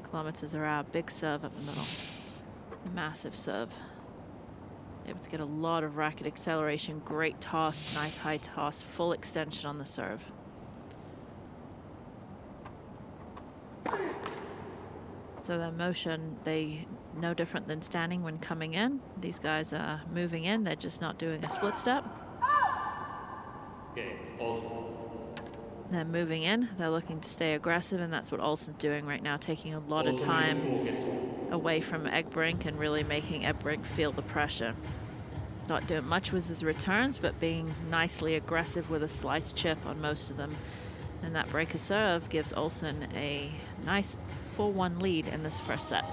kilometers per hour. Big serve up the middle. Massive serve. Able to get a lot of racket acceleration. Great toss. Nice high toss. Full extension on the serve. So their motion, no different than standing when coming in. These guys are moving in, they're just not doing a split step. Okay, Olsen. They're moving in, they're looking to stay aggressive, and that's what Olsen's doing right now, taking a lot of time away from Egbrink and really making Egbrink feel the pressure. Not doing much with his returns, but being nicely aggressive with a slice chip on most of them. And that breaker serve gives Olsen a nice 4-1 lead in this first set.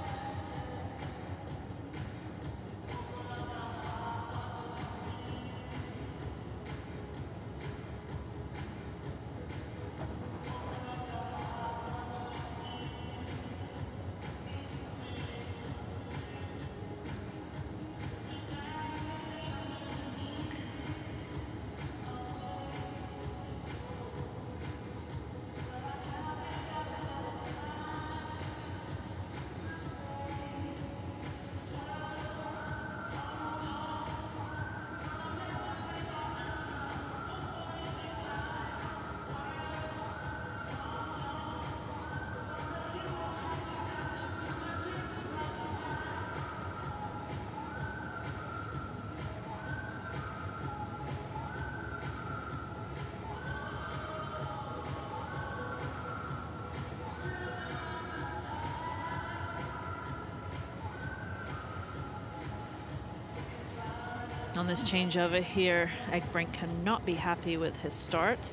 On this changeover here, Egbrink cannot be happy with his start.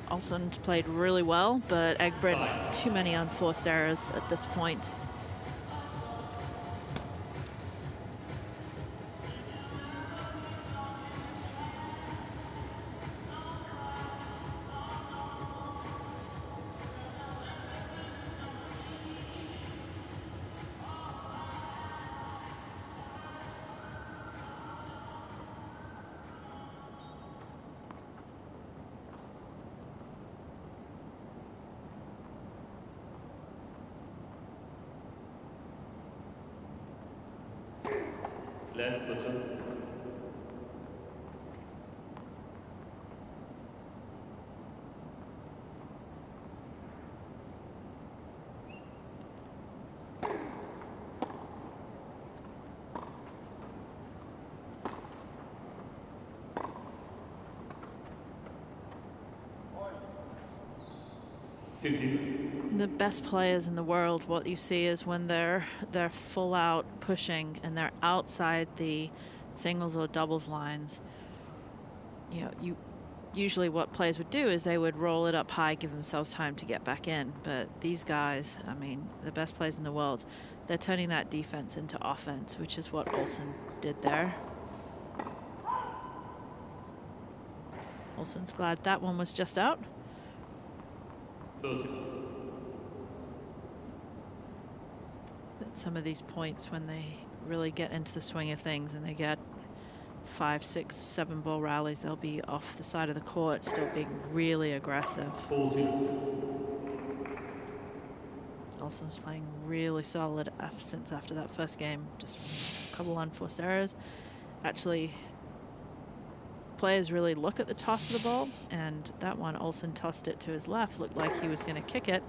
Olsen's played really well, but Egbrink, too many unforced errors at this point. Left for serve. The best players in the world, what you see is when they're full out pushing and they're outside the singles or doubles lines, you know, usually what players would do is they would roll it up high, give themselves time to get back in. But these guys, I mean, the best players in the world, they're turning that defense into offense, which is what Olsen did there. Olsen's glad that one was just out. 30. Some of these points, when they really get into the swing of things and they get 5, 6, 7 ball rallies, they'll be off the side of the court, still being really aggressive. 40. Olsen's playing really solid since after that first game. Just a couple unforced errors. Actually, players really look at the toss of the ball, and that one, Olsen tossed it to his left, looked like he was going to kick it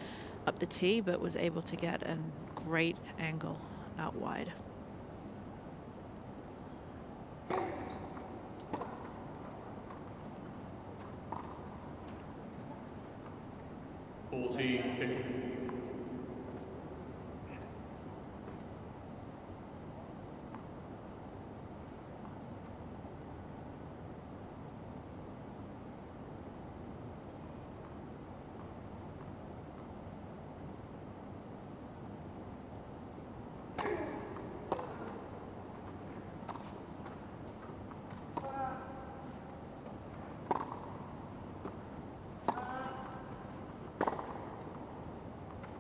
up the tee, but was able to get a great angle out wide.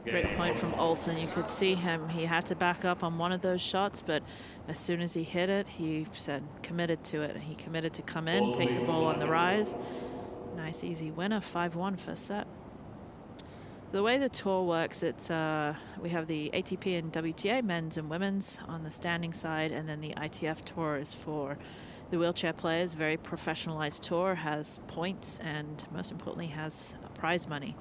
Great point from Olsen. You could see him. He had to back up on one of those shots, but as soon as he hit it, he said committed to it. He committed to come in, take the ball on the rise. Nice, easy winner, 5-1 first set. The way the tour works, it's we have the ATP and WTA men's and women's on the standing side, and then the ITF tour is for the wheelchair players. Very professionalized tour, has points, and most importantly has prize money.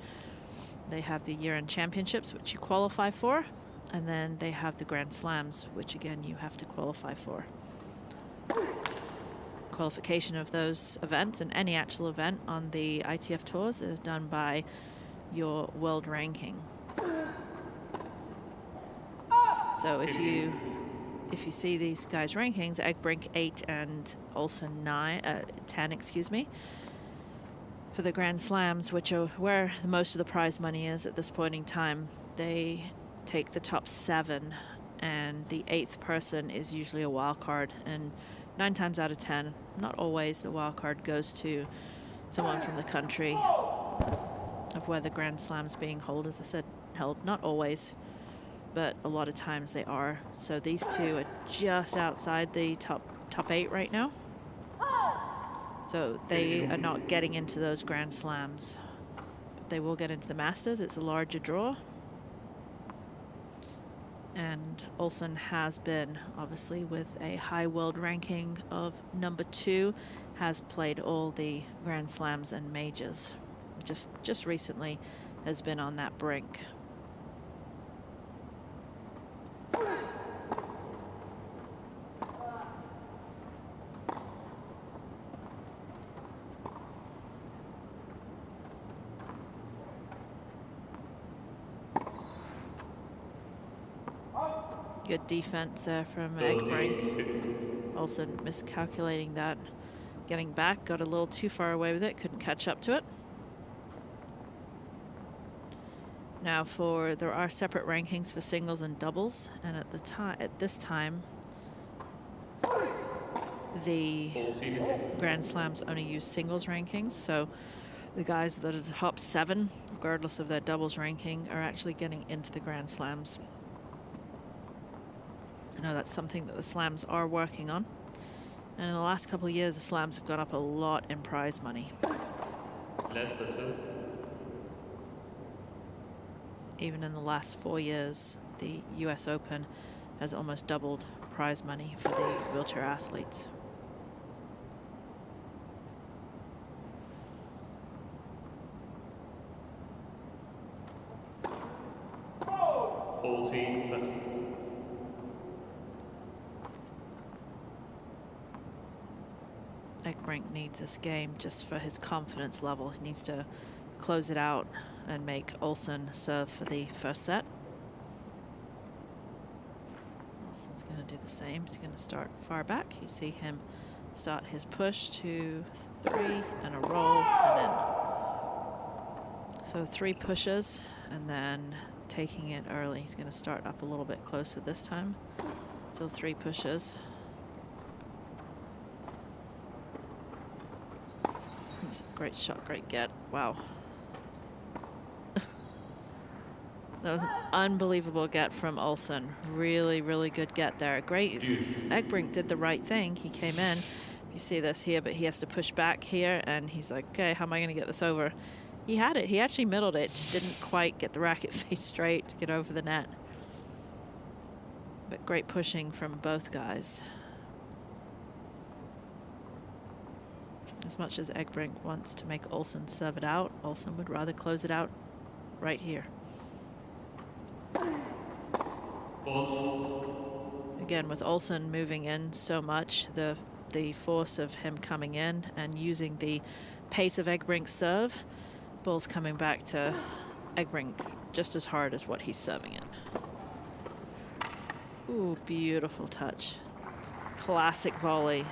They have the year-end championships, which you qualify for, and then they have the Grand Slams, which again you have to qualify for. Qualification of those events and any actual event on the ITF tours is done by your world ranking. So if you see these guys' rankings, Egbrink 8 and Olsen 10, excuse me, for the Grand Slams, which are where most of the prize money is at this point in time, they take the top 7, and the 8th person is usually a wild card, and 9 times out of 10, not always, the wild card goes to someone from the country of where the Grand Slam's being held, as I said, held. Not always, but a lot of times they are. So these two are just outside the top 8 right now. So they are not getting into those Grand Slams, but they will get into the Masters. It's a larger draw. And Olsen has been, obviously, with a high world ranking of number 2, has played all the Grand Slams and majors. Just recently has been on that brink. Good defense there from Egbrink. Olsen miscalculating that. Getting back, got a little too far away with it, couldn't catch up to it. Now there are separate rankings for singles and doubles, and at this time, the Grand Slams only use singles rankings, so the guys that are the top 7, regardless of their doubles ranking, are actually getting into the Grand Slams. I know that's something that the Slams are working on. And in the last couple of years, the Slams have gone up a lot in prize money. Even in the last 4 years, the US Open has almost doubled prize money for the wheelchair athletes. Egbrink needs this game just for his confidence level. He needs to close it out and make Olsen serve for the first set. Olsen's going to do the same. He's going to start far back. You see him start his push, 2, 3, and a roll, and in. So 3 pushes, and then taking it early. He's going to start up a little bit closer this time. Still 3 pushes. It's a great shot, great get. Wow. That was an unbelievable get from Olsen. Really, really good get there. Great. Egbrink did the right thing. He came in. You see this here, but he has to push back here, and he's like, okay, how am I going to get this over? He had it. He actually middled it. Just didn't quite get the racket face straight to get over the net. But great pushing from both guys. As much as Egbrink wants to make Olsen serve it out, Olsen would rather close it out right here. Again, with Olsen moving in so much, the force of him coming in and using the pace of Egbrink's serve, ball's coming back to Egbrink just as hard as what he's serving in. Ooh, beautiful touch. Classic volley.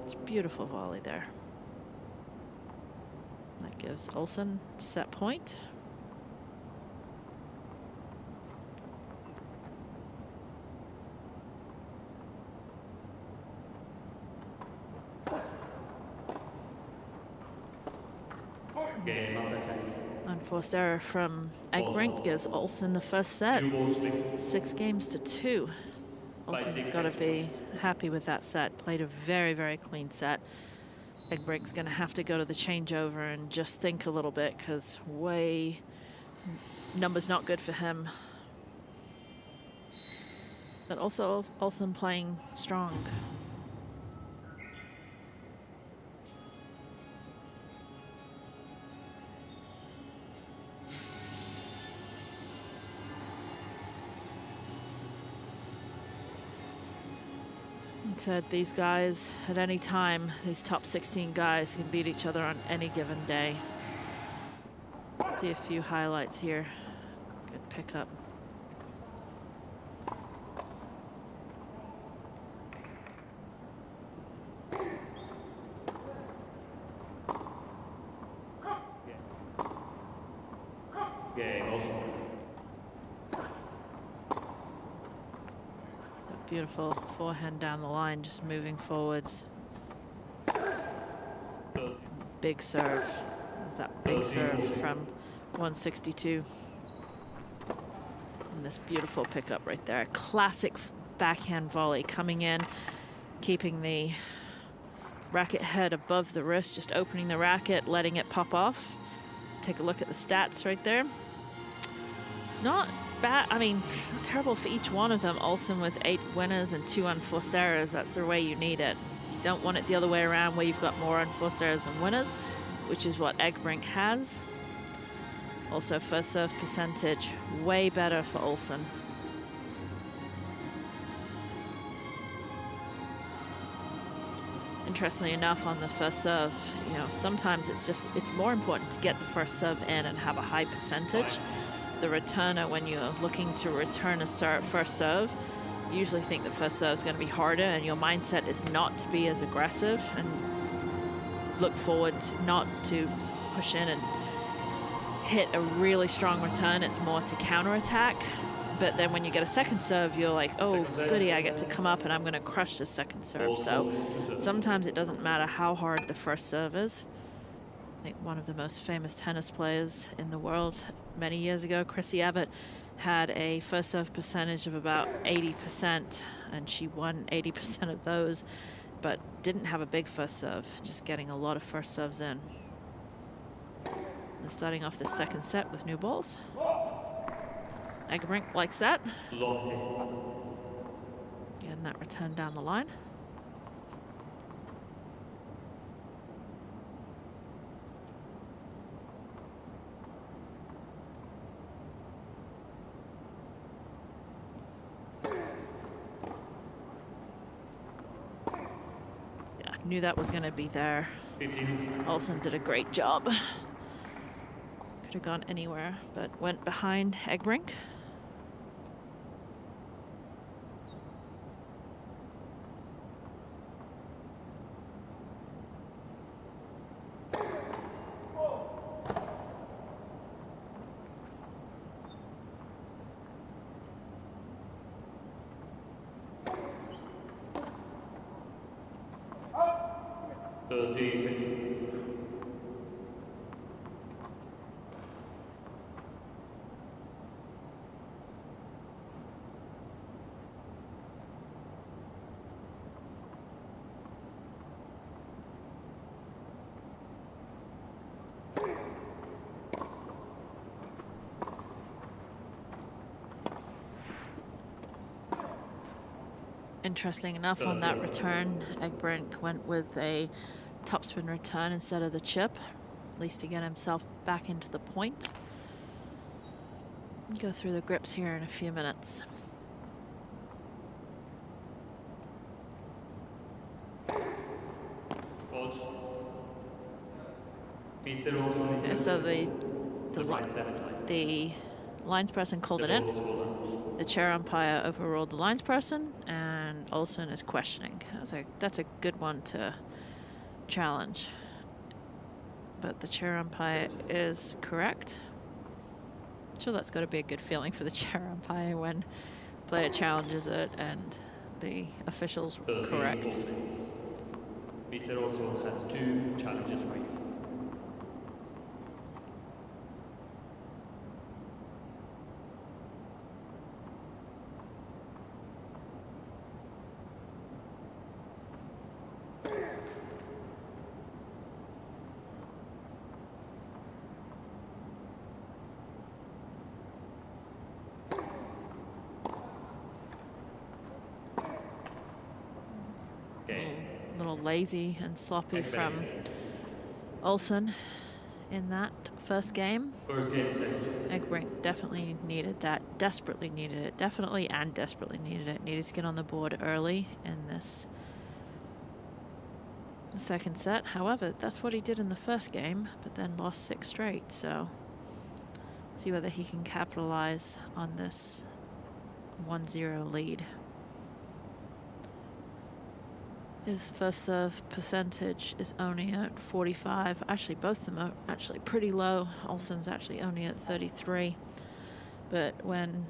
It's a beautiful volley there. That gives Olsen set point. Unforced error from Egbrink gives Olsen the first set. 6 games to 2. Olsen's got to be happy with that set. Played a very, very clean set. Egbrink's going to have to go to the changeover and just think a little bit, because number's not good for him. But also Olsen playing strong. Said these guys at any time, these top 16 guys can beat each other on any given day. See a few highlights here. Good pickup. Beautiful forehand down the line, just moving forwards. Big serve. There's that big serve from 162. And this beautiful pickup right there. Classic backhand volley coming in, keeping the racket head above the wrist, just opening the racket, letting it pop off. Take a look at the stats right there. Not bad, I mean, not terrible for each one of them. Olsen with 8 winners and 2 unforced errors. That's the way you need it. You don't want it the other way around, where you've got more unforced errors than winners, which is what Egbrink has. Also, first serve percentage, way better for Olsen. Interestingly enough, on the first serve, you know, sometimes it's more important to get the first serve in and have a high percentage. The returner, when you're looking to return a first serve, usually think the first serve is going to be harder, and your mindset is not to be as aggressive and look forward to not to push in and hit a really strong return. It's more to counterattack. But then when you get a second serve, you're like, oh, goody, I get to come up and I'm going to crush the second serve. So sometimes it doesn't matter how hard the first serve is. I think one of the most famous tennis players in the world many years ago, Chrissy Evert, had a first serve percentage of about 80%, and she won 80% of those, but didn't have a big first serve, just getting a lot of first serves in. They're starting off this second set with new balls. Eggerbrink likes that. Getting that return down the line. Yeah, knew that was going to be there. Olsen did a great job. Could have gone anywhere, but went behind Eggerbrink. Interesting enough, on that return, Eggerbrink went with a topspin return instead of the chip, at least to get himself back into the point. Go through the grips here in a few minutes. Okay, so the lines person called it in. The chair umpire overruled the lines person, and Olsen is questioning. I was like, that's a good one to challenge. But the chair umpire is correct. So that's got to be a good feeling for the chair umpire when the player challenges it and the official's correct. Mr. also has 2 challenges right now. A little lazy and sloppy from Olsen in that first game. Eggerbrink definitely needed that, desperately needed it, definitely and desperately needed it. Needed to get on the board early in this second set. However, that's what he did in the first game, but then lost 6 straight. So see whether he can capitalize on this 1-0 lead. His first serve percentage is only at 45. Actually, both of them are actually pretty low. Olsen's actually only at 33. But when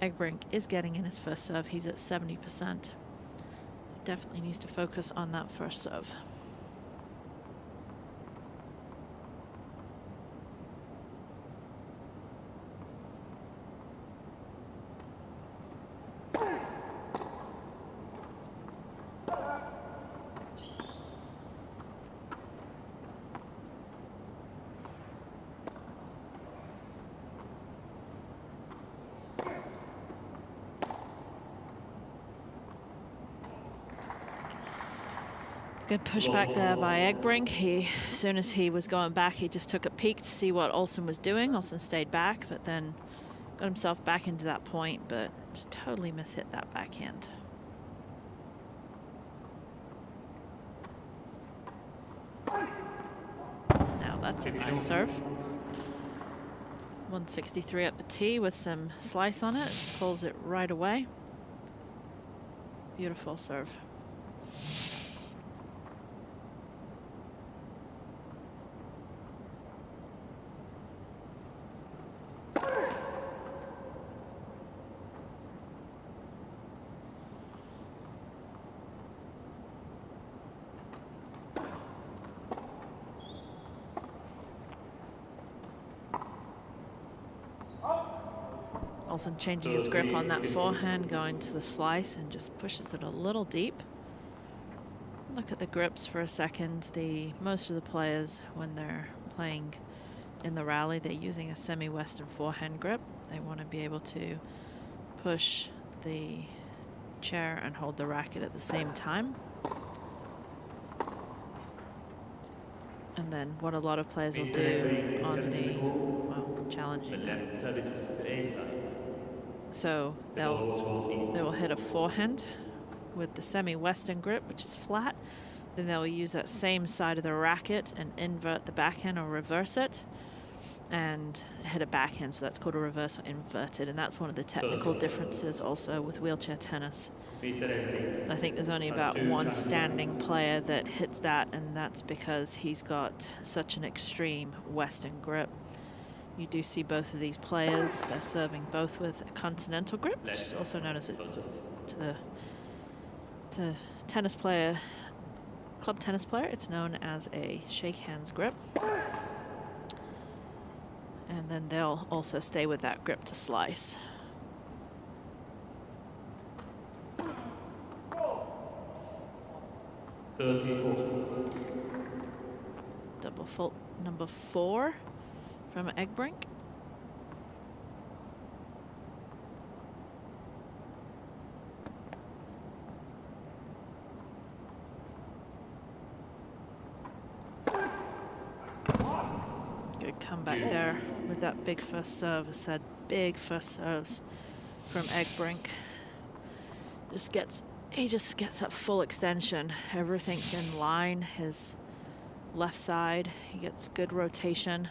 Eggerbrink is getting in his first serve, he's at 70%. Definitely needs to focus on that first serve. Good pushback there by Eggerbrink. As soon as he was going back, he just took a peek to see what Olsen was doing. Olsen stayed back, but then got himself back into that point, but just totally mishit that backhand. Now that's a nice serve. 163 up the tee with some slice on it. Pulls it right away. Beautiful serve. Olsen changing his grip on that forehand, going to the slice and just pushes it a little deep. Look at the grips for a second. Most of the players, when they're playing in the rally, they're using a semi-western forehand grip. They want to be able to push the chair and hold the racket at the same time. And then what a lot of players will do on the, well, challenging them. So they will hit a forehand with the semi-western grip, which is flat. Then they'll use that same side of the racket and invert the backhand or reverse it and hit a backhand. So that's called a reverse or inverted. And that's one of the technical differences also with wheelchair tennis. I think there's only about one standing player that hits that, and that's because he's got such an extreme western grip. You do see both of these players. They're serving both with a continental grip, which is also known as to tennis player, club tennis player, it's known as a shake hands grip. And then they'll also stay with that grip to slice. Double fault number 4 from Egbrink. Good comeback there with that big first serve. I said big first serves from Egbrink. He just gets that full extension. Everything's in line. His left side, he gets good rotation.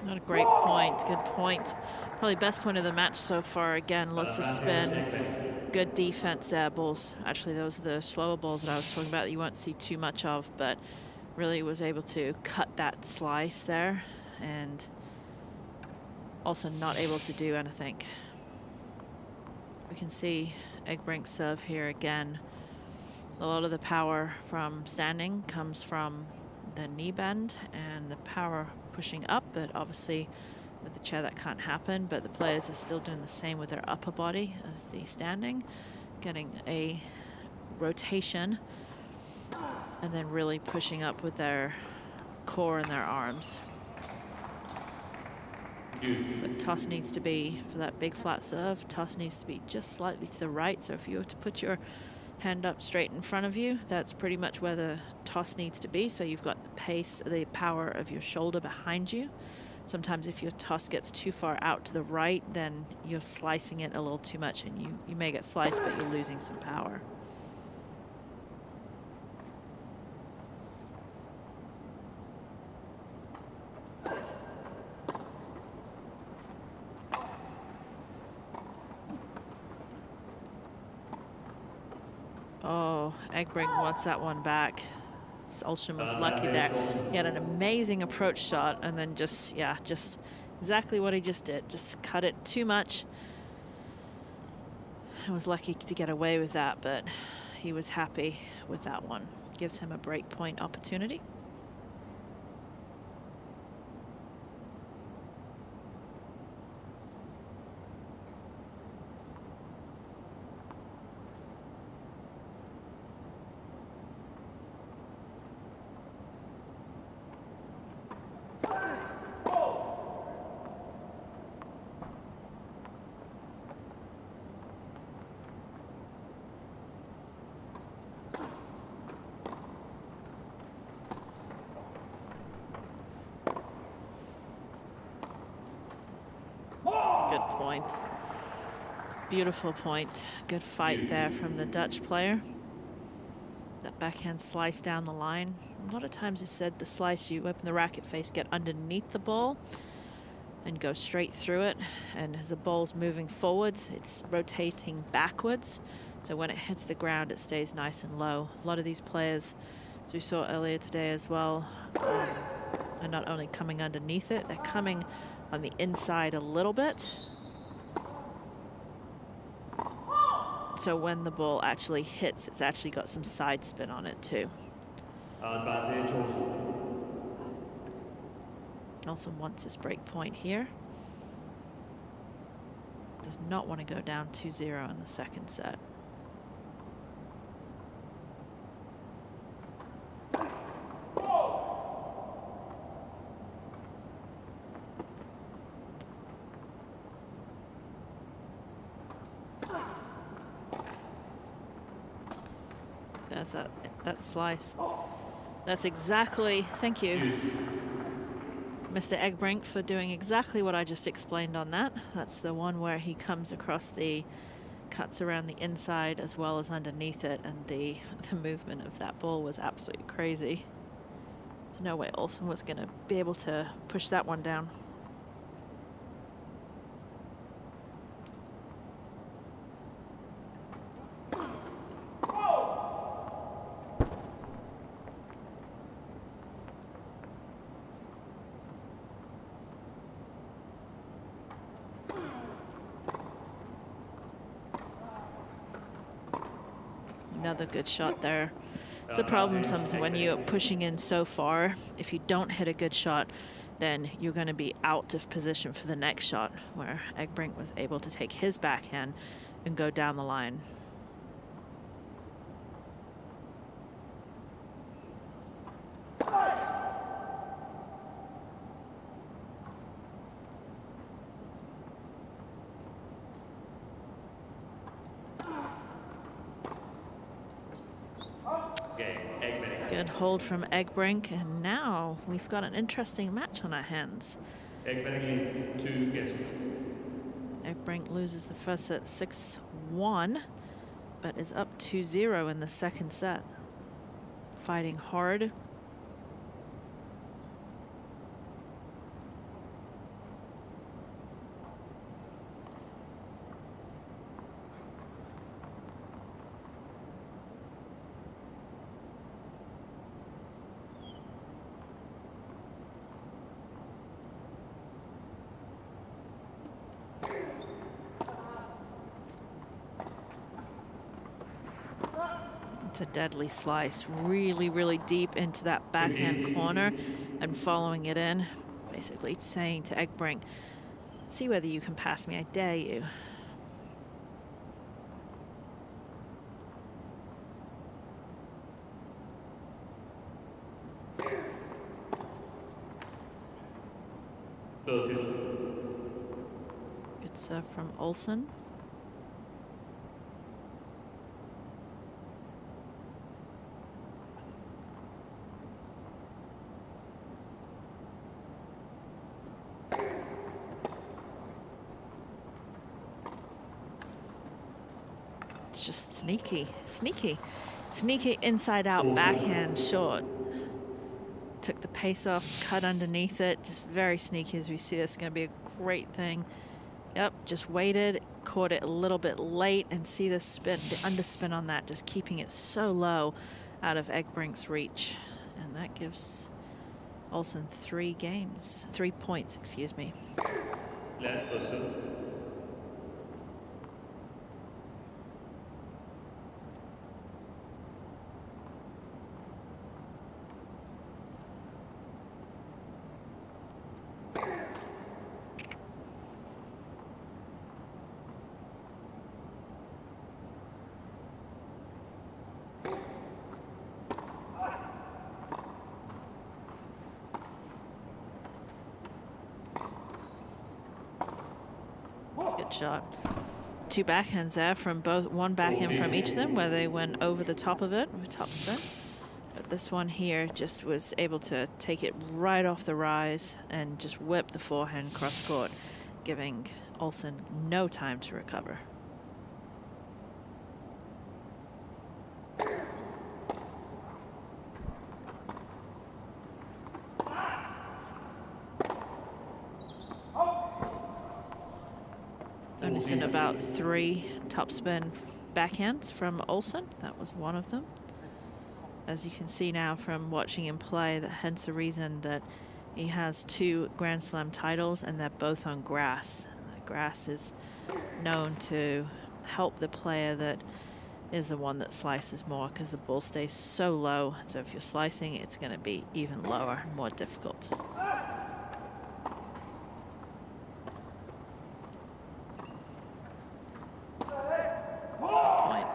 Not a great point, good point. Probably best point of the match so far. Again, lots of spin, good defense there. Balls, actually those are the slower balls that I was talking about that you won't see too much of, but really was able to cut that slice there and also not able to do anything. We can see Egbrink's serve here again. A lot of the power from standing comes from the knee bend and the power pushing up, but obviously with the chair that can't happen, but the players are still doing the same with their upper body as the standing, getting a rotation and then really pushing up with their core and their arms. But toss needs to be, for that big flat serve, toss needs to be just slightly to the right. So if you were to put your hand up straight in front of you, that's pretty much where the toss needs to be. So you've got the pace, the power of your shoulder behind you. Sometimes if your toss gets too far out to the right, then you're slicing it a little too much and you may get sliced, but you're losing some power. Oh, Egbrink wants that one back. Olsen was lucky there. He had an amazing approach shot and then just exactly what he just did. Just cut it too much. I was lucky to get away with that, but he was happy with that one. Gives him a break point opportunity. good point. Beautiful point. Good fight there from the Dutch player. That backhand slice down the line. A lot of times it's said the slice, you open the racket face, get underneath the ball and go straight through it. And as the ball's moving forwards, it's rotating backwards. So when it hits the ground, it stays nice and low. A lot of these players, as we saw earlier today as well, are not only coming underneath it, they're coming on the inside a little bit. So when the ball actually hits, it's actually got some side spin on it too. Advantage Olsen. Olsen wants his break point here. Does not want to go down 2-0 in the second set. There's that slice. That's exactly, thank you, Mr. Egbrink, for doing exactly what I just explained on that. That's the one where he comes across the cuts around the inside as well as underneath it, and the movement of that ball was absolutely crazy. There's no way Olsen was going to be able to push that one down. Another good shot there. It's the problem sometimes when you're pushing in so far. If you don't hit a good shot, then you're going to be out of position for the next shot, where Egbrink was able to take his backhand and go down the line. Good hold from Egbrink, and now we've got an interesting match on our hands. Egbrink leads 2 games. Egbrink loses the first set 6-1, but is up 2-0 in the second set. Fighting hard. It's a deadly slice, really, really deep into that backhand corner and following it in. Basically saying to Egbrink, see whether you can pass me, I dare you. Good serve from Olsen. Just sneaky inside out backhand short. Took the pace off, cut underneath it. Just very sneaky as we see this. Going to be a great thing. Yep, just waited, caught it a little bit late, and see the spin, the underspin on that, just keeping it so low out of Egbrink's reach. And that gives Olsen 3 points, excuse me. Good shot. 2 backhands there from both, one backhand from each of them where they went over the top of it with topspin. But this one here just was able to take it right off the rise and just whip the forehand cross court, giving Olsen no time to recover. Only seen about 3 topspin backhands from Olsen. That was one of them. As you can see now from watching him play, that hence the reason that he has 2 Grand Slam titles, and they're both on grass. Grass is known to help the player that is the one that slices more, because the ball stays so low. So if you're slicing, it's going to be even lower, more difficult. That's a good point.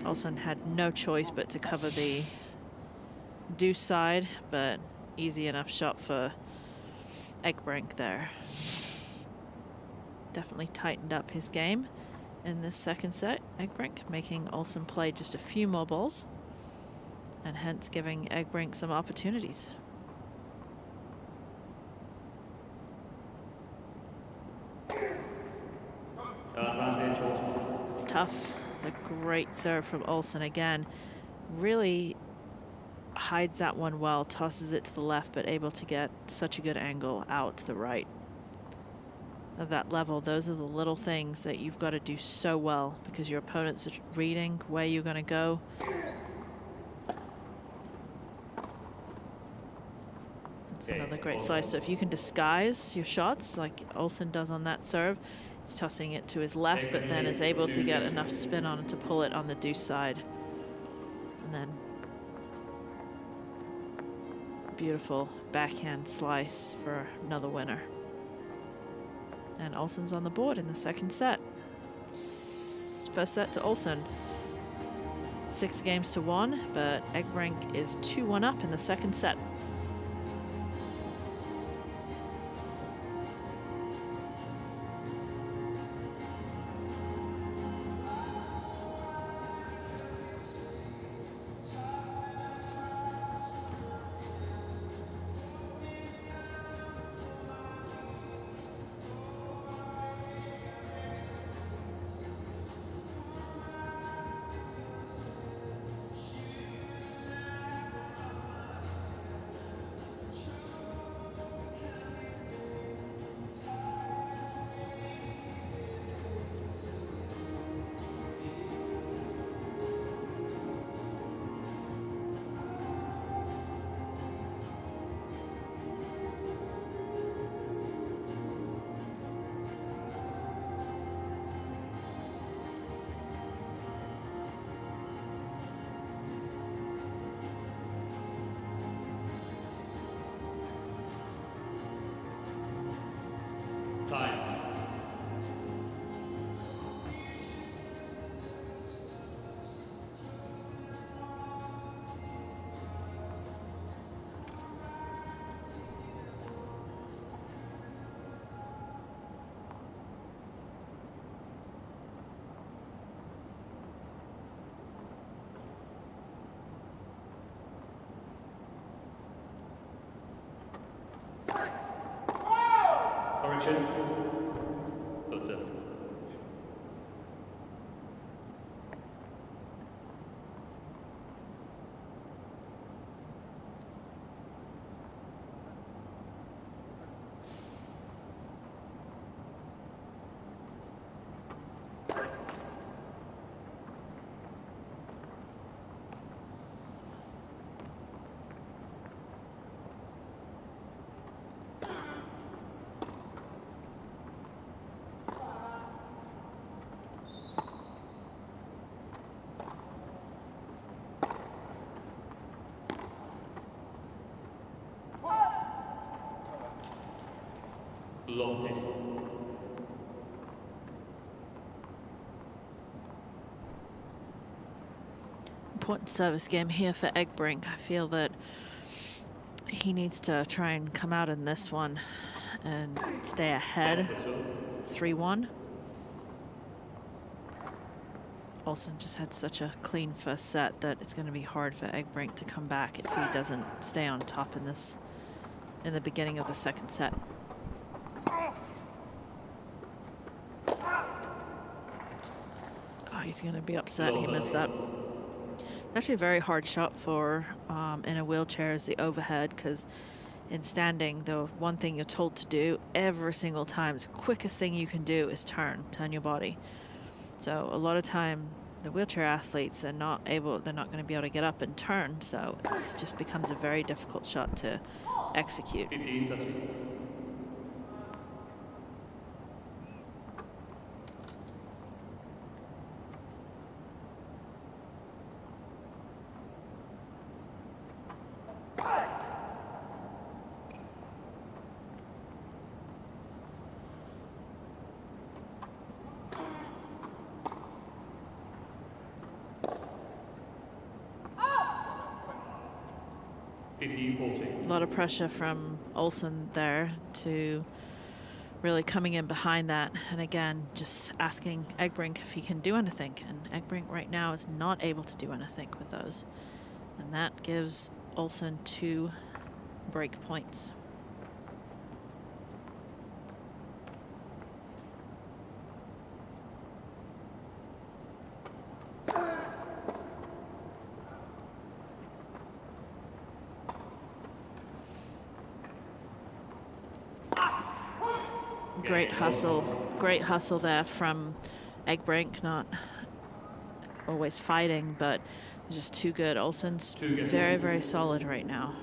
Olsen had no choice but to cover the deuce side, but easy enough shot for Egbrink there. Definitely tightened up his game in this second set, Egbrink, making Olsen play just a few more balls, and hence giving Egbrink some opportunities. It's tough. It's a great serve from Olsen again. Really hides that one well, tosses it to the left, but able to get such a good angle out to the right. At that level, those are the little things that you've got to do so well, because your opponents are reading where you're going to go. It's another great slice. So if you can disguise your shots like Olsen does on that serve, it's tossing it to his left, but then is able to get enough spin on it to pull it on the deuce side. And then beautiful backhand slice for another winner. And Olsen's on the board in the second set. First set to Olsen. 6 games to 1, but Egbrink is 2-1 up in the second set. Time. Correction. Third set. Lotte. Important service game here for Egbrink. I feel that he needs to try and come out in this one and stay ahead. 3-1. Olsen just had such a clean first set that it's going to be hard for Egbrink to come back if he doesn't stay on top in this in the beginning of the second set. Oh, he's going to be upset he missed that. It's actually a very hard shot for in a wheelchair is the overhead, because in standing, the one thing you're told to do every single time, the quickest thing you can do is turn your body. So a lot of time, the wheelchair athletes, they're not going to be able to get up and turn, so it just becomes a very difficult shot to execute. 15-30. A lot of pressure from Olsen there to really coming in behind that. And again, just asking Egbrink if he can do anything. And Egbrink right now is not able to do anything with those. And that gives Olsen 2 break points. Great hustle there from Egbrink, not always fighting, but just too good. Olsen's very, very solid right now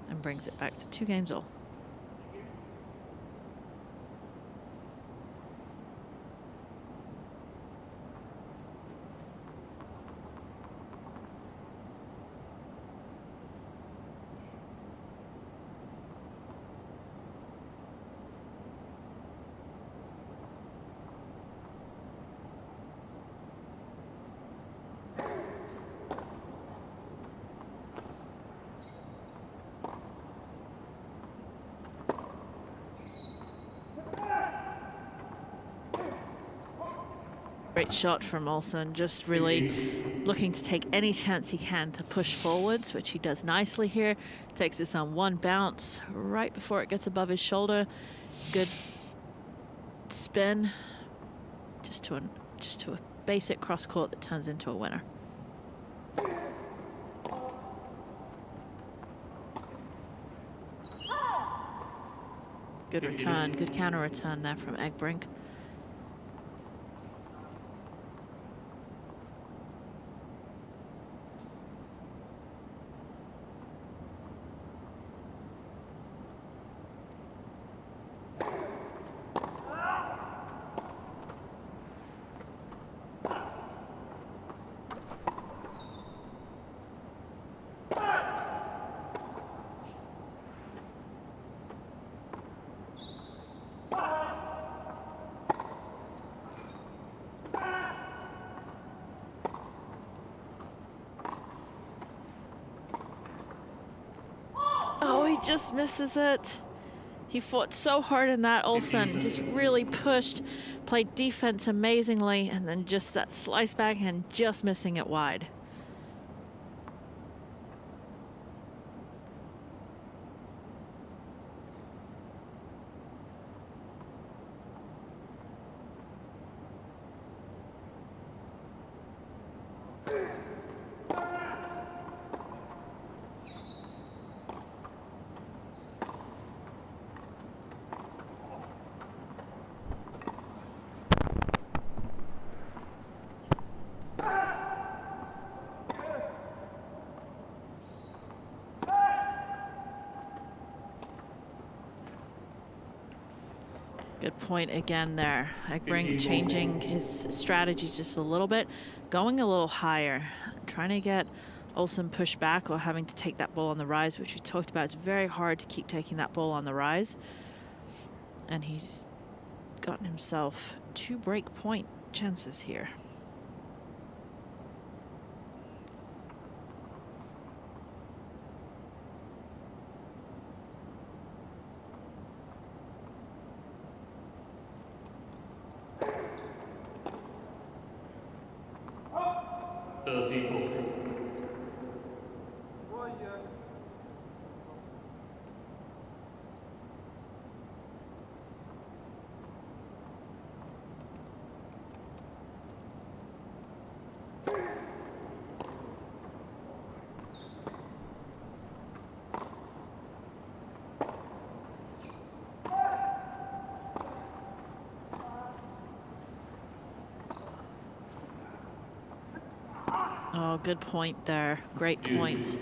and brings it back to 2 games all. Great shot from Olsen, just really looking to take any chance he can to push forwards, which he does nicely here. Takes this on 1 bounce right before it gets above his shoulder. Good spin, just to a basic cross court that turns into a winner. Good return, good counter return there from Egbrink. Just misses it. He fought so hard in that. Olsen just really pushed, played defense amazingly, and then just that slice backhand just missing it wide. Good point again there. Egbrink changing his strategy just a little bit, going a little higher, trying to get Olsen pushed back or having to take that ball on the rise, which we talked about. It's very hard to keep taking that ball on the rise. And he's gotten himself 2 break point chances here. Oh, good point there. Great point.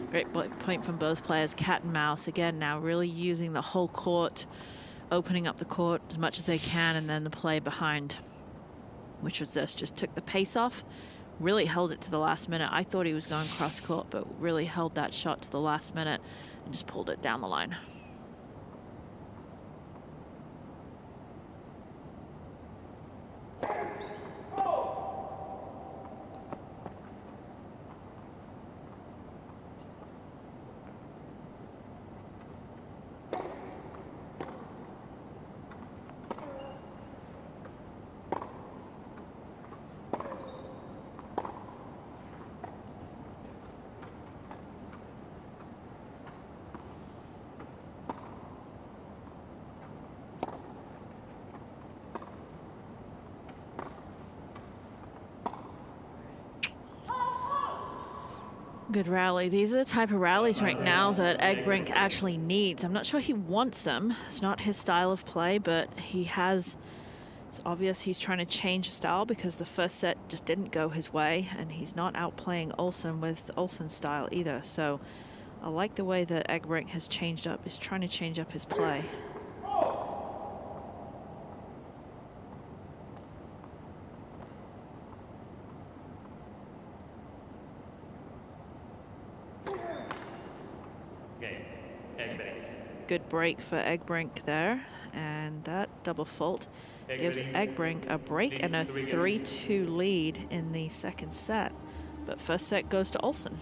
Great point from both players. Cat and mouse again now, really using the whole court, opening up the court as much as they can, and then the play behind, which was this, just took the pace off, really held it to the last minute. I thought he was going cross court, but really held that shot to the last minute and just pulled it down the line. Good rally. These are the type of rallies right now that Egbrink actually needs. I'm not sure he wants them. It's not his style of play, but he has, it's obvious he's trying to change style because the first set just didn't go his way, and he's not outplaying Olsen with Olsen's style either. So I like the way that Egbrink has changed up, is trying to change up his play. Good break for Egbrink there, and that double fault gives Egbrink a break and a 3-2 lead in the second set. But first set goes to Olsen.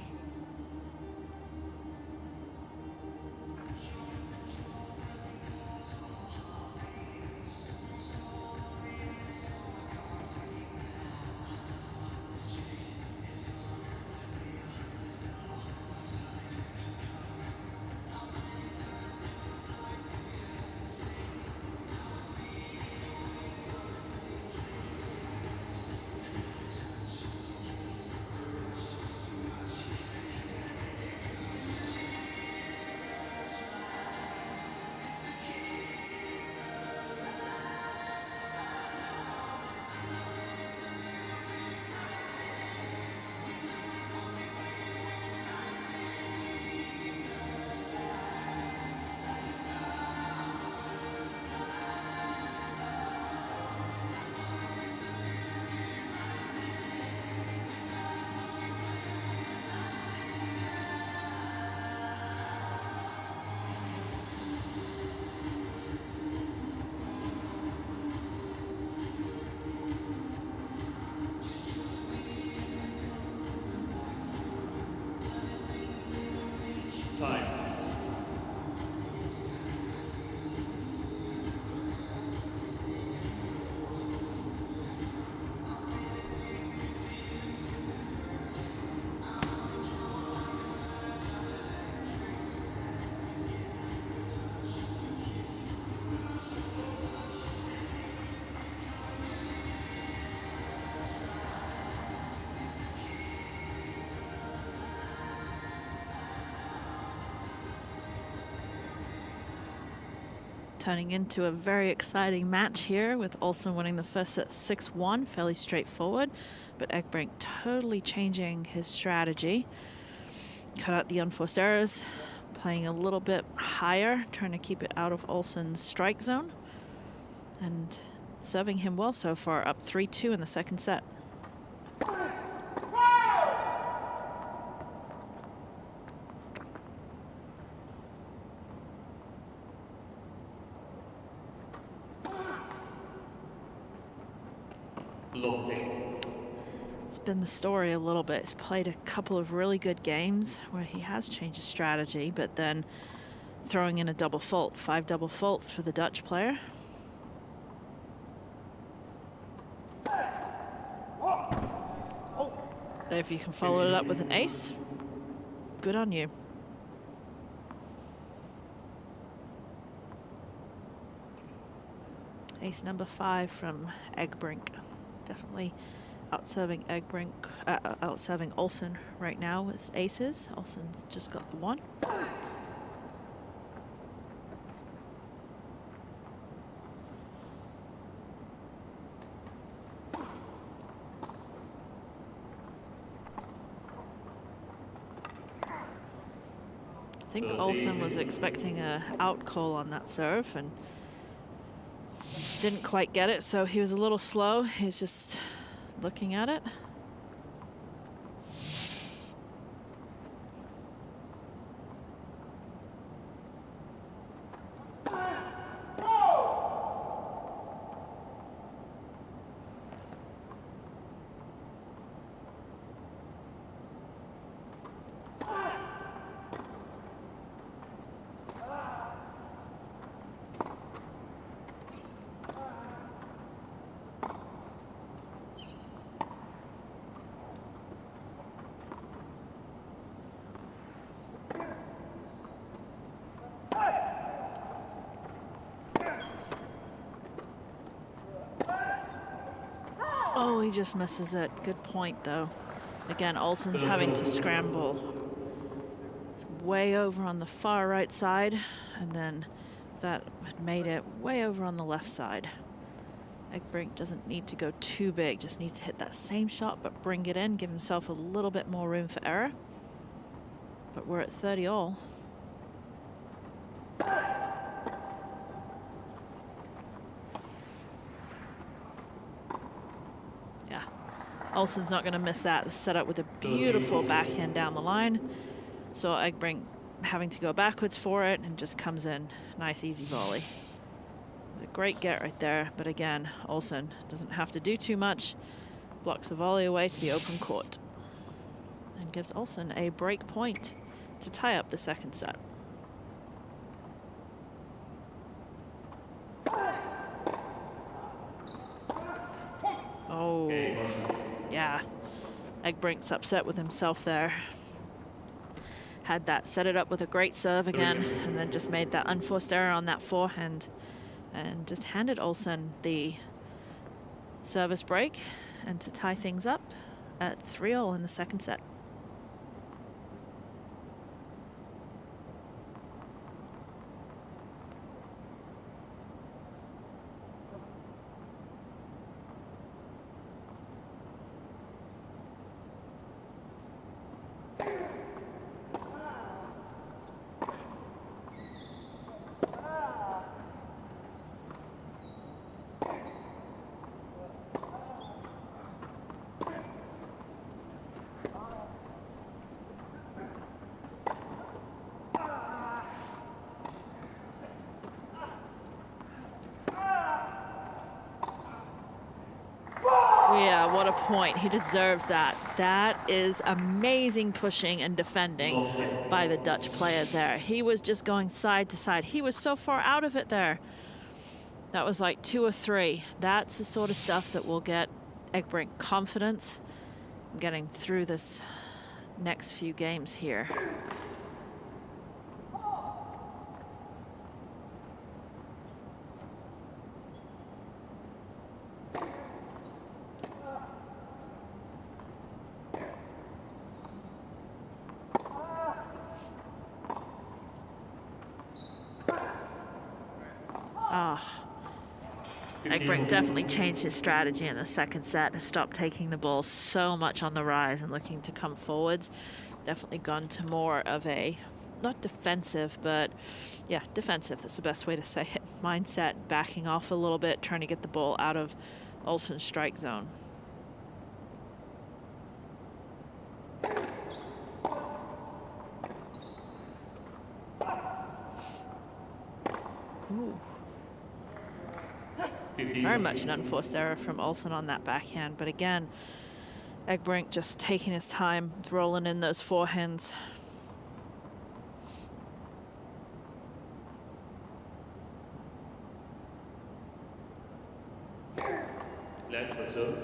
Turning into a very exciting match here with Olsen winning the first set 6-1, fairly straightforward, but Egbrink totally changing his strategy. Cut out the unforced errors, playing a little bit higher, trying to keep it out of Olsen's strike zone, and serving him well so far, up 3-2 in the second set. It's been the story a little bit. He's played a couple of really good games where he has changed his strategy, but then throwing in a double fault. 5 double faults for the Dutch player. If you can follow it up with an ace, good on you. Ace number 5 from Egbrink. Definitely outserving Egbrink, outserving Olsen right now with aces. Olsen's just got the 1. I think Olsen was expecting a out call on that serve and didn't quite get it, so he was a little slow. He's just looking at it. Oh, he just misses it. Good point, though. Again, Olsen's having to scramble. It's way over on the far right side, and then that made it way over on the left side. Egbrink doesn't need to go too big, just needs to hit that same shot, but bring it in, give himself a little bit more room for error. But we're at 30 all. Olsen's not going to miss that. It's set up with a beautiful backhand down the line. So Egbrink having to go backwards for it and just comes in. Nice, easy volley. It's a great get right there. But again, Olsen doesn't have to do too much. Blocks the volley away to the open court. And gives Olsen a break point to tie up the second set. Oh. Yeah, Egbrink's upset with himself there. Had that set it up with a great serve again, and then just made that unforced error on that forehand and just handed Olsen the service break and to tie things up at 3-all in the second set. Yeah, what a point. He deserves that. That is amazing pushing and defending by the Dutch player there. He was just going side to side. He was so far out of it there. That was like 2 or 3. That's the sort of stuff that will get Egbrink confidence getting through this next few games here. Egbrink definitely changed his strategy in the second set to stop taking the ball so much on the rise and looking to come forwards. Definitely gone to more of a, not defensive, but yeah, defensive, that's the best way to say it, mindset, backing off a little bit, trying to get the ball out of Olsen's strike zone. Ooh. Very much an unforced error from Olsen on that backhand, but again, Egbrink just taking his time, rolling in those forehands. Left for serve.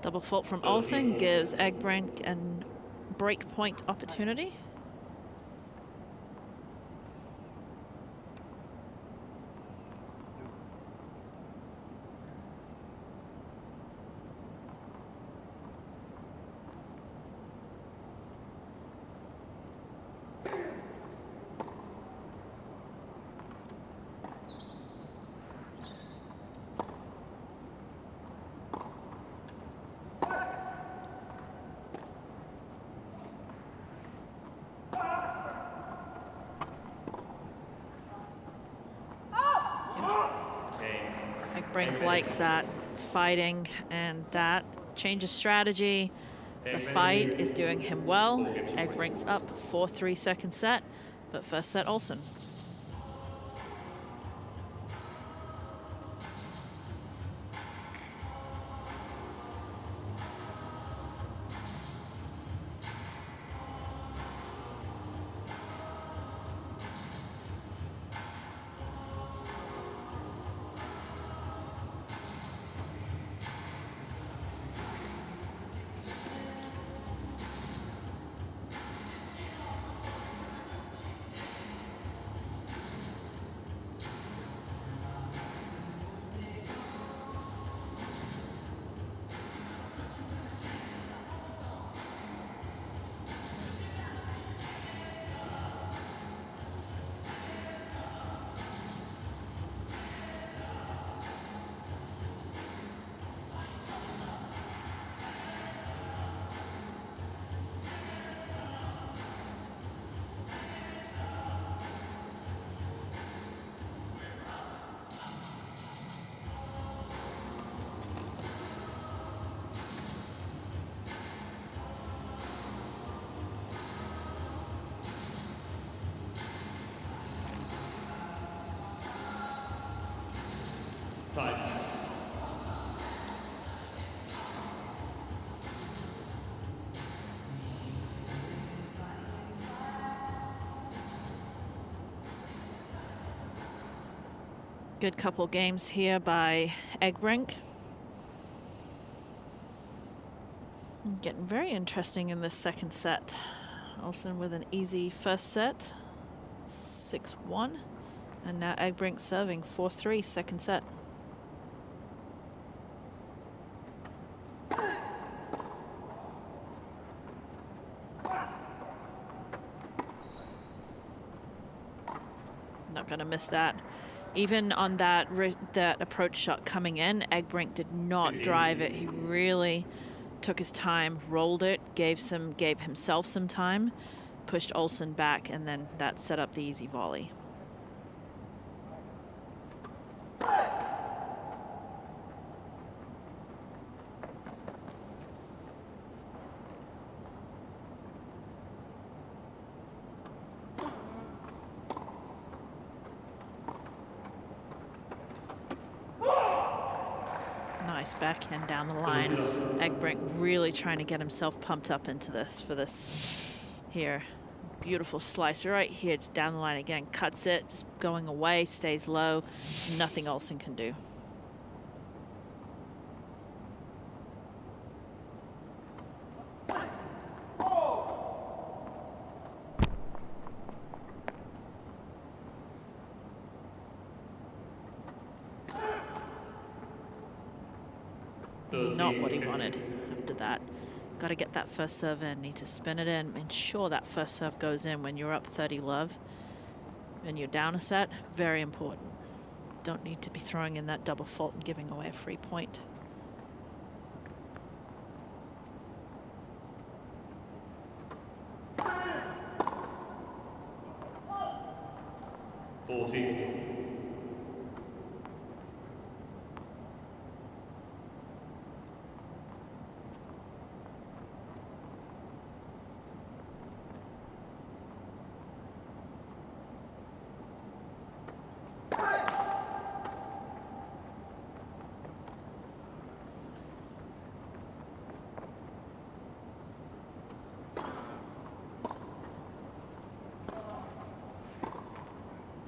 Double fault from Olsen gives Egbrink a break point opportunity. Egbrink likes that fighting and that change of strategy. The fight is doing him well. Egbrink's up 4-3 second set, but first set Olsen. Time. Good couple games here by Egbrink. Getting very interesting in this second set. Olsen with an easy first set, 6-1. And now Egbrink serving 4-3 second set. Not going to miss that. Even on that approach shot coming in, Egbrink did not drive it. He really took his time, rolled it, gave himself some time, pushed Olsen back, and then that set up the easy volley. Nice backhand down the line. Egbrink really trying to get himself pumped up into this for this here. Beautiful slicer right here, just down the line again. Cuts it, just going away, stays low. Nothing Olsen can do. Not what he wanted after that. Got to get that first serve in, need to spin it in, ensure that first serve goes in when you're up 30 love and you're down a set. Very important. Don't need to be throwing in that double fault and giving away a free point.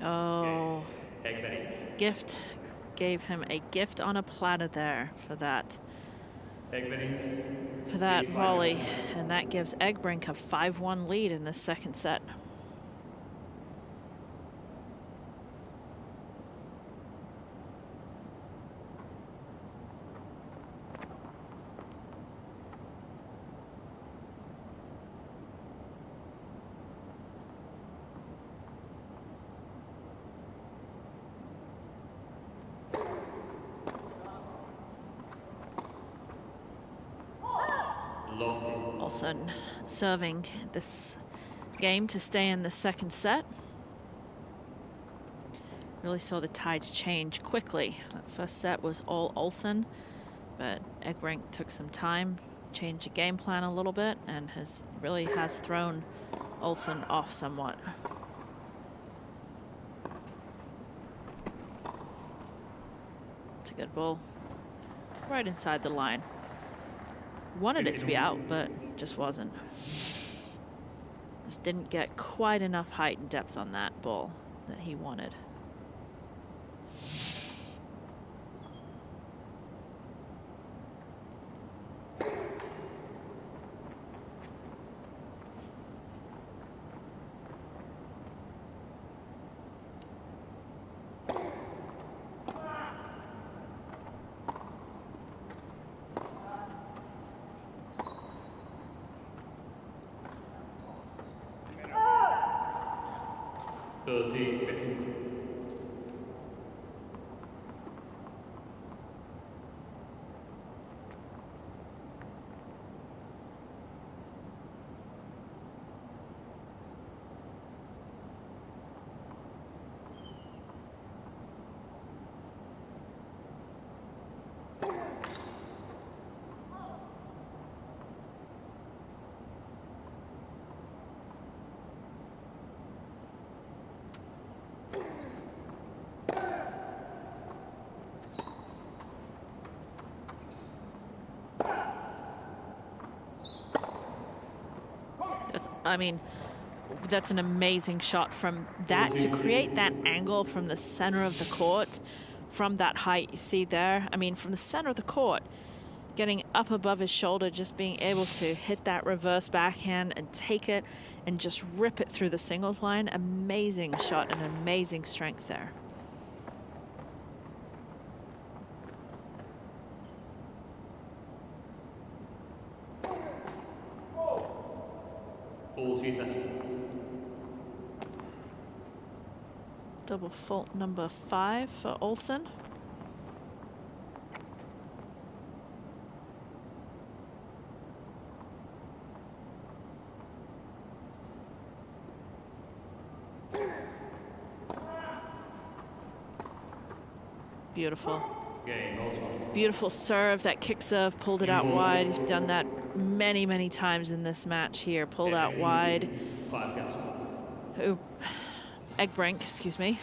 Oh, gift. Gave him a gift on a platter there for that. Egberink. for that volley, and that gives Egberink a 5-1 lead in this second set. Olsen serving this game to stay in the second set. Really saw the tides change quickly. That first set was all Olsen, but Egberink took some time, changed the game plan a little bit, and has thrown Olsen off somewhat. It's a good ball. Right inside the line. Wanted it to be out, but just wasn't. Just didn't get quite enough height and depth on that ball that he wanted. That's an amazing shot from that, to create that angle from the center of the court, from that height you see there. I mean, from the center of the court, getting up above his shoulder, just being able to hit that reverse backhand and take it and just rip it through the singles line. Amazing shot and amazing strength there. Double fault number 5 for Olsen. Beautiful. Beautiful serve, that kick serve, pulled it out wide. He's done that many, many times in this match here. Pulled out wide. Egberink, excuse me.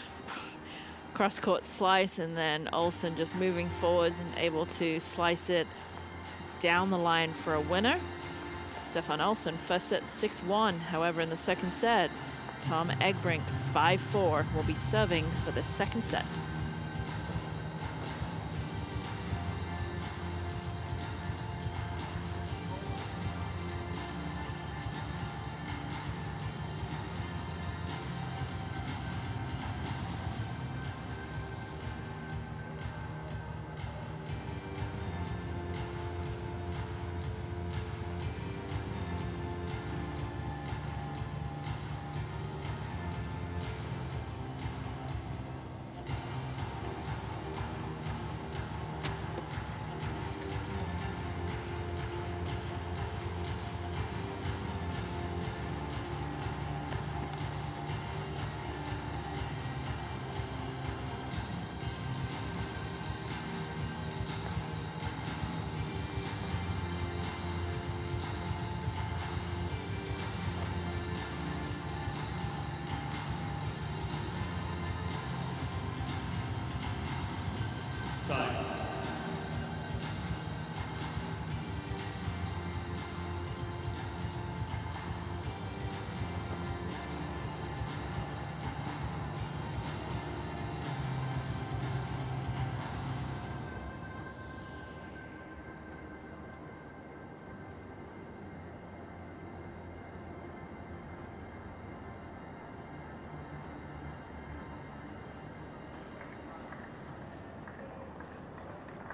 Cross-court slice, and then Olsen just moving forwards and able to slice it down the line for a winner. Stefan Olsen, first set 6-1. However, in the second set, Tom Egberink, 5-4, will be serving for the second set.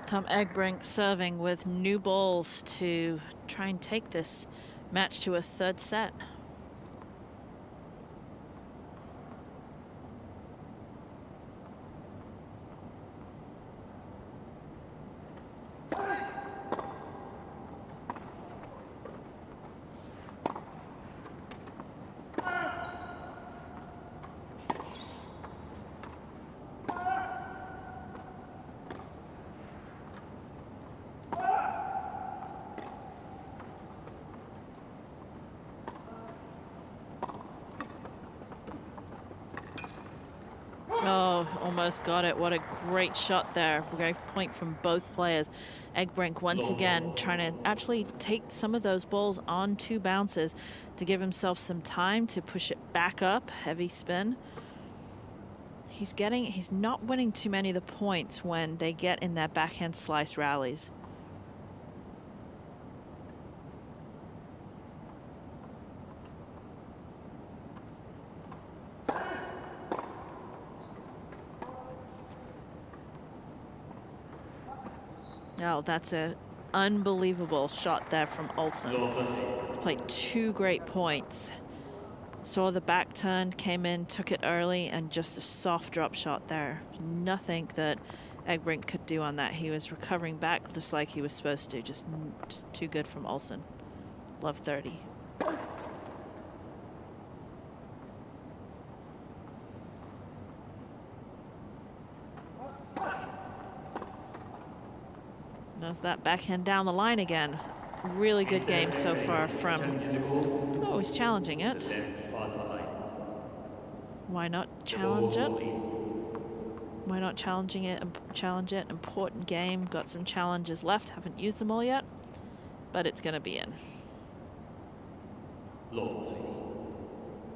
Tom Egbrink serving with new balls to try and take this match to a third set. Oh, almost got it. What a great shot there. Great point from both players. Egbrink once again trying to actually take some of those balls on 2 bounces to give himself some time to push it back up. Heavy spin. He's not winning too many of the points when they get in their backhand slice rallies. Oh, that's an unbelievable shot there from Olsen. He's played 2 great points. Saw the back turn, came in, took it early, and just a soft drop shot there. Nothing that Egbrink could do on that. He was recovering back just like he was supposed to. Just too good from Olsen. Love 30. There's that backhand down the line again. Really good game so far from... Oh, he's challenging it. Why not challenge it? Why not challenging it and challenge it? Important game. Got some challenges left. Haven't used them all yet, but it's going to be in.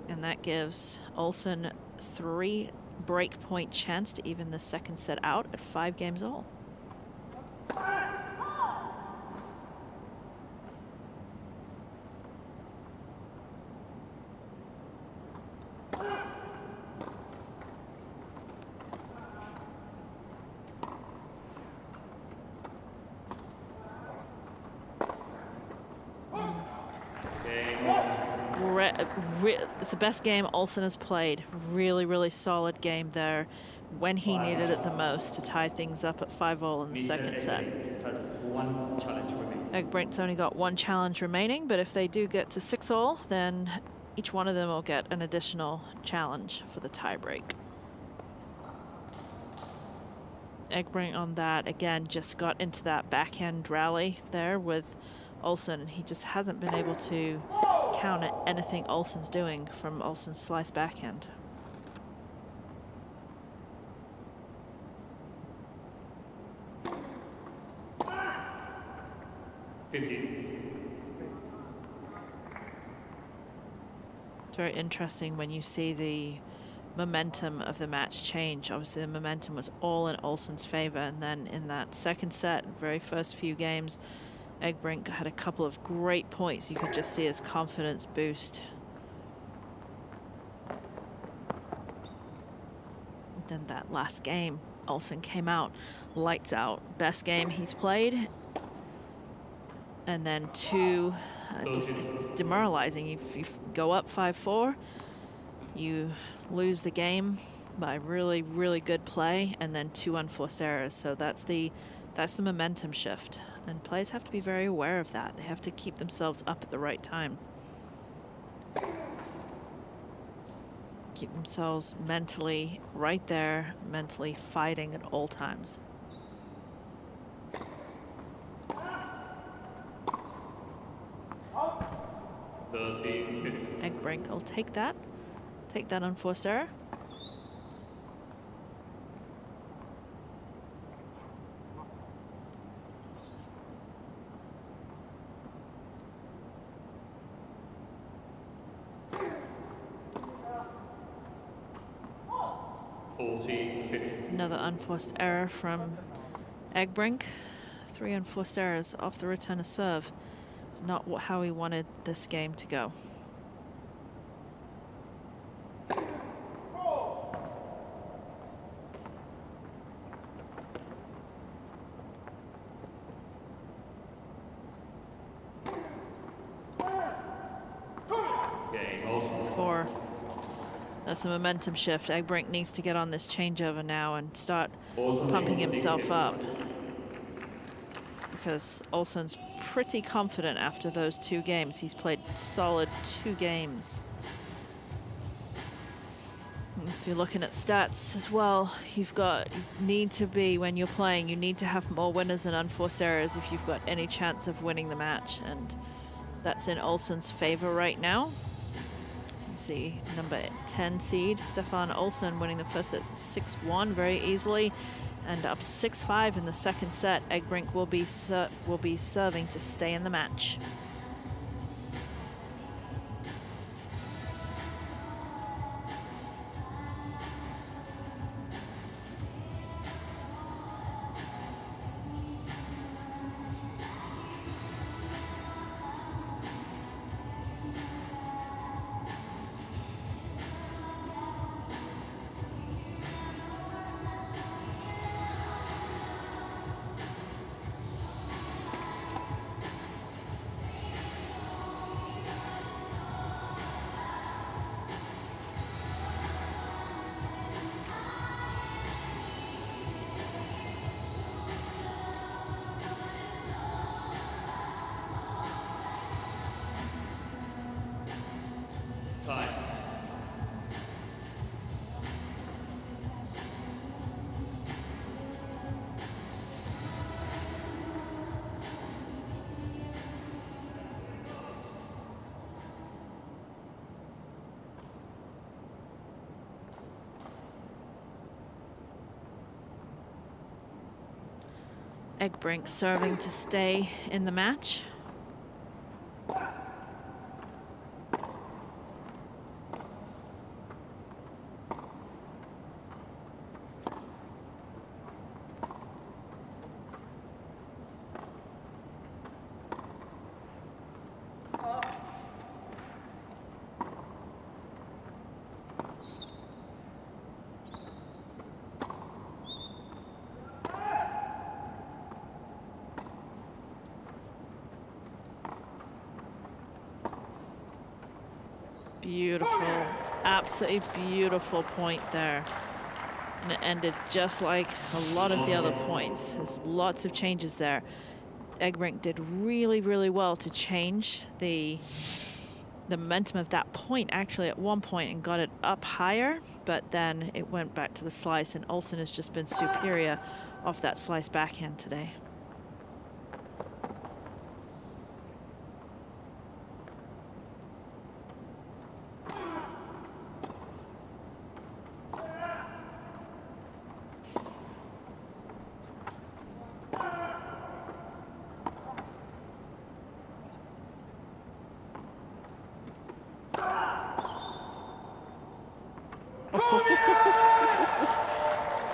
And that gives Olsen 3 break point chance to even the second set out at 5 games all. It's the best game Olsen has played. Really, really solid game there when he needed it the most to tie things up at 5-all in the second set. Egbrink's only got 1 challenge remaining, but if they do get to 6-all, then each one of them will get an additional challenge for the tiebreak. Egbrink on that, again, just got into that backhand rally there with Olsen. He just hasn't been able to counter anything Olsen's doing from Olsen's slice backhand. It's very interesting when you see the momentum of the match change. Obviously the momentum was all in Olsen's favor, and then in that second set, very first few games, Egbrink had a couple of great points. You could just see his confidence boost. And then that last game, Olsen came out, lights out. Best game he's played. And then 2, just it's demoralizing. If you go up 5-4, you lose the game by really, really good play, and then 2 unforced errors. So that's the momentum shift. And players have to be very aware of that. They have to keep themselves up at the right time. Keep themselves mentally right there, mentally fighting at all times. Egbrink will take that unforced error. Another unforced error from Egbrink. 3 unforced errors off the return of serve. It's not how he wanted this game to go. 4. That's a momentum shift. Egbrink needs to get on this changeover now and start pumping himself up, because Olsen's pretty confident after those 2 games. He's played solid 2 games. If you're looking at stats as well, you need to be, when you're playing, you need to have more winners and unforced errors if you've got any chance of winning the match, and that's in Olsen's favor right now. You see number 10 seed Stefan Olsen winning the first set 6-1 very easily, and up 6-5 in the second set. Egbrink will be serving to stay in the match. Time. Egbrink serving to stay in the match. Beautiful, absolutely beautiful point there. And it ended just like a lot of the other points. There's lots of changes there. Egbrink did really, really well to change the momentum of that point actually at one point and got it up higher, but then it went back to the slice, and Olsen has just been superior off that slice backhand today.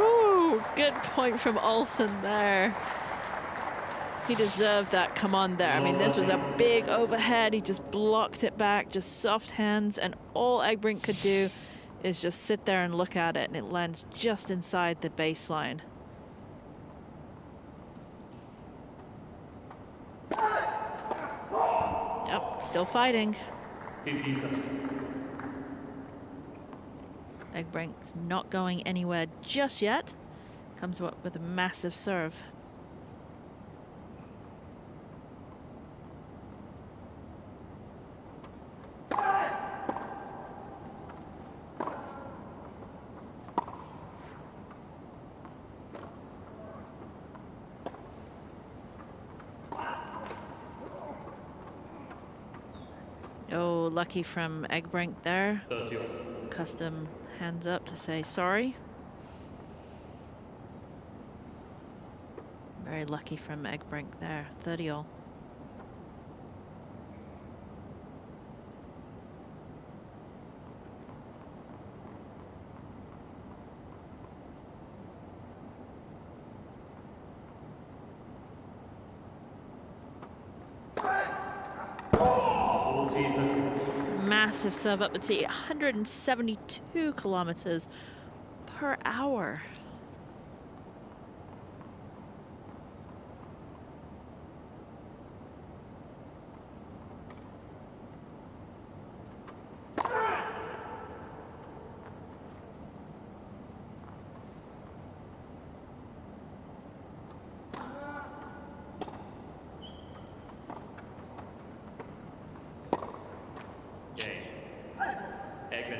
Ooh, good point from Olsen there. He deserved that come on there. I mean, this was a big overhead. He just blocked it back, just soft hands, and all Egbrink could do is just sit there and look at it, and it lands just inside the baseline. Yep, still fighting. 15 touch. Egbrink's not going anywhere just yet. Comes up with a massive serve. Oh, lucky from Egbrink there. 30. Custom hands up to say sorry. Very lucky from Egbrink there. 30-all. Massive serve up the tee, 172 kilometers per hour.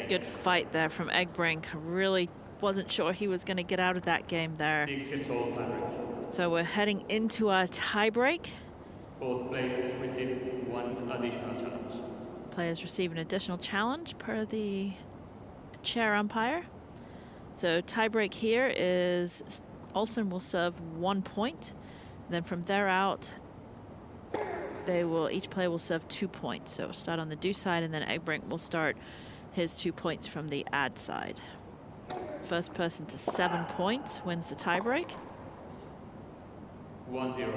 Good fight there from Egbrink. Really wasn't sure he was going to get out of that game there. 6-all tiebreak. So we're heading into our tiebreak. Both players receive one additional challenge. Players receive an additional challenge per the chair umpire. So tiebreak here is Olsen will serve 1 point. Then from there out, each player will serve 2 points. So start on the do side, and then Egbrink will start his 2 points from the ad side. First person to 7 points wins the tiebreak. 1-0,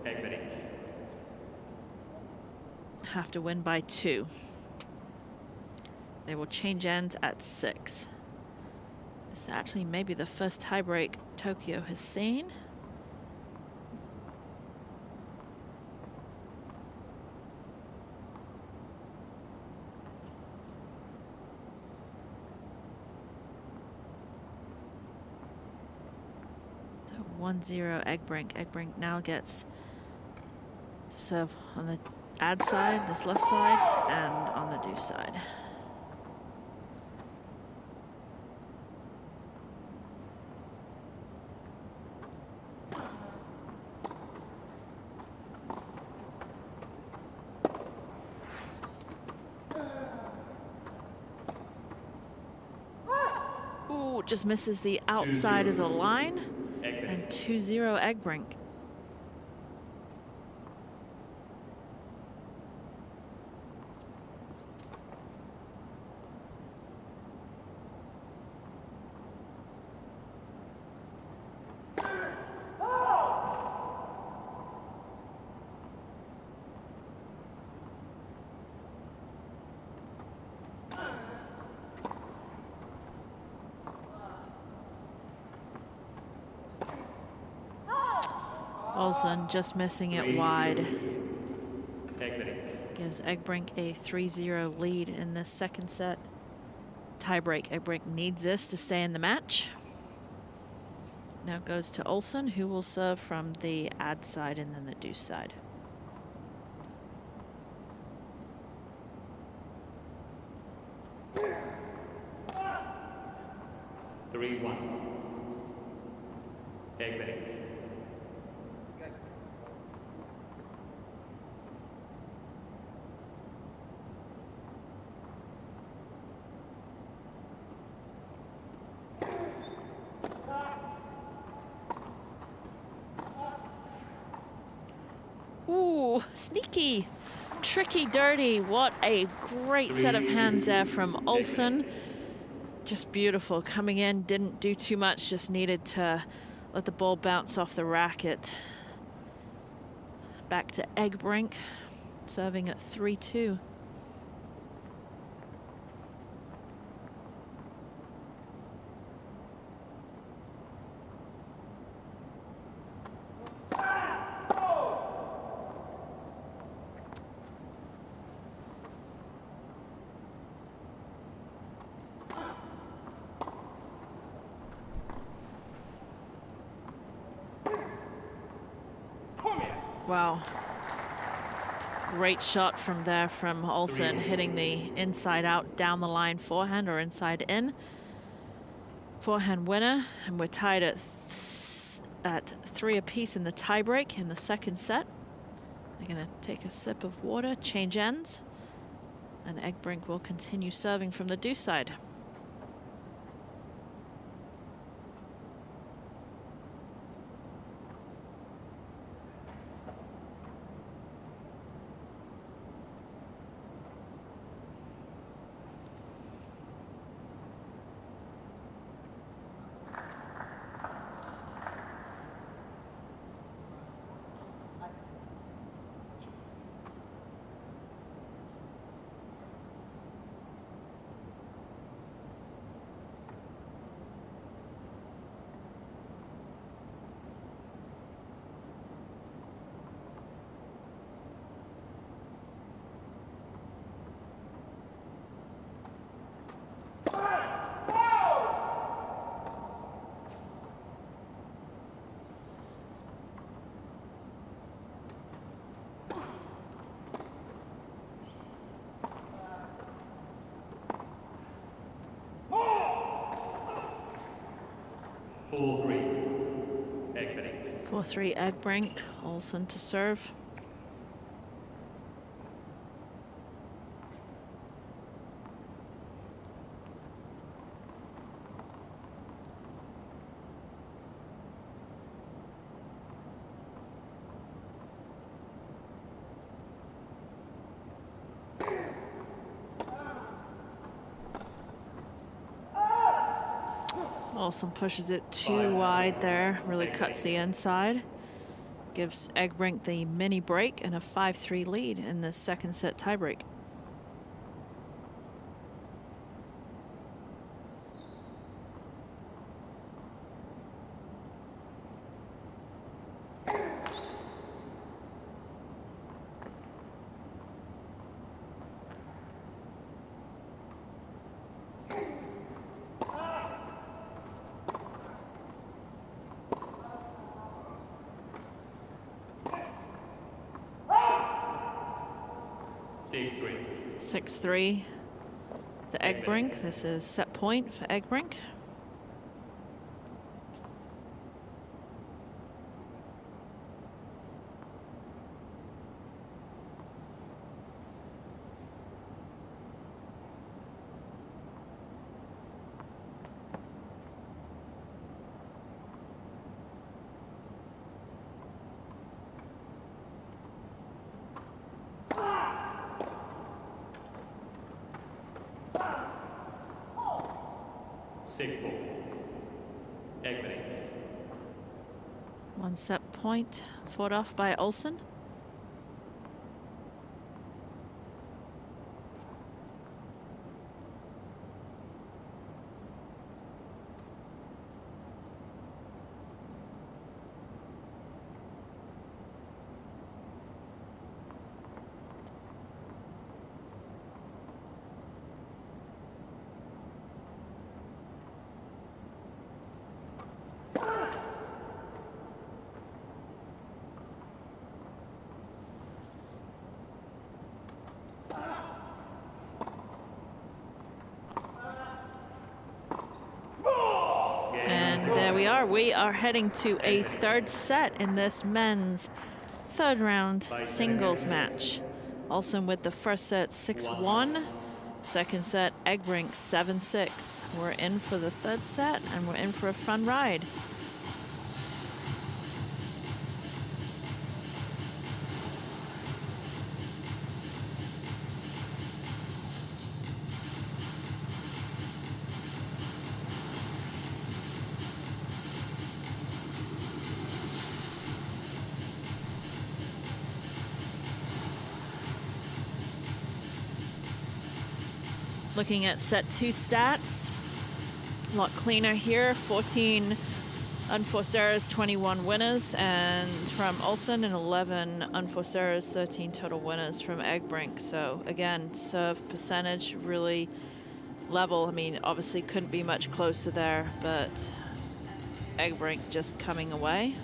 Egbrink. Have to win by 2. They will change ends at 6. This actually may be the first tiebreak Tokyo has seen. So 1-0 Egbrink. Egbrink now gets to serve on the ad side, this left side, and on the do side. Ooh, just misses the outside of the line, and 2-0 Egbrink. Olsen just missing it wide. Gives Egbrink a 3-0 lead in this second set. Tiebreak. Egbrink needs this to stay in the match. Now goes to Olsen, who will serve from the ad side and then the deuce side. Egbrink. Ooh, sneaky, tricky, dirty. What a great set of hands there from Olsen. Just beautiful. Coming in, didn't do too much, just needed to let the ball bounce off the racket. Back to Egbrink, serving at 3-2. Wow. Great shot from there from Olsen, hitting the inside out, down the line forehand or inside in. Forehand winner, and we're tied at 3 apiece in the tiebreak in the second set. They're going to take a sip of water, change ends, and Egbrink will continue serving from the deuce side. 4-3. Egg 4-3 Egbrink. Olsen to serve. Olsen pushes it too wide there, really cuts the inside. Gives Egbrink the mini break and a 5-3 lead in this second set tiebreak.6-3. 6-3 to Egbrink. This is set point for Egbrink. One set point fought off by Olsen. We are heading to a third set in this men's third round singles match. Olsen with the first set 6-1, second set Egbrink 7-6. We're in for the third set and we're in for a fun ride. Looking at set 2 stats, a lot cleaner here. 14 unforced errors, 21 winners, and from Olsen, and 11 unforced errors, 13 total winners from Egbrink. So again, serve percentage really level. I mean, obviously couldn't be much closer there, but Egbrink just coming away.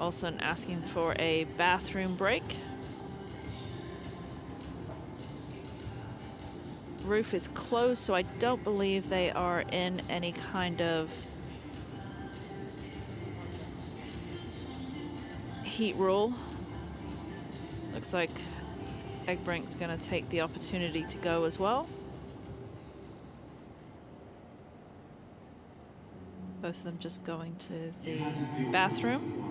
Olsen asking for a bathroom break. Roof is closed, so I don't believe they are in any kind of heat rule. Looks like Egbrink's going to take the opportunity to go as well. Both of them just going to the bathroom.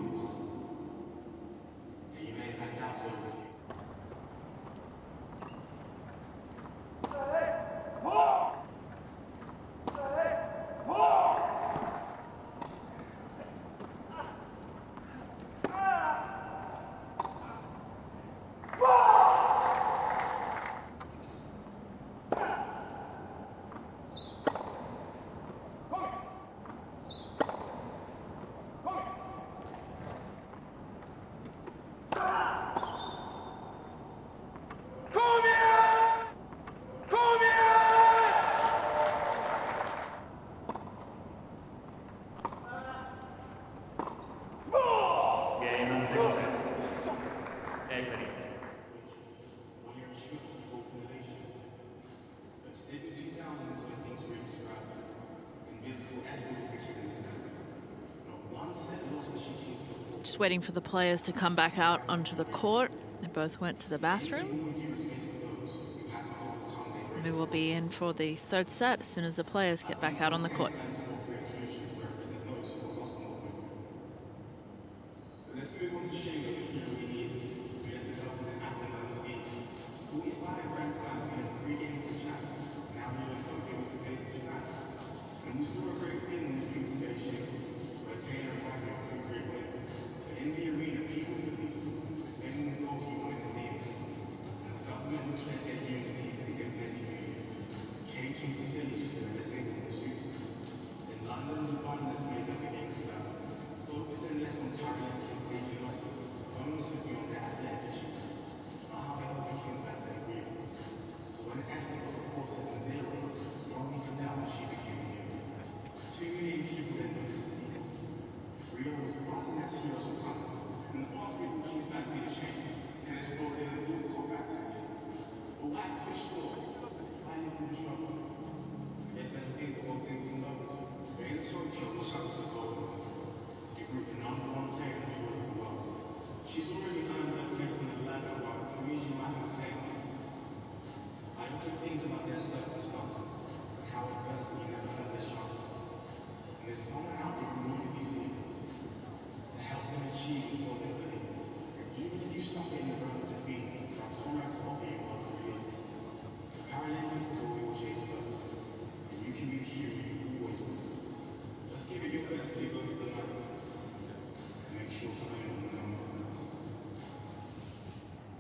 Invincible essence, the Just waiting for the players to come back out onto the court. They both went to the bathroom. And we will be in for the third set as soon as the players get back out on the court. Let's move on to shame of the hero we need. We had the doubles in Athens and the feet. 45 grand slams, 3 games to chat. Now he wants something to face of Japan. And we saw a great thing on the field in Beijing, where Taylor and Wagner got 3 great wins. But in the arena, people's belief, defending the goal he wanted to leave. And the government declared their unity for the impending union. Catering facilities for the missing and the shooting. In London's abundance made up the game for them. Focusing less on Paralympics taking losses, onus would be on their athletic issue, not how they all became better ingredients. So when Esther got the 4-7-0, Romy Cadell, she became the hero. 2 million people then noticed the scene. Rio was buzzing as heroes were coming, and the past people came fancy the change. Tennis brought in a full combat to the games. But why switch stores? Why live in the trouble? Yes, there's a thing called singles and doubles. But in Tokyo, we shouted the gold. The #1 player in the world. She's already earned her place on the ladder while Korean might not say anything. I often think about their circumstances and how adversity never hurt their chances. And there's someone out there who needed these leaders to help them achieve and solve their belief. And even if you suffer in the road of defeat, our comrades offer you welcome relief. The Paralympics is all we will chase first, and you can be the hero you always will. Let's give it your best to go to the line.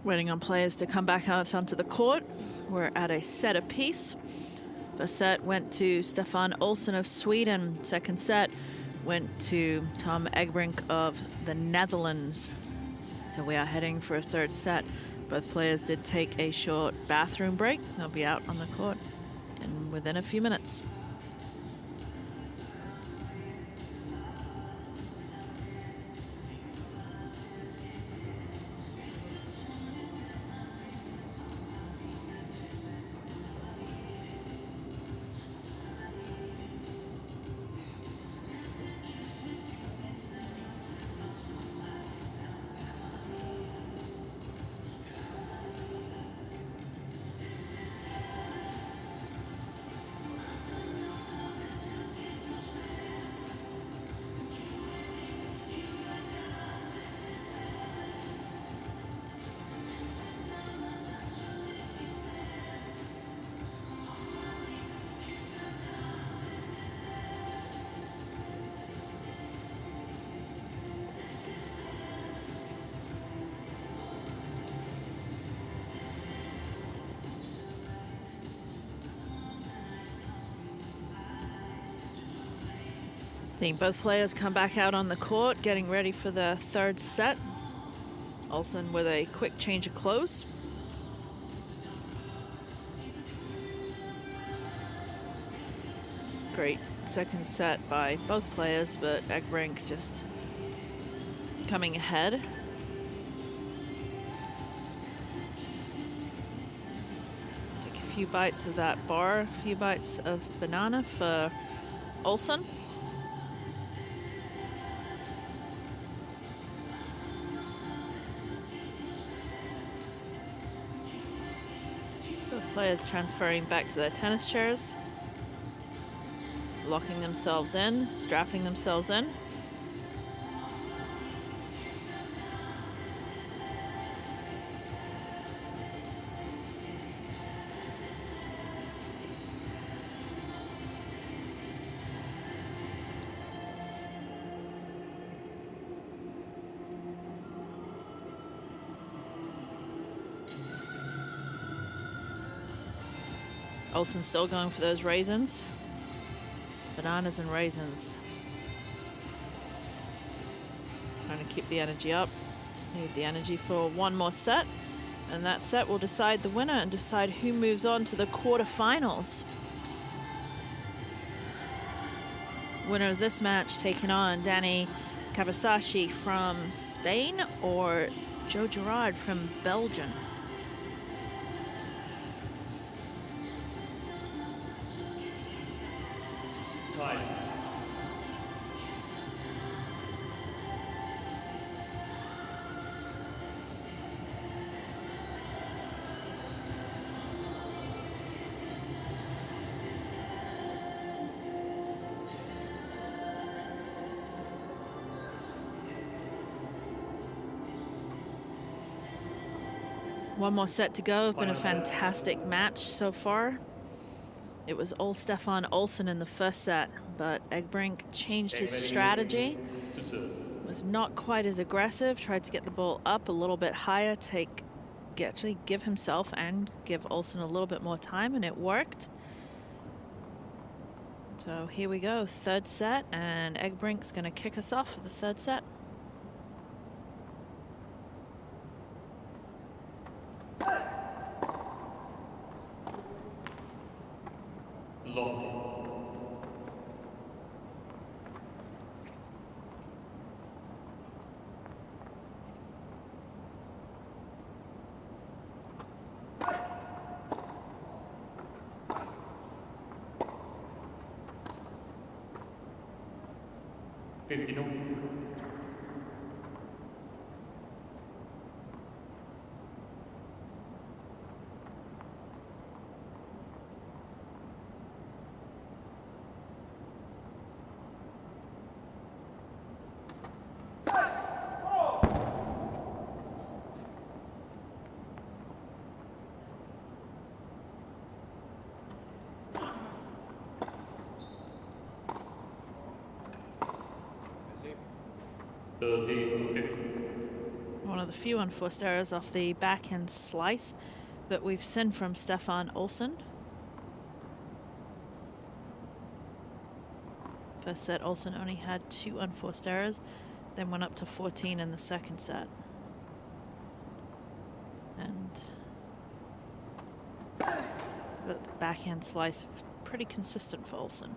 Waiting on players to come back out onto the court. We're at a set apiece. First set went to Stefan Olsson of Sweden. Second set went to Tom Egbrink of the Netherlands. So we are heading for a third set. Both players did take a short bathroom break. They'll be out on the court within a few minutes. Seeing both players come back out on the court, getting ready for the third set. Olsson with a quick change of clothes. Great second set by both players, but Egbrink just coming ahead. Take a few bites of that bar, a few bites of banana for Olsson. Players transferring back to their tennis chairs, locking themselves in, strapping themselves in. Olsson still going for those raisins. Bananas and raisins. Trying to keep the energy up. Need the energy for one more set. And that set will decide the winner and decide who moves on to the quarterfinals. Winner of this match taking on Danny Kawasashi from Spain or Joe Girard from Belgium. One more set to go. It's been a Final set. fantastic match so far. It was all Stefan Olsson in the first set, but Egbrink changed his strategy. To serve. Was not quite as aggressive, tried to get the ball up a little bit higher, actually give himself and give Olsson a little bit more time, and it worked. So here we go, third set, and Egbrink's going to kick us off for the third set. Lofty. One of the few unforced errors off the backhand slice that we've seen from Stefan Olsson. First set, Olsson only had 2 unforced errors, then went up to 14 in the second set. But the backhand slice was pretty consistent for Olsson.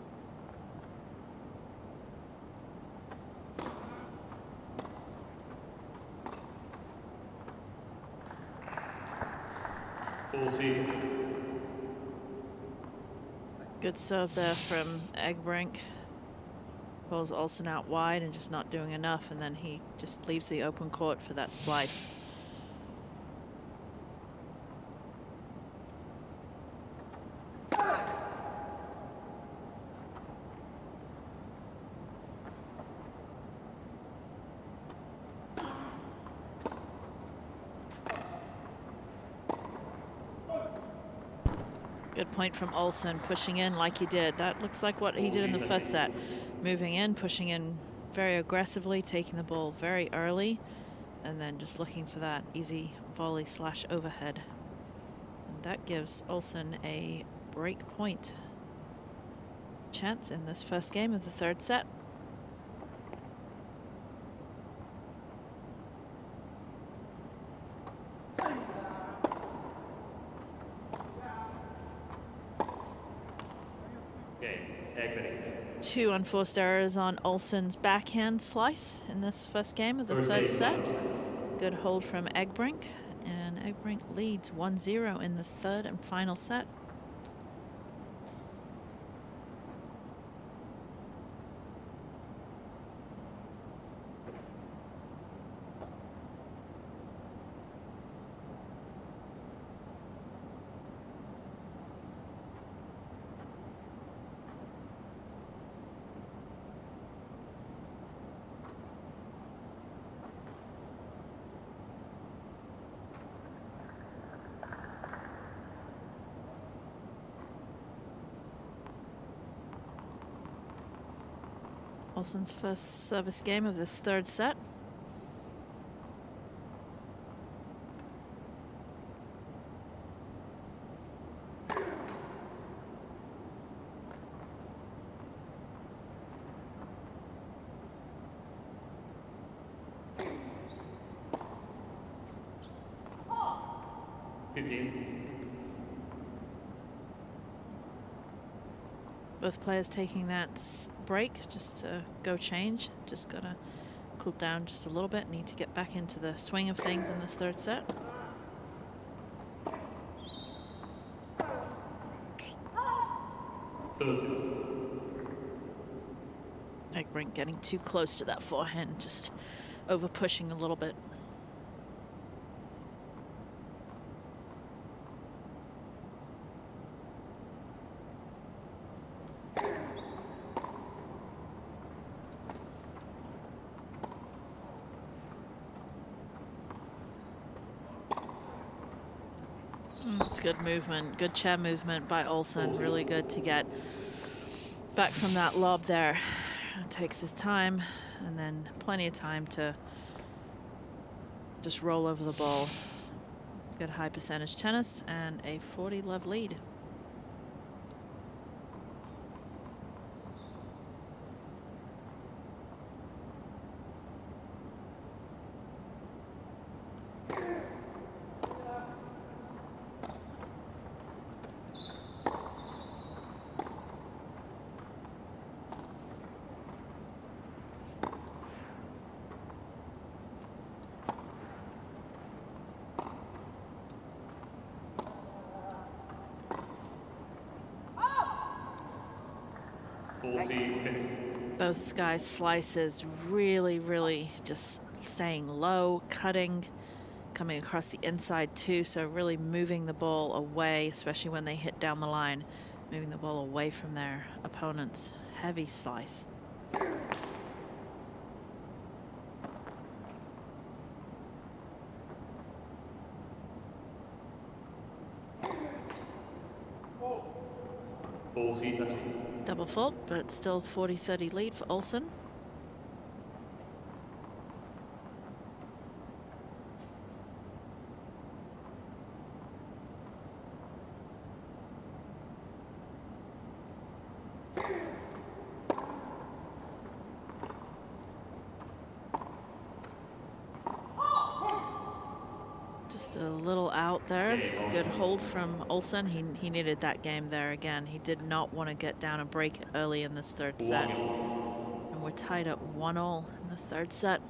Good serve there from Egbrink. Pulls Olsson out wide and just not doing enough, and then he just leaves the open court for that slice. Good point from Olsson, pushing in like he did. That looks like what he did in the first set. Moving in, pushing in very aggressively, taking the ball very early, and then just looking for that easy volley / overhead. And that gives Olsson a break point chance in this first game of the third set. Two unforced errors on Olsson's backhand slice in this first game of the third set. Good hold from Egbrink, and Egbrink leads 1-0 in the third and final set. Olsson's first service game of this third set. Both players taking that break just to go change. Just gotta cool down just a little bit. Need to get back into the swing of things in this third set. Egbrink getting too close to that forehand, just over pushing a little bit. It's good movement, good chair movement by Olsen. Really good to get back from that lob there. Takes his time, and then plenty of time to just roll over the ball. Good high percentage tennis and a 40-love lead. Both guys' slices really just staying low, cutting, coming across the inside too, so really moving the ball away, especially when they hit down the line, moving the ball away from their opponent's heavy slice. Double fault, but still 40-30 lead for Olsen. Just a little out there. Good hold from Olsen. He needed that game there again. He did not want to get down and break early in this third set. And we're tied up 1-1 in the third set.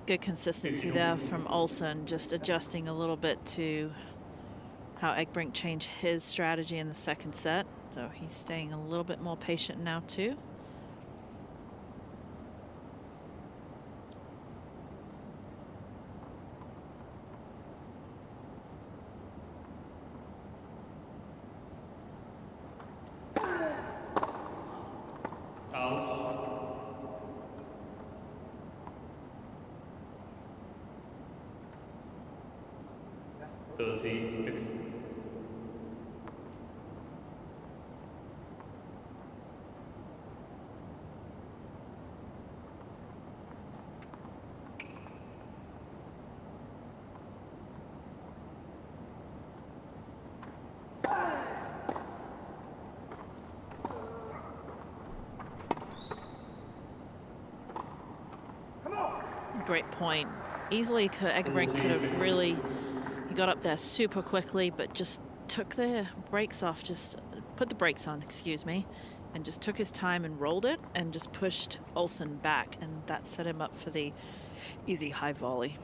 Good consistency there from Olsen, just adjusting a little bit to how Egbrink changed his strategy in the second set. So he's staying a little bit more patient now too. Great point. Easily, Egbrink could have really, he got up there super quickly, but just took the brakes off, just put the brakes on, excuse me, and just took his time and rolled it and just pushed Olsen back, and that set him up for the easy high volley.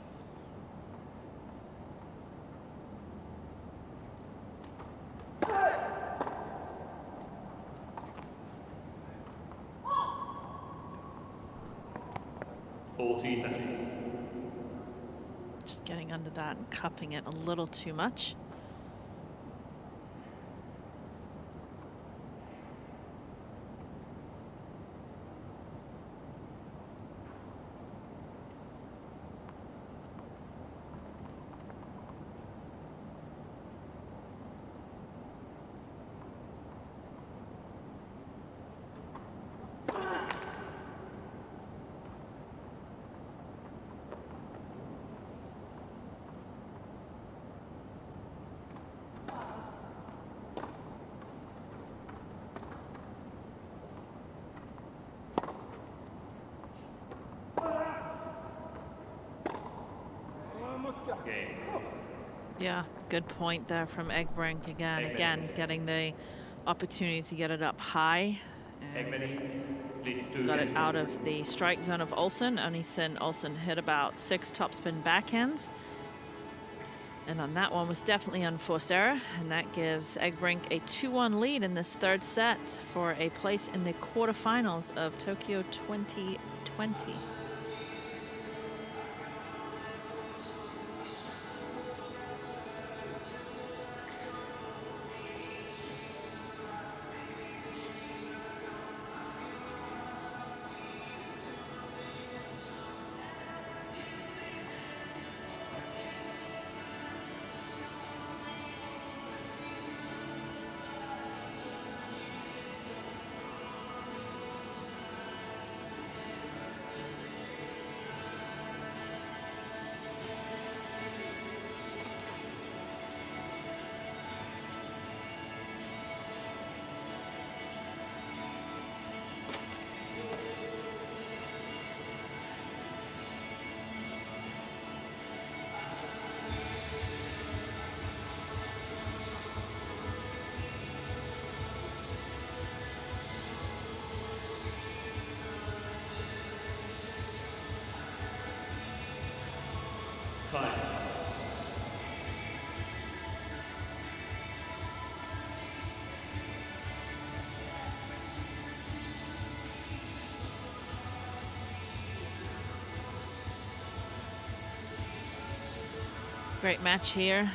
Just getting under that and cupping it a little too much. Yeah, good point there from Egbrink again. Again, getting the opportunity to get it up high. And got it out of the strike zone of Olsen. Only seen Olsen hit about 6 topspin backhands. And on that one was definitely unforced error. And that gives Egbrink a 2-1 lead in this third set for a place in the quarterfinals of Tokyo 2020. Time. Great match here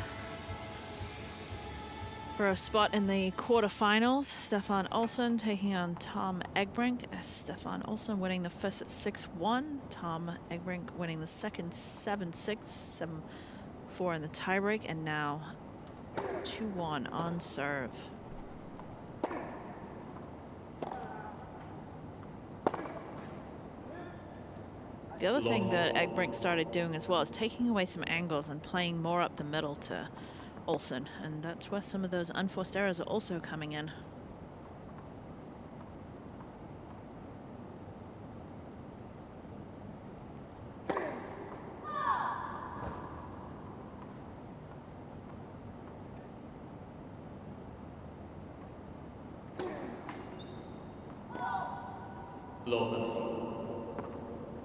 for a spot in the quarterfinals. Stefan Olsen taking on Tom Egbrink. Stefan Olsen winning the first at 6-1. Tom Egbrink winning the second 7-6, 7-4 in the tiebreak, and now 2-1 on serve. The other thing that Egbrink started doing as well is taking away some angles and playing more up the middle to Olsen, and that's where some of those unforced errors are also coming in.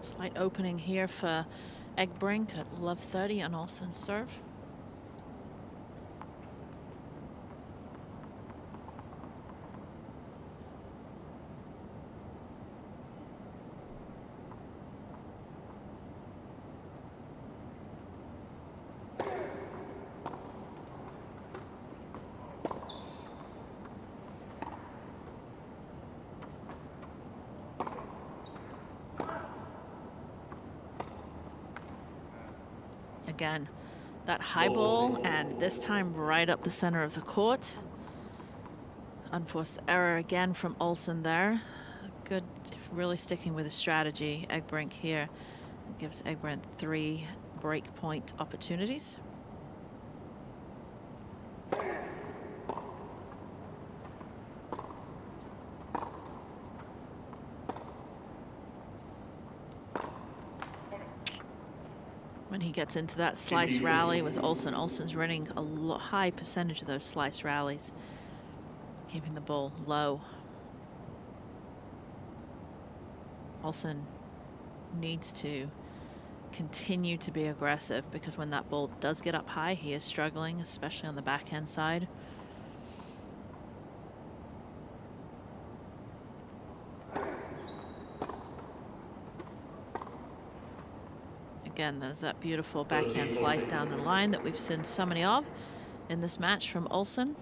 Slight opening here for Egbrink at love 30 on Olsen's serve. Again, that high ball, and this time right up the center of the court. Unforced error again from Olsen there. Good, really sticking with his strategy. Egbrink here gives Egbrink 3 break point opportunities. When he gets into that slice rally with Olsen, Olsen's running a high percentage of those slice rallies, keeping the ball low. Olsen needs to continue to be aggressive, because when that ball does get up high, he is struggling, especially on the backhand side. Again, there's that beautiful backhand slice down the line that we've seen so many of in this match from Olsen.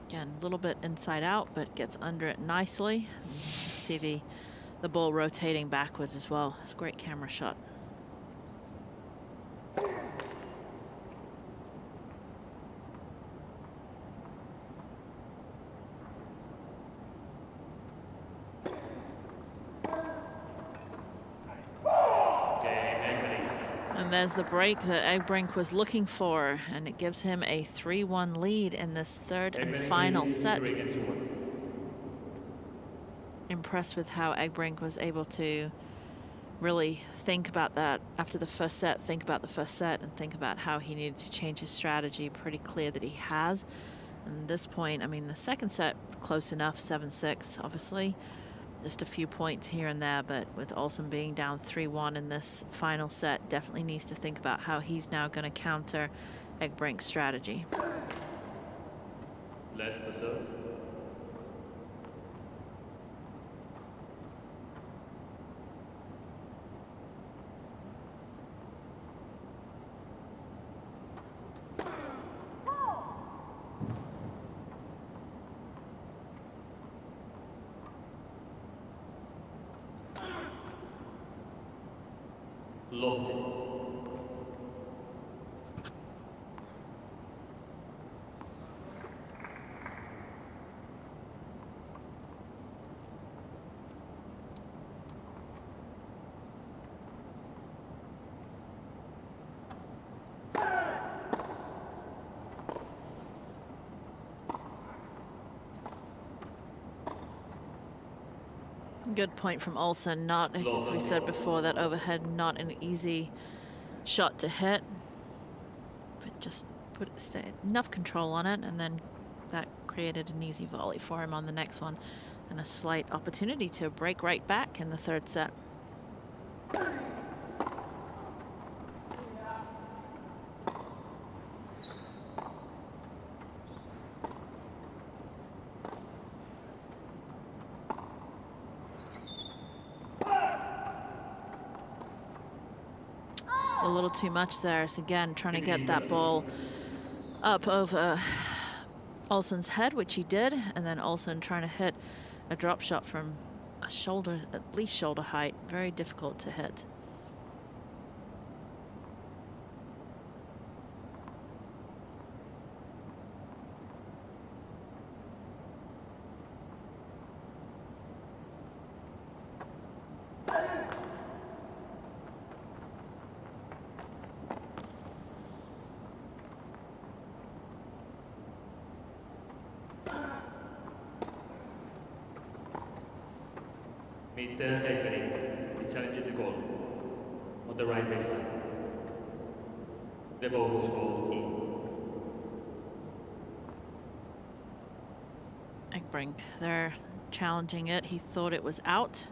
Again, a little bit inside out, but gets under it nicely. You see the ball rotating backwards as well. It's a great camera shot. And there's the break that Egbrink was looking for, and it gives him a 3-1 lead in this third and final set. Impressed with how Egbrink was able to really think about that after the first set, think about the first set and think about how he needed to change his strategy. Pretty clear that he has. And at this point, I mean, the second set, close enough, 7-6, obviously. Just a few points here and there, but with Olsen being down 3-1 in this final set, definitely needs to think about how he's now going to counter Egbrink's strategy. Led for serve. Loved it. Good point from Olsen. Not, as we said before, that overhead, not an easy shot to hit. But just enough control on it, and then that created an easy volley for him on the next one. And a slight opportunity to break right back in the third set. A little too much there. So again, trying to get that ball up over Olsen's head, which he did, and then Olsen trying to hit a drop shot from a shoulder, at least shoulder height. Very difficult to hit. Mr. Egberink is challenging the goal on the right baseline. The ball was called in. Egbrink, they're challenging it. He thought it was out.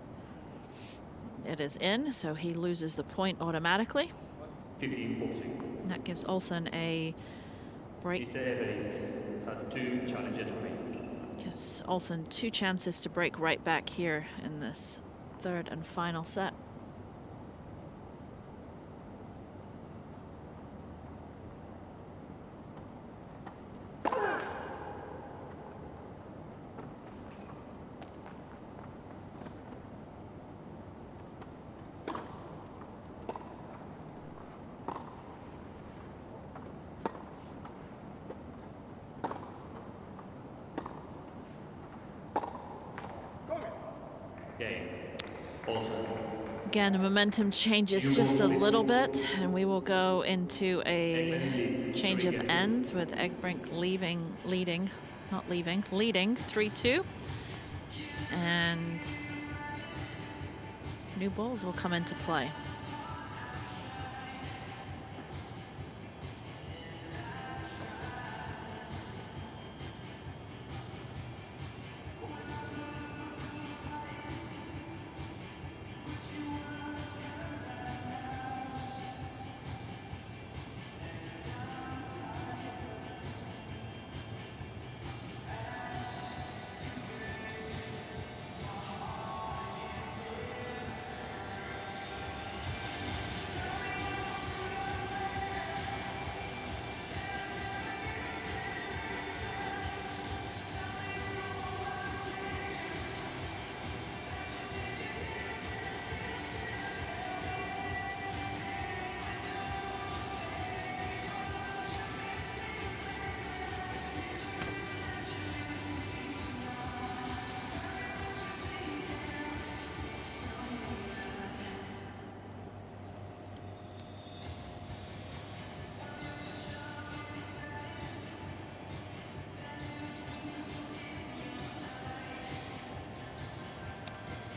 It is in, so he loses the point automatically. 15-14. That gives Olsen a break. Mr. Egberink has 2 challenges remaining. Gives Olsen 2 chances to break right back here in this third and final set. Again, the momentum changes just a little bit, and we will go into a change of ends with Egbrink leading 3-2. And new balls will come into play.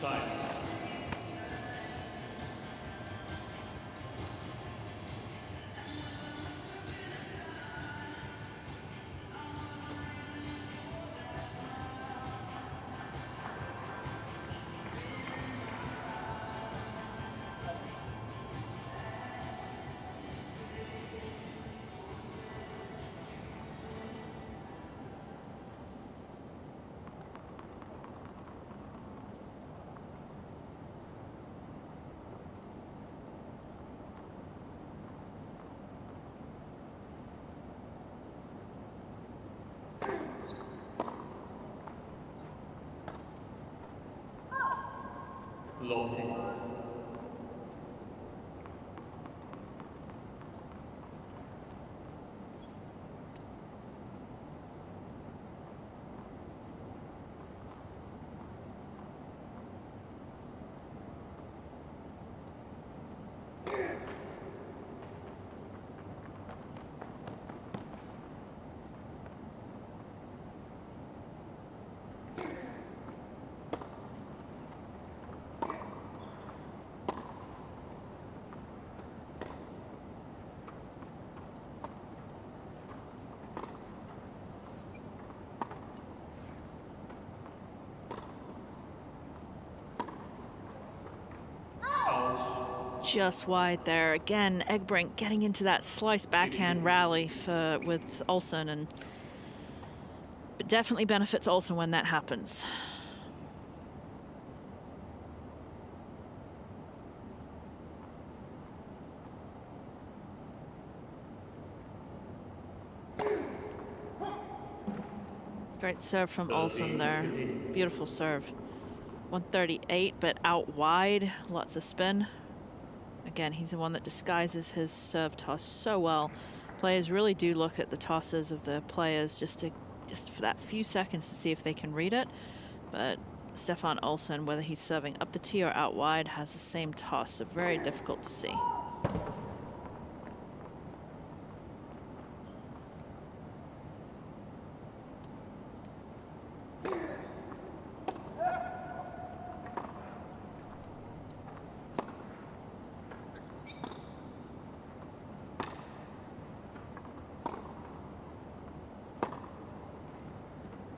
Time. Lofty. Just wide there. Again, Egbrink getting into that slice backhand rally with Olsen, and it definitely benefits Olsen when that happens. Great serve from Olsen there. Beautiful serve. 138, but out wide. Lots of spin. Again, he's the one that disguises his serve toss so well. Players really do look at the tosses of the players just for that few seconds to see if they can read it. But Stefan Olsen, whether he's serving up the tee or out wide, has the same toss, so very difficult to see.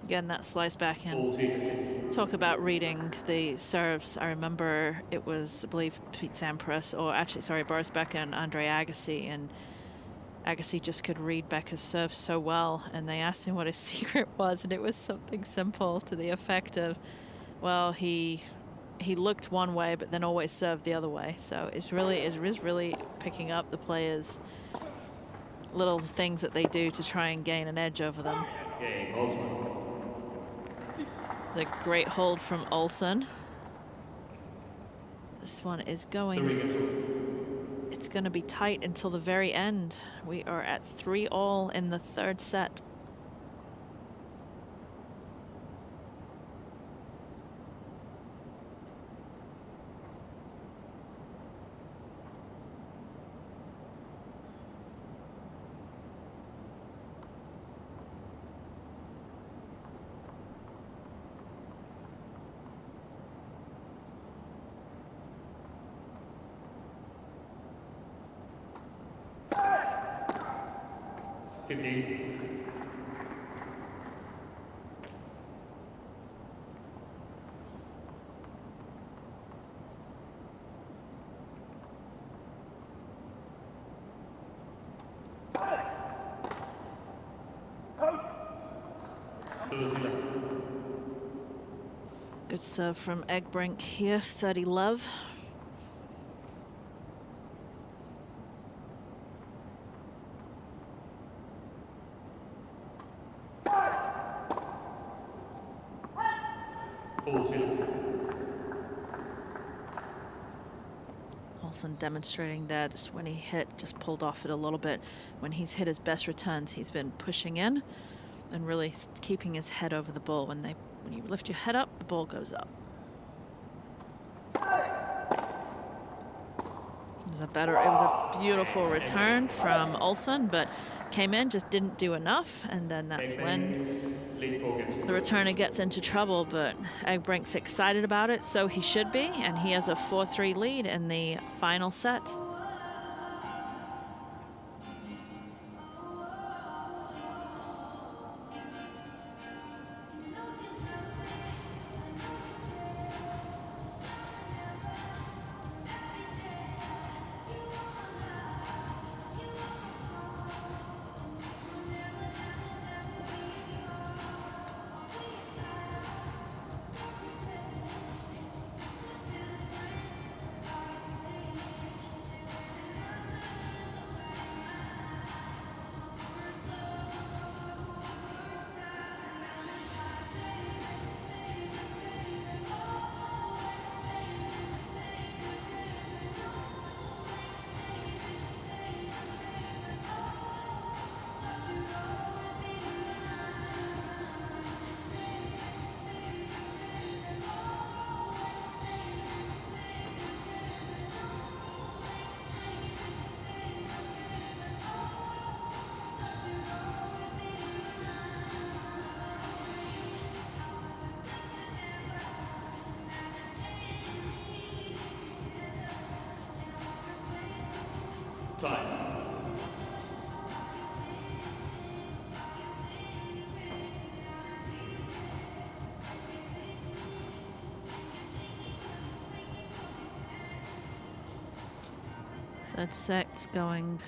Again, that slice backhand. Talk about reading the serves. I remember it was, I believe, Pete Sampras, or actually, sorry, Boris Becker and Andre Agassi, and Agassi just could read Becker's serve so well, and they asked him what his secret was, and it was something simple to the effect of, well, he looked one way, but then always served the other way. So it is really picking up the players' little things that they do to try and gain an edge over them. It's a great hold from Olsen. This one is going, it's going to be tight until the very end. We are at 3-all in the third set. Good serve from Egbrink here, 30 love. Olsen demonstrating that just when he hit, just pulled off it a little bit. When he's hit his best returns, he's been pushing in and really keeping his head over the ball. When you lift your head up, the ball goes up. It was a beautiful return from Olsen, but came in, just didn't do enough, and then that's when leads 4 games. The returner gets into trouble, but Egbrink's excited about it, so he should be, and he has a 4-3 lead in the final set. Time. Third set's going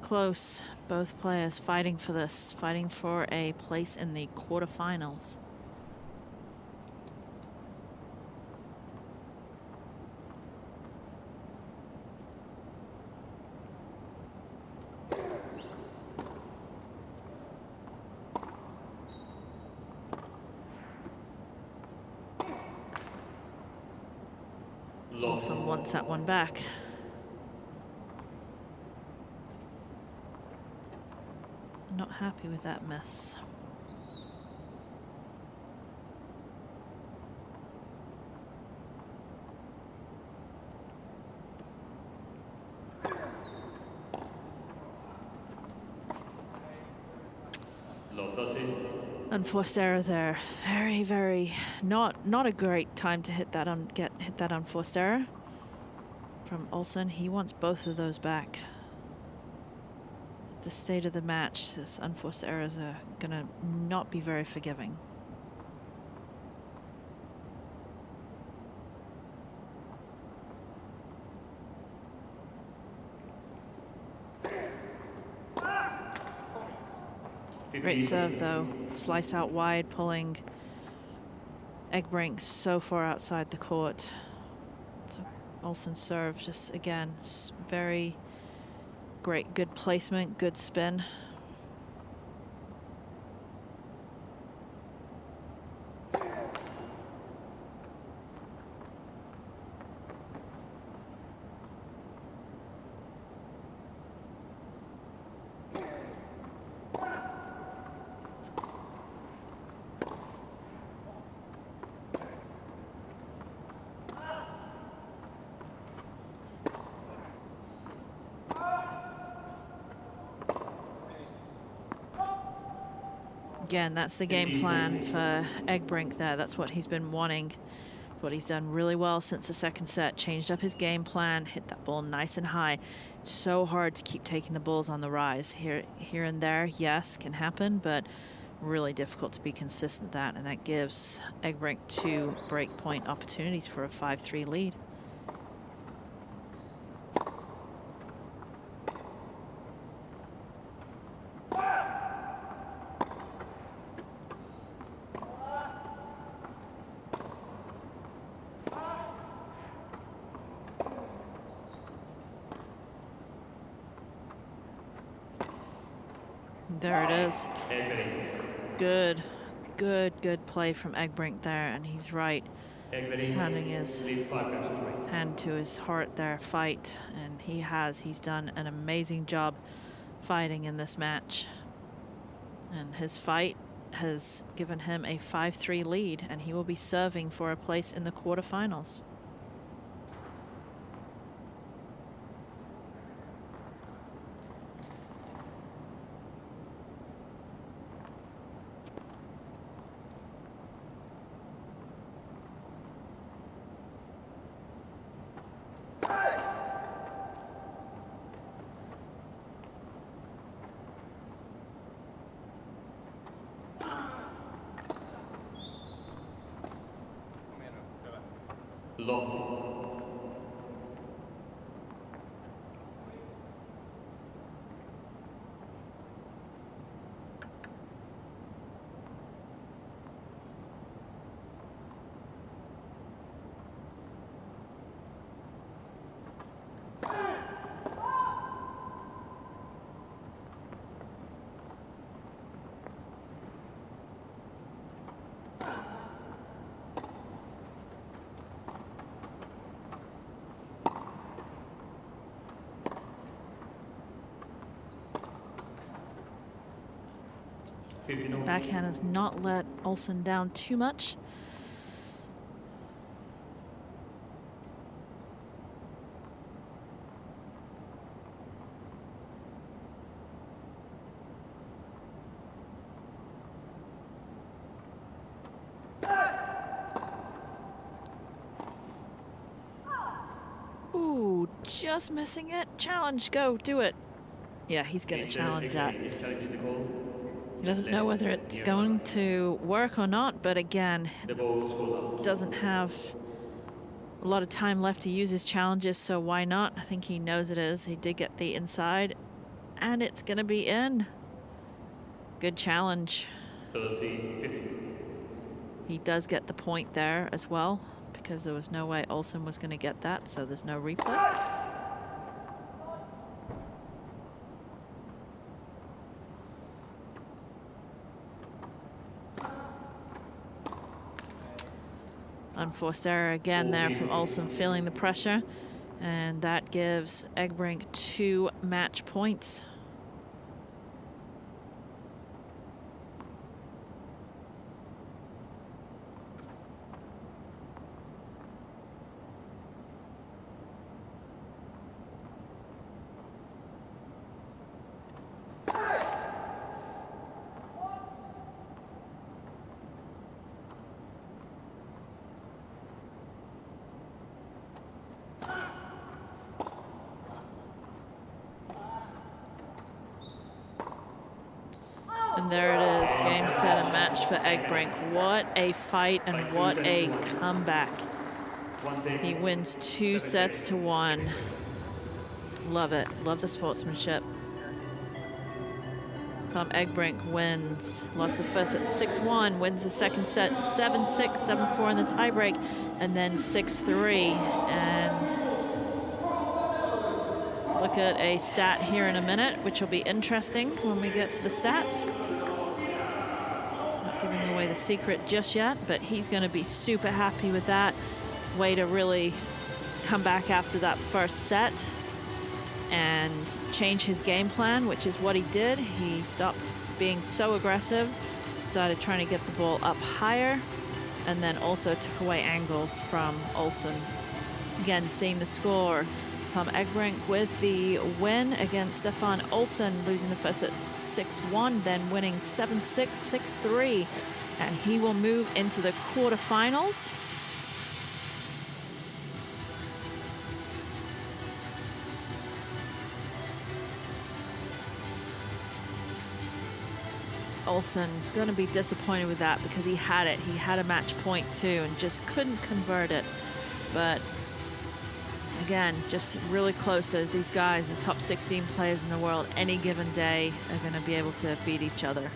close. Both players fighting for this, fighting for a place in the quarterfinals. Olsen wants that one back. Not happy with that miss. Unforced error there. Very, very not a great time to hit that unforced error from Olsen. He wants both of those back. At the state of the match, this unforced errors are gonna not be very forgiving. Great serve though. Slice out wide, pulling Egbrink so far outside the court. So Olsen's serve just again very great, good placement, good spin. Again, that's the game plan for Egbrink there. That's what he's been wanting. What he's done really well since the second set. Changed up his game plan, hit that ball nice and high. It's so hard to keep taking the balls on the rise. Here and there, yes, can happen, but really difficult to be consistent at that. And that gives Egbrink 2 break point opportunities for a 5-3 lead. There it is. Good play from Egbrink there, and he's right. Handing his hand to his heart there, fight, and he's done an amazing job fighting in this match. And his fight has given him a 5-3 lead, and he will be serving for a place in the quarterfinals. lofty. Backhand has not let Olsen down too much. Ooh, just missing it. Challenge, go, do it. Yeah, he's going to challenge that. He doesn't know whether it's going to work or not, but again, doesn't have a lot of time left to use his challenges, so why not? I think he knows it is. He did get the inside, and it's going to be in. Good challenge. 30-50. He does get the point there as well, because there was no way Olsen was going to get that, so there's no replay. Unforced error again there from Olsen, feeling the pressure, and that gives Egbrink 2 match points. And there it is, game, set, and match for Egbrink. What a fight and what a comeback. He wins 2 sets to 1. Love it, love the sportsmanship. Tom Egbrink wins, lost the first set 6-1, wins the second set 7-6, 7-4 in the tiebreak, and then 6-3. And look at a stat here in a minute, which will be interesting when we get to the stats. Not giving away the secret just yet, but he's going to be super happy with that. Way to really come back after that first set and change his game plan, which is what he did. He stopped being so aggressive, started trying to get the ball up higher, and then also took away angles from Olsen. Again, seeing the score, Tom Egbrink with the win against Stefan Olsen, losing the first set 6-1, then winning 7-6, 6-3, and he will move into the quarterfinals. Olsen's going to be disappointed with that because he had it. He had a match point too and just couldn't convert it. But again, just really close to these guys, the top 16 players in the world, any given day are going to be able to beat each other.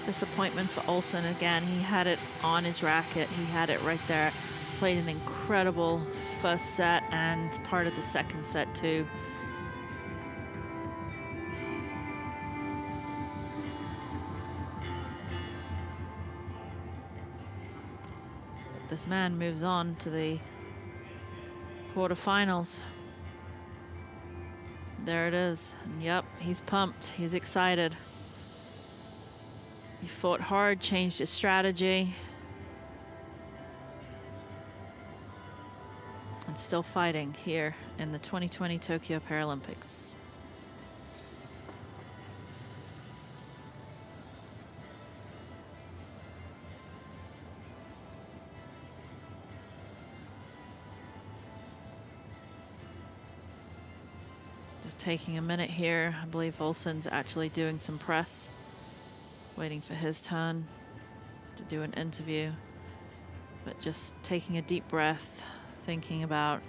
Disappointment for Olsen again. He had it on his racket. He had it right there. Played an incredible first set and part of the second set too. But this man moves on to the quarterfinals. There it is. And yep, he's pumped. He's excited. He fought hard, changed his strategy. and still fighting here in the 2020 Tokyo Paralympics. Just taking a minute here. I believe Olsen's actually doing some press, waiting for his turn to do an interview, but just taking a deep breath, thinking about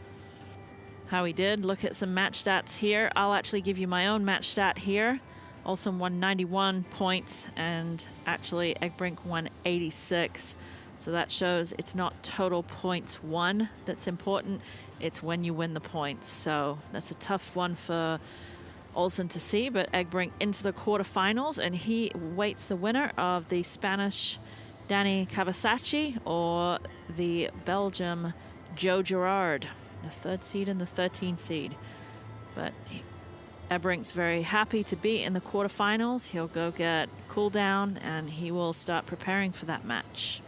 how he did. Look at some match stats here. I'll actually give you my own match stat here. Olsen won 91 points, and actually Egbrink won 86. So that shows it's not total points won that's important, it's when you win the points. So that's a tough one for Olsen to see, but Egbrink into the quarterfinals, and he waits the winner of the Spanish Danny Cavasaci or the Belgium Joe Girard, the 3rd seed and the 13th seed. But Ebrink's very happy to be in the quarterfinals. He'll go get cool down and he will start preparing for that match.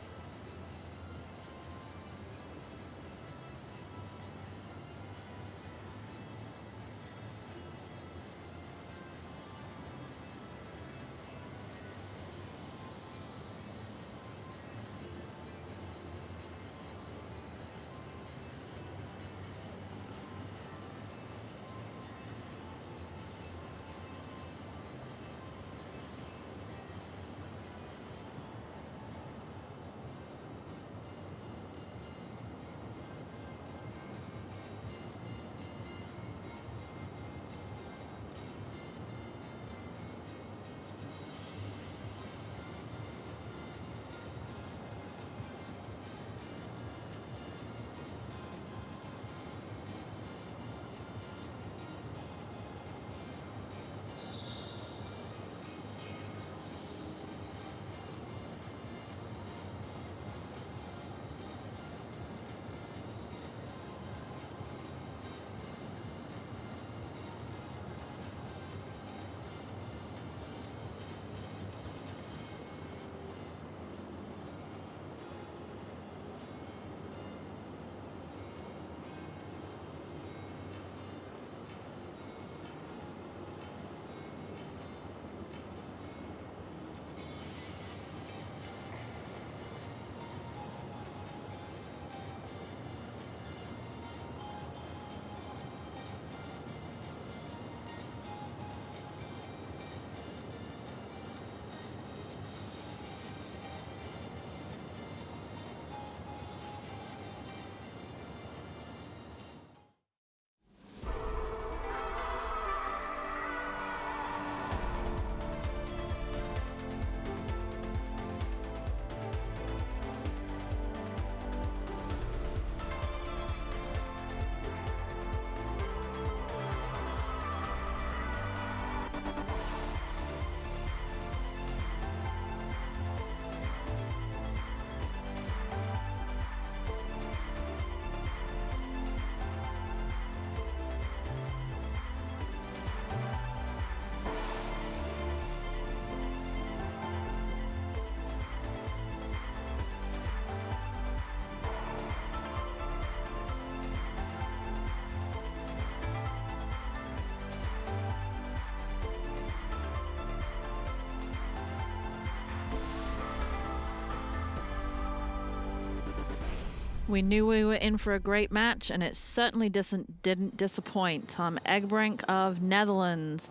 We knew we were in for a great match, and it certainly didn't disappoint. Tom Egbrink of Netherlands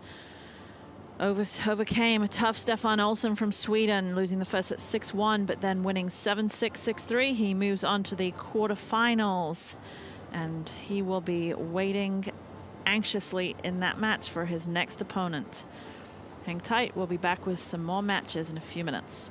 overcame a tough Stefan Olsen from Sweden, losing the first set 6-1, but then winning 7-6, 6-3. He moves on to the quarterfinals, and he will be waiting anxiously in that match for his next opponent. Hang tight, we'll be back with some more matches in a few minutes.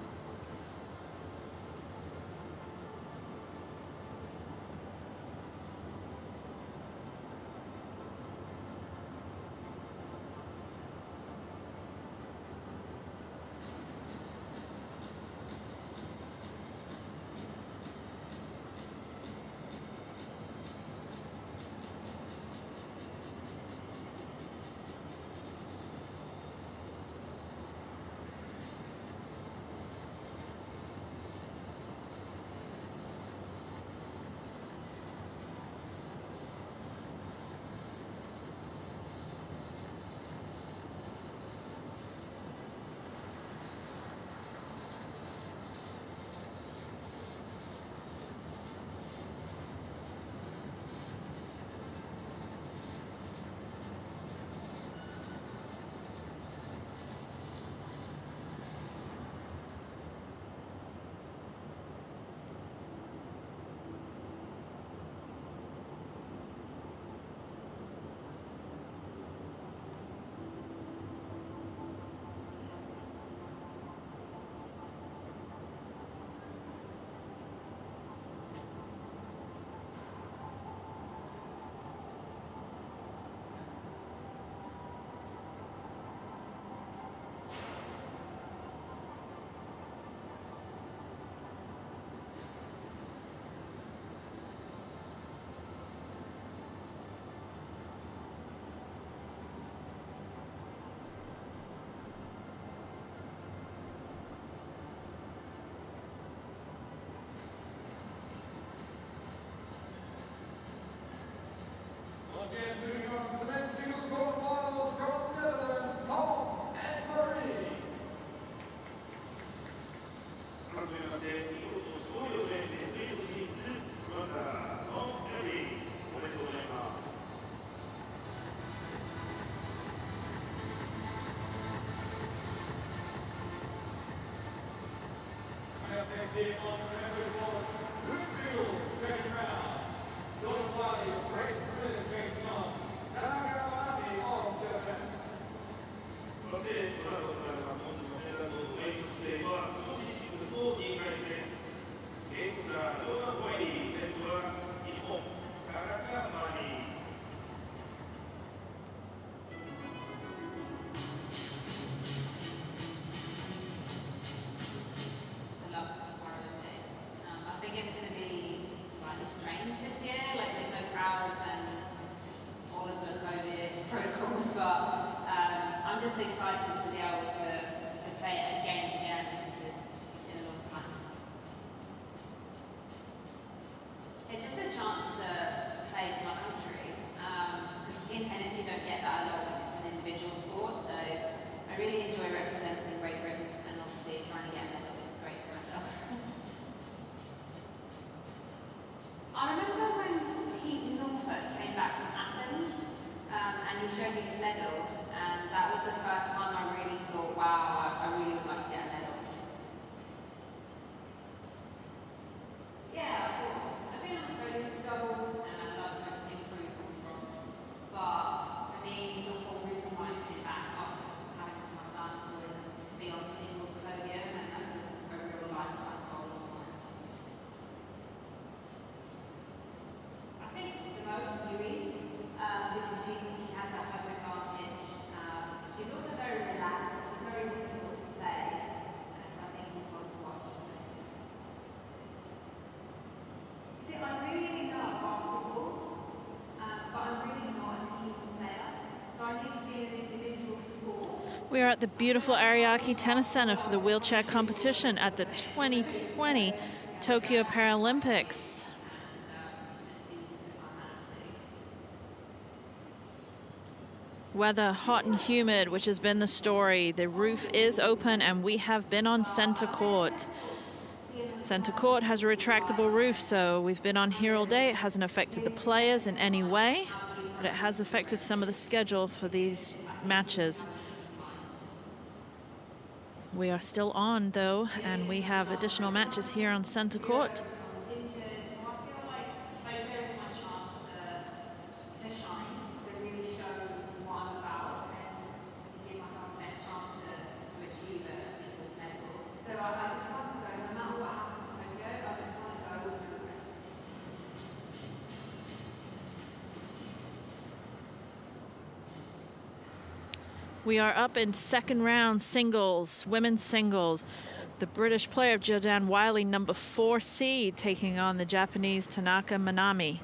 just excited to be able to play games again because it's been a long time. It's just a chance to play for my country. In tennis you don't get that a lot when it's an individual sport, so I really enjoy representing Great Britain and obviously trying to get a medal is great for myself. I remember when Pete Norfolk came back from Athens and he showed me his medal, and that was the first time I really thought, wow, I really would like to get a medal. Yeah, of course. I've been on the podium for doubles and I'd love to improve on bronze. But for me, the whole reason why I came back after having my son was to be on the singles podium, and that's a real lifetime goal of mine. I think the most Yui, because she has that home advantage. She's also very relaxed. She's very difficult to play, and so I think she's fun to watch. See, I really love basketball, but I'm really not a team player, so I need to be an individual sport. We are at the beautiful Ariake Tennis Center for the wheelchair competition at the 2020 Tokyo Paralympics. Weather hot and humid, which has been the story. The roof is open and we have been on center court. Center court has a retractable roof, so we've been on here all day. It hasn't affected the players in any way, but it has affected some of the schedule for these matches. We are still on though, and we have additional matches here on center court. We are up in second round singles, women's singles. The British player Jordan Wiley, number 4 seed, taking on the Japanese Tanaka Manami.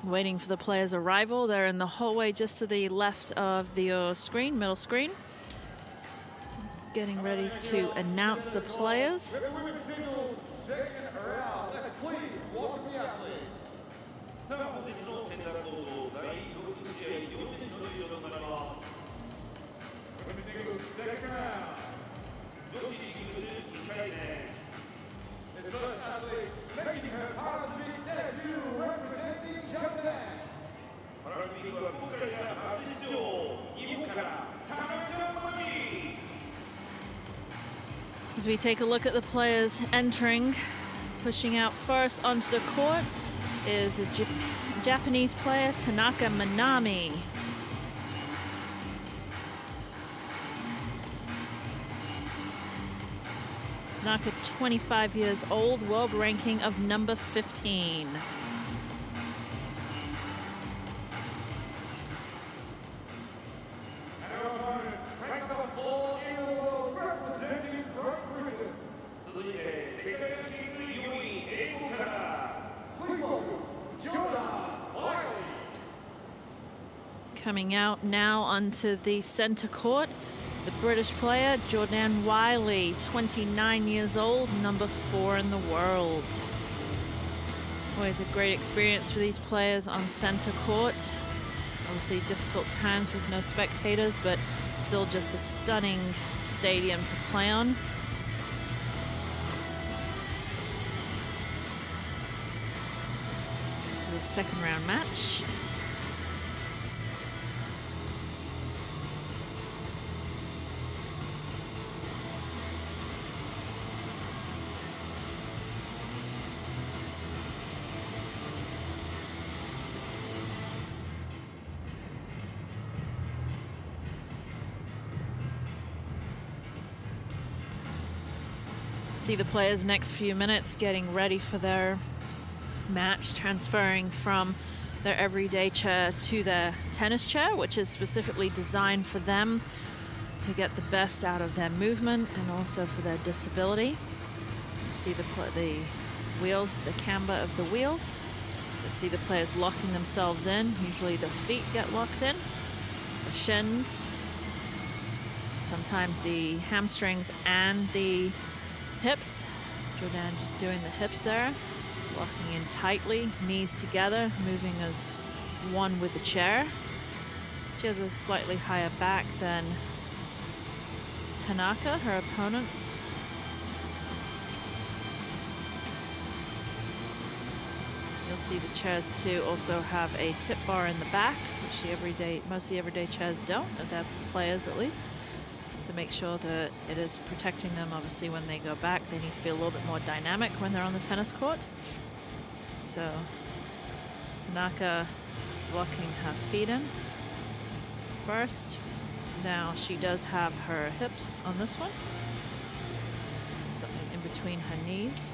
Waiting for the players' arrival. They're in the hallway just to the left of the screen, middle screen. Getting ready to announce the players. Women's singles second round. Let's please welcome the athletes. Women's singles second round. This first athlete making her Paralympic debut representing Japan. As we take a look at the players entering, pushing out first onto the court is the Japanese player Tanaka Manami. Tanaka, 25 years old, world ranking of number 15. Coming out now onto the center court, the British player Jordan Wiley, 29 years old, number 4 in the world. Always a great experience for these players on center court. Obviously difficult times with no spectators, but still just a stunning stadium to play on. is a second round match. See the players next few minutes getting ready for their match, transferring from their everyday chair to their tennis chair, which is specifically designed for them to get the best out of their movement and also for their disability. You see the wheels, the camber of the wheels. You see the players locking themselves in. Usually the feet get locked in, the shins, sometimes the hamstrings and the hips. Jordan just doing the hips there, locking in tightly, knees together, moving as one with the chair. She has a slightly higher back than Tanaka, her opponent. You'll see the chairs too also have a tip bar in the back, which most of the everyday chairs don't, of their players at least. So make sure that it is protecting them. Obviously, when they go back, they need to be a little bit more dynamic when they're on the tennis court. So Tanaka locking her feet in first. Now she does have her hips on this one, something in between her knees.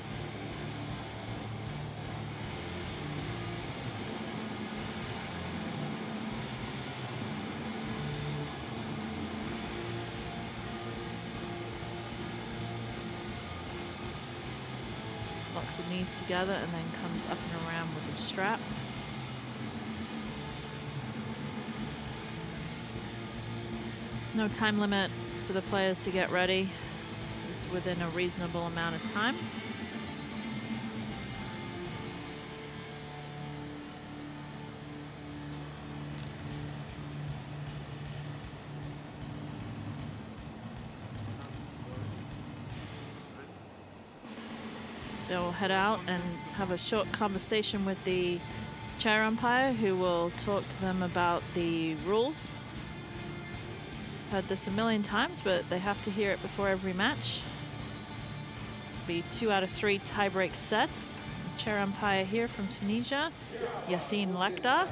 Locks the knees together and then comes up and around with the strap. No time limit for the players to get ready. Just within a reasonable amount of time. They'll head out and have a short conversation with the chair umpire, who will talk to them about the rules. Heard this a million times, but they have to hear it before every match. Be 2 out of 3 tie-break sets. Chair umpire here from Tunisia, Yassine Lakhdar.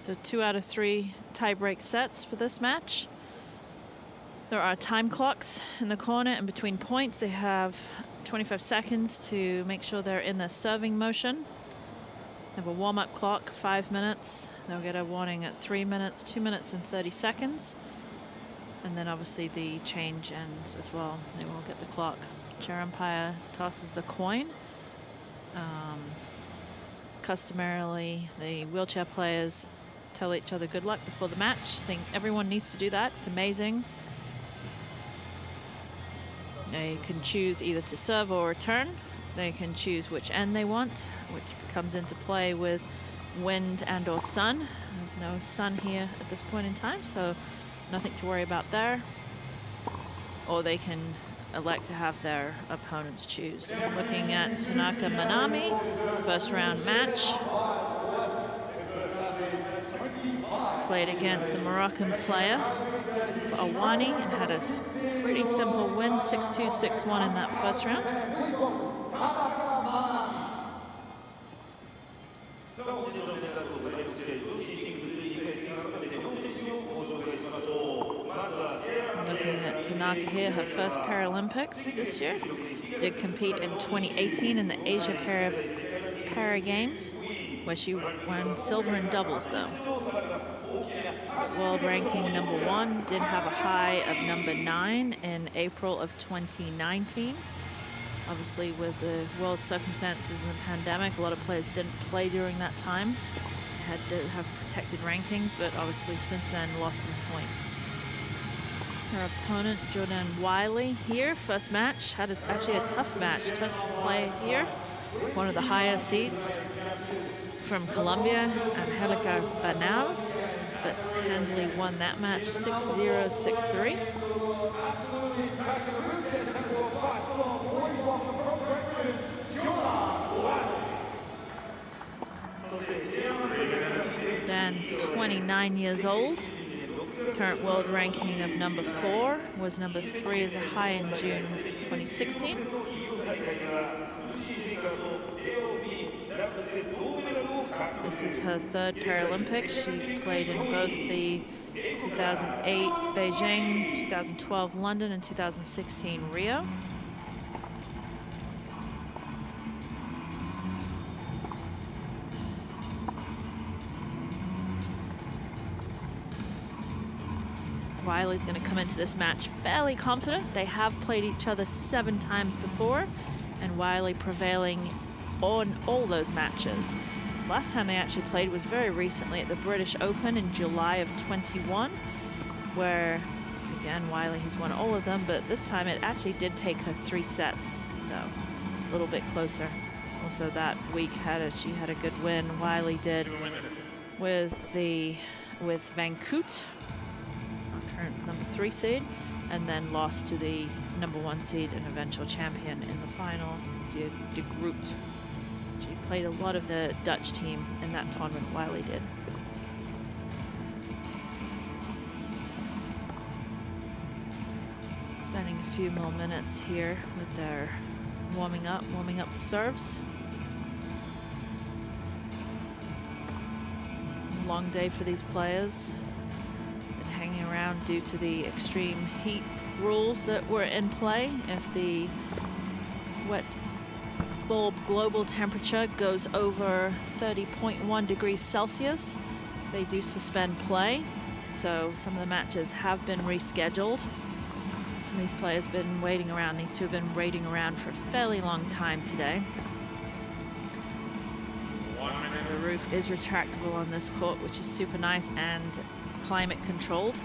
So 2 out of 3 tie-break sets for this match. There are time clocks in the corner, and between points they have 25 seconds to make sure they're in their serving motion. They have a warm-up clock, 5 minutes. They'll get a warning at 3 minutes, 2 minutes and 30 seconds. And then obviously the change ends as well. They will get the clock. Chair umpire tosses the coin. Customarily, the wheelchair players tell each other good luck before the match. I think everyone needs to do that. It's amazing. They can choose either to serve or return. They can choose which end they want, which comes into play with wind and or sun. There's no sun here at this point in time, so nothing to worry about there. Or they can elect to have their opponents choose. Looking at Tanaka Manami, first round match. Played against the Moroccan player, Awani, and had a pretty simple win, 6-2, 6-1 in that first round. Looking at Tanaka here, her first Paralympics this year. Did compete in 2018 in the Asia Para Games, where she won silver in doubles though. World ranking #1, did have a high of #9 in April of 2019. Obviously with the world circumstances and the pandemic, a lot of players didn't play during that time. Had to have protected rankings, but obviously since then lost some points. Her opponent, Jordan Wiley, here, first match, had actually a tough match, tough play here. One of the higher seeds from Colombia, Angelica Banal. but handily won that match 6-0, 6-3. Dan, 29 years old. Current world ranking of number 4, was number 3 as a high in June 2016. This is her 3rd Paralympics. She played in both the 2008 Beijing, 2012 London, and 2016 Rio. Wiley's going to come into this match fairly confident. They have played each other 7 times before, and Wiley prevailing on all those matches. Last time they actually played was very recently at the British Open in July of 21, where, again, Wiley has won all of them, but this time it actually did take her 3 sets, so a little bit closer. Also that week she had a good win. Wiley did with Van Koot, current number 3 seed, and then lost to the number 1 seed and eventual champion in the final, De Groot. She played a lot of the Dutch team in that tournament, Wiley did. Spending a few more minutes here with their warming up the serves. Long day for these players. Hanging around due to the extreme heat rules that were in play. If the wet bulb global temperature goes over 30.1 degrees Celsius, they do suspend play. So some of the matches have been rescheduled. So some of these players have been waiting around. These two have been waiting around for a fairly long time today. The roof is retractable on this court, which is super nice and climate controlled,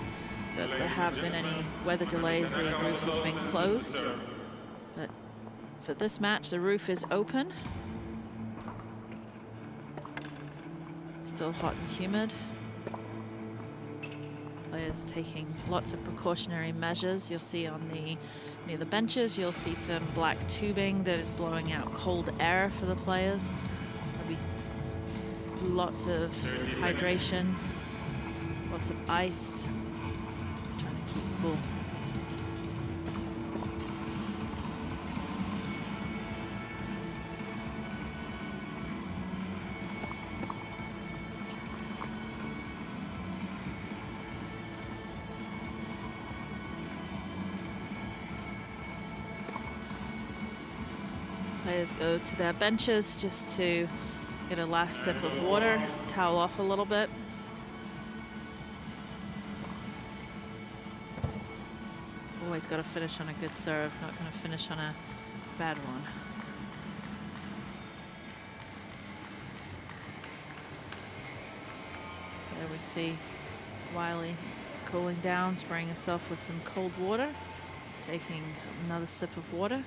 so if there have been any weather delays, the roof has been closed. But for this match, the roof is open. Still hot and humid. Players taking lots of precautionary measures. You'll see on near the benches, you'll see some black tubing that is blowing out cold air for the players. There'll be lots of hydration. Lots of ice, trying to keep cool. Players go to their benches just to get a last sip of water, towel off a little bit. Always got to finish on a good serve, not going to finish on a bad one. There we see Wiley cooling down, spraying herself with some cold water, taking another sip of water.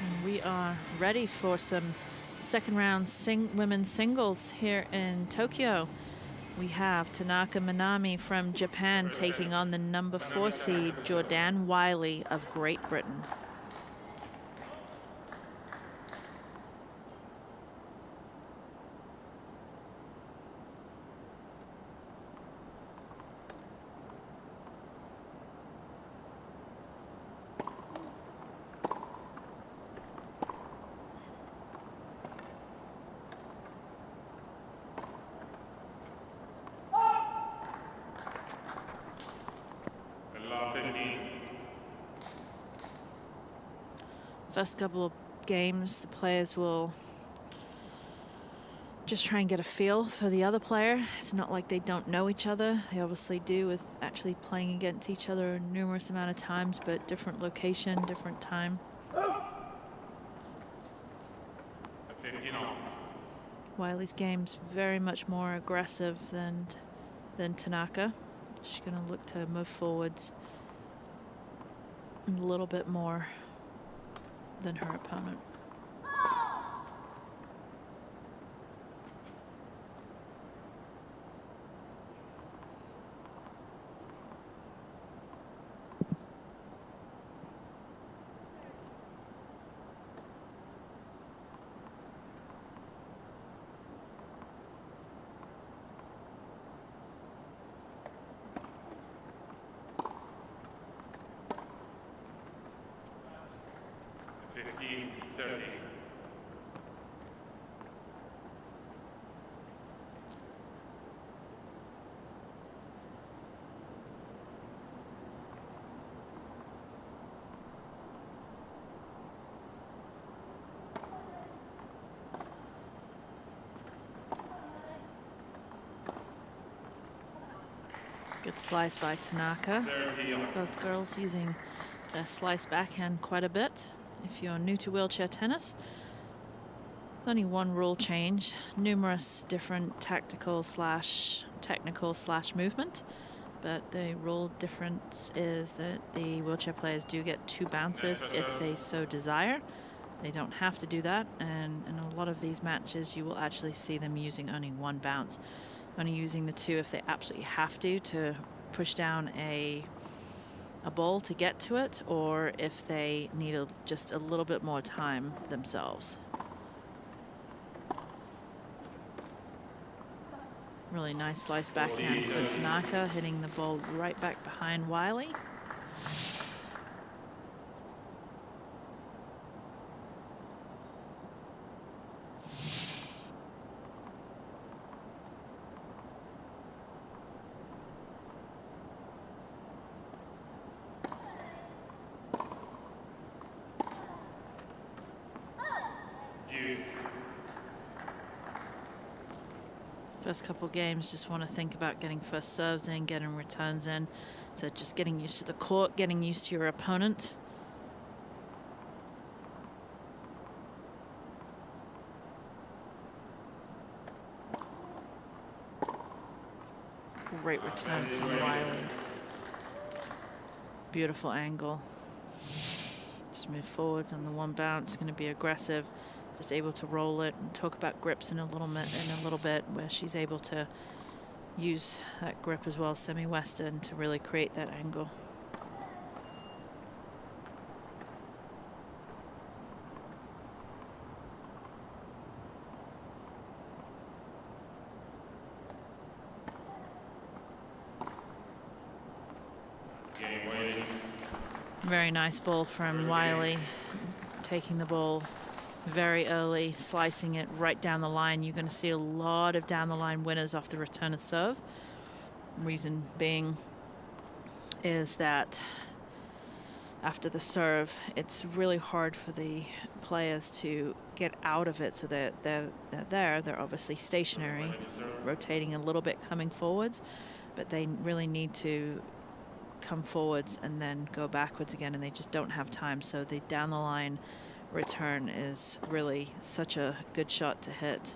And we are ready for some second round women's singles here in Tokyo. We have Tanaka Minami from Japan taking on the number 4 seed Jordan Wiley of Great Britain. First couple of games, the players will just try and get a feel for the other player. It's not like they don't know each other. They obviously do, with actually playing against each other a numerous amount of times, but different location, different time. 15 on. Wiley's game's very much more aggressive than Tanaka. She's going to look to move forwards a little bit more. than her opponent. Good slice by Tanaka. Both girls using their slice backhand quite a bit. If you're new to wheelchair tennis, there's only one rule change. Numerous different tactical slash technical slash movement. But the rule difference is that the wheelchair players do get 2 bounces if they so desire. They don't have to do that. And in a lot of these matches, you will actually see them using only 1 bounce. Only using the 2 if they absolutely have to push down a ball to get to it, or if they need just a little bit more time themselves. Really nice slice backhand for Tanaka, hitting the ball right back behind Wiley. First couple games, just want to think about getting first serves in, getting returns in. So just getting used to the court, getting used to your opponent. Great return from Wiley. Beautiful angle. Just move forwards on the 1 bounce, going to be aggressive. Just able to roll it, and talk about grips in a little bit where she's able to use that grip as well, semi-western, to really create that angle. Very nice ball from Wiley, taking the ball very early, slicing it right down the line. You're going to see a lot of down the line winners off the return of serve. Reason being is that after the serve, it's really hard for the players to get out of it. So they're obviously stationary, rotating a little bit, coming forwards, but they really need to come forwards and then go backwards again, and they just don't have time. So the down the line return is really such a good shot to hit.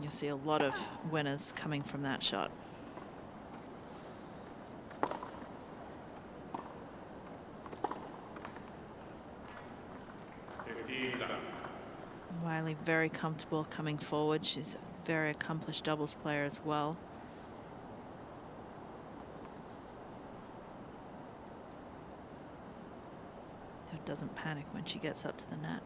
You'll see a lot of winners coming from that shot. Wiley very comfortable coming forward. She's a very accomplished doubles player as well. Doesn't panic when she gets up to the net.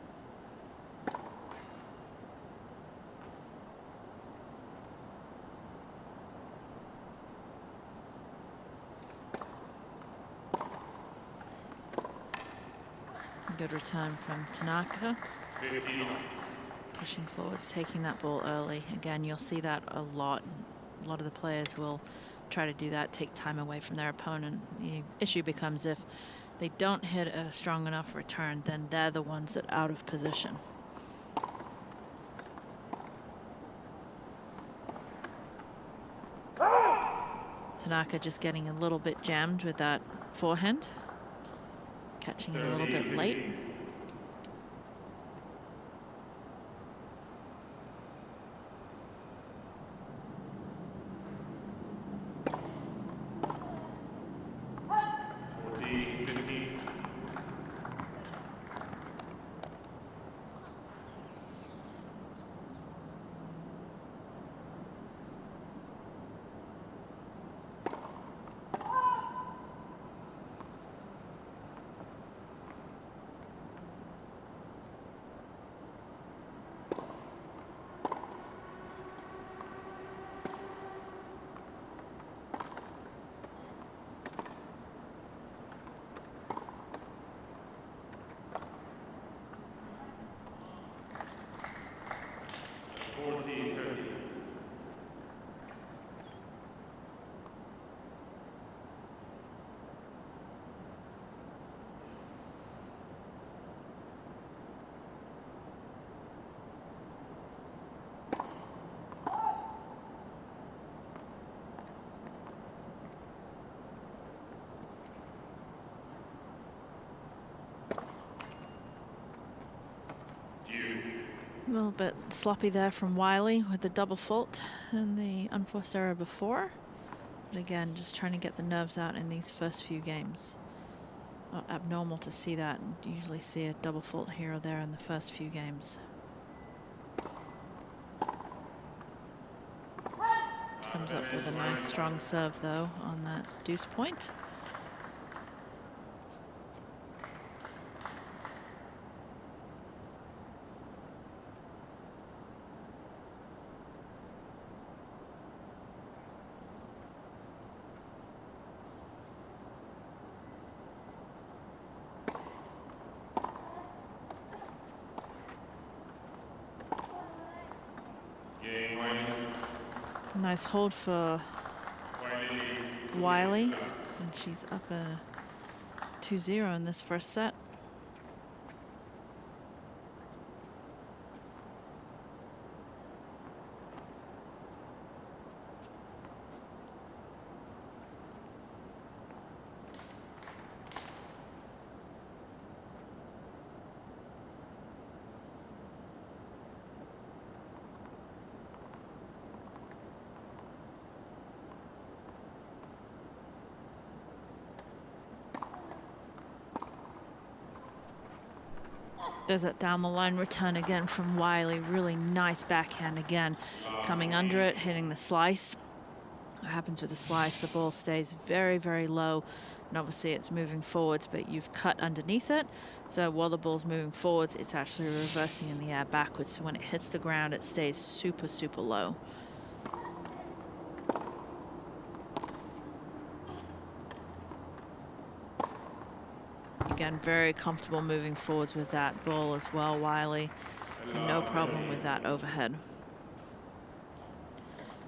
Good return from Tanaka. Pushing forwards, taking that ball early. Again, you'll see that a lot. A lot of the players will try to do that, take time away from their opponent. The issue becomes if they don't hit a strong enough return, then they're the ones that are out of position. Tanaka just getting a little bit jammed with that forehand, catching it a little bit late. A little bit sloppy there from Wiley with the double fault and the unforced error before. But again, just trying to get the nerves out in these first few games. Not abnormal to see that, and usually see a double fault here or there in the first few games. Comes up with a nice strong serve though on that deuce point. Nice hold for Wiley, and she's up a 2-0 in this first set. There's that down the line return again from Wiley. Really nice backhand again. Coming under it, hitting the slice. What happens with the slice? The ball stays very, very low. And obviously it's moving forwards, but you've cut underneath it. So while the ball's moving forwards, it's actually reversing in the air backwards. So when it hits the ground, it stays super, super low. Again, very comfortable moving forwards with that ball as well, Wiley. No problem with that overhead.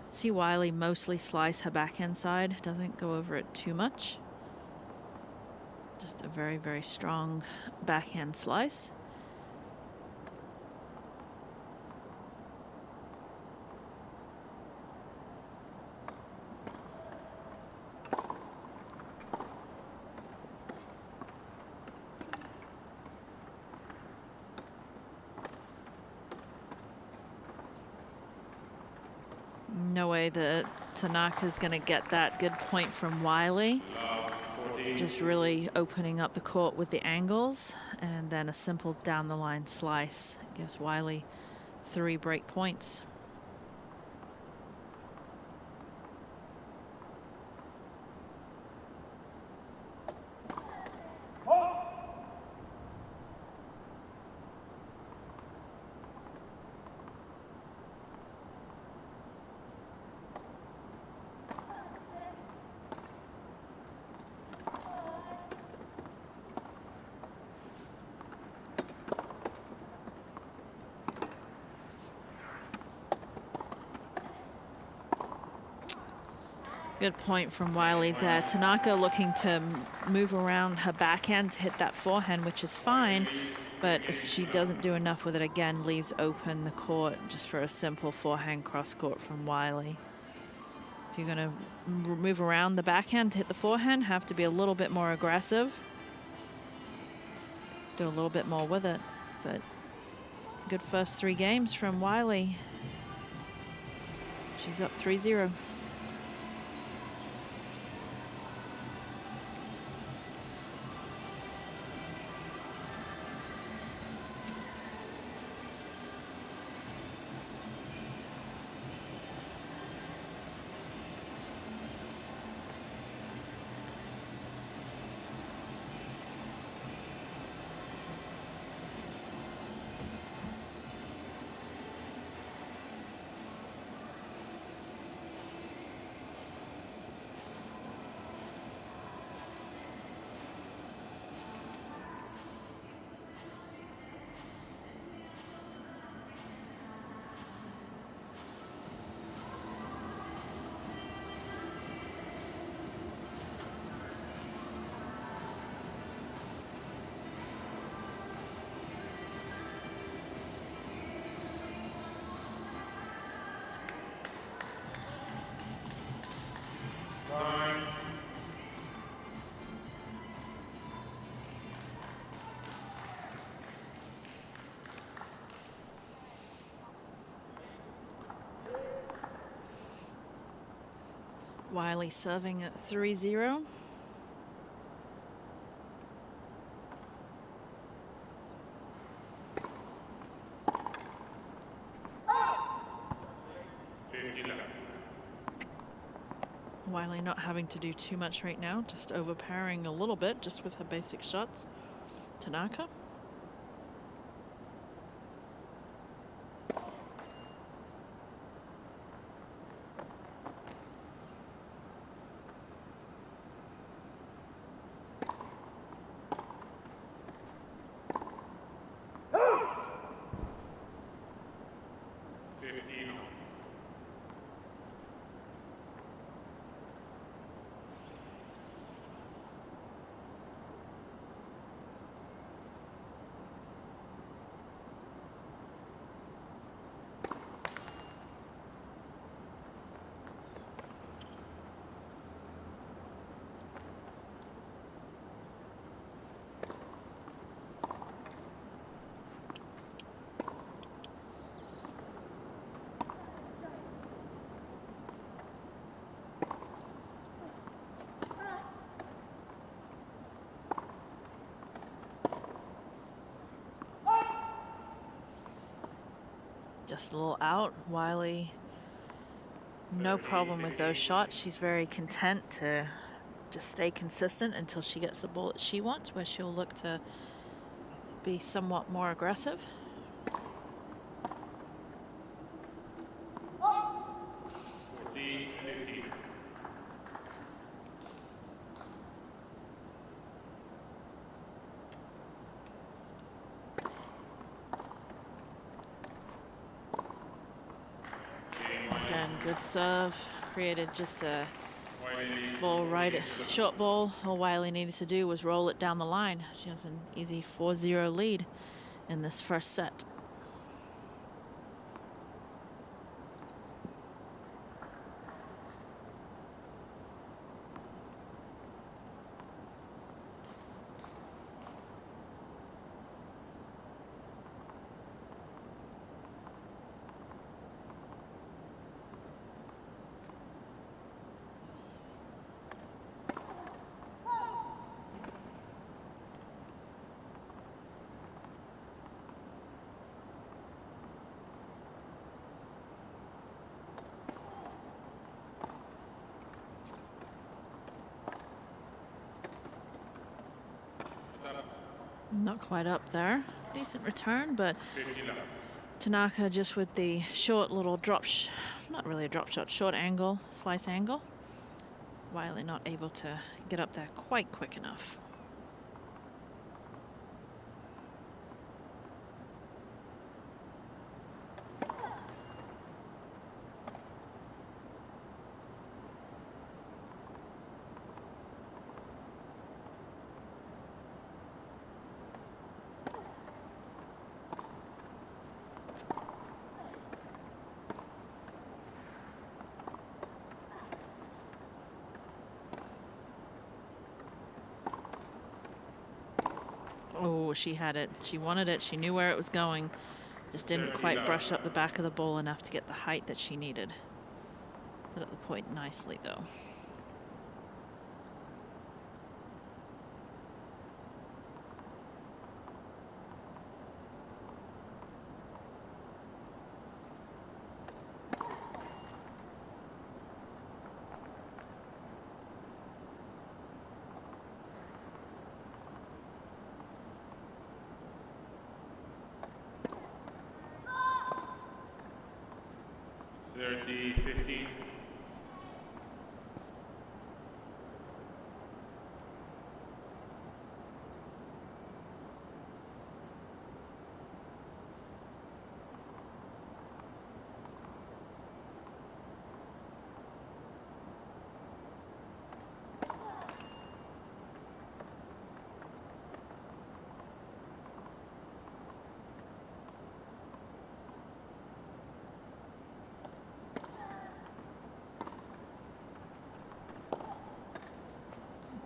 See Wiley mostly slice her backhand side, doesn't go over it too much. Just a very, very strong backhand slice. No way that Tanaka's going to get that good point from Wiley. Just really opening up the court with the angles, and then a simple down the line slice gives Wiley 3 break points. Good point from Wiley there. Tanaka looking to move around her backhand to hit that forehand, which is fine. But if she doesn't do enough with it, again, leaves open the court just for a simple forehand cross court from Wiley. If you're going to move around the backhand to hit the forehand, have to be a little bit more aggressive. Do a little bit more with it. But good first 3 games from Wiley. She's up 3-0. Wiley serving at 3-0. Wiley not having to do too much right now, just overpowering a little bit just with her basic shots. Tanaka. Just a little out. Wiley, no problem with those shots. She's very content to just stay consistent until she gets the ball that she wants, where she'll look to be somewhat more aggressive. Again, good serve. Created just a ball right, short ball. All Wiley needed to do was roll it down the line. She has an easy 4-0 lead in this first set. Not quite up there. Decent return, but Tanaka just with the short little drop, not really a drop shot, short angle, slice angle. Wiley not able to get up there quite quick enough. Oh, she had it. She wanted it. She knew where it was going. Just didn't quite brush up the back of the ball enough to get the height that she needed. Set up the point nicely, though.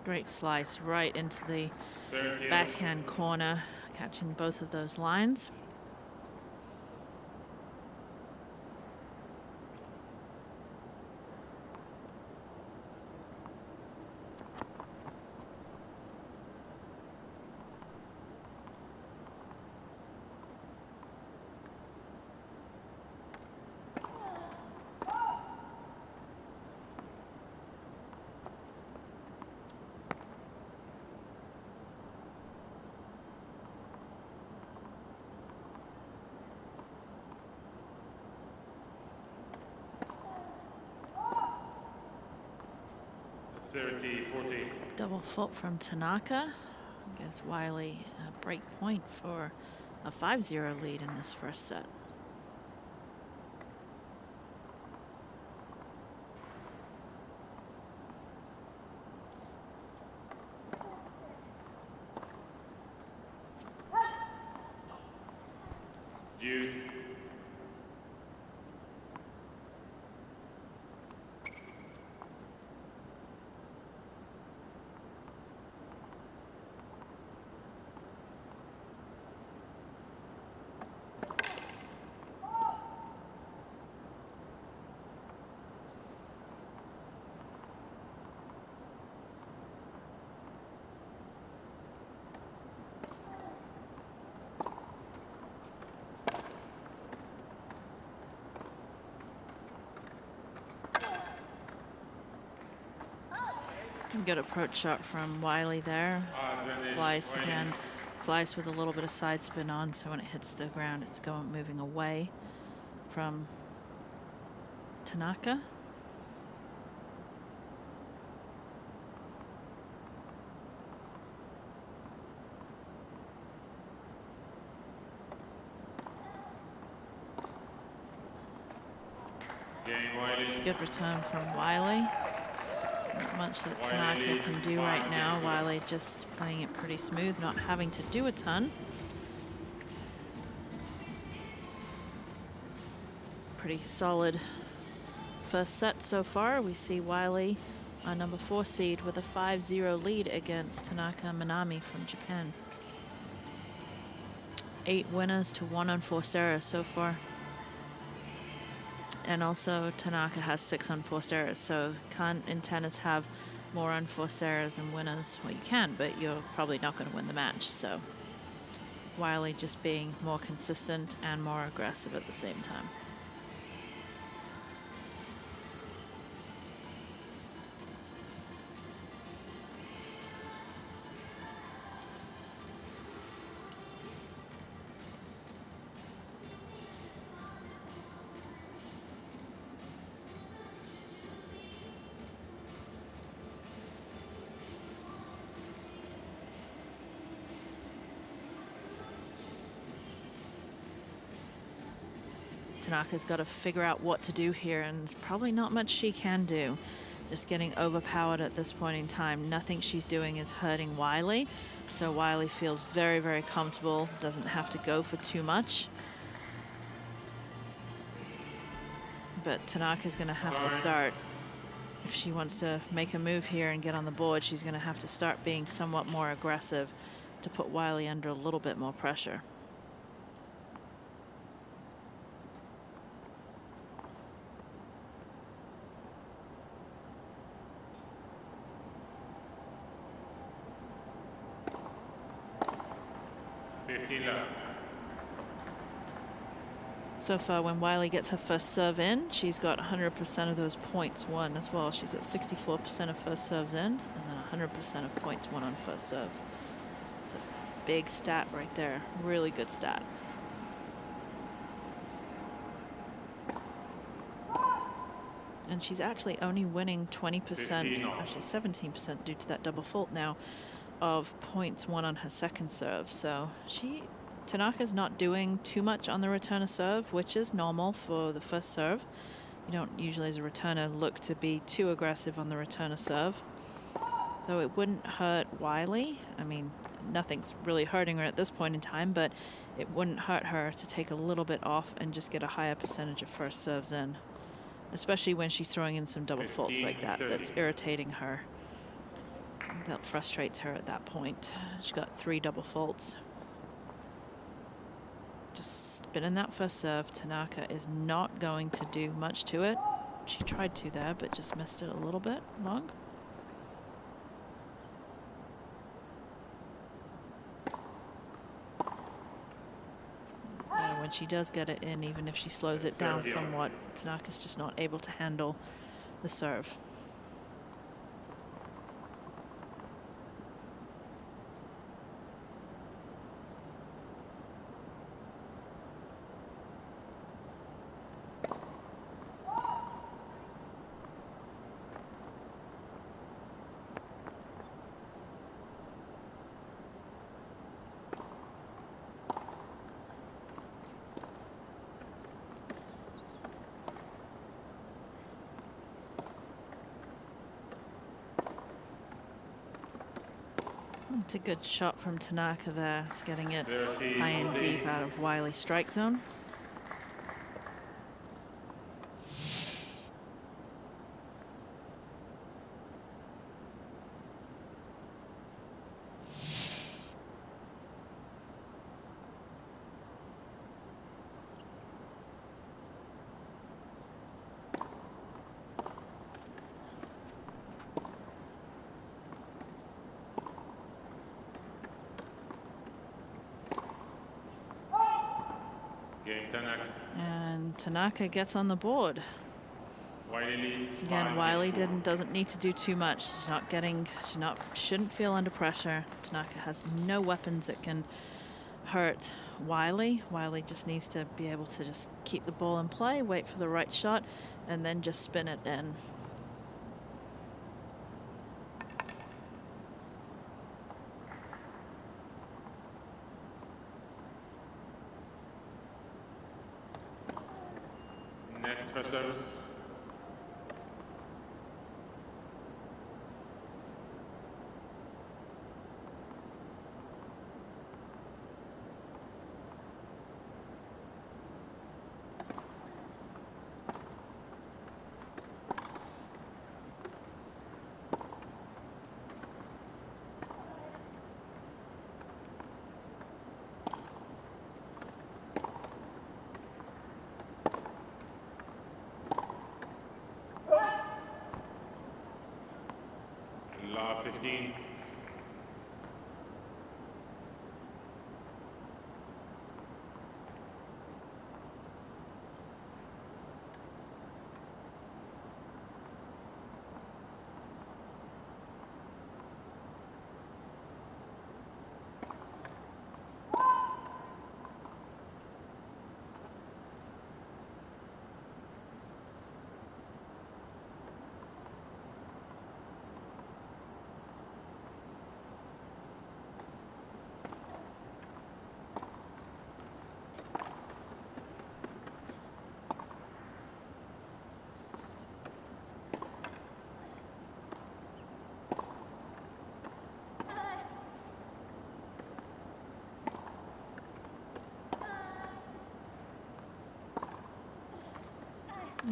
Great slice right into the backhand corner, catching both of those lines. 30-40. Double fault from Tanaka. Gives Wiley a break point for a 5-0 lead in this first set. Deuce. Good approach shot from Wiley there. Slice again. Slice with a little bit of side spin on, so when it hits the ground, it's moving away from Tanaka. Good return from Wiley. Not much that Tanaka can do right now. Wiley just playing it pretty smooth, not having to do a ton. Pretty solid first set so far. We see Wiley, our number 4 seed, with a 5-0 lead against Tanaka Minami from Japan. 8 winners to 1 unforced errors so far. And also Tanaka has 6 unforced errors, so can't in tennis have more unforced errors than winners. Well, you can, but you're probably not going to win the match. So Wiley just being more consistent and more aggressive at the same time. Tanaka's got to figure out what to do here, and there's probably not much she can do. Just getting overpowered at this point in time. Nothing she's doing is hurting Wiley. So Wiley feels very, very comfortable, doesn't have to go for too much. But Tanaka's going to have to start, if she wants to make a move here and get on the board, she's going to have to start being somewhat more aggressive to put Wiley under a little bit more pressure. So far, when Wiley gets her first serve in, she's got 100% of those points won as well. She's at 64% of first serves in, and then 100% of points won on first serve. It's a big stat right there. Really good stat. And she's actually only winning 20%, actually 17% due to that double fault now, of points won on her second serve. So Tanaka's not doing too much on the return of serve, which is normal for the first serve. You don't usually, as a returner, look to be too aggressive on the return of serve. So it wouldn't hurt Wiley. I mean, nothing's really hurting her at this point in time, but it wouldn't hurt her to take a little bit off and just get a higher percentage of first serves in, especially when she's throwing in some double faults like that. That's irritating her. That frustrates her at that point. She's got 3 double faults. Just spinning that first serve. Tanaka is not going to do much to it. She tried to there, but just missed it a little bit long. And when she does get it in, even if she slows it down somewhat, Tanaka's just not able to handle the serve. It's a good shot from Tanaka there. It's getting it 30, high and deep out of Wiley's strike zone. Game Tanaka. And Tanaka gets on the board. Wiley leads. Again, Wiley doesn't need to do too much. Shouldn't feel under pressure. Tanaka has no weapons that can hurt Wiley. Wiley just needs to be able to just keep the ball in play, wait for the right shot, and then just spin it in. Net for service. Law 15.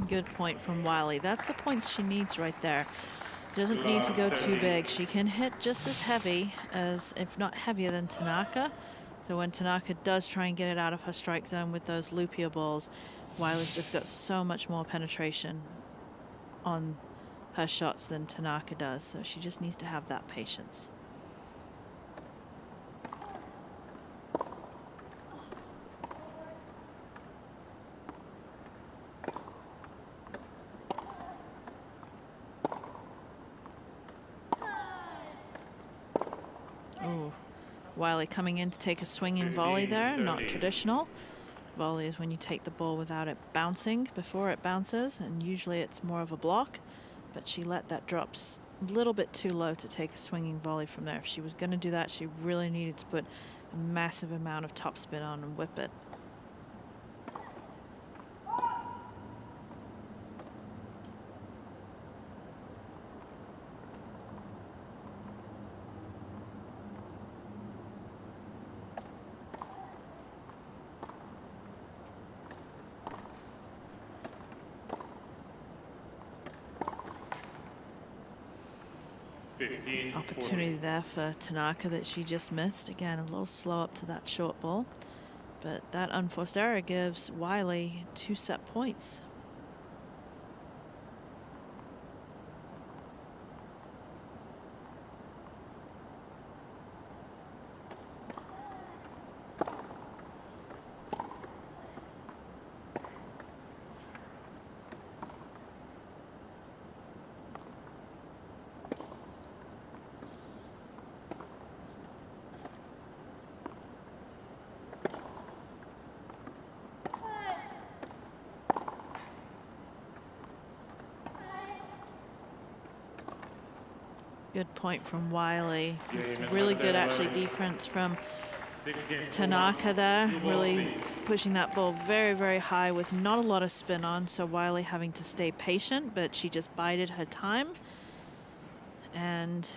Good point from Wiley. That's the points she needs right there. She doesn't need to go too big. She can hit just as heavy as, if not heavier than Tanaka. So when Tanaka does try and get it out of her strike zone with those loopier balls, Wiley's just got so much more penetration on her shots than Tanaka does. So she just needs to have that patience. Ooh, Wiley coming in to take a swinging volley there, not traditional. Volley is when you take the ball without it bouncing before it bounces, and usually it's more of a block, but she let that drop a little bit too low to take a swinging volley from there. If she was going to do that, she really needed to put a massive amount of topspin on and whip it. Opportunity there for Tanaka that she just missed. Again, a little slow up to that short ball. But that unforced error gives Wiley 2 set points. Good point from Wiley. It's really good actually defense from Tanaka there, really pushing that ball very, very high with not a lot of spin on, so Wiley having to stay patient, but she just bided her time and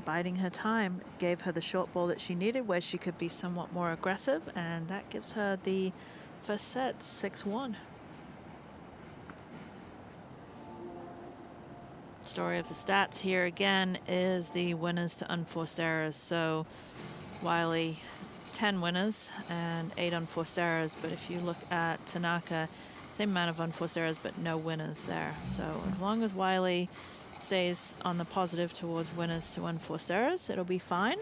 biding her time gave her the short ball that she needed, where she could be somewhat more aggressive, and that gives her the first set, 6-1. Story of the stats here again is the winners to unforced errors. So Wiley, 10 winners and 8 unforced errors. But if you look at Tanaka, same amount of unforced errors, but no winners there. So as long as Wiley stays on the positive towards winners to unforced errors, it'll be fine.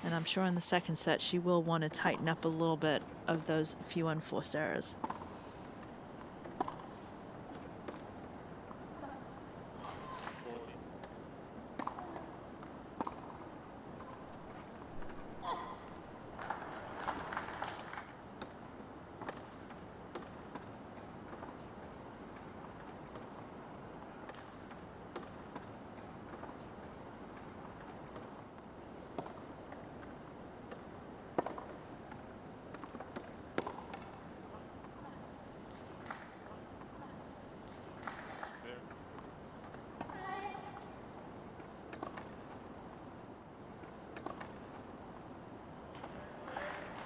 And I'm sure in the second set, she will want to tighten up a little bit of those few unforced errors.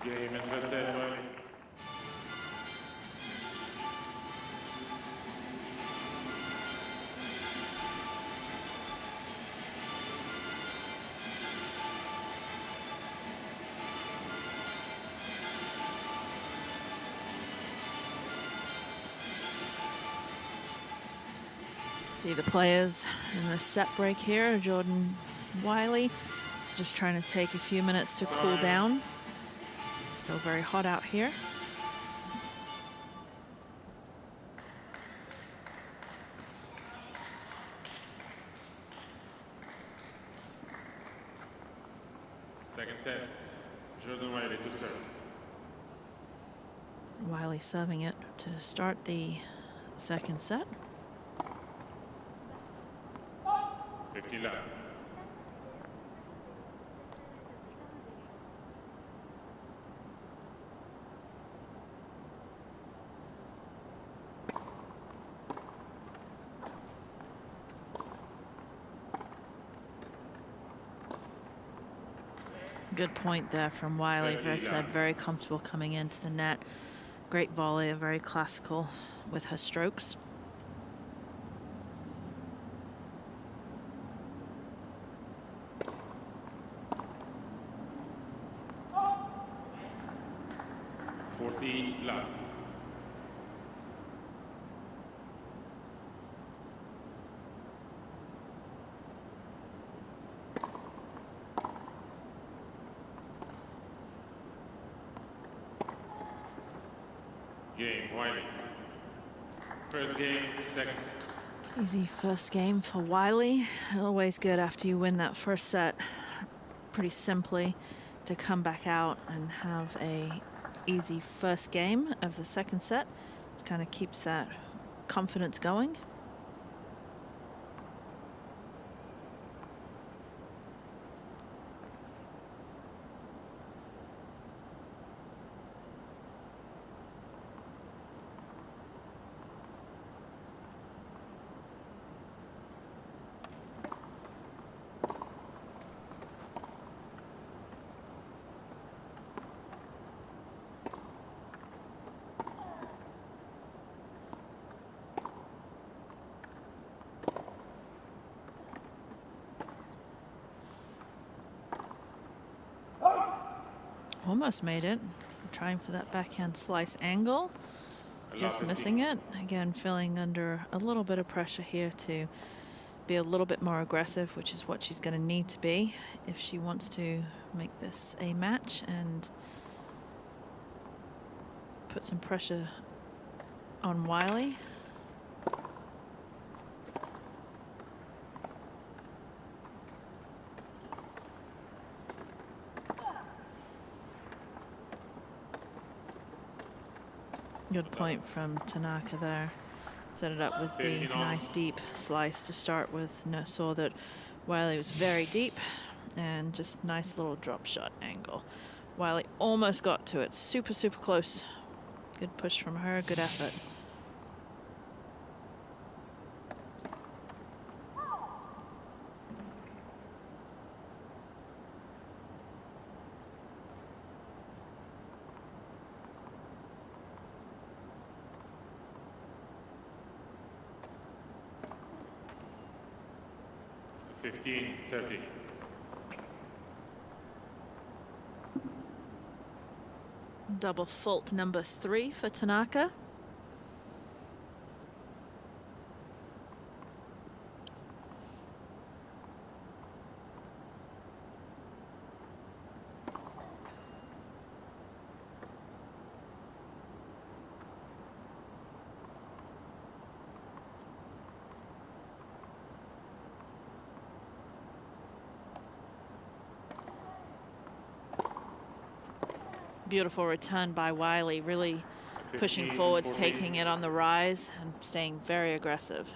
Game and first set, Wiley. See the players in the set break here. Jordan Wiley just trying to take a few minutes to cool down. Still very hot out here. Second set, Jordan Wiley to serve. Wiley serving it to start the second set. 50 love. Good point there from Wiley. As I said, very comfortable coming into the net. Great volley, very classical with her strokes. Love. Game, Wiley. First game, second set. Easy first game for Wiley. Always good after you win that first set pretty simply to come back out and have a easy first game of the second set. It kind of keeps that confidence going. Almost made it. Trying for that backhand slice angle. Just missing it. Again, feeling under a little bit of pressure here to be a little bit more aggressive, which is what she's going to need to be if she wants to make this a match and put some pressure on Wiley. Good point from Tanaka there. Set it up with the nice deep slice to start with. No, saw that Wiley was very deep and just nice little drop shot angle. Wiley almost got to it. Super, super close. Good push from her. Good effort. 15-30. Double fault number 3 for Tanaka. Beautiful return by Wiley, really pushing forwards, taking it on the rise and staying very aggressive.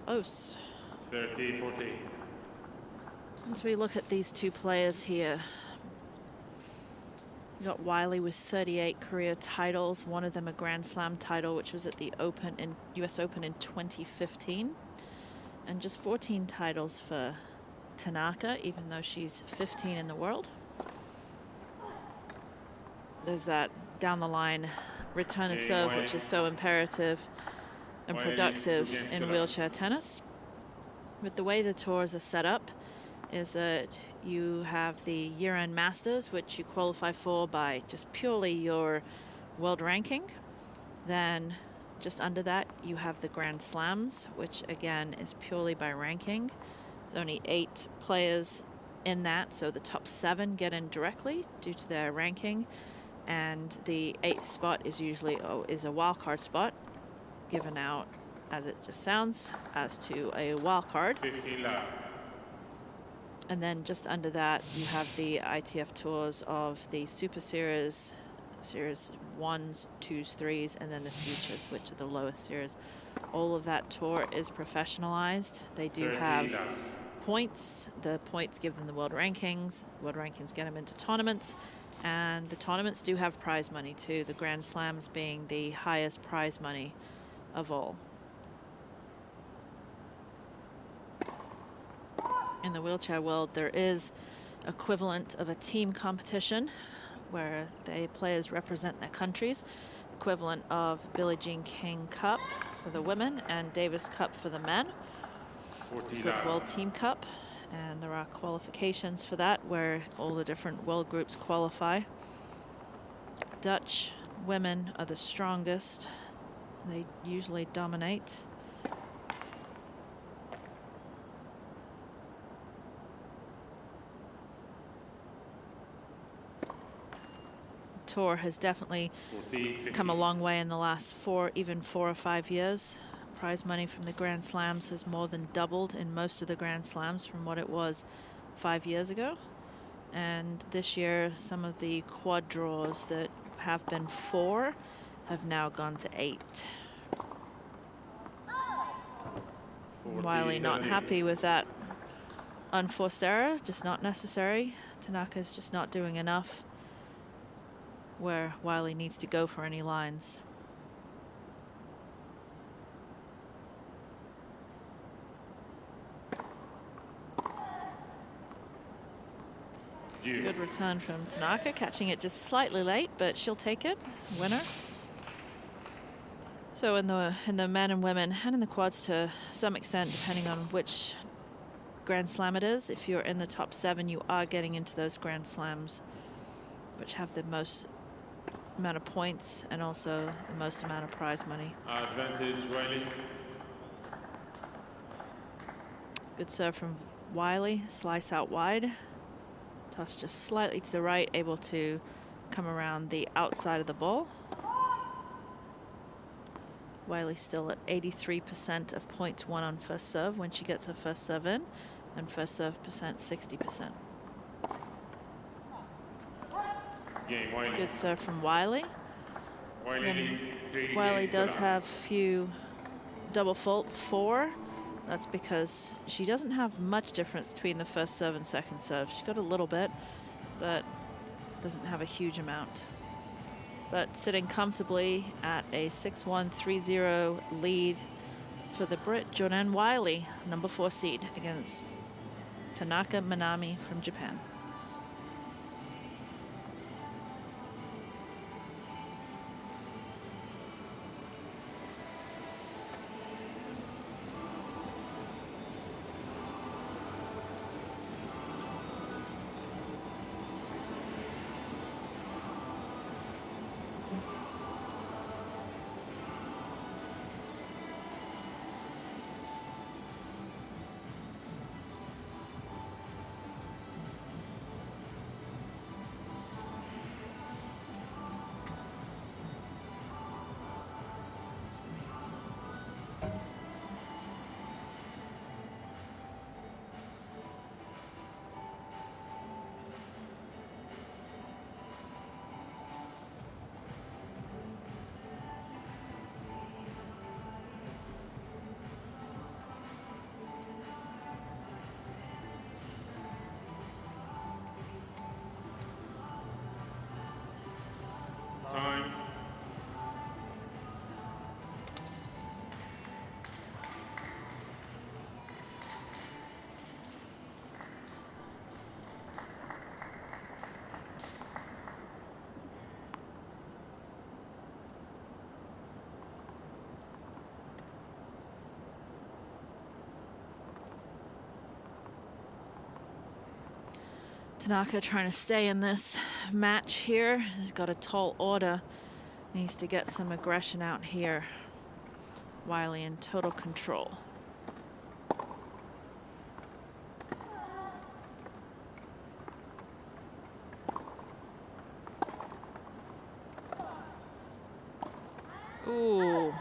Close. 30-40. As we look at these two players here, you got Wiley with 38 career titles, one of them a Grand Slam title, which was at the US Open in 2015, and just 14 titles for Tanaka, even though she's 15 in the world. There's that down the line return of serve, which is so imperative and productive in wheelchair tennis. With the way the tours are set up is that you have the year-end Masters, which you qualify for by just purely your world ranking. Then just under that you have the Grand Slams, which again is purely by ranking. There's only 8 players in that, so the top 7 get in directly due to their ranking, and the 8th spot is usually is a wild card spot, given out, as it just sounds, as to a wild card. 15 love. And then just under that, you have the ITF tours of the Super Series, Series 1s, 2s, 3s, and then the Futures, which are the lowest series. All of that tour is professionalized. They do have points. The points give them the world rankings. World rankings get them into tournaments. And the tournaments do have prize money too, the Grand Slams being the highest prize money of all. In the wheelchair world, there is equivalent of a team competition where the players represent their countries, equivalent of Billie Jean King Cup for the women and Davis Cup for the men. It's called World Team Cup, and there are qualifications for that where all the different world groups qualify. Dutch women are the strongest. They usually dominate. Tour has definitely come a long way in the last 4 or 5 years. Prize money from the Grand Slams has more than doubled in most of the Grand Slams from what it was 5 years ago. And this year, some of the quad draws that have been 4 have now gone to 8. Wiley not happy with that unforced error, just not necessary. Tanaka's just not doing enough where Wiley needs to go for any lines. Good return from Tanaka, catching it just slightly late, but she'll take it. Winner. So in the men and women, and in the quads to some extent, depending on which Grand Slam it is, if you're in the top 7, you are getting into those Grand Slams, which have the most amount of points and also the most amount of prize money. Advantage, Wiley. Good serve from Wiley, slice out wide. Toss just slightly to the right, able to come around the outside of the ball. Wiley still at 83% of points won on first serve when she gets her first serve in, and first serve percent 60%. Good serve from Wiley. Wiley does have few double faults, 4 That's because she doesn't have much difference between the first serve and second serve. She's got a little bit, but doesn't have a huge amount. But sitting comfortably at a 6-1, 3-0 lead for the Brit, Jordan Wiley, number 4 seed, against Tanaka Minami from Japan. Time. Tanaka trying to stay in this match here. He's got a tall order. Needs to get some aggression out here. Wiley in total control. Ooh.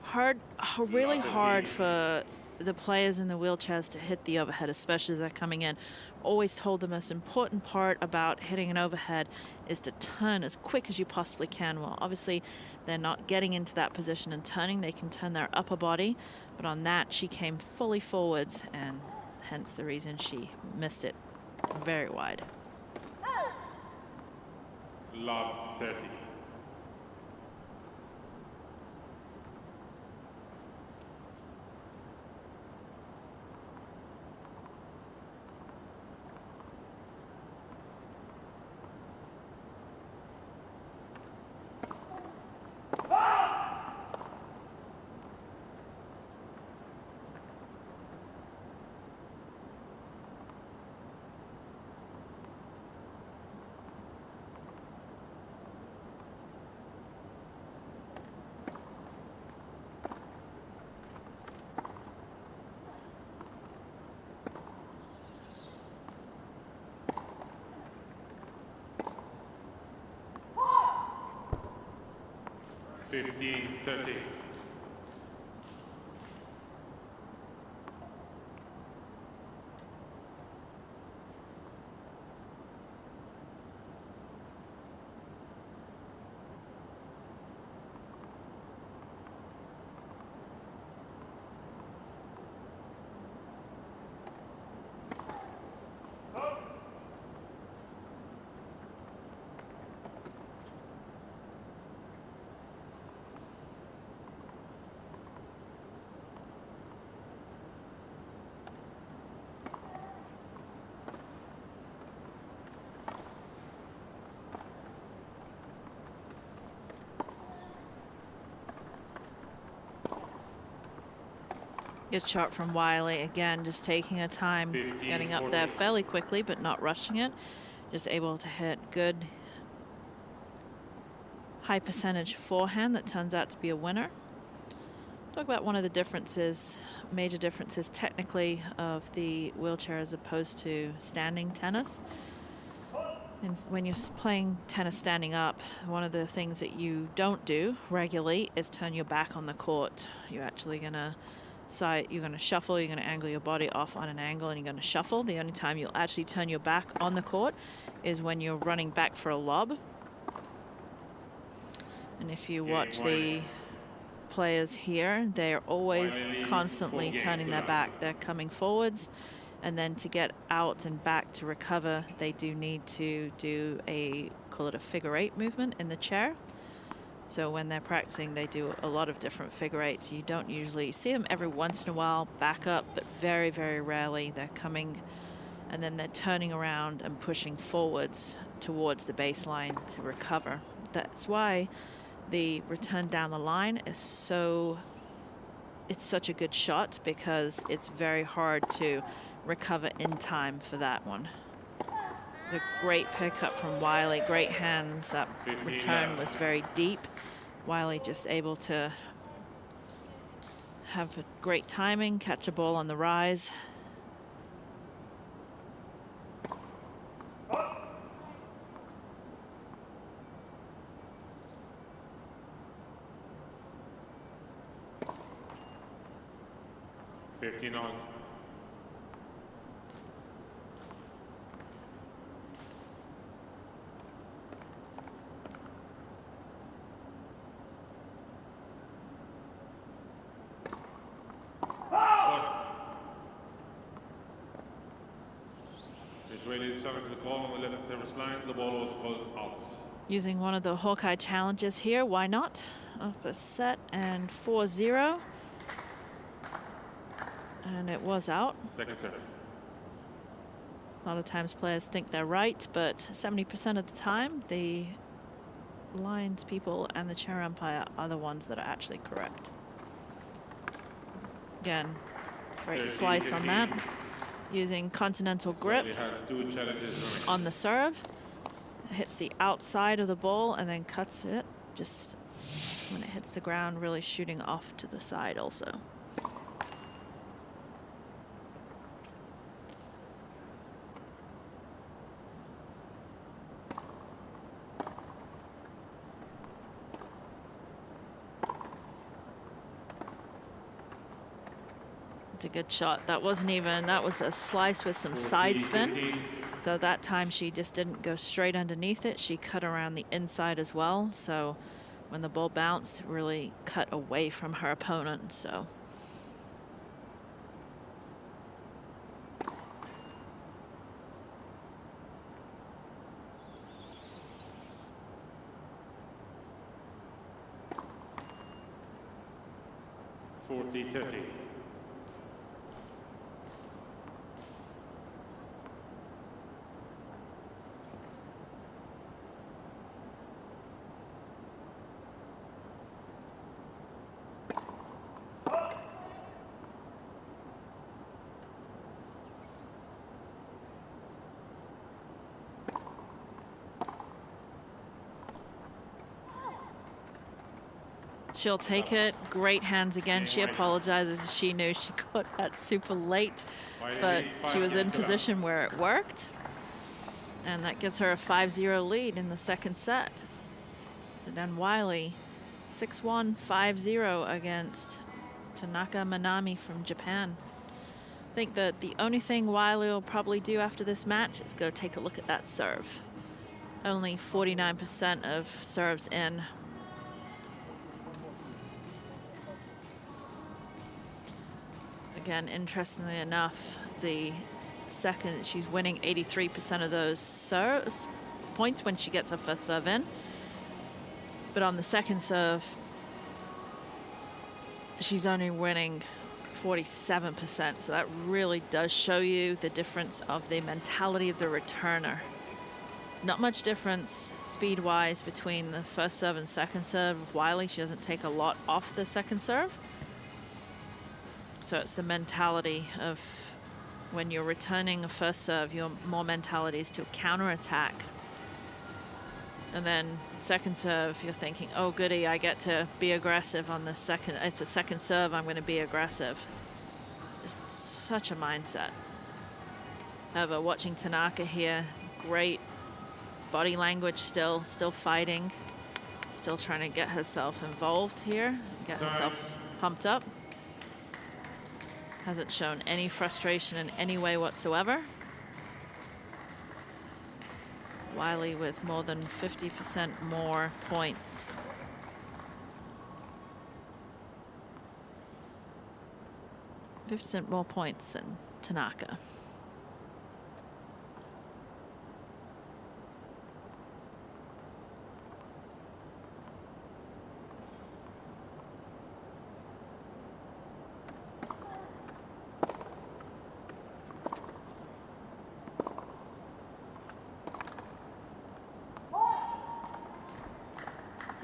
Hard, really hard for the players in the wheelchairs to hit the overhead, especially as they're coming in. Always told the most important part about hitting an overhead is to turn as quick as you possibly can. Well, obviously they're not getting into that position and turning. They can turn their upper body, but on that she came fully forwards, and hence the reason she missed it very wide. Love 30. $15-30. Good shot from Wiley. Again, just taking her time, getting up there fairly quickly, but not rushing it. Just able to hit good high percentage forehand that turns out to be a winner. Talk about one of the differences, major differences technically of the wheelchair as opposed to standing tennis. And when you're playing tennis standing up, one of the things that you don't do regularly is turn your back on the court. You're actually going to you're going to shuffle, you're going to angle your body off on an angle, and you're going to shuffle. The only time you'll actually turn your back on the court is when you're running back for a lob. And if you watch the players here, they're always constantly turning their back. They're coming forwards, and then to get out and back to recover, they do need to do call it a figure 8 movement in the chair. So when they're practicing, they do a lot of different figure 8s. You don't usually see them every once in a while back up, but very, very rarely. They're coming and then they're turning around and pushing forwards towards the baseline to recover. That's why the return down the line is it's such a good shot, because it's very hard to recover in time for that one. It's a great pickup from Wiley, great hands. That return was very deep. Wiley just able to have a great timing, catch a ball on the rise. On. Israeli center to the call on the left service line. The ball was called out. Using one of the Hawkeye challenges here, why not? Up a set and 4-0. And it was out. Second serve. A lot of times players think they're right, but 70% of the time, the lines people and the chair umpire are the ones that are actually correct. Again, great slice on that. Using continental grip on the serve. Hits the outside of the ball and then cuts it just when it hits the ground, really shooting off to the side also. It's a good shot. That wasn't even, that was a slice with some side spin. So that time she just didn't go straight underneath it. She cut around the inside as well. So when the ball bounced, really cut away from her opponent. So .40-30. she'll take it. Great hands again. She apologizes. She knew she got that super late, but she was in position where it worked. And that gives her a 5-0 lead in the second set. And then Wiley, 6-1, 5-0 against Tanaka Manami from Japan. I think that the only thing Wiley will probably do after this match is go take a look at that serve. Only 49% of serves in. Again, interestingly enough, the second, she's winning 83% of those serves points when she gets her first serve in. But on the second serve, she's only winning 47%. So that really does show you the difference of the mentality of the returner. Not much difference speed-wise between the first serve and second serve. Wiley, she doesn't take a lot off the second serve. So it's the mentality of when you're returning a first serve, your more mentality is to counterattack. And then second serve, you're thinking, oh goody, I get to be aggressive on the second. It's a second serve, I'm going to be aggressive. Just such a mindset. However, watching Tanaka here, great body language, still fighting, still trying to get herself involved here, get herself pumped up. Hasn't shown any frustration in any way whatsoever. Wiley with more than 50% more points. 50% more points than Tanaka.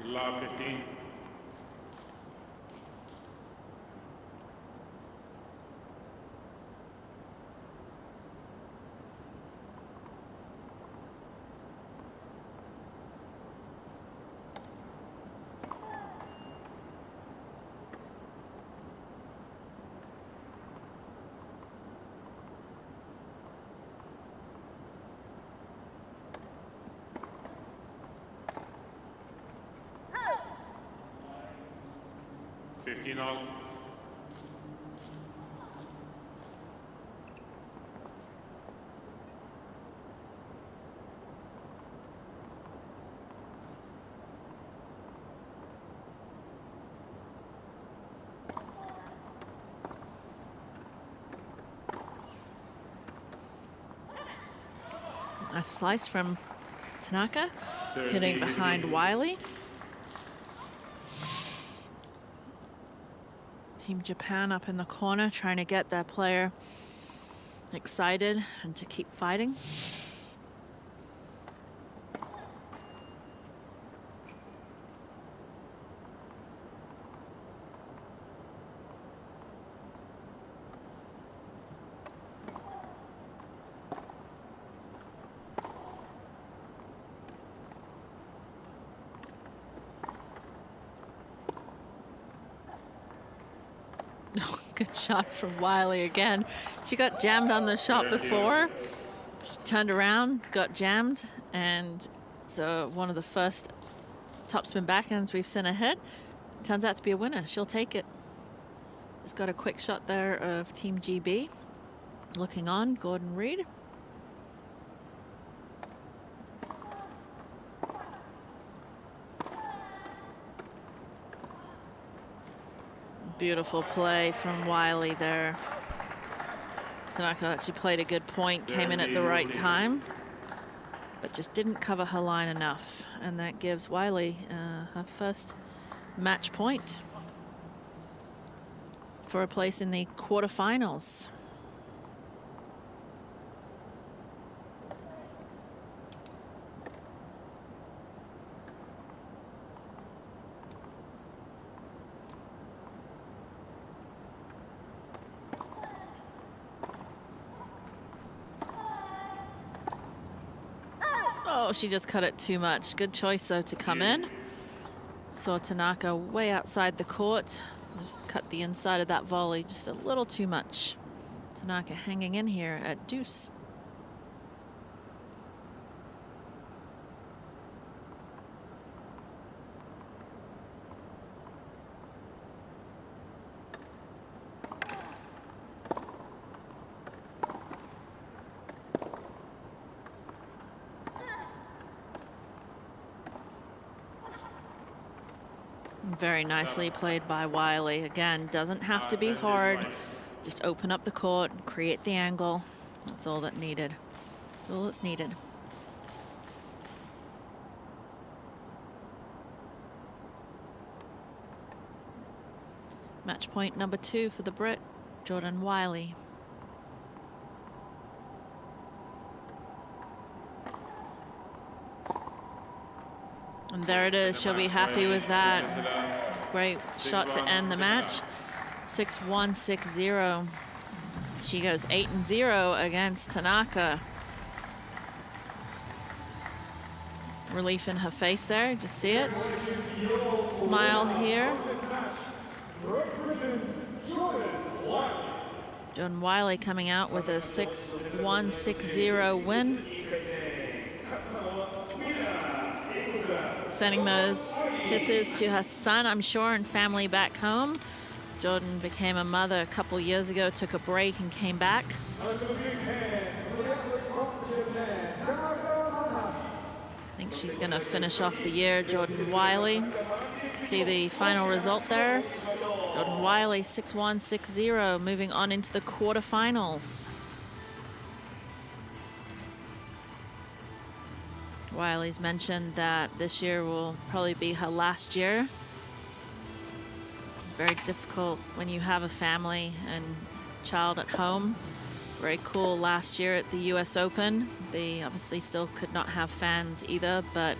Love 15. All. A slice from Tanaka, hitting behind Wiley. Team Japan up in the corner, trying to get their player excited and to keep fighting. Good shot from Wiley again. She got jammed on the shot before. She turned around, got jammed, and so one of the first topspin backhands we've seen her hit. Turns out to be a winner. She'll take it. Just got a quick shot there of Team GB. Looking on, Gordon Reed. Beautiful play from Wiley there. Tanaka actually played a good point, came in at the right time, but just didn't cover her line enough. And that gives Wiley her first match point for a place in the quarterfinals. Oh, she just cut it too much. Good choice, though, to come in. Saw Tanaka way outside the court. Just cut the inside of that volley just a little too much. Tanaka hanging in here at deuce. Very nicely played by Wiley. Again, doesn't have to be hard. Just open up the court, create the angle. That's all that needed. That's all that's needed. Match point number 2 for the Brit, Jordan Wiley. And there it is. She'll be happy with that. Great shot to end the match. 6-1, 6-0. She goes 8-0 against Tanaka. Relief in her face there. Just see it. Smile here. Jordan Wiley coming out with a 6-1, 6-0 win. Sending those kisses to her son, I'm sure, and family back home. Jordan became a mother a couple years ago, took a break and came back. I think she's going to finish off the year, Jordan Wiley. See the final result there. Jordan Wiley, 6-1, 6-0, moving on into the quarterfinals. Wiley's mentioned that this year will probably be her last year. Very difficult when you have a family and child at home. Very cool last year at the US Open. They obviously still could not have fans either, but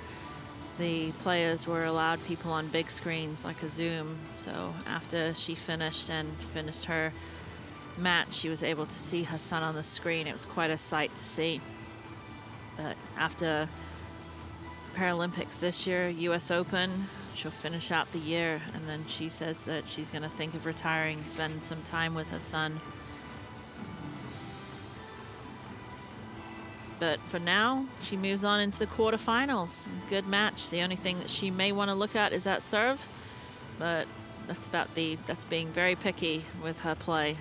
the players were allowed people on big screens like a Zoom. So after she finished her match, she was able to see her son on the screen. It was quite a sight to see. But after Paralympics this year, US Open, she'll finish out the year, and then she says that she's going to think of retiring, spend some time with her son. But for now, she moves on into the quarterfinals. Good match. The only thing that she may want to look at is that serve, but that's being very picky with her play.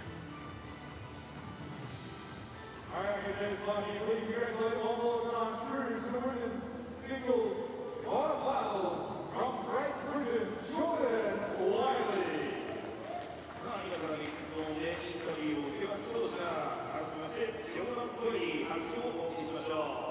All right, James Lucky, please congratulate all those on through to the women's singles quarterfinals from Great Britain, Jordan Wiley. 今から日本でインタビューを受けます。指導者改めましてジョーダン・ポリー、拍手をお送りしましょう。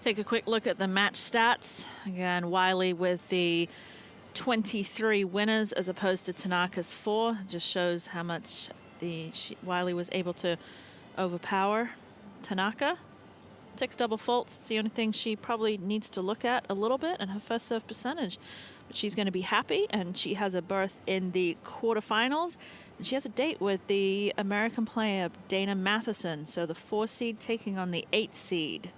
Take a quick look at the match stats. Again, Wiley with the 23 winners as opposed to Tanaka's 4. Just shows how much Wiley was able to overpower Tanaka. 6 double faults. It's the only thing she probably needs to look at a little bit in her first serve percentage. But she's going to be happy, and she has a berth in the quarterfinals. And she has a date with the American player Dana Matheson. So the 4 seed taking on the 8 seed.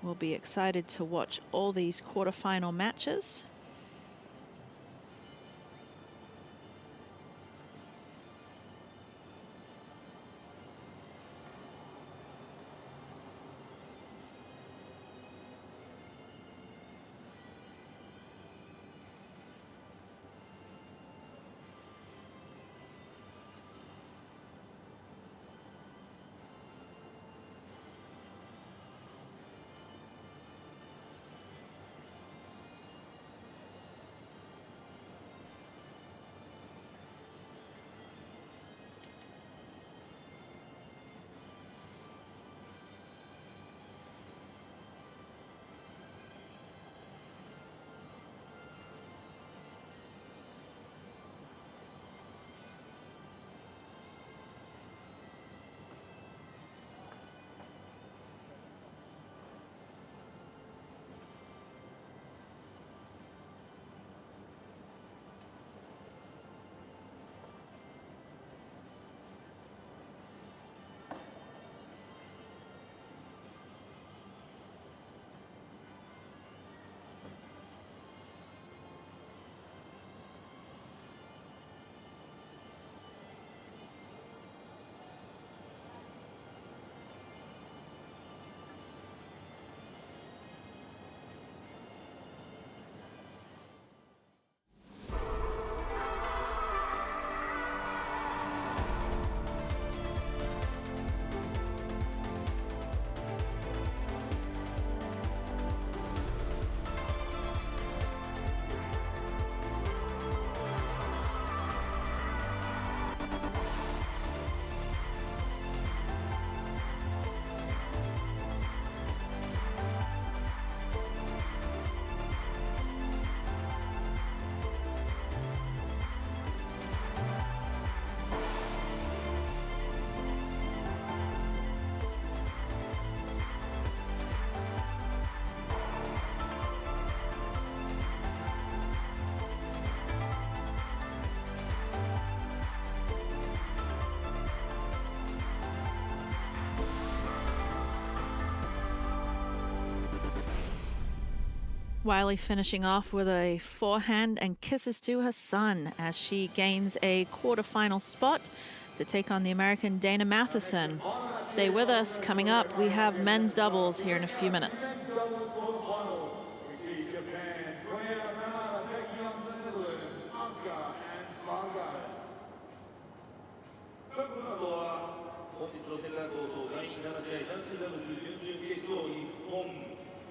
We'll be excited to watch all these quarterfinal matches. Wiley finishing off with a forehand and kisses to her son as she gains a quarterfinal spot to take on the American Dana Matheson. Stay with us. Coming up, we have men's doubles here in a few minutes. Doubles quarterfinal. We see Japan, Korea, taking on the Netherlands, Anka and Sparga. さあこの後は本日のセンターコート第7試合男子ダブルス準々決勝日本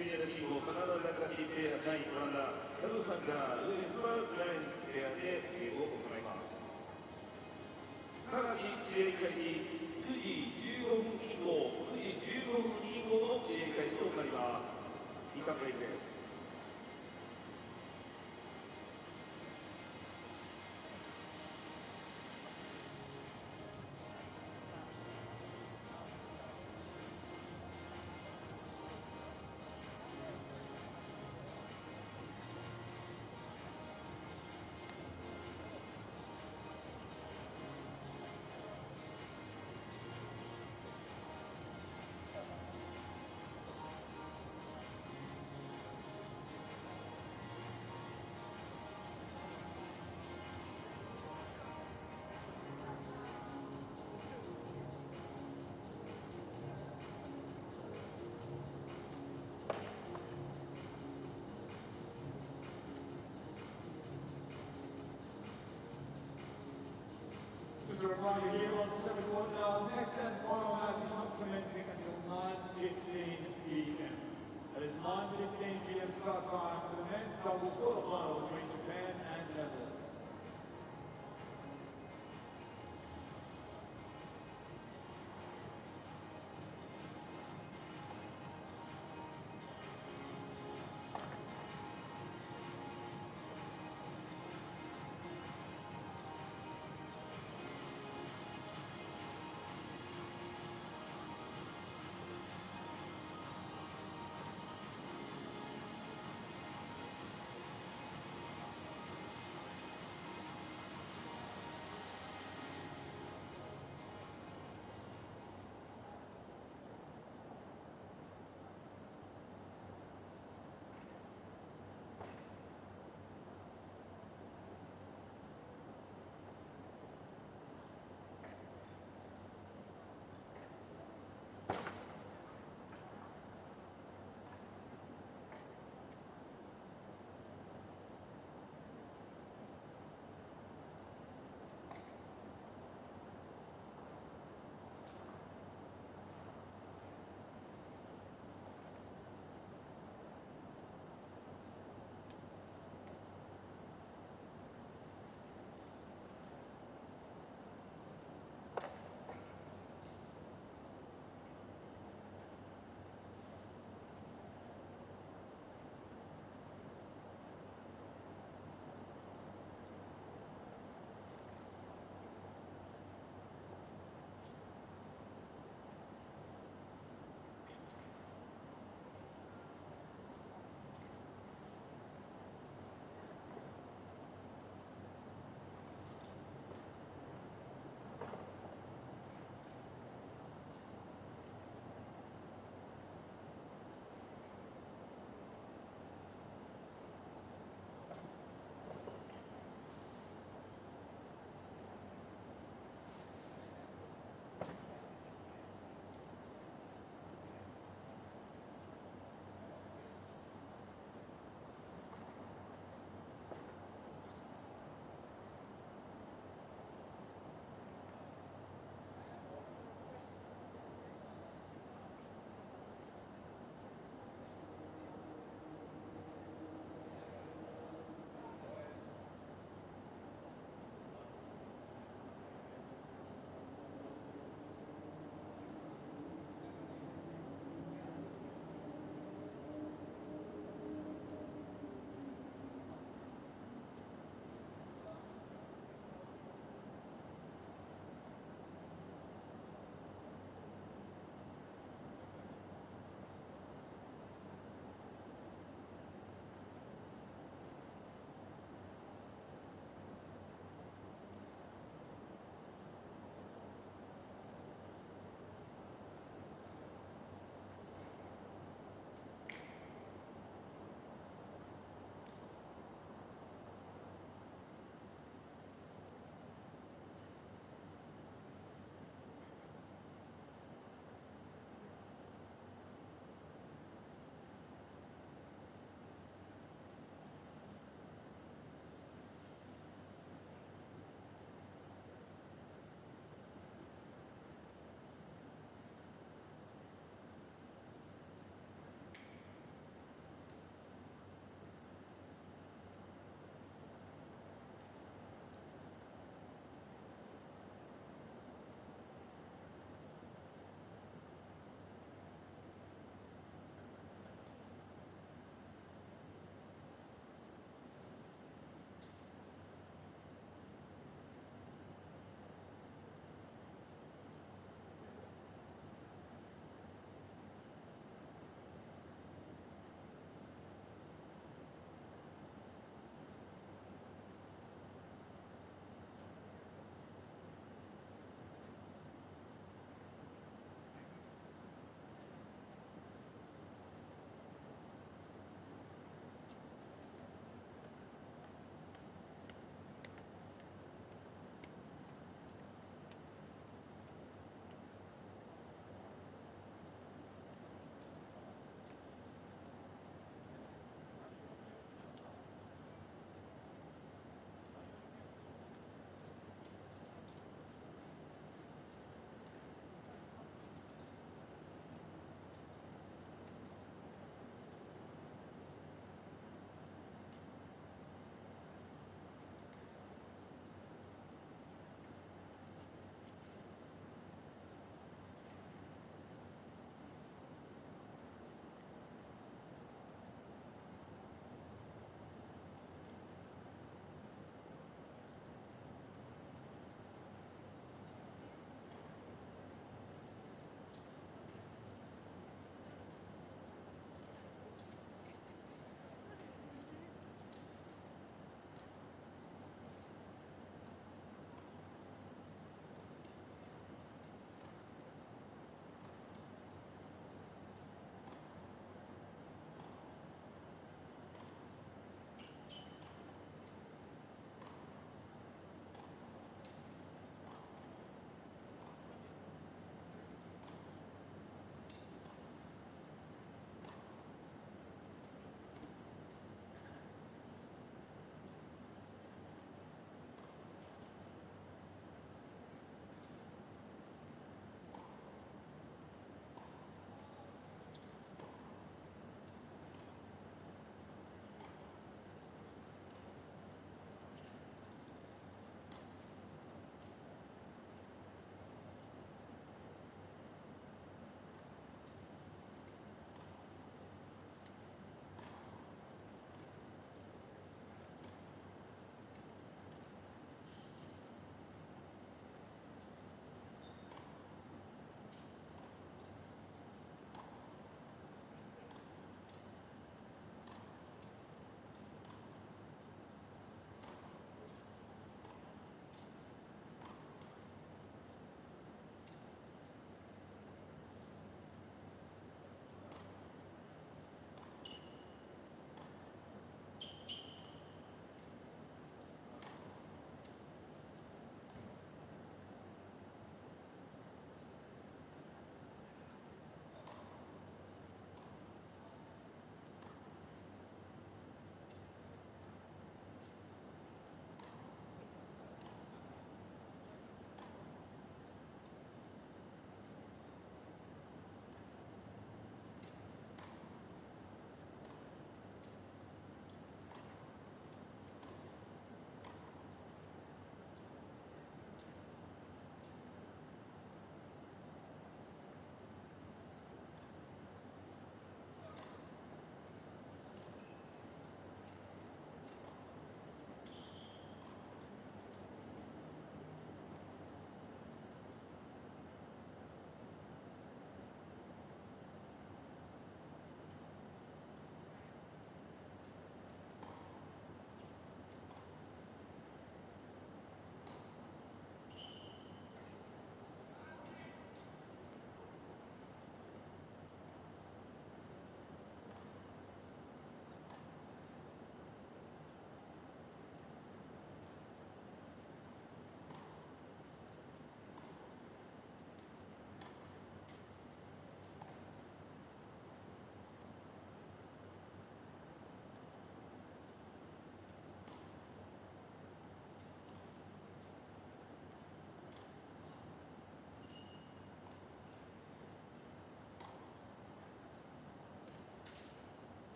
ケニアチームカナダダカシペア対オランダカルロスさんがウエストラルラインペアでゲームを行いますただし試合開始9時15分以降9時15分以降の試合開始となりますいいカプレイです Just a reminder here on 7 o'clock, our next and final match is not commencing until 9:15 p.m. That is 9:15 p.m. start time for the men's doubles quarterfinal between Japan and Netherlands.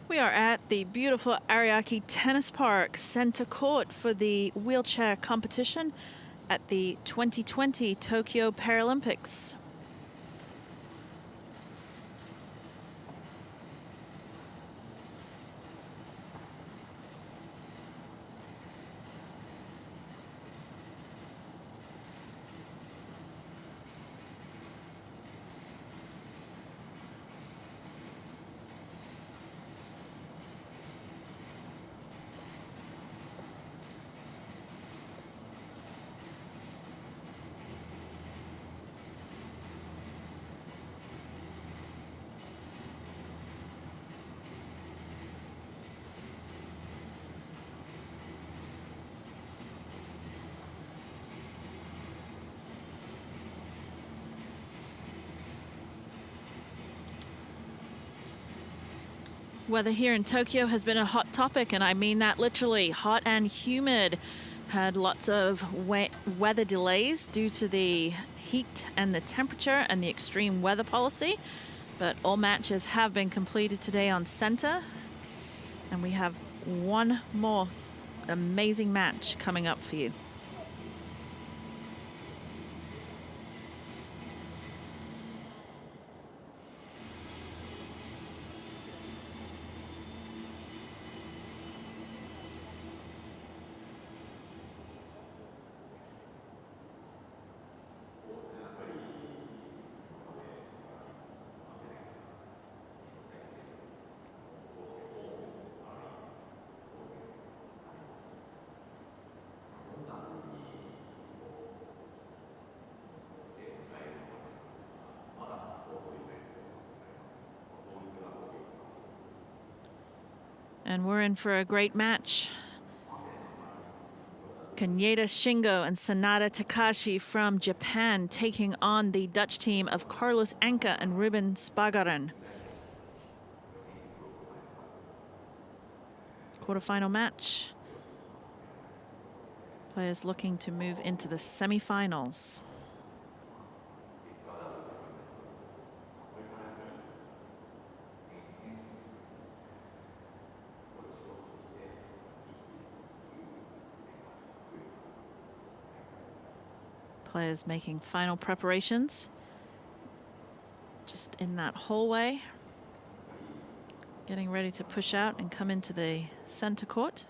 We are at the beautiful Ariake Tennis Park Center Court for the wheelchair competition at the 2020 Tokyo Paralympics. Weather here in Tokyo has been a hot topic, and I mean that literally. Hot and humid. Had lots of weather delays due to the heat and the temperature and the extreme weather policy. But all matches have been completed today on center. And we have one more amazing match coming up for you. And we're in for a great match. Kaneda Shingo and Sanada Takashi from Japan taking on the Dutch team of Carlos Anka and Ruben Spagaren. Quarterfinal match. Players looking to move into the semifinals. Players making final preparations just in that hallway, getting ready to push out and come into the center court.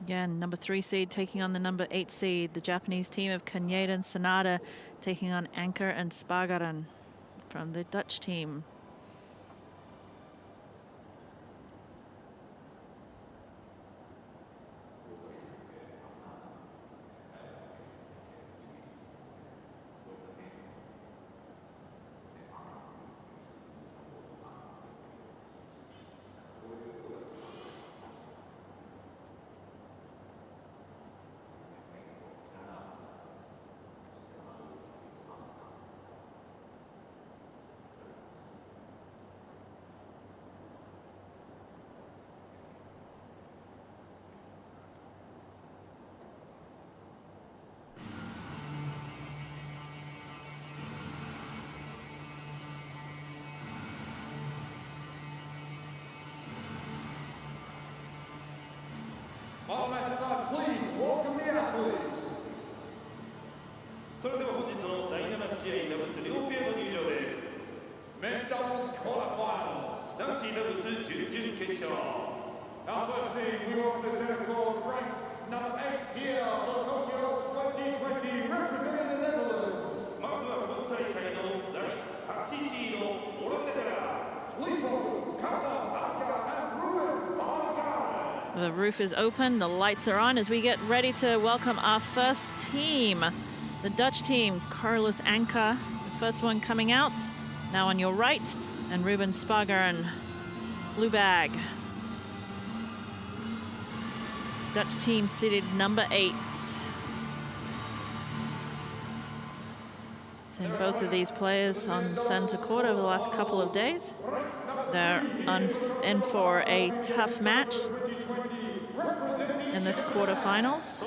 Again, number 3 seed taking on the number 8 seed. The Japanese team of Kaneda and Sanada taking on Anker and Spagaren from the Dutch team. All match tonight, please welcome the athletes. それでは本日の第7試合ダブルス両ペアの入場です。 Men's doubles quarterfinals. 男子ダブルス準々決勝。 Our first team, we welcome the center court, ranked number 8 here for Tokyo 2020, representing the Netherlands. まずは今大会の第8シードオランダから。 Please welcome Carlos Anka and Ruben Spagaren. The roof is open, the lights are on as we get ready to welcome our first team. The Dutch team, Carlos Anka, the first one coming out. Now on your right, and Ruben Spagaren, blue bag. Dutch team seated number 8. Seen both of these players on center court over the last couple of days. They're in for a tough match. in this quarterfinals.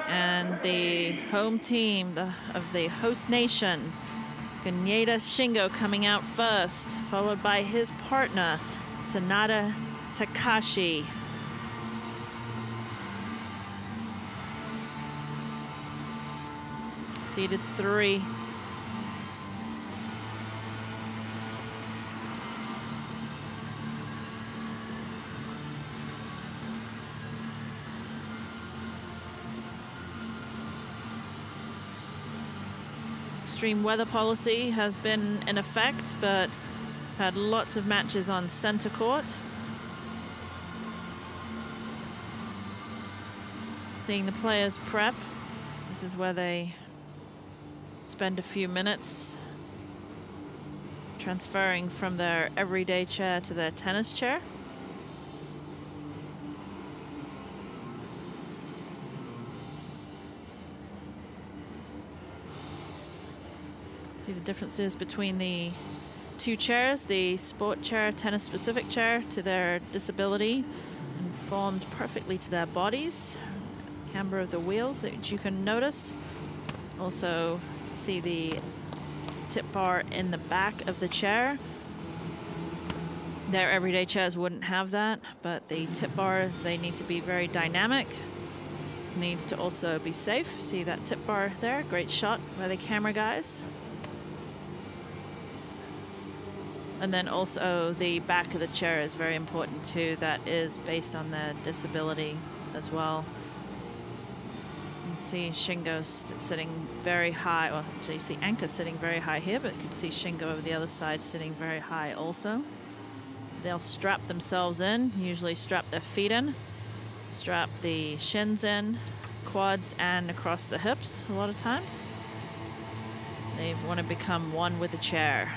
And the home team of the host nation, Kaneda Shingo, coming out first, followed by his partner, Sanada Takashi. Seeded 3. Extreme weather policy has been in effect, but had lots of matches on center court. Seeing the players prep. This is where they spend a few minutes transferring from their everyday chair to their tennis chair. See the differences between the two chairs, the sport chair, tennis specific chair, to their disability, and formed perfectly to their bodies. Camber of the wheels that you can notice. Also see the tip bar in the back of the chair. Their everyday chairs wouldn't have that, but the tip bars, they need to be very dynamic. Needs to also be safe. See that tip bar there? Great shot by the camera guys. And then also the back of the chair is very important too. That is based on their disability as well. You can see Shingo sitting very high. Well, actually you see Anka sitting very high here, but you can see Shingo over the other side sitting very high also. They'll strap themselves in, usually strap their feet in, strap the shins in, quads and across the hips a lot of times. They want to become one with the chair.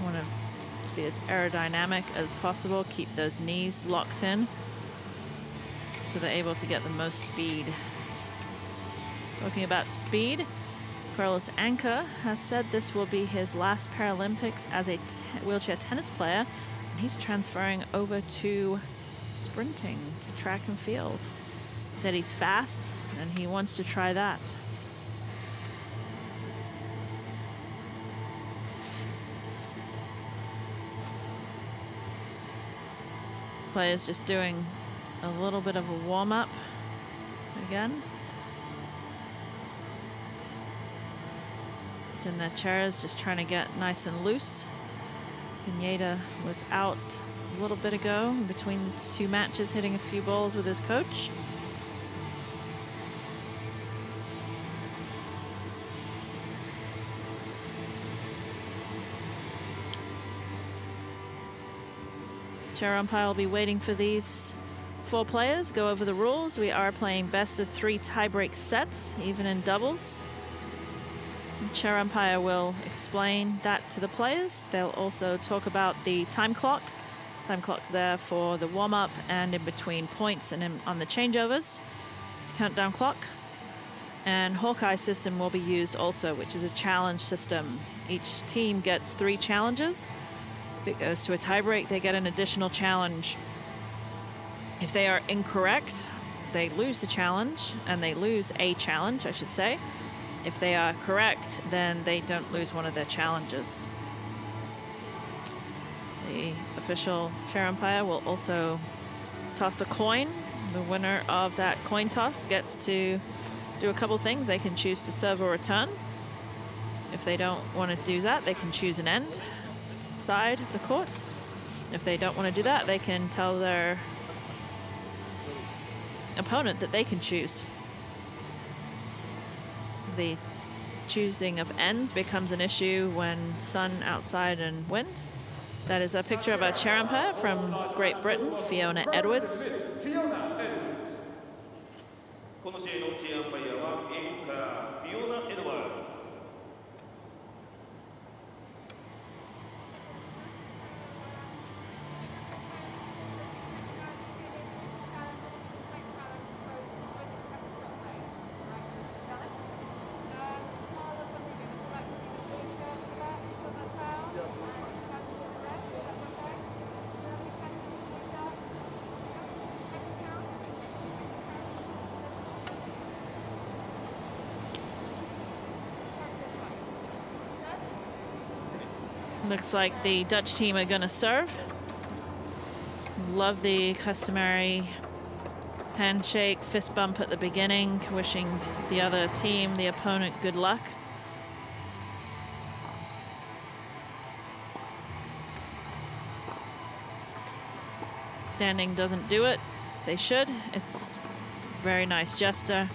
Want to be as aerodynamic as possible, keep those knees locked in so they're able to get the most speed. Talking about speed, Carlos Anka has said this will be his last Paralympics as a wheelchair tennis player, and he's transferring over to sprinting, to track and field. He said he's fast and he wants to try that. Players just doing a little bit of a warm-up again. Just in their chairs, just trying to get nice and loose. Kaneda was out a little bit ago in between the two matches, hitting a few balls with his coach. Chair umpire will be waiting for these 4 players, go over the rules. We are playing best of 3 tiebreak sets, even in doubles. The chair umpire will explain that to the players. They'll also talk about the time clock. Time clock's there for the warm-up and in between points and on the changeovers. The countdown clock. And Hawkeye system will be used also, which is a challenge system. Each team gets 3 challenges. If it goes to a tiebreak, they get an additional challenge. If they are incorrect, they lose the challenge, and they lose a challenge, I should say. If they are correct, then they don't lose one of their challenges. The official chair umpire will also toss a coin. The winner of that coin toss gets to do a couple things. They can choose to serve or return. If they don't want to do that, they can choose an end side of the court. If they don't want to do that, they can tell their opponent that they can choose. The choosing of ends becomes an issue when sun outside and wind. That is a picture of our chair umpire from Great Britain, Fiona Edwards. この試合のチェアアンパイアは英国からフィオナ・エドワーズ。Looks like the Dutch team are going to serve. Love the customary handshake, fist bump at the beginning, wishing the other team, the opponent, good luck. Standing doesn't do it. They should. It's a very nice gesture.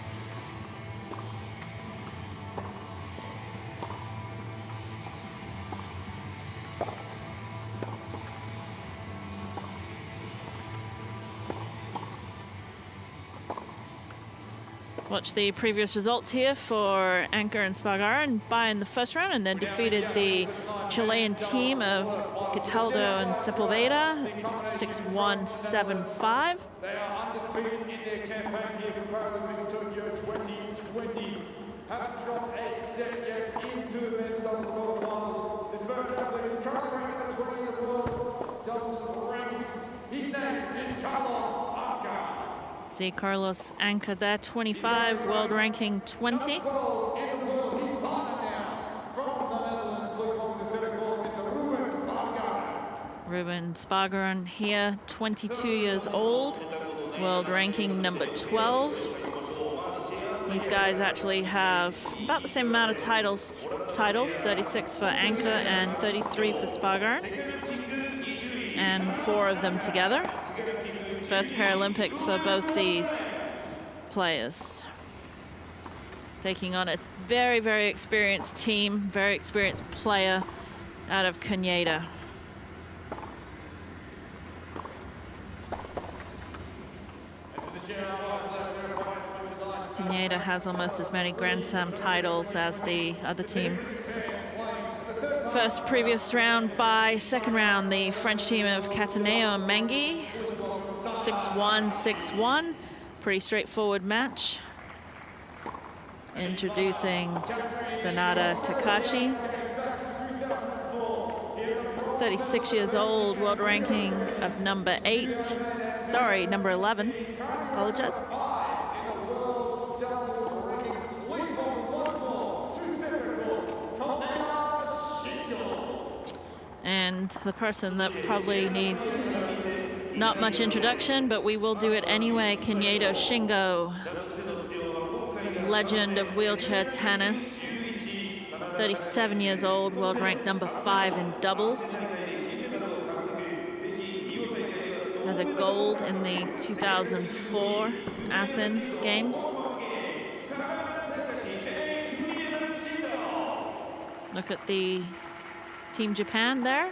Watch the previous results here for Anka and Spargaren by in the first round, and then defeated the Chilean team of Cataldo and Sepulveda 6-1, 7-5. They are undefeated in their campaign here for Paralympics Tokyo 2020. Haven't dropped a set yet into the men's doubles quarterfinals. This first athlete is currently ranked number 20 in the world doubles rankings. His name is Carlos Arca. See Carlos Anka there, 25, world ranking 20. Ruben Spargaren here, 22 years old, world ranking number 12. These guys actually have about the same amount of titles, 36 for Anka and 33 for Spargaren, and 4 of them together. First Paralympics for both these players. Taking on a very, very experienced team, very experienced player out of Canada. Canada has almost as many Grand Slam titles as the other team. First previous round by second round, the French team of Cataneo and Mengi. 6-1, 6-1. Pretty straightforward match. Introducing Sanada Takashi. 36 years old, world ranking of number 8. Sorry, number 11. Apologize. And the person that probably needs not much introduction, but we will do it anyway, Kenyato Shingo, legend of wheelchair tennis, 37 years old, world ranked number 5 in doubles. Has a gold in the 2004 Athens Games. Look at the Team Japan there.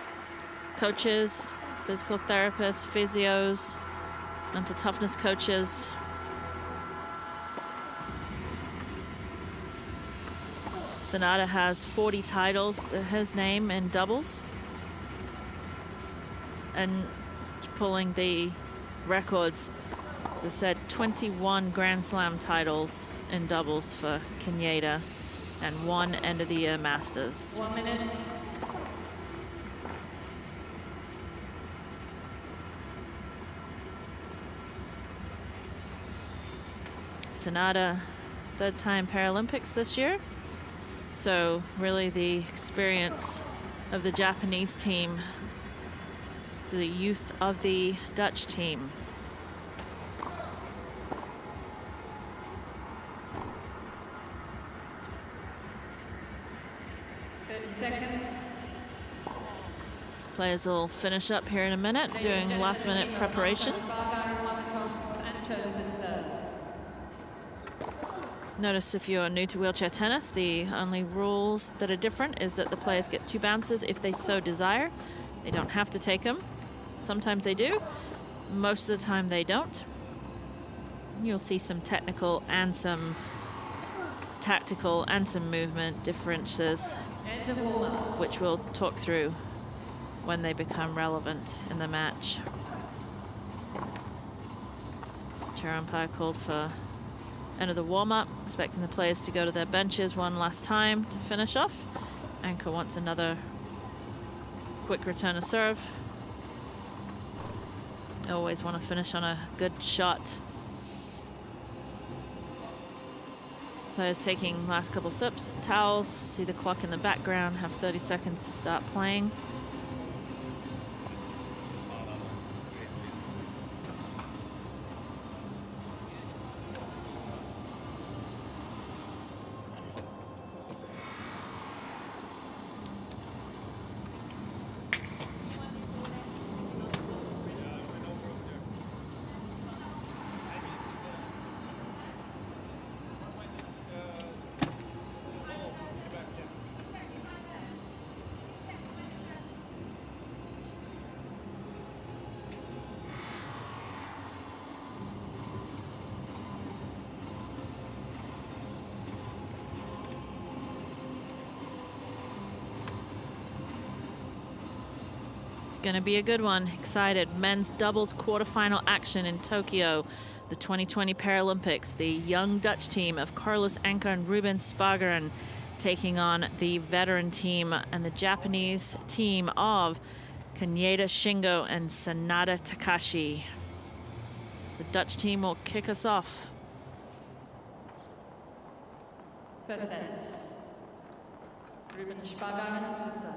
Coaches, physical therapists, physios, mental toughness coaches. Sanada has 40 titles to his name in doubles. And pulling the records, as I said, 21 Grand Slam titles in doubles for Canada and 1 end of the year Masters. 1 minute. Sanada, third time Paralympics this year. So really the experience of the Japanese team to the youth of the Dutch team. Players will finish up here in a minute, doing last minute preparations. Notice if you're new to wheelchair tennis, the only rules that are different is that the players get 2 bounces if they so desire. They don't have to take them. Sometimes they do. Most of the time they don't. You'll see some technical and some tactical and some movement differences, which we'll talk through when they become relevant in the match. Chair umpire called for end of the warm-up, expecting the players to go to their benches one last time to finish off. Anka wants another quick return of serve. Always want to finish on a good shot. Players taking last couple sips, towels, see the clock in the background, have 30 seconds to start playing. It's going to be a good one. Excited. Men's doubles quarterfinal action in Tokyo, the 2020 Paralympics. The young Dutch team of Carlos Anker and Ruben Spargeren taking on the veteran team and the Japanese team of Kaneda Shingo and Sanada Takashi. The Dutch team will kick us off. First set. Ruben Spargeren to serve.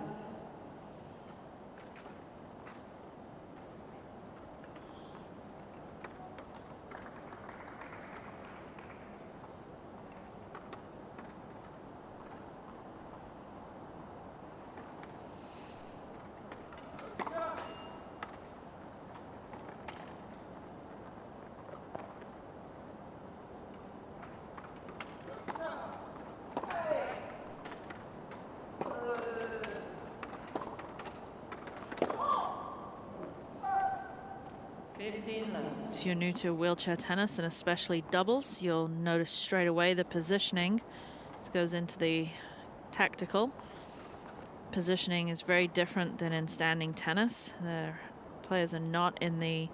If you're new to wheelchair tennis and especially doubles, you'll notice straight away the positioning. This goes into the tactical. Positioning is very different than in standing tennis. The players are not in the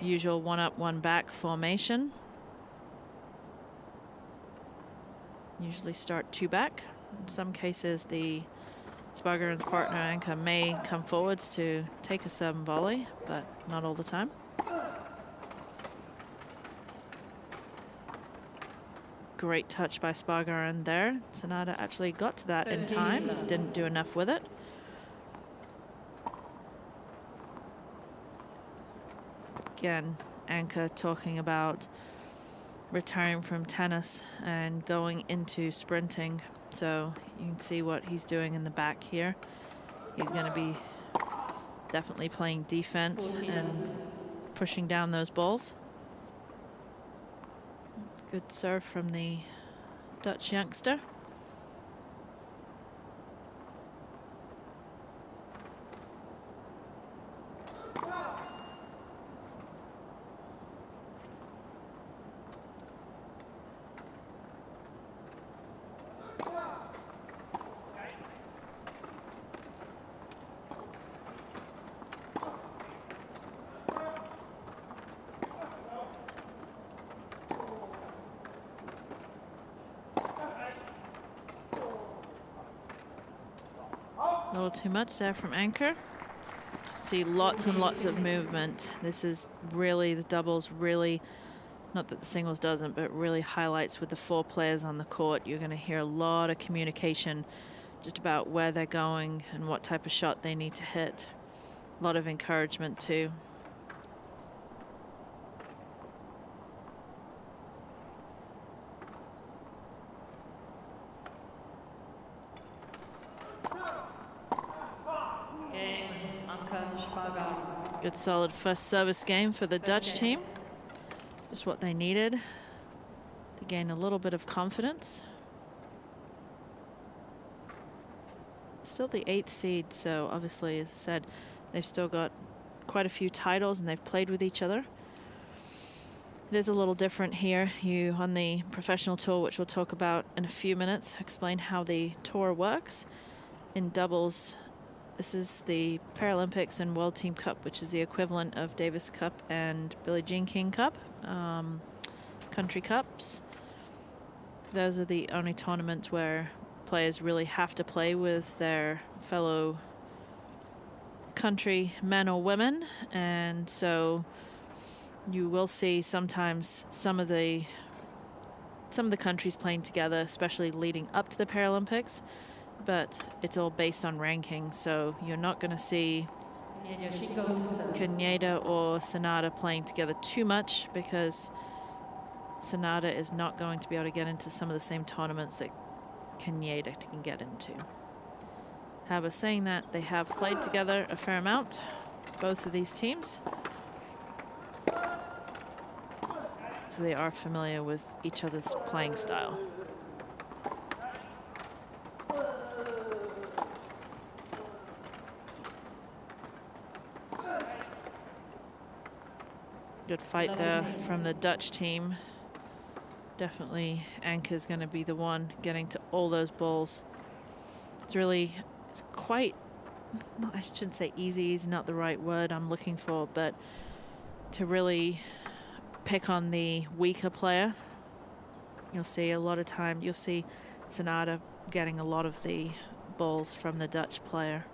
usual one up, one back formation. Usually start two back. In some cases, the Spargeren's partner Anka may come forwards to take a serve and volley, but not all the time. Great touch by Spargeren there. Sanada actually got to that in time, just didn't do enough with it. Again, Anka talking about retiring from tennis and going into sprinting. So you can see what he's doing in the back here. He's going to be definitely playing defense and pushing down those balls. Good serve from the Dutch youngster. A little too much there from Anker. See lots and lots of movement. This is really, the doubles really, not that the singles doesn't, but really highlights with the four players on the court. You're going to hear a lot of communication just about where they're going and what type of shot they need to hit. A lot of encouragement too. Good solid first service game for the Dutch team. Just what they needed to gain a little bit of confidence. Still the 8th seed, so obviously, as I said, they've still got quite a few titles and they've played with each other. It is a little different here. You on the professional tour, which we'll talk about in a few minutes, explain how the tour works. In doubles, this is the Paralympics and World Team Cup, which is the equivalent of Davis Cup and Billie Jean King Cup, country cups. Those are the only tournaments where players really have to play with their fellow country men or women. And so you will see sometimes some of the some of the countries playing together, especially leading up to the Paralympics, but it's all based on ranking. So you're not going to see Kaneda or Sanada playing together too much, because Sanada is not going to be able to get into some of the same tournaments that Kaneda can get into. However, saying that, they have played together a fair amount, both of these teams. So they are familiar with each other's playing style. Good fight there from the Dutch team. Definitely Anke's going to be the one getting to all those balls. It's quite, I shouldn't say easy is not the right word I'm looking for, but to really pick on the weaker player. You'll see a lot of time, you'll see Sanada getting a lot of the balls from the Dutch player.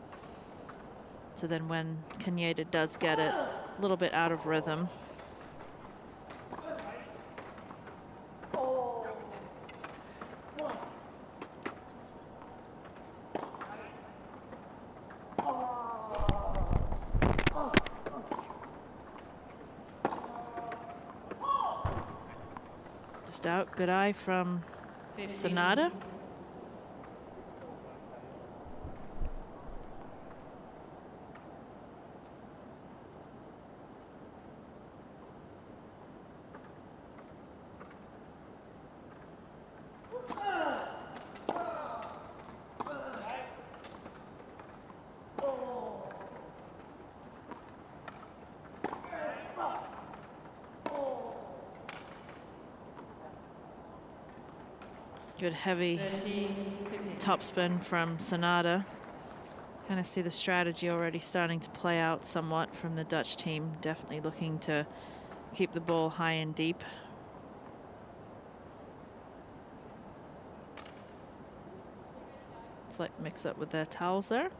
So then when Kaneda does get it, a little bit out of rhythm, just out. Good eye from Sanada. Good heavy topspin from Sanada. Kind of see the strategy already starting to play out somewhat from the Dutch team. Definitely looking to keep the ball high and deep. Slight mix up with their towels there.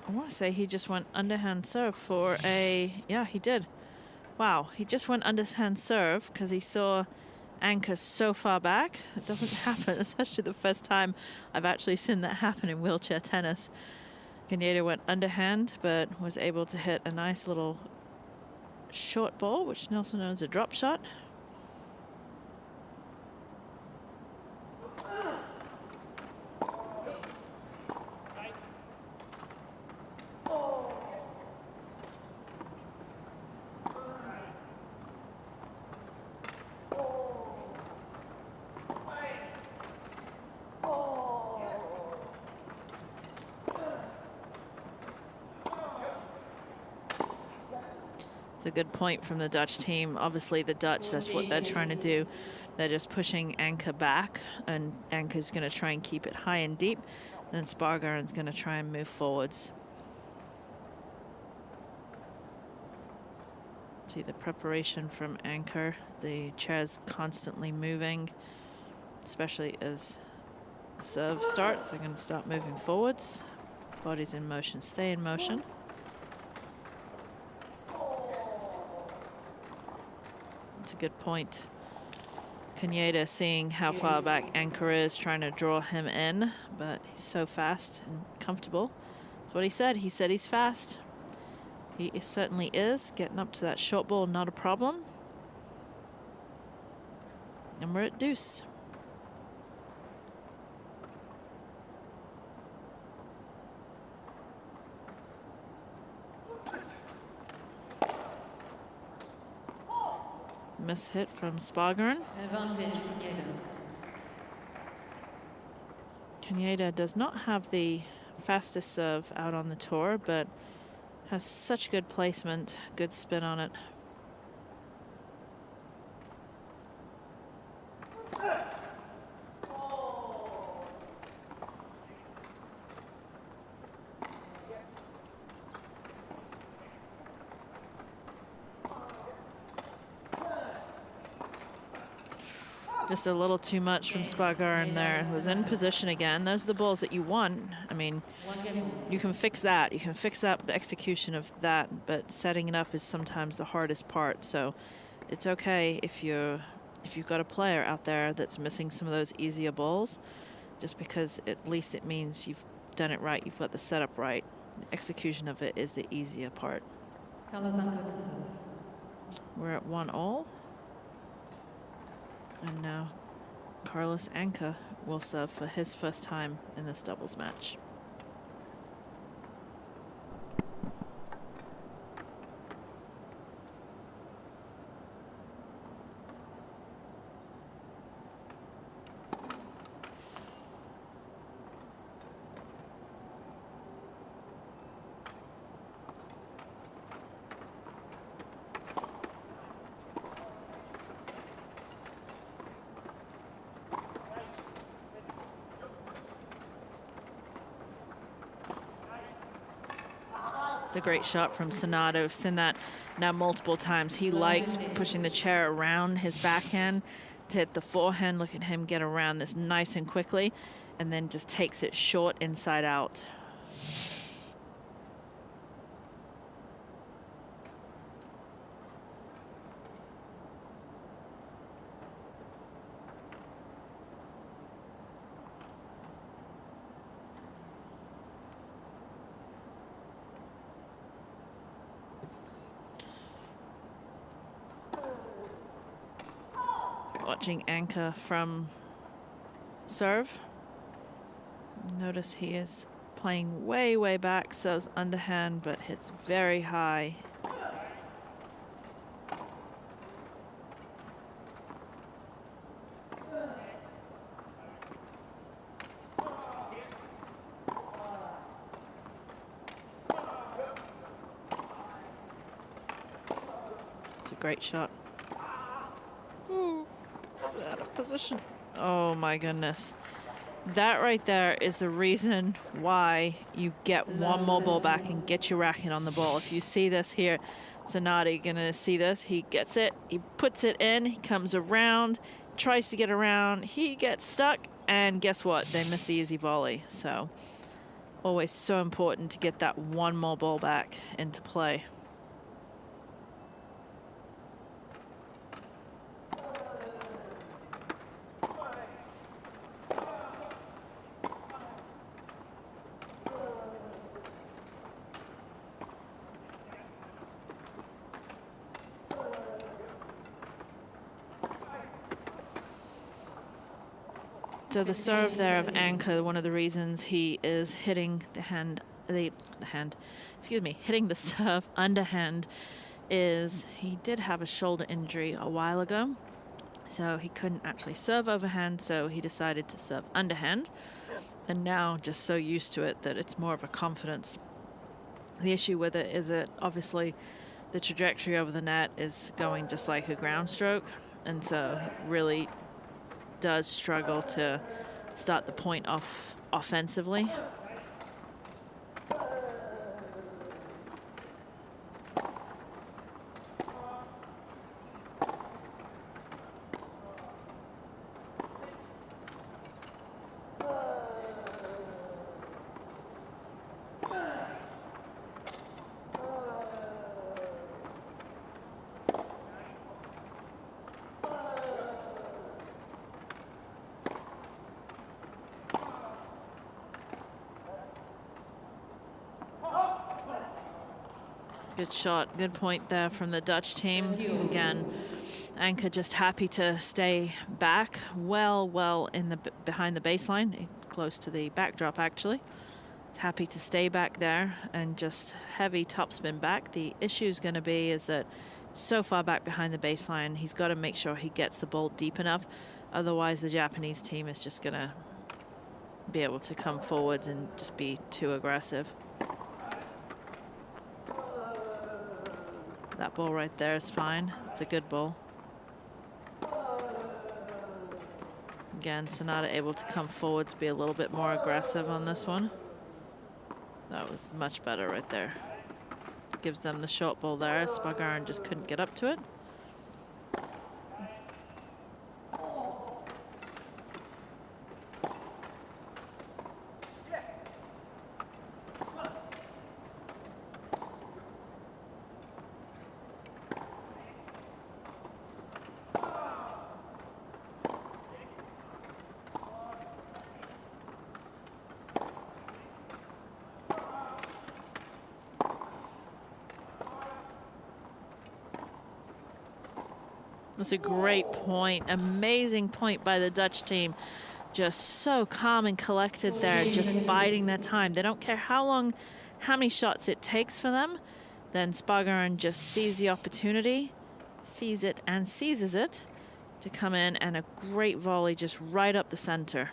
I want to say he just went underhand serve for a, yeah, he did. Wow, he just went underhand serve because he saw Anke so far back. It doesn't happen. It's actually the first time I've actually seen that happen in wheelchair tennis. Kaneda went underhand, but was able to hit a nice little short ball, which is also known as a drop shot. It's a good point from the Dutch team. Obviously, the Dutch, that's what they're trying to do. They're just pushing Anke back, and Anke's going to try and keep it high and deep. Then Spargaren's going to try and move forwards. See the preparation from Anke. The chair's constantly moving, especially as the serve starts. They're going to start moving forwards. Body's in motion, stay in motion. That's a good point. Kaneda seeing how far back Anke is, trying to draw him in, but he's so fast and comfortable. That's what he said. He said he's fast. He certainly is. Getting up to that short ball, not a problem. And we're at deuce. Miss hit from Spargaren. Advantage, Kaneda does not have the fastest serve out on the tour, but has such good placement, good spin on it. Just a little too much from Spargaran there, who was in position again. Those are the balls that you won. I mean, you can fix that. You can fix that, the execution of that, but setting it up is sometimes the hardest part. So it's okay if you've got a player out there that's missing some of those easier balls, just because at least it means you've done it right. You've got the setup right. The execution of it is the easier part. We're at 1-1. And now Carlos Anka will serve for his first time in this doubles match. It's a great shot from Sonato. I've seen that now multiple times. He likes pushing the chair around his backhand to hit the forehand. Look at him get around this nice and quickly, and then just takes it short inside out. Watching Anka from serve. Notice he is playing way, way back, serves underhand, but hits very high. It's a great shot. Ooh. Out of position. Oh my goodness. That right there is the reason why you get one more ball back and get your racket on the ball. If you see this here, Zanardi gonna see this. He gets it, he puts it in, he comes around, tries to get around, he gets stuck, and guess what? They miss the easy volley. So always so important to get that one more ball back into play. So the serve there of Anka, one of the reasons he is hitting hitting the serve underhand is he did have a shoulder injury a while ago. So he couldn't actually serve overhand, so he decided to serve underhand. And now just so used to it that it's more of a confidence. The issue with it is that obviously the trajectory over the net is going just like a ground stroke. And so it really does struggle to start the point off offensively. Good shot, good point there from the Dutch team. Again, Anka just happy to stay back, well in the behind the baseline, close to the backdrop actually. It's happy to stay back there and just heavy topspin back. The issue is going to be is that so far back behind the baseline, he's got to make sure he gets the ball deep enough. Otherwise, the Japanese team is just going to be able to come forwards and just be too aggressive. That ball right there is fine. It's a good ball. Again, Sonata able to come forward to be a little bit more aggressive on this one. That was much better right there. Gives them the short ball there. Spargaran just couldn't get up to it. That's a great point. Amazing point by the Dutch team. Just so calm and collected there, just biding their time. They don't care how many shots it takes for them. Then Spargaran just sees the opportunity, sees it and seizes it to come in, and a great volley just right up the center.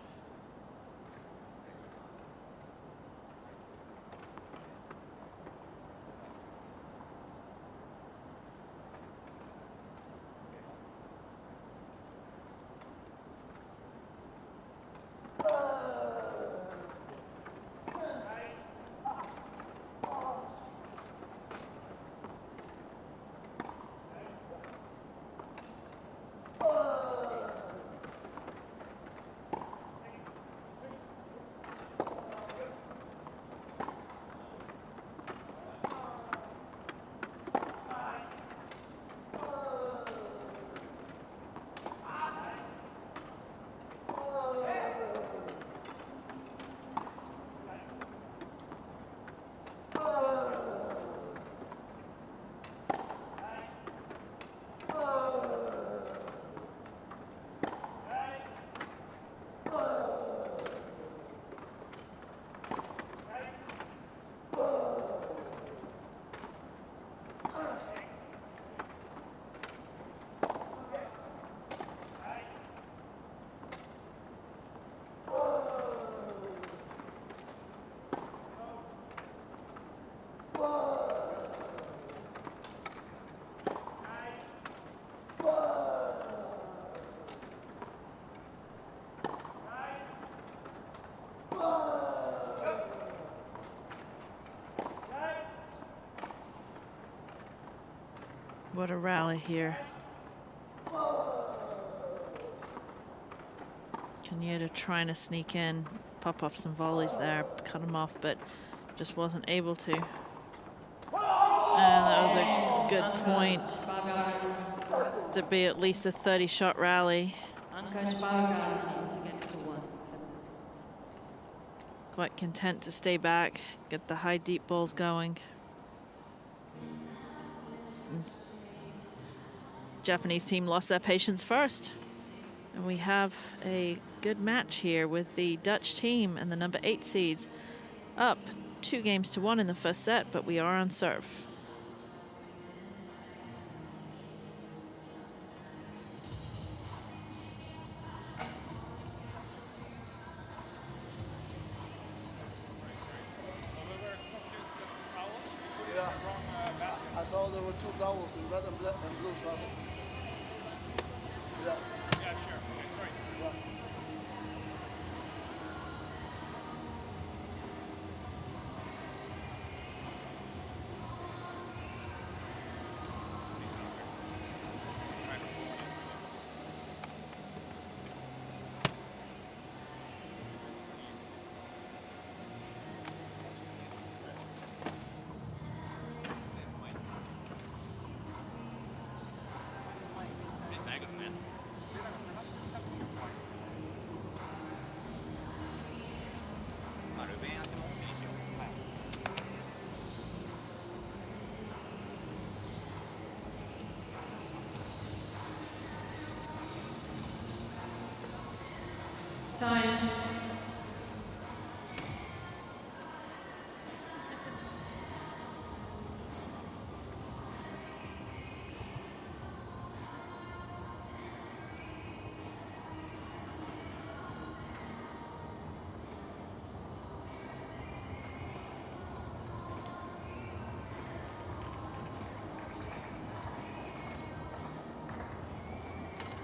What a rally here. Cañedo trying to sneak in, pop up some volleys there, cut him off, but just wasn't able to. And that was a good point to be at least a 30-shot rally. Quite content to stay back, get the high deep balls going. Japanese team lost their patience first. And we have a good match here with the Dutch team and the number 8 seeds up 2-1 in the first set, but we are on serve. I saw there were 2 towels in red and black and blue, was it? Yeah. Yeah, sure. That's right. Yeah. Time.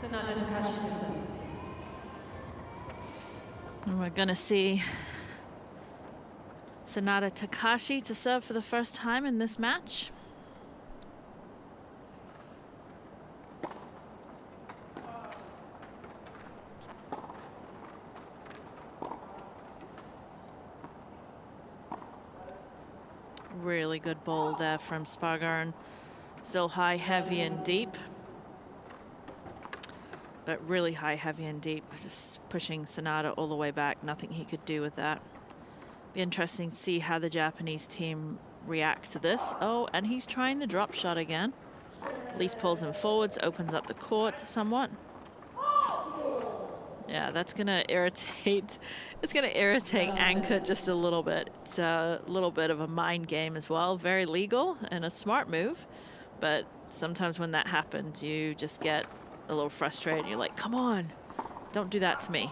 Sanada Takashi to serve. And we're going to see Sanada Takashi to serve for the first time in this match. Really good ball there from Spargaran. Still high, heavy, and deep. But really high, heavy, and deep. Just pushing Sanada all the way back. Nothing he could do with that. Be interesting to see how the Japanese team react to this. Oh, and he's trying the drop shot again. At least pulls him forwards, opens up the court somewhat. Yeah, that's gonna irritate. It's gonna irritate Anka just a little bit. It's a little bit of a mind game as well. Very legal and a smart move, but sometimes when that happens, you just get a little frustrated. You're like, come on, don't do that to me.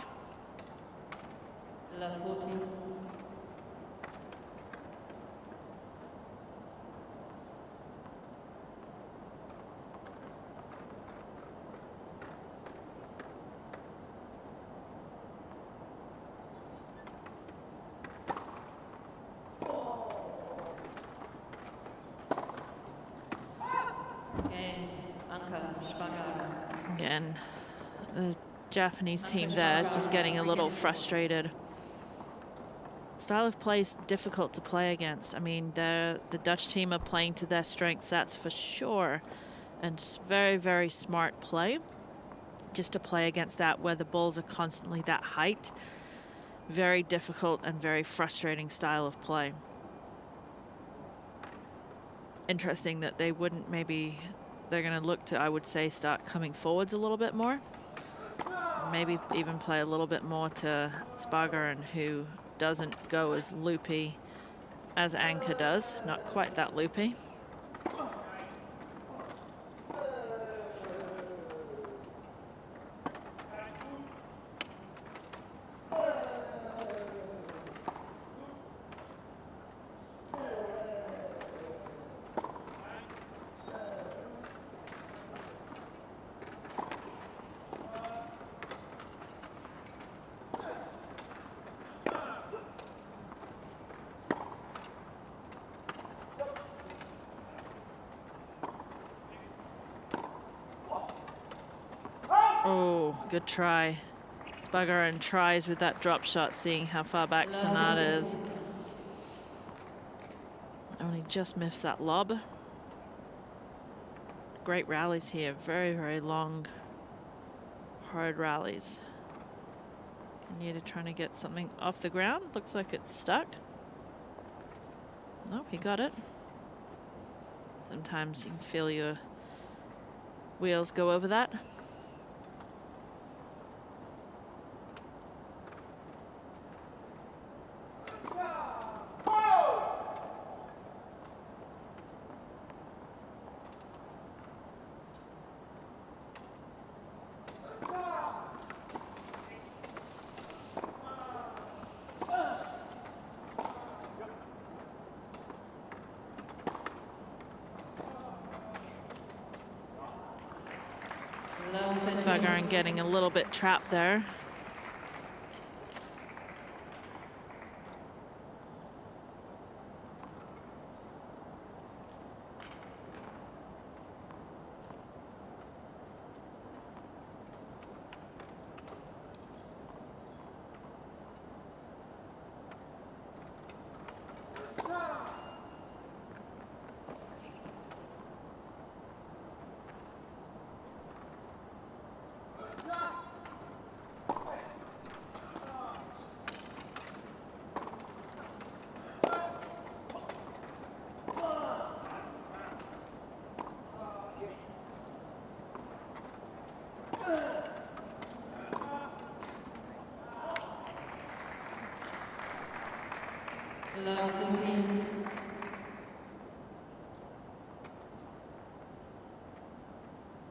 Love 14. Again, the Japanese team there just getting a little frustrated. Style of play is difficult to play against. I mean, the Dutch team are playing to their strengths, that's for sure. And very, very smart play. Just to play against that where the balls are constantly that height. Very difficult and very frustrating style of play. Interesting that they wouldn't maybe... They're going to look to, I would say, start coming forwards a little bit more. Maybe even play a little bit more to Spargaran, who doesn't go as loopy as Anka does. Not quite that loopy. Oh, good try. Spargaran tries with that drop shot, seeing how far back Sanada is. Only just missed that lob. Great rallies here. Very, very long, hard rallies. Kenyatta trying to get something off the ground. Looks like it's stuck. Nope, he got it. Sometimes you can feel your wheels go over that. Spargaran getting a little bit trapped there.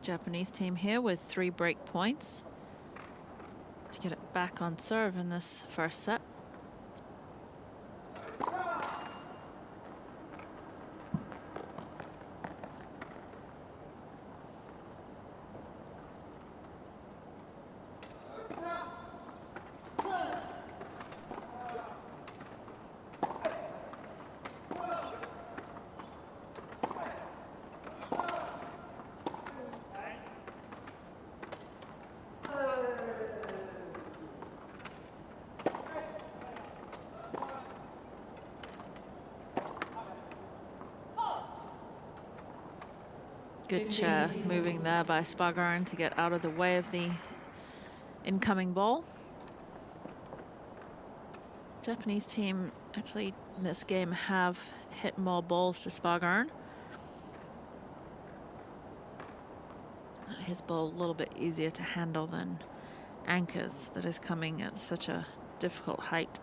Japanese team here with 3 break points to get it back on serve in this first set. Good moving there by Spargaran to get out of the way of the incoming ball. Japanese team actually in this game have hit more balls to Spargaran. his ball a little bit easier to handle than Anka's that is coming at such a difficult height.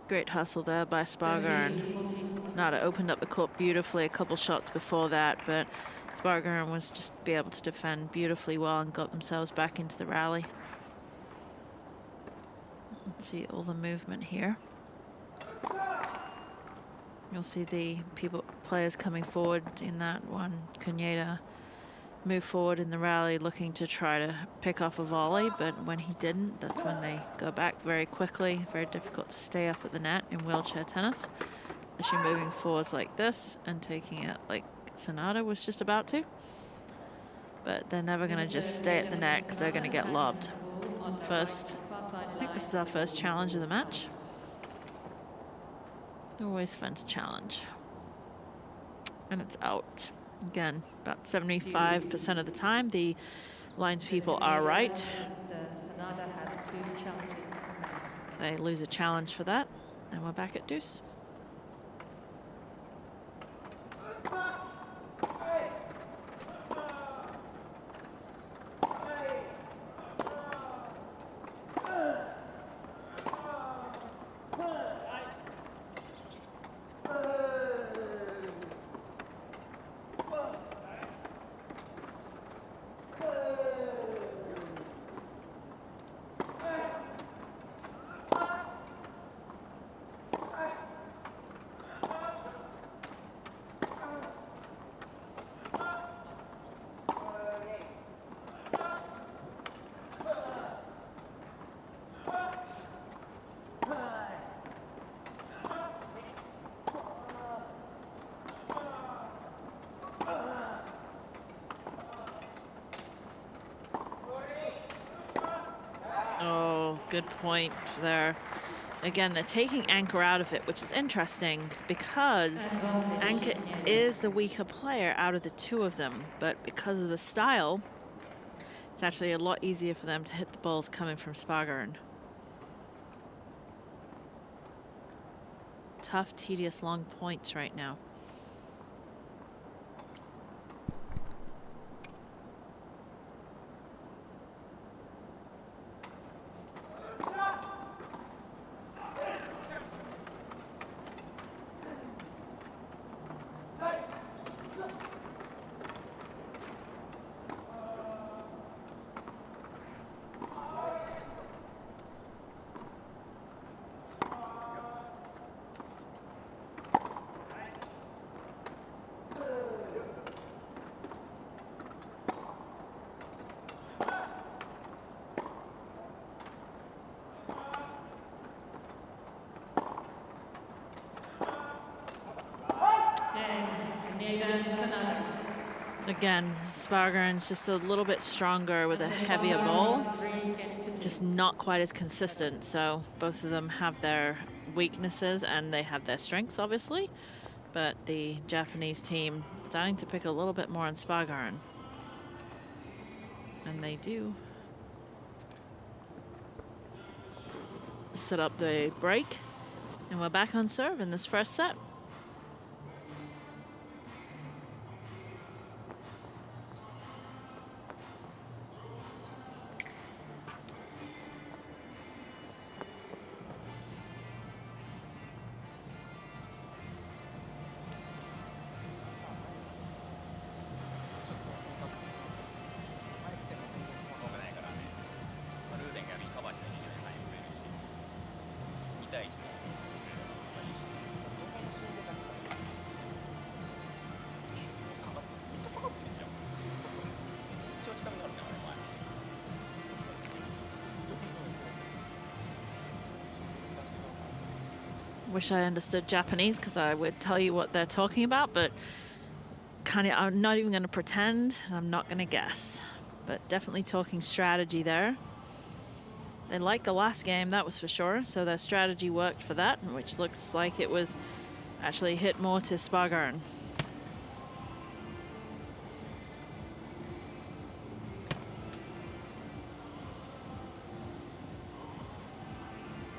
Great hustle there by Sparger, and Sanada opened up the court beautifully a couple shots before that, but Sparger was just be able to defend beautifully well and got themselves back into the rally. Let's see all the movement here. You'll see the players coming forward in that one. Cuneta move forward in the rally looking to try to pick off a volley, but when he didn't, that's when they go back very quickly. Very difficult to stay up at the net in wheelchair tennis, especially moving forwards like this and taking it like Sanada was just about to. But they're never going to just stay at the net because they're going to get lobbed. First, I think this is our first challenge of the match. Always fun to challenge. And it's out. Again, about 75% of the time, the lines people are right. They lose a challenge for that, and we're back at deuce. Good point there. Again, they're taking Anka out of it, which is interesting because Anka is the weaker player out of the two of them, but because of the style, it's actually a lot easier for them to hit the balls coming from Spargaren. Tough, tedious, long points right now. Again, Spargaren's just a little bit stronger with a heavier ball, just not quite as consistent. So both of them have their weaknesses and they have their strengths, obviously. But the Japanese team starting to pick a little bit more on Spargaren. And they do set up the break. And we're back on serve in this first set. Wish I understood Japanese because I would tell you what they're talking about, but I'm not even going to pretend. I'm not going to guess, but definitely talking strategy there. They liked the last game, that was for sure, so their strategy worked for that, which looks like it was actually hit more to Spargarn.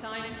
Time.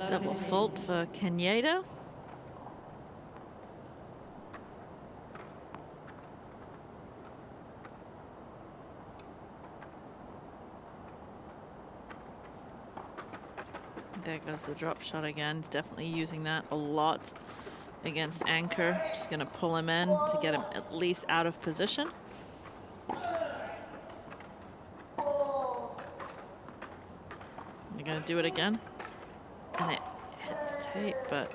Double fault for Kenyatta. There goes the drop shot again. He's definitely using that a lot against Anchor. Just going to pull him in to get him at least out of position. They're going to do it again. And it hits the tape, but...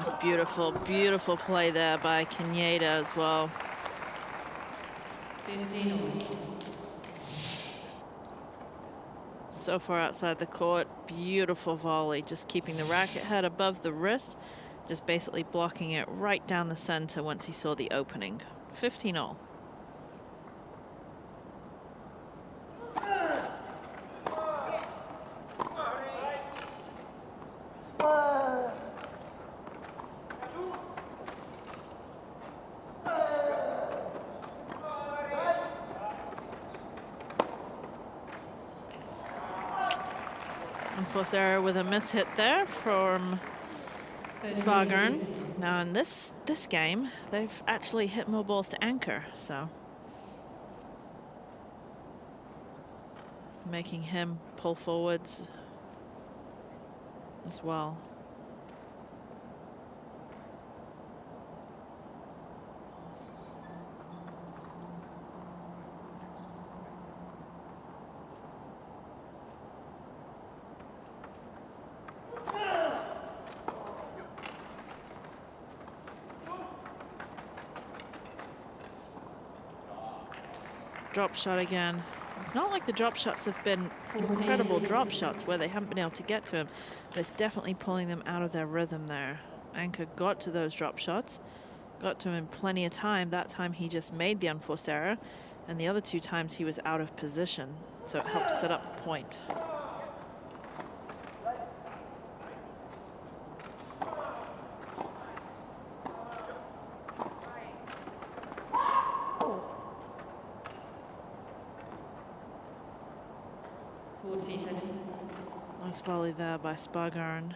It's beautiful, beautiful play there by Kenyatta as well. 15. So far outside the court, beautiful volley, just keeping the racket head above the wrist, just basically blocking it right down the center once he saw the opening. 15-all. Unforced error with a mishit there from Spargarn. Now in this game, they've actually hit more balls to Anchor, so making him pull forwards as well. Drop shot again. It's not like the drop shots have been incredible drop shots where they haven't been able to get to him, but it's definitely pulling them out of their rhythm there. Anchor got to those drop shots, got to him in plenty of time. That time he just made the unforced error, and the other two times he was out of position, so it helped set up the point. Nice volley there by Spargarn.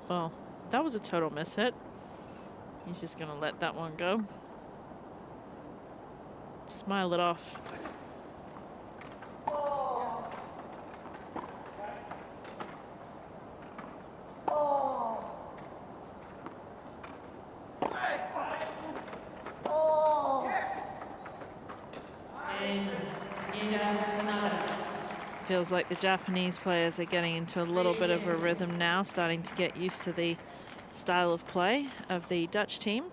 Well, that was a total mishit. He's just gonna let that one go. Smile it off. Feels like the Japanese players are getting into a little bit of a rhythm now, starting to get used to the style of play of the Dutch team.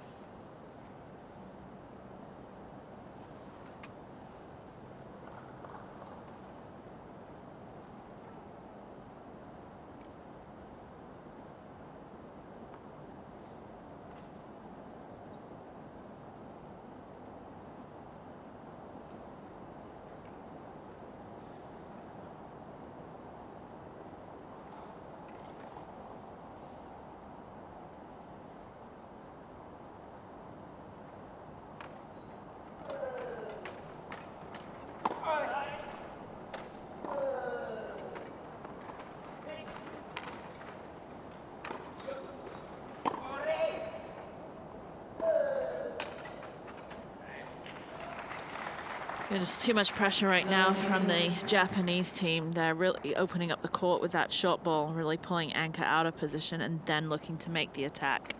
There's too much pressure right now from the Japanese team. They're really opening up the court with that short ball, really pulling Anka out of position and then looking to make the attack.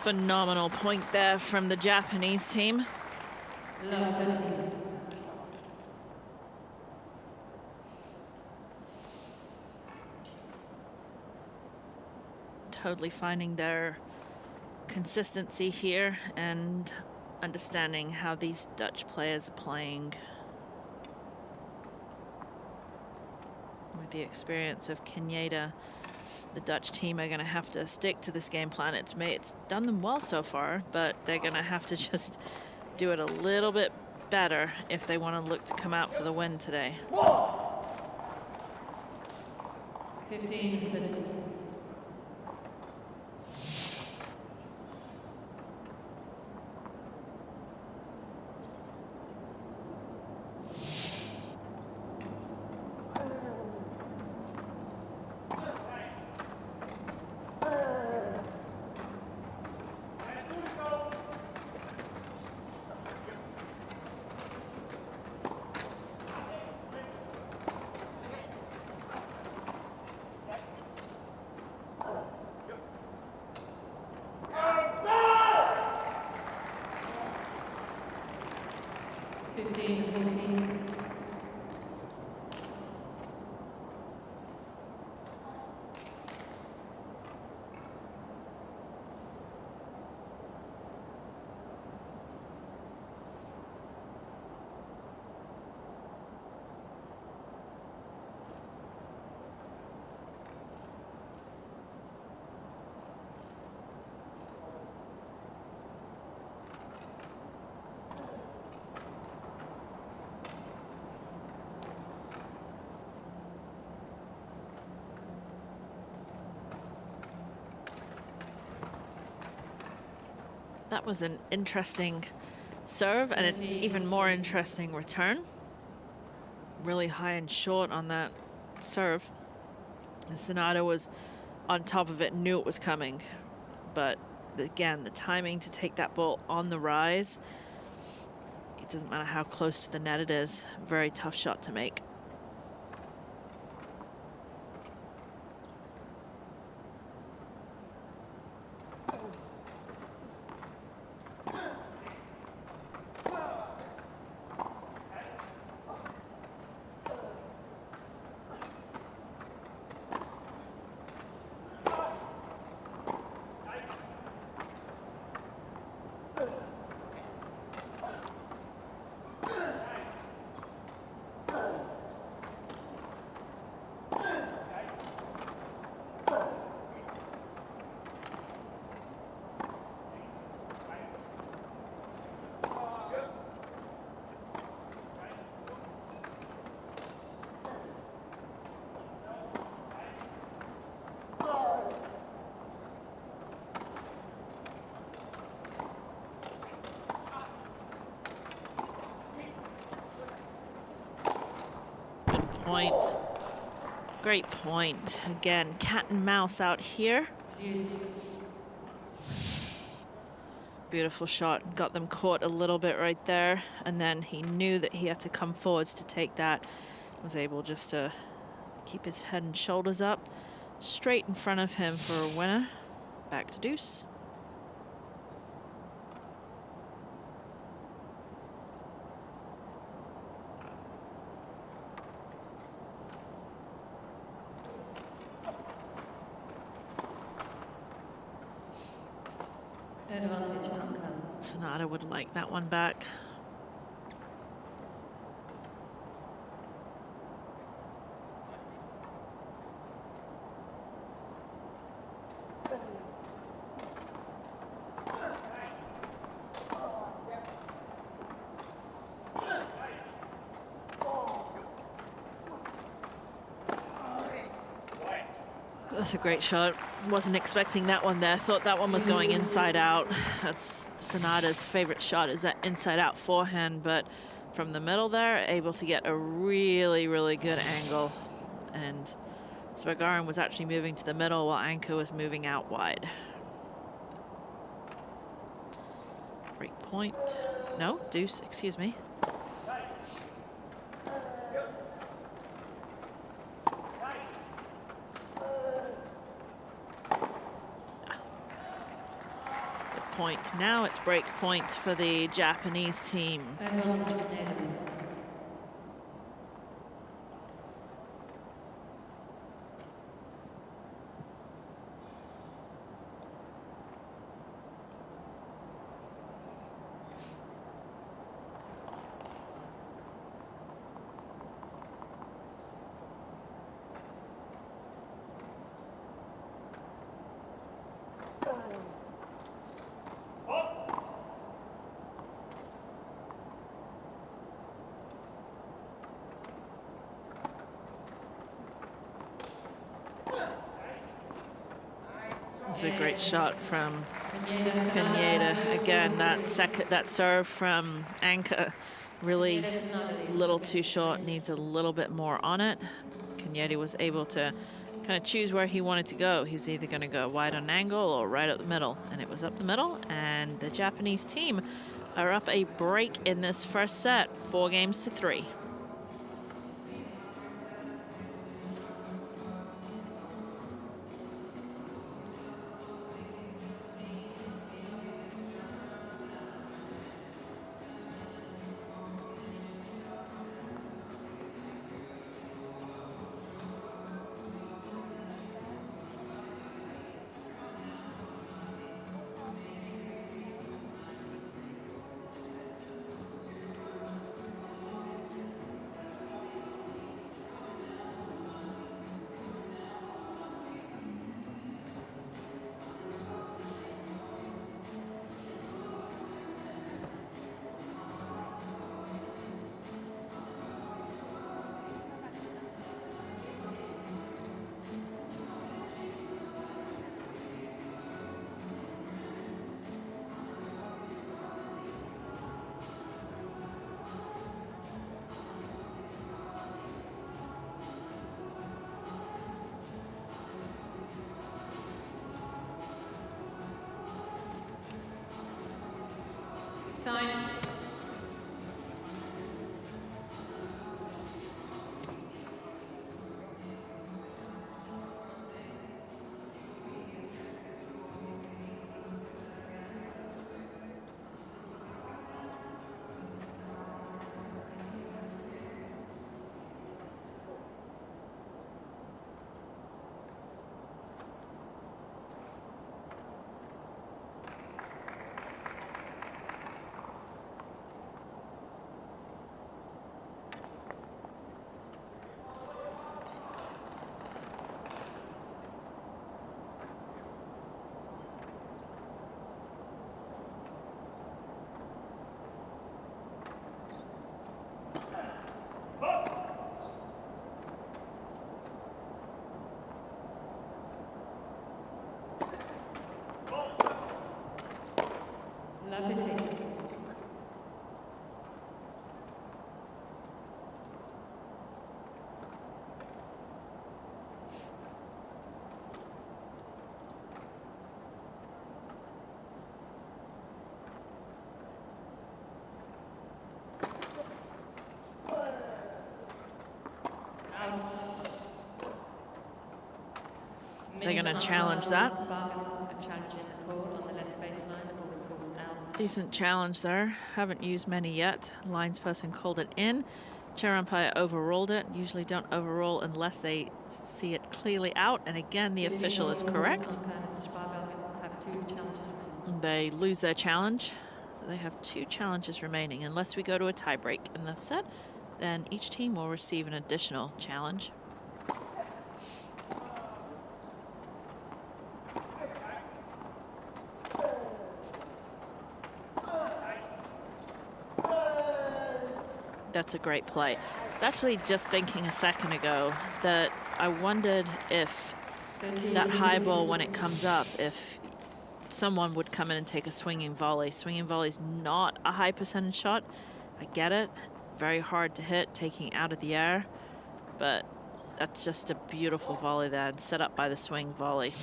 Phenomenal point there from the Japanese team. Love 13. Totally finding their consistency here and understanding how these Dutch players are playing. With the experience of Kenyatta, the Dutch team are going to have to stick to this game plan. It's done them well so far, but they're going to have to just do it a little bit better if they want to look to come out for the win today. 15-13. That was an interesting serve and an even more interesting return. Really high and short on that serve. Sonato was on top of it, knew it was coming. But again, the timing to take that ball on the rise, it doesn't matter how close to the net it is. Very tough shot to make. Point. Great point. Again, cat and mouse out here. Beautiful shot. Got them caught a little bit right there. And then he knew that he had to come forwards to take that. Was able just to keep his head and shoulders up. Straight in front of him for a winner. Back to deuce. Advantage, Anka. Sonata would like that one back. That's a great shot. Wasn't expecting that one there. Thought that one was going inside out. That's Sonata's favorite shot, is that inside out forehand, but from the middle there, able to get a really, really good angle. And Svergarin was actually moving to the middle while Anka was moving out wide. Break point. No, deuce, excuse me. Point. Now it's break point for the Japanese team. It's a great shot from Kaneda. Again, that serve from Anka, really little too short, needs a little bit more on it. Kaneda was able to kind of choose where he wanted to go. He was either going to go wide on an angle or right up the middle, and it was up the middle, and the Japanese team are up a break in this first set, 4-3. Time. Love 15. They're going to challenge that. Decent challenge there. Haven't used many yet. Linesperson called it in. Chair umpire overruled it. Usually don't overrule unless they see it clearly out. And again, the official is correct. they lose their challenge. So they have 2 challenges remaining. Unless we go to a tiebreak in the set, then each team will receive an additional challenge. That's a great play. I was actually just thinking a second ago that I wondered if that high ball, when it comes up, if someone would come in and take a swinging volley. Swinging volley is not a high percentage shot. I get it. Very hard to hit, taking out of the air. But that's just a beautiful volley there, and set up by the swing volley.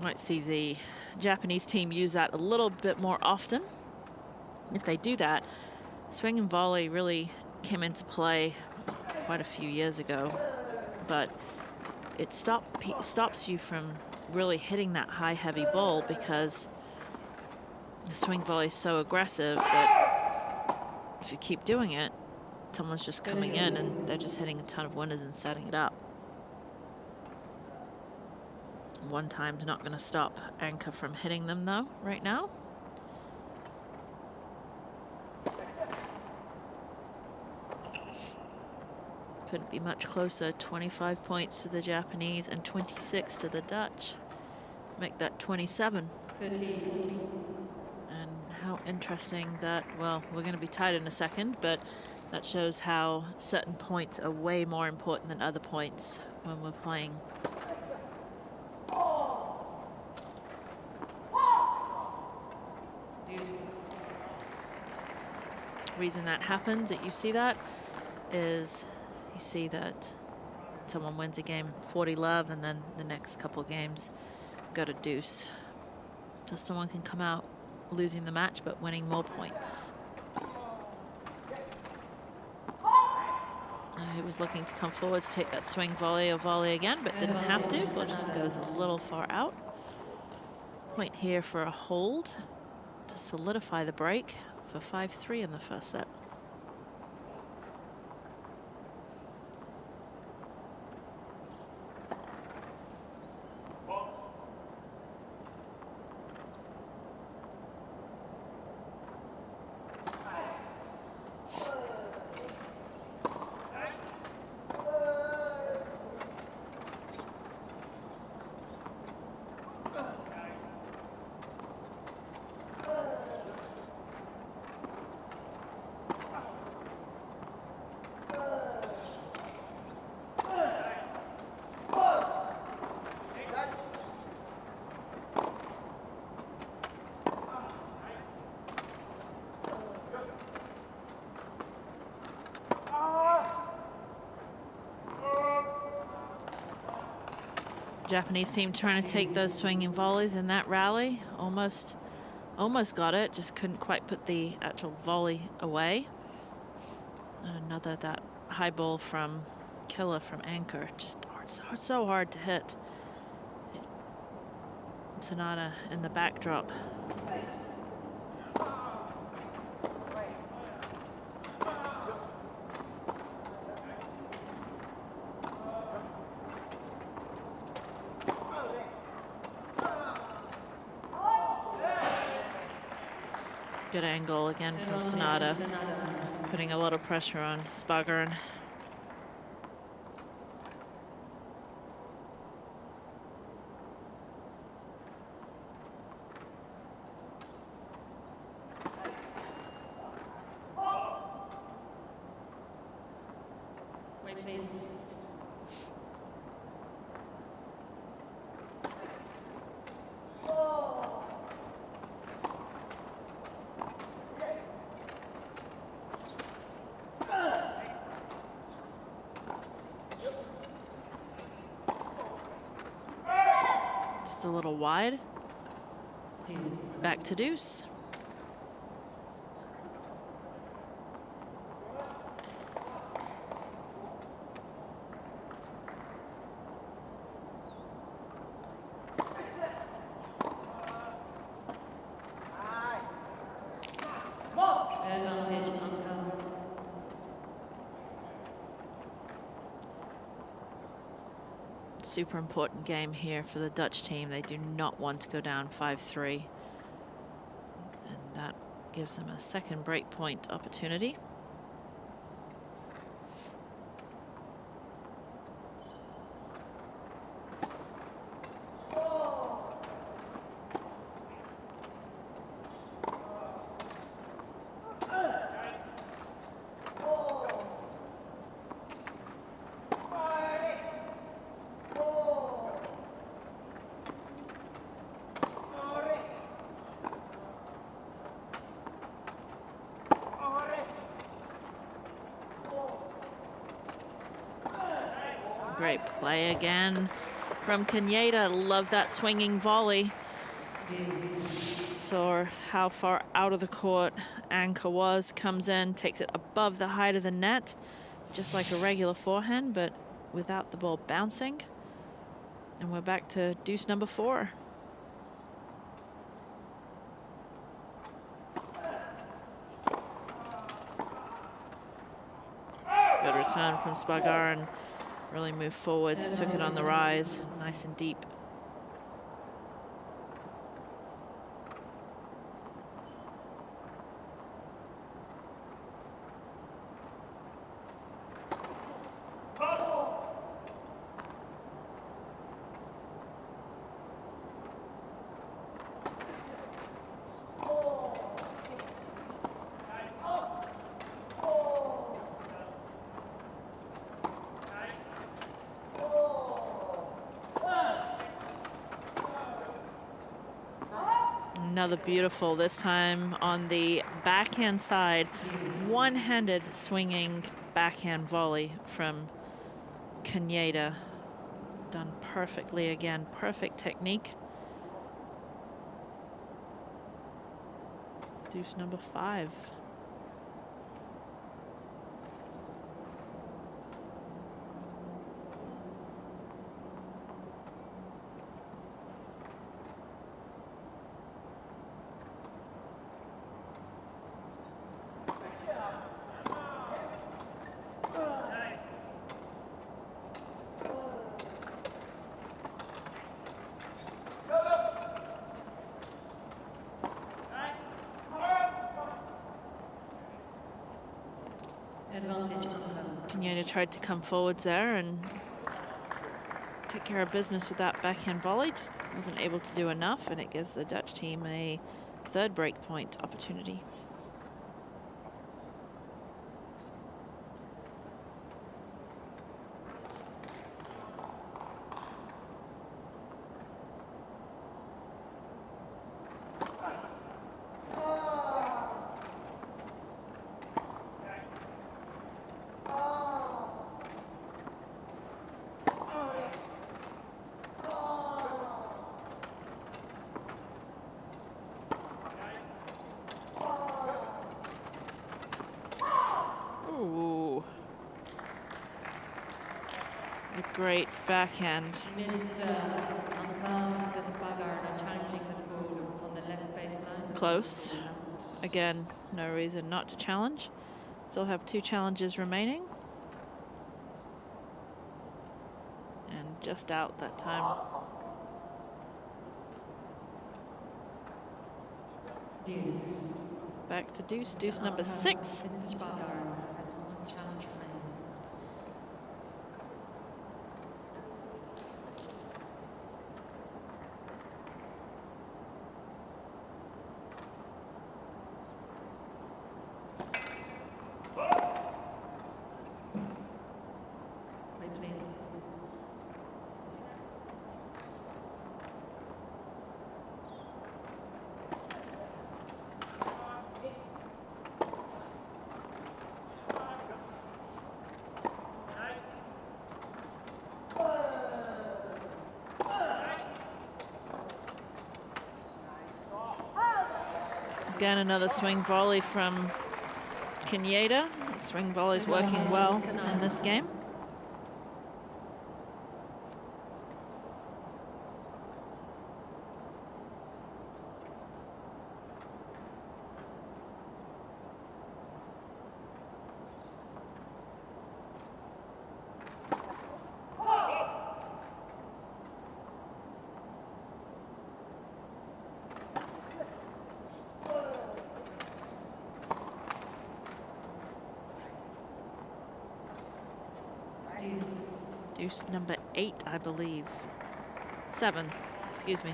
Might see the Japanese team use that a little bit more often. If they do that, swing and volley really came into play quite a few years ago, but it stops you from really hitting that high, heavy ball, because the swing volley is so aggressive that if you keep doing it, someone's just coming in and they're just hitting a ton of winners and setting it up. One time's not going to stop Anka from hitting them, though, right now. Couldn't be much closer. 25 points to the Japanese and 26 to the Dutch. Make that 27. 30. And how interesting that, well, we're going to be tied in a second, but that shows how certain points are way more important than other points when we're playing. Reason that happens, that you see that, is you see that someone wins a game 40-love, and then the next couple games go to deuce. So someone can come out losing the match but winning more points. He was looking to come forward to take that swing volley or volley again, but didn't have to. Ball just goes a little far out. Point here for a hold to solidify the break for 5-3 in the first set. Japanese team trying to take those swinging volleys in that rally. Almost got it, just couldn't quite put the actual volley away. And another, that high ball from Killer from Anchor, just so hard to hit. Sonata in the backdrop. Good angle again from Sonata, putting a lot of pressure on Spagern. Wait, please. A little wide. Deuce. Back to deuce. Advantage, Anka. super important game here for the Dutch team. They do not want to go down 5-3. And that gives them a second break point opportunity. Great play again from Caneda. Love that swinging volley. Saw how far out of the court Anka was. Comes in, takes it above the height of the net, just like a regular forehand, but without the ball bouncing. And we're back to deuce number 4. Good return from Spargaran. Really moved forwards, took it on the rise, nice and deep. Another beautiful, this time on the backhand side, one-handed swinging backhand volley from Caneda. Done perfectly again, perfect technique. Deuce number 5. Caneda tried to come forwards there and take care of business with that backhand volley. Just wasn't able to do enough, and it gives the Dutch team a third break point opportunity. Great backhand. Mr. Anka, Mr. Spargaran challenging the call on the left baseline. Close. Again, no reason not to challenge. Still have 2 challenges remaining. And just out that time. Deuce. Back to deuce, deuce number 6. Mr. Spargaran has 1 challenge remaining. Again, another swing volley from Caneda. Swing volley's working well in this game. Deuce number 8, I believe. 7, excuse me.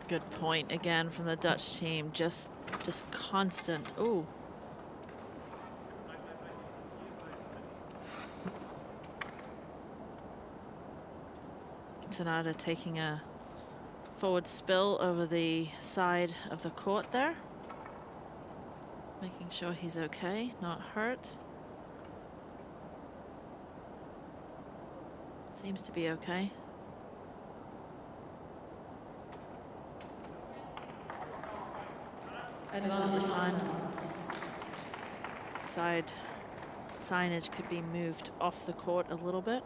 Good point again from the Dutch team. Just constant. Ooh. Sonata taking a forward spill over the side of the court there. Making sure he's okay, not hurt. Seems to be okay. Totally fine. Side signage could be moved off the court a little bit.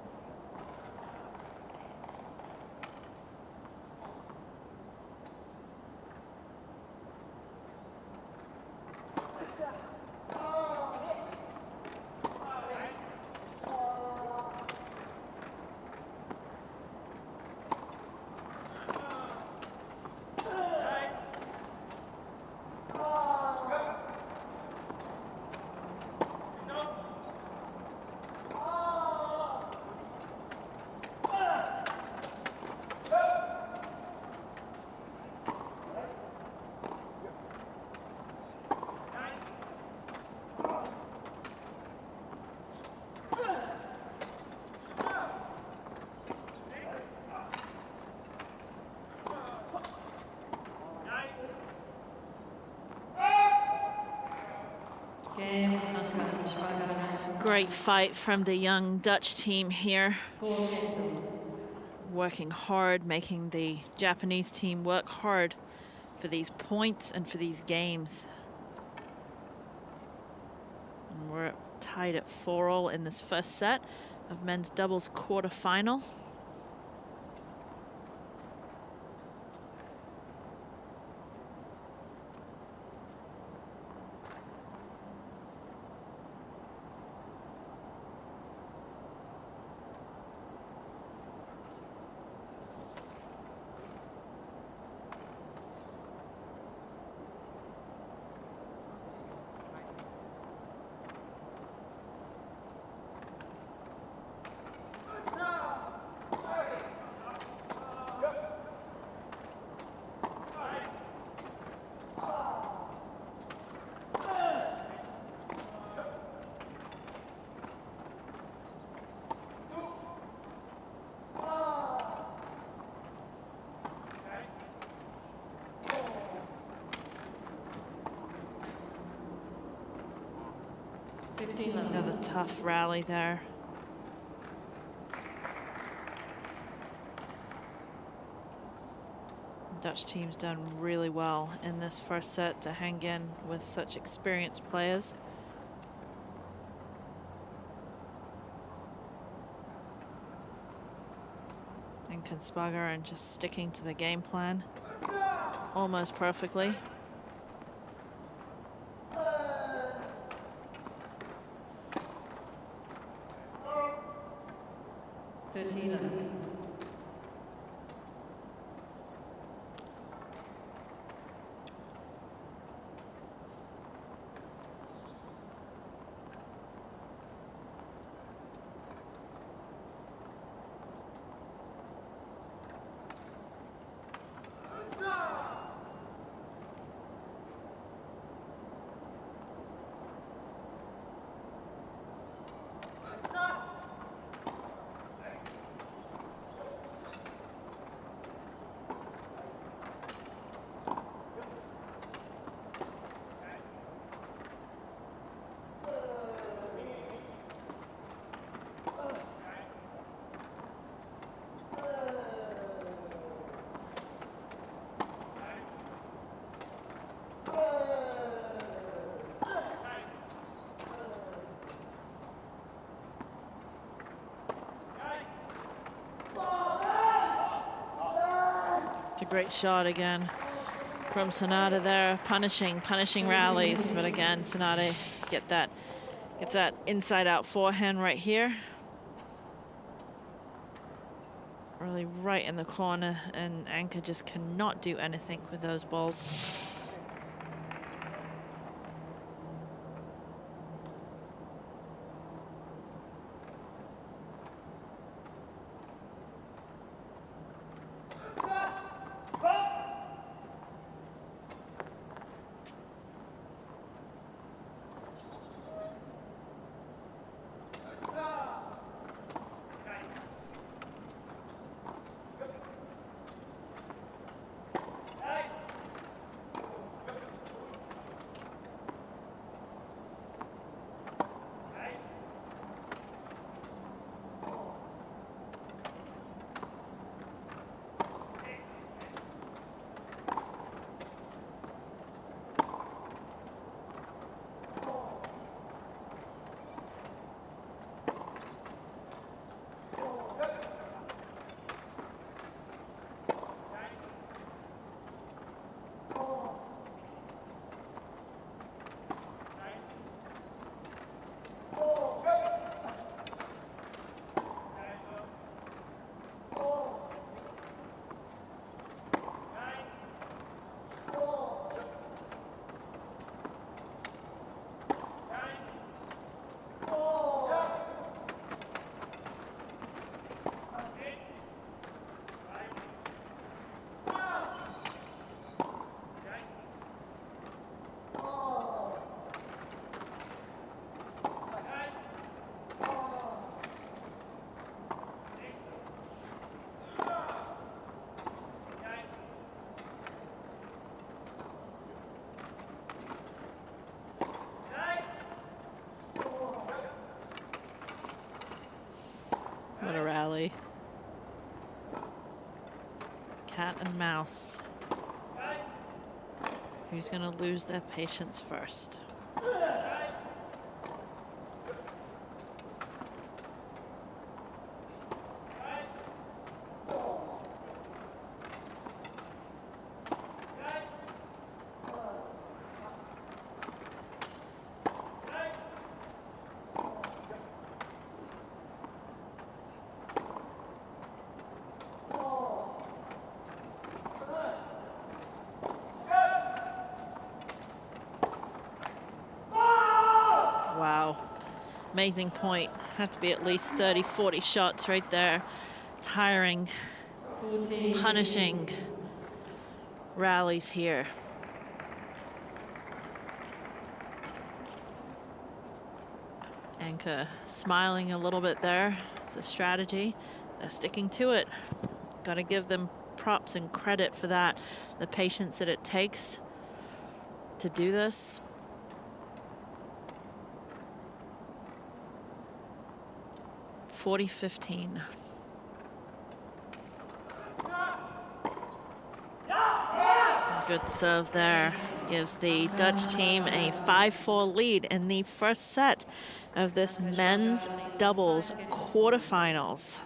Great fight from the young Dutch team here. Working hard, making the Japanese team work hard for these points and for these games. And we're tied at 4-all in this first set of men's doubles quarterfinal. Another tough rally there. The Dutch team's done really well in this first set to hang in with such experienced players. And Kansbagaren just sticking to the game plan almost perfectly. Great shot again from Sanada there, punishing rallies. But again, Sanada gets that inside out forehand right here. Really right in the corner, and Anka just cannot do anything with those balls. What a rally. Cat and mouse. Who's going to lose their patience first? Wow, amazing point. Had to be at least 30, 40 shots right there. Tiring, punishing rallies here. Anka smiling a little bit there. It's a strategy. They're sticking to it. Got to give them props and credit for that. The patience that it takes to do this. (40-15). Good serve there. Gives the Dutch team a 5-4 lead in the first set of this men's doubles quarterfinals.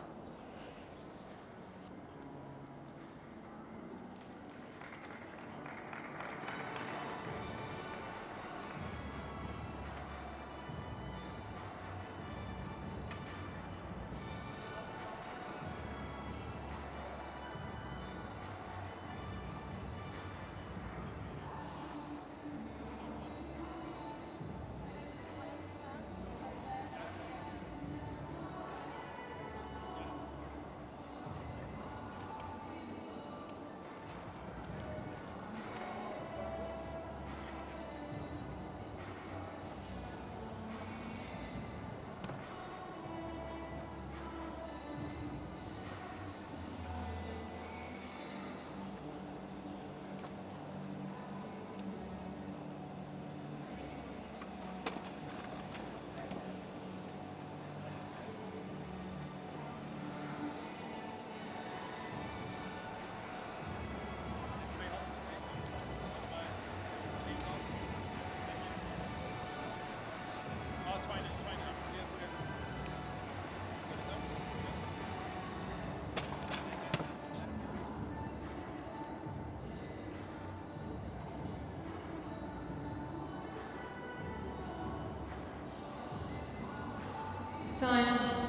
Time.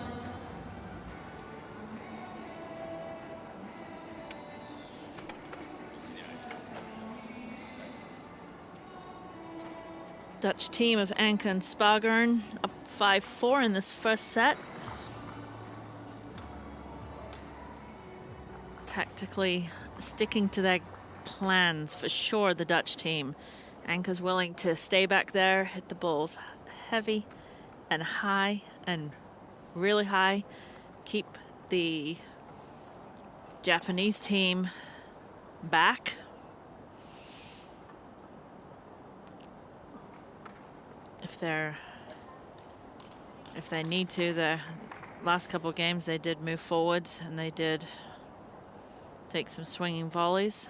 Dutch team of Anke and Spargern up 5-4 in this first set. Tactically sticking to their plans for sure, the Dutch team. Anke's willing to stay back there, hit the balls heavy and high and really high, keep the Japanese team back. If they need to, the last couple of games they did move forwards and they did take some swinging volleys.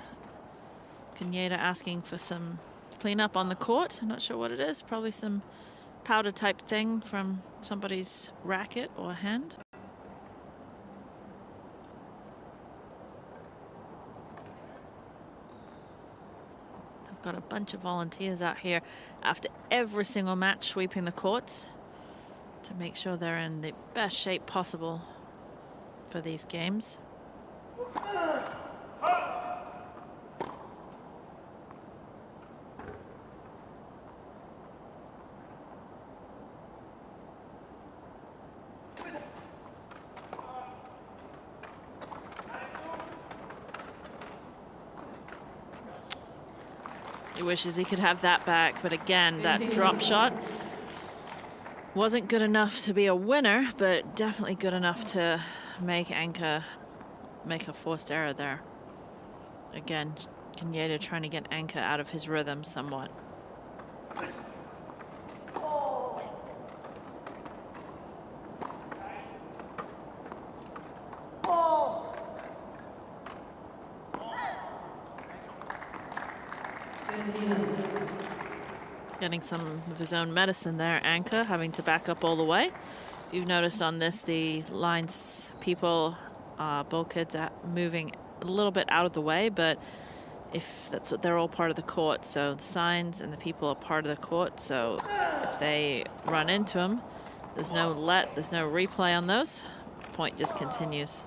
Kaneda asking for some cleanup on the court. I'm not sure what it is. Probably some powder type thing from somebody's racket or hand. I've got a bunch of volunteers out here after every single match sweeping the courts to make sure they're in the best shape possible for these games. He wishes he could have that back, but again, that drop shot wasn't good enough to be a winner, but definitely good enough to make Anke make a forced error there. Again, Kaneda trying to get Anke out of his rhythm somewhat. Getting some of his own medicine there, Anke, having to back up all the way. You've noticed on this, the lines people, bulkheads moving a little bit out of the way, but if that's what, they're all part of the court. So the signs and the people are part of the court. So if they run into them, there's no replay on those. Point just continues.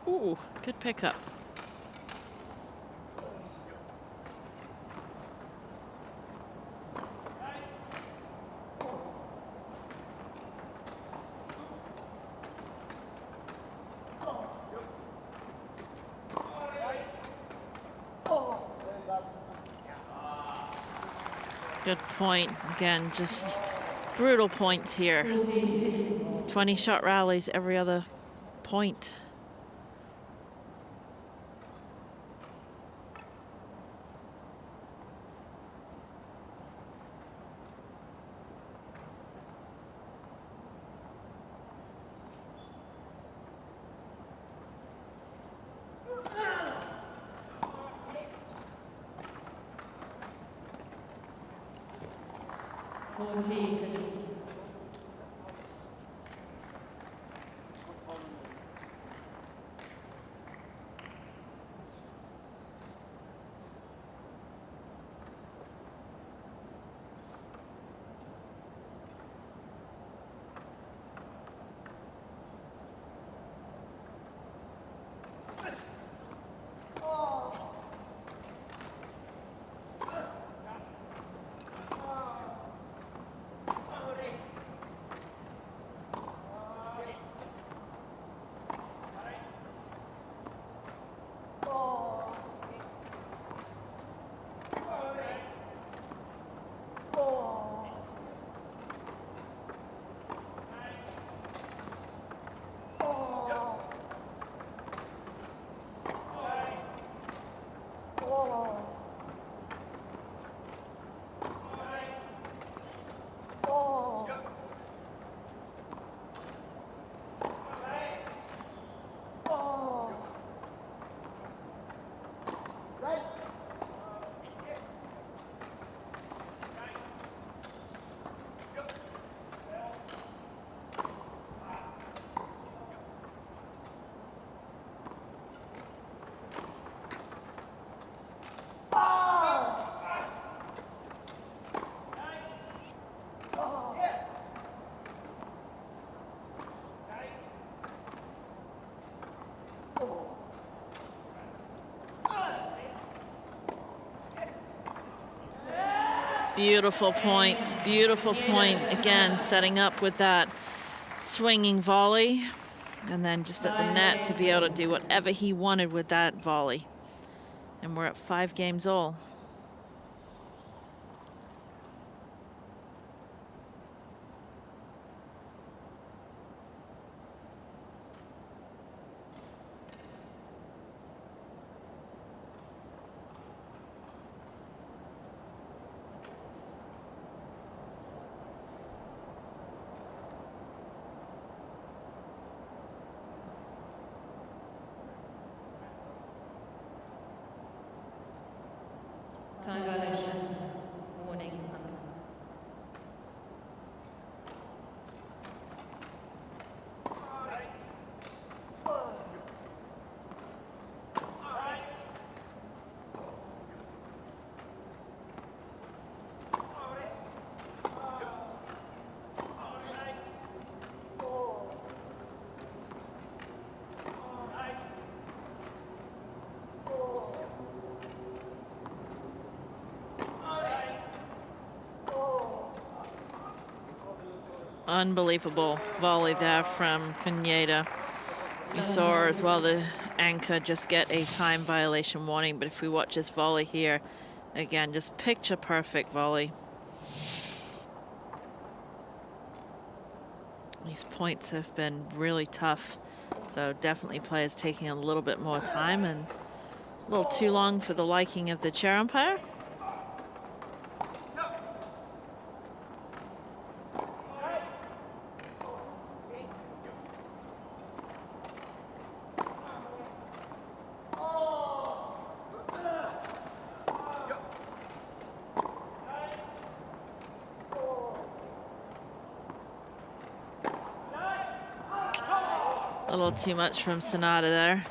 Ooh, good pickup. Good point. Again, just brutal points here. 20 shot rallies every other point. Beautiful point, beautiful point. Again, setting up with that swinging volley, and then just at the net to be able to do whatever he wanted with that volley. And we're at 5 games all. Time violation. Warning. Unbelievable volley there from Kaneda. You saw as well the anchor just get a time violation warning, but if we watch this volley here, again, just picture perfect volley. These points have been really tough, so definitely players taking a little bit more time and a little too long for the liking of the chair umpire. A little too much from Sonata there.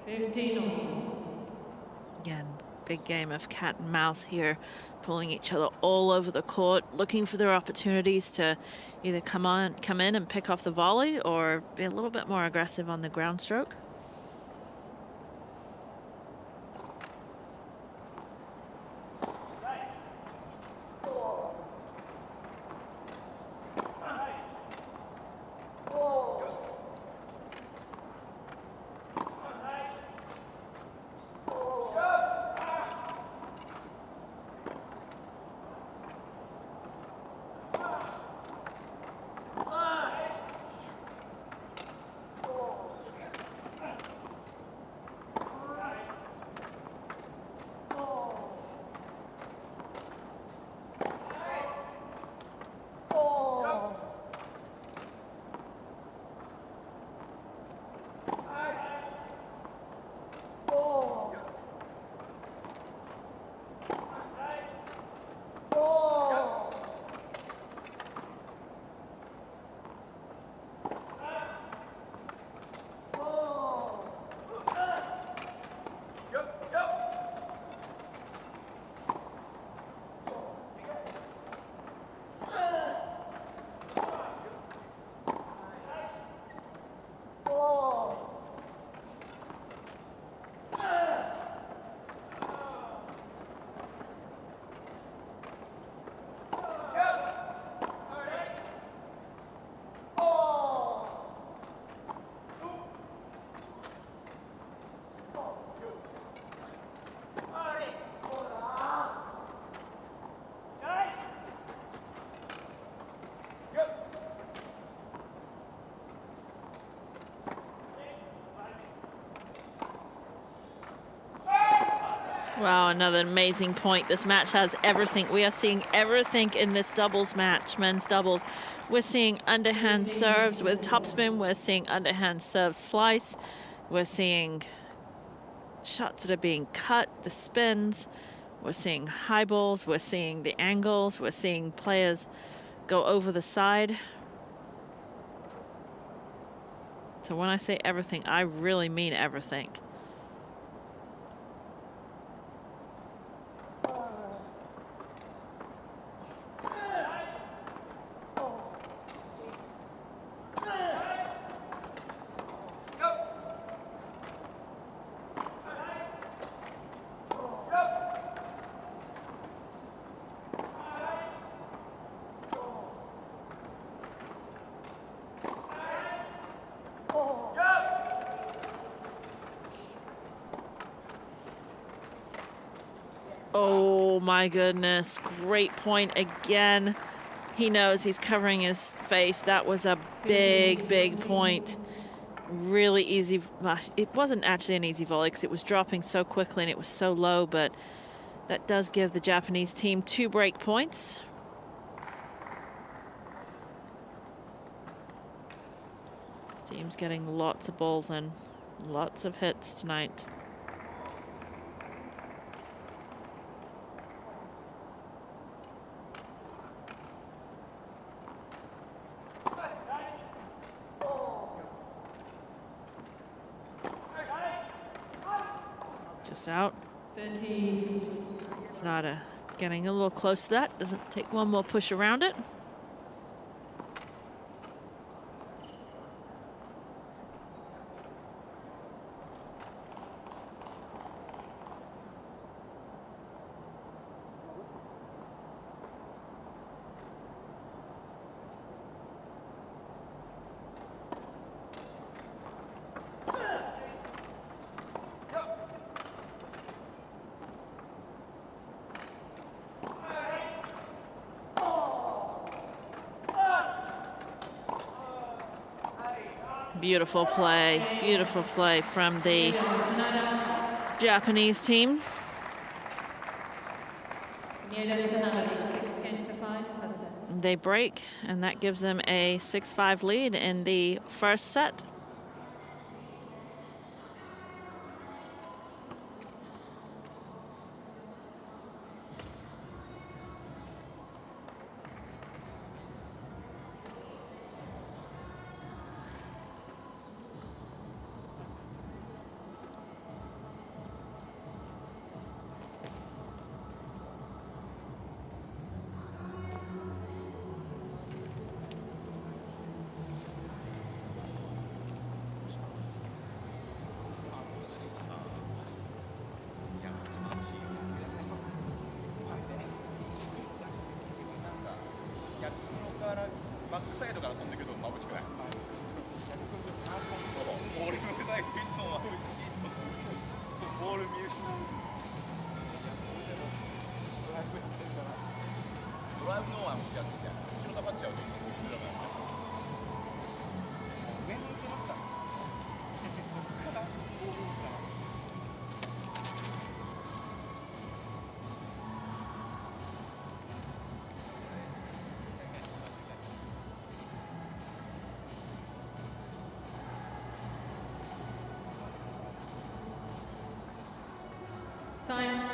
15. Again, big game of cat and mouse here, pulling each other all over the court, looking for their opportunities to either come in and pick off the volley or be a little bit more aggressive on the ground stroke. Wow, another amazing point. This match has everything. We are seeing everything in this doubles match, men's doubles. We're seeing underhand serves with topspin. We're seeing underhand serve slice. We're seeing shots that are being cut, the spins. We're seeing high balls. We're seeing the angles. We're seeing players go over the side. So when I say everything, I really mean everything. Oh my goodness, great point again. He knows he's covering his face. That was a big, big point. Really easy. It wasn't actually an easy volley because it was dropping so quickly and it was so low, but that does give the Japanese team 2 break points. Team's getting lots of balls in, lots of hits tonight. Just out. 30. It's not getting a little close to that. Doesn't take one more push around it. Beautiful play from the Japanese team. They break, and that gives them a 6-5 lead in the first set. Time.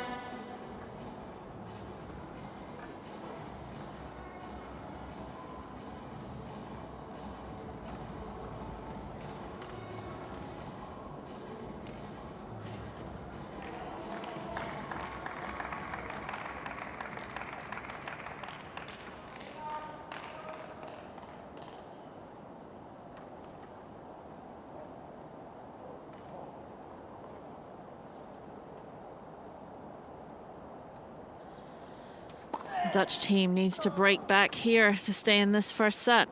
Dutch team needs to break back here to stay in this first set.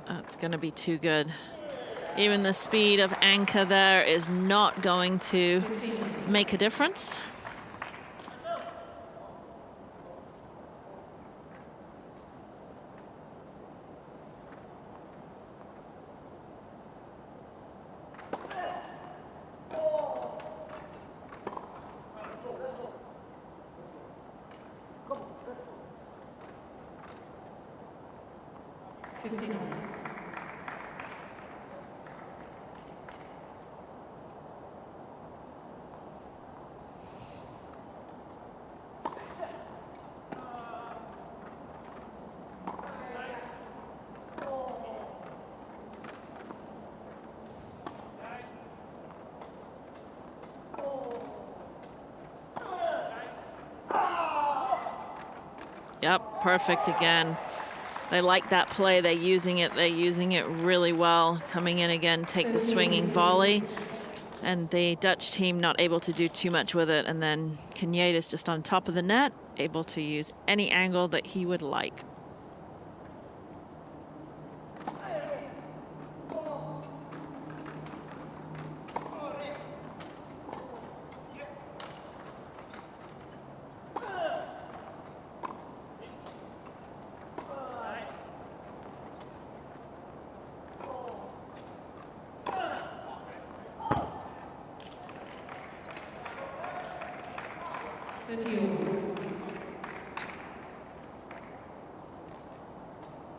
That's going to be too good. Even the speed of Anka there is not going to make a difference. Yep, perfect again. They like that play. They're using it really well. Coming in again, take the swinging volley. And the Dutch team not able to do too much with it. And then Caneda's just on top of the net, able to use any angle that he would like. All.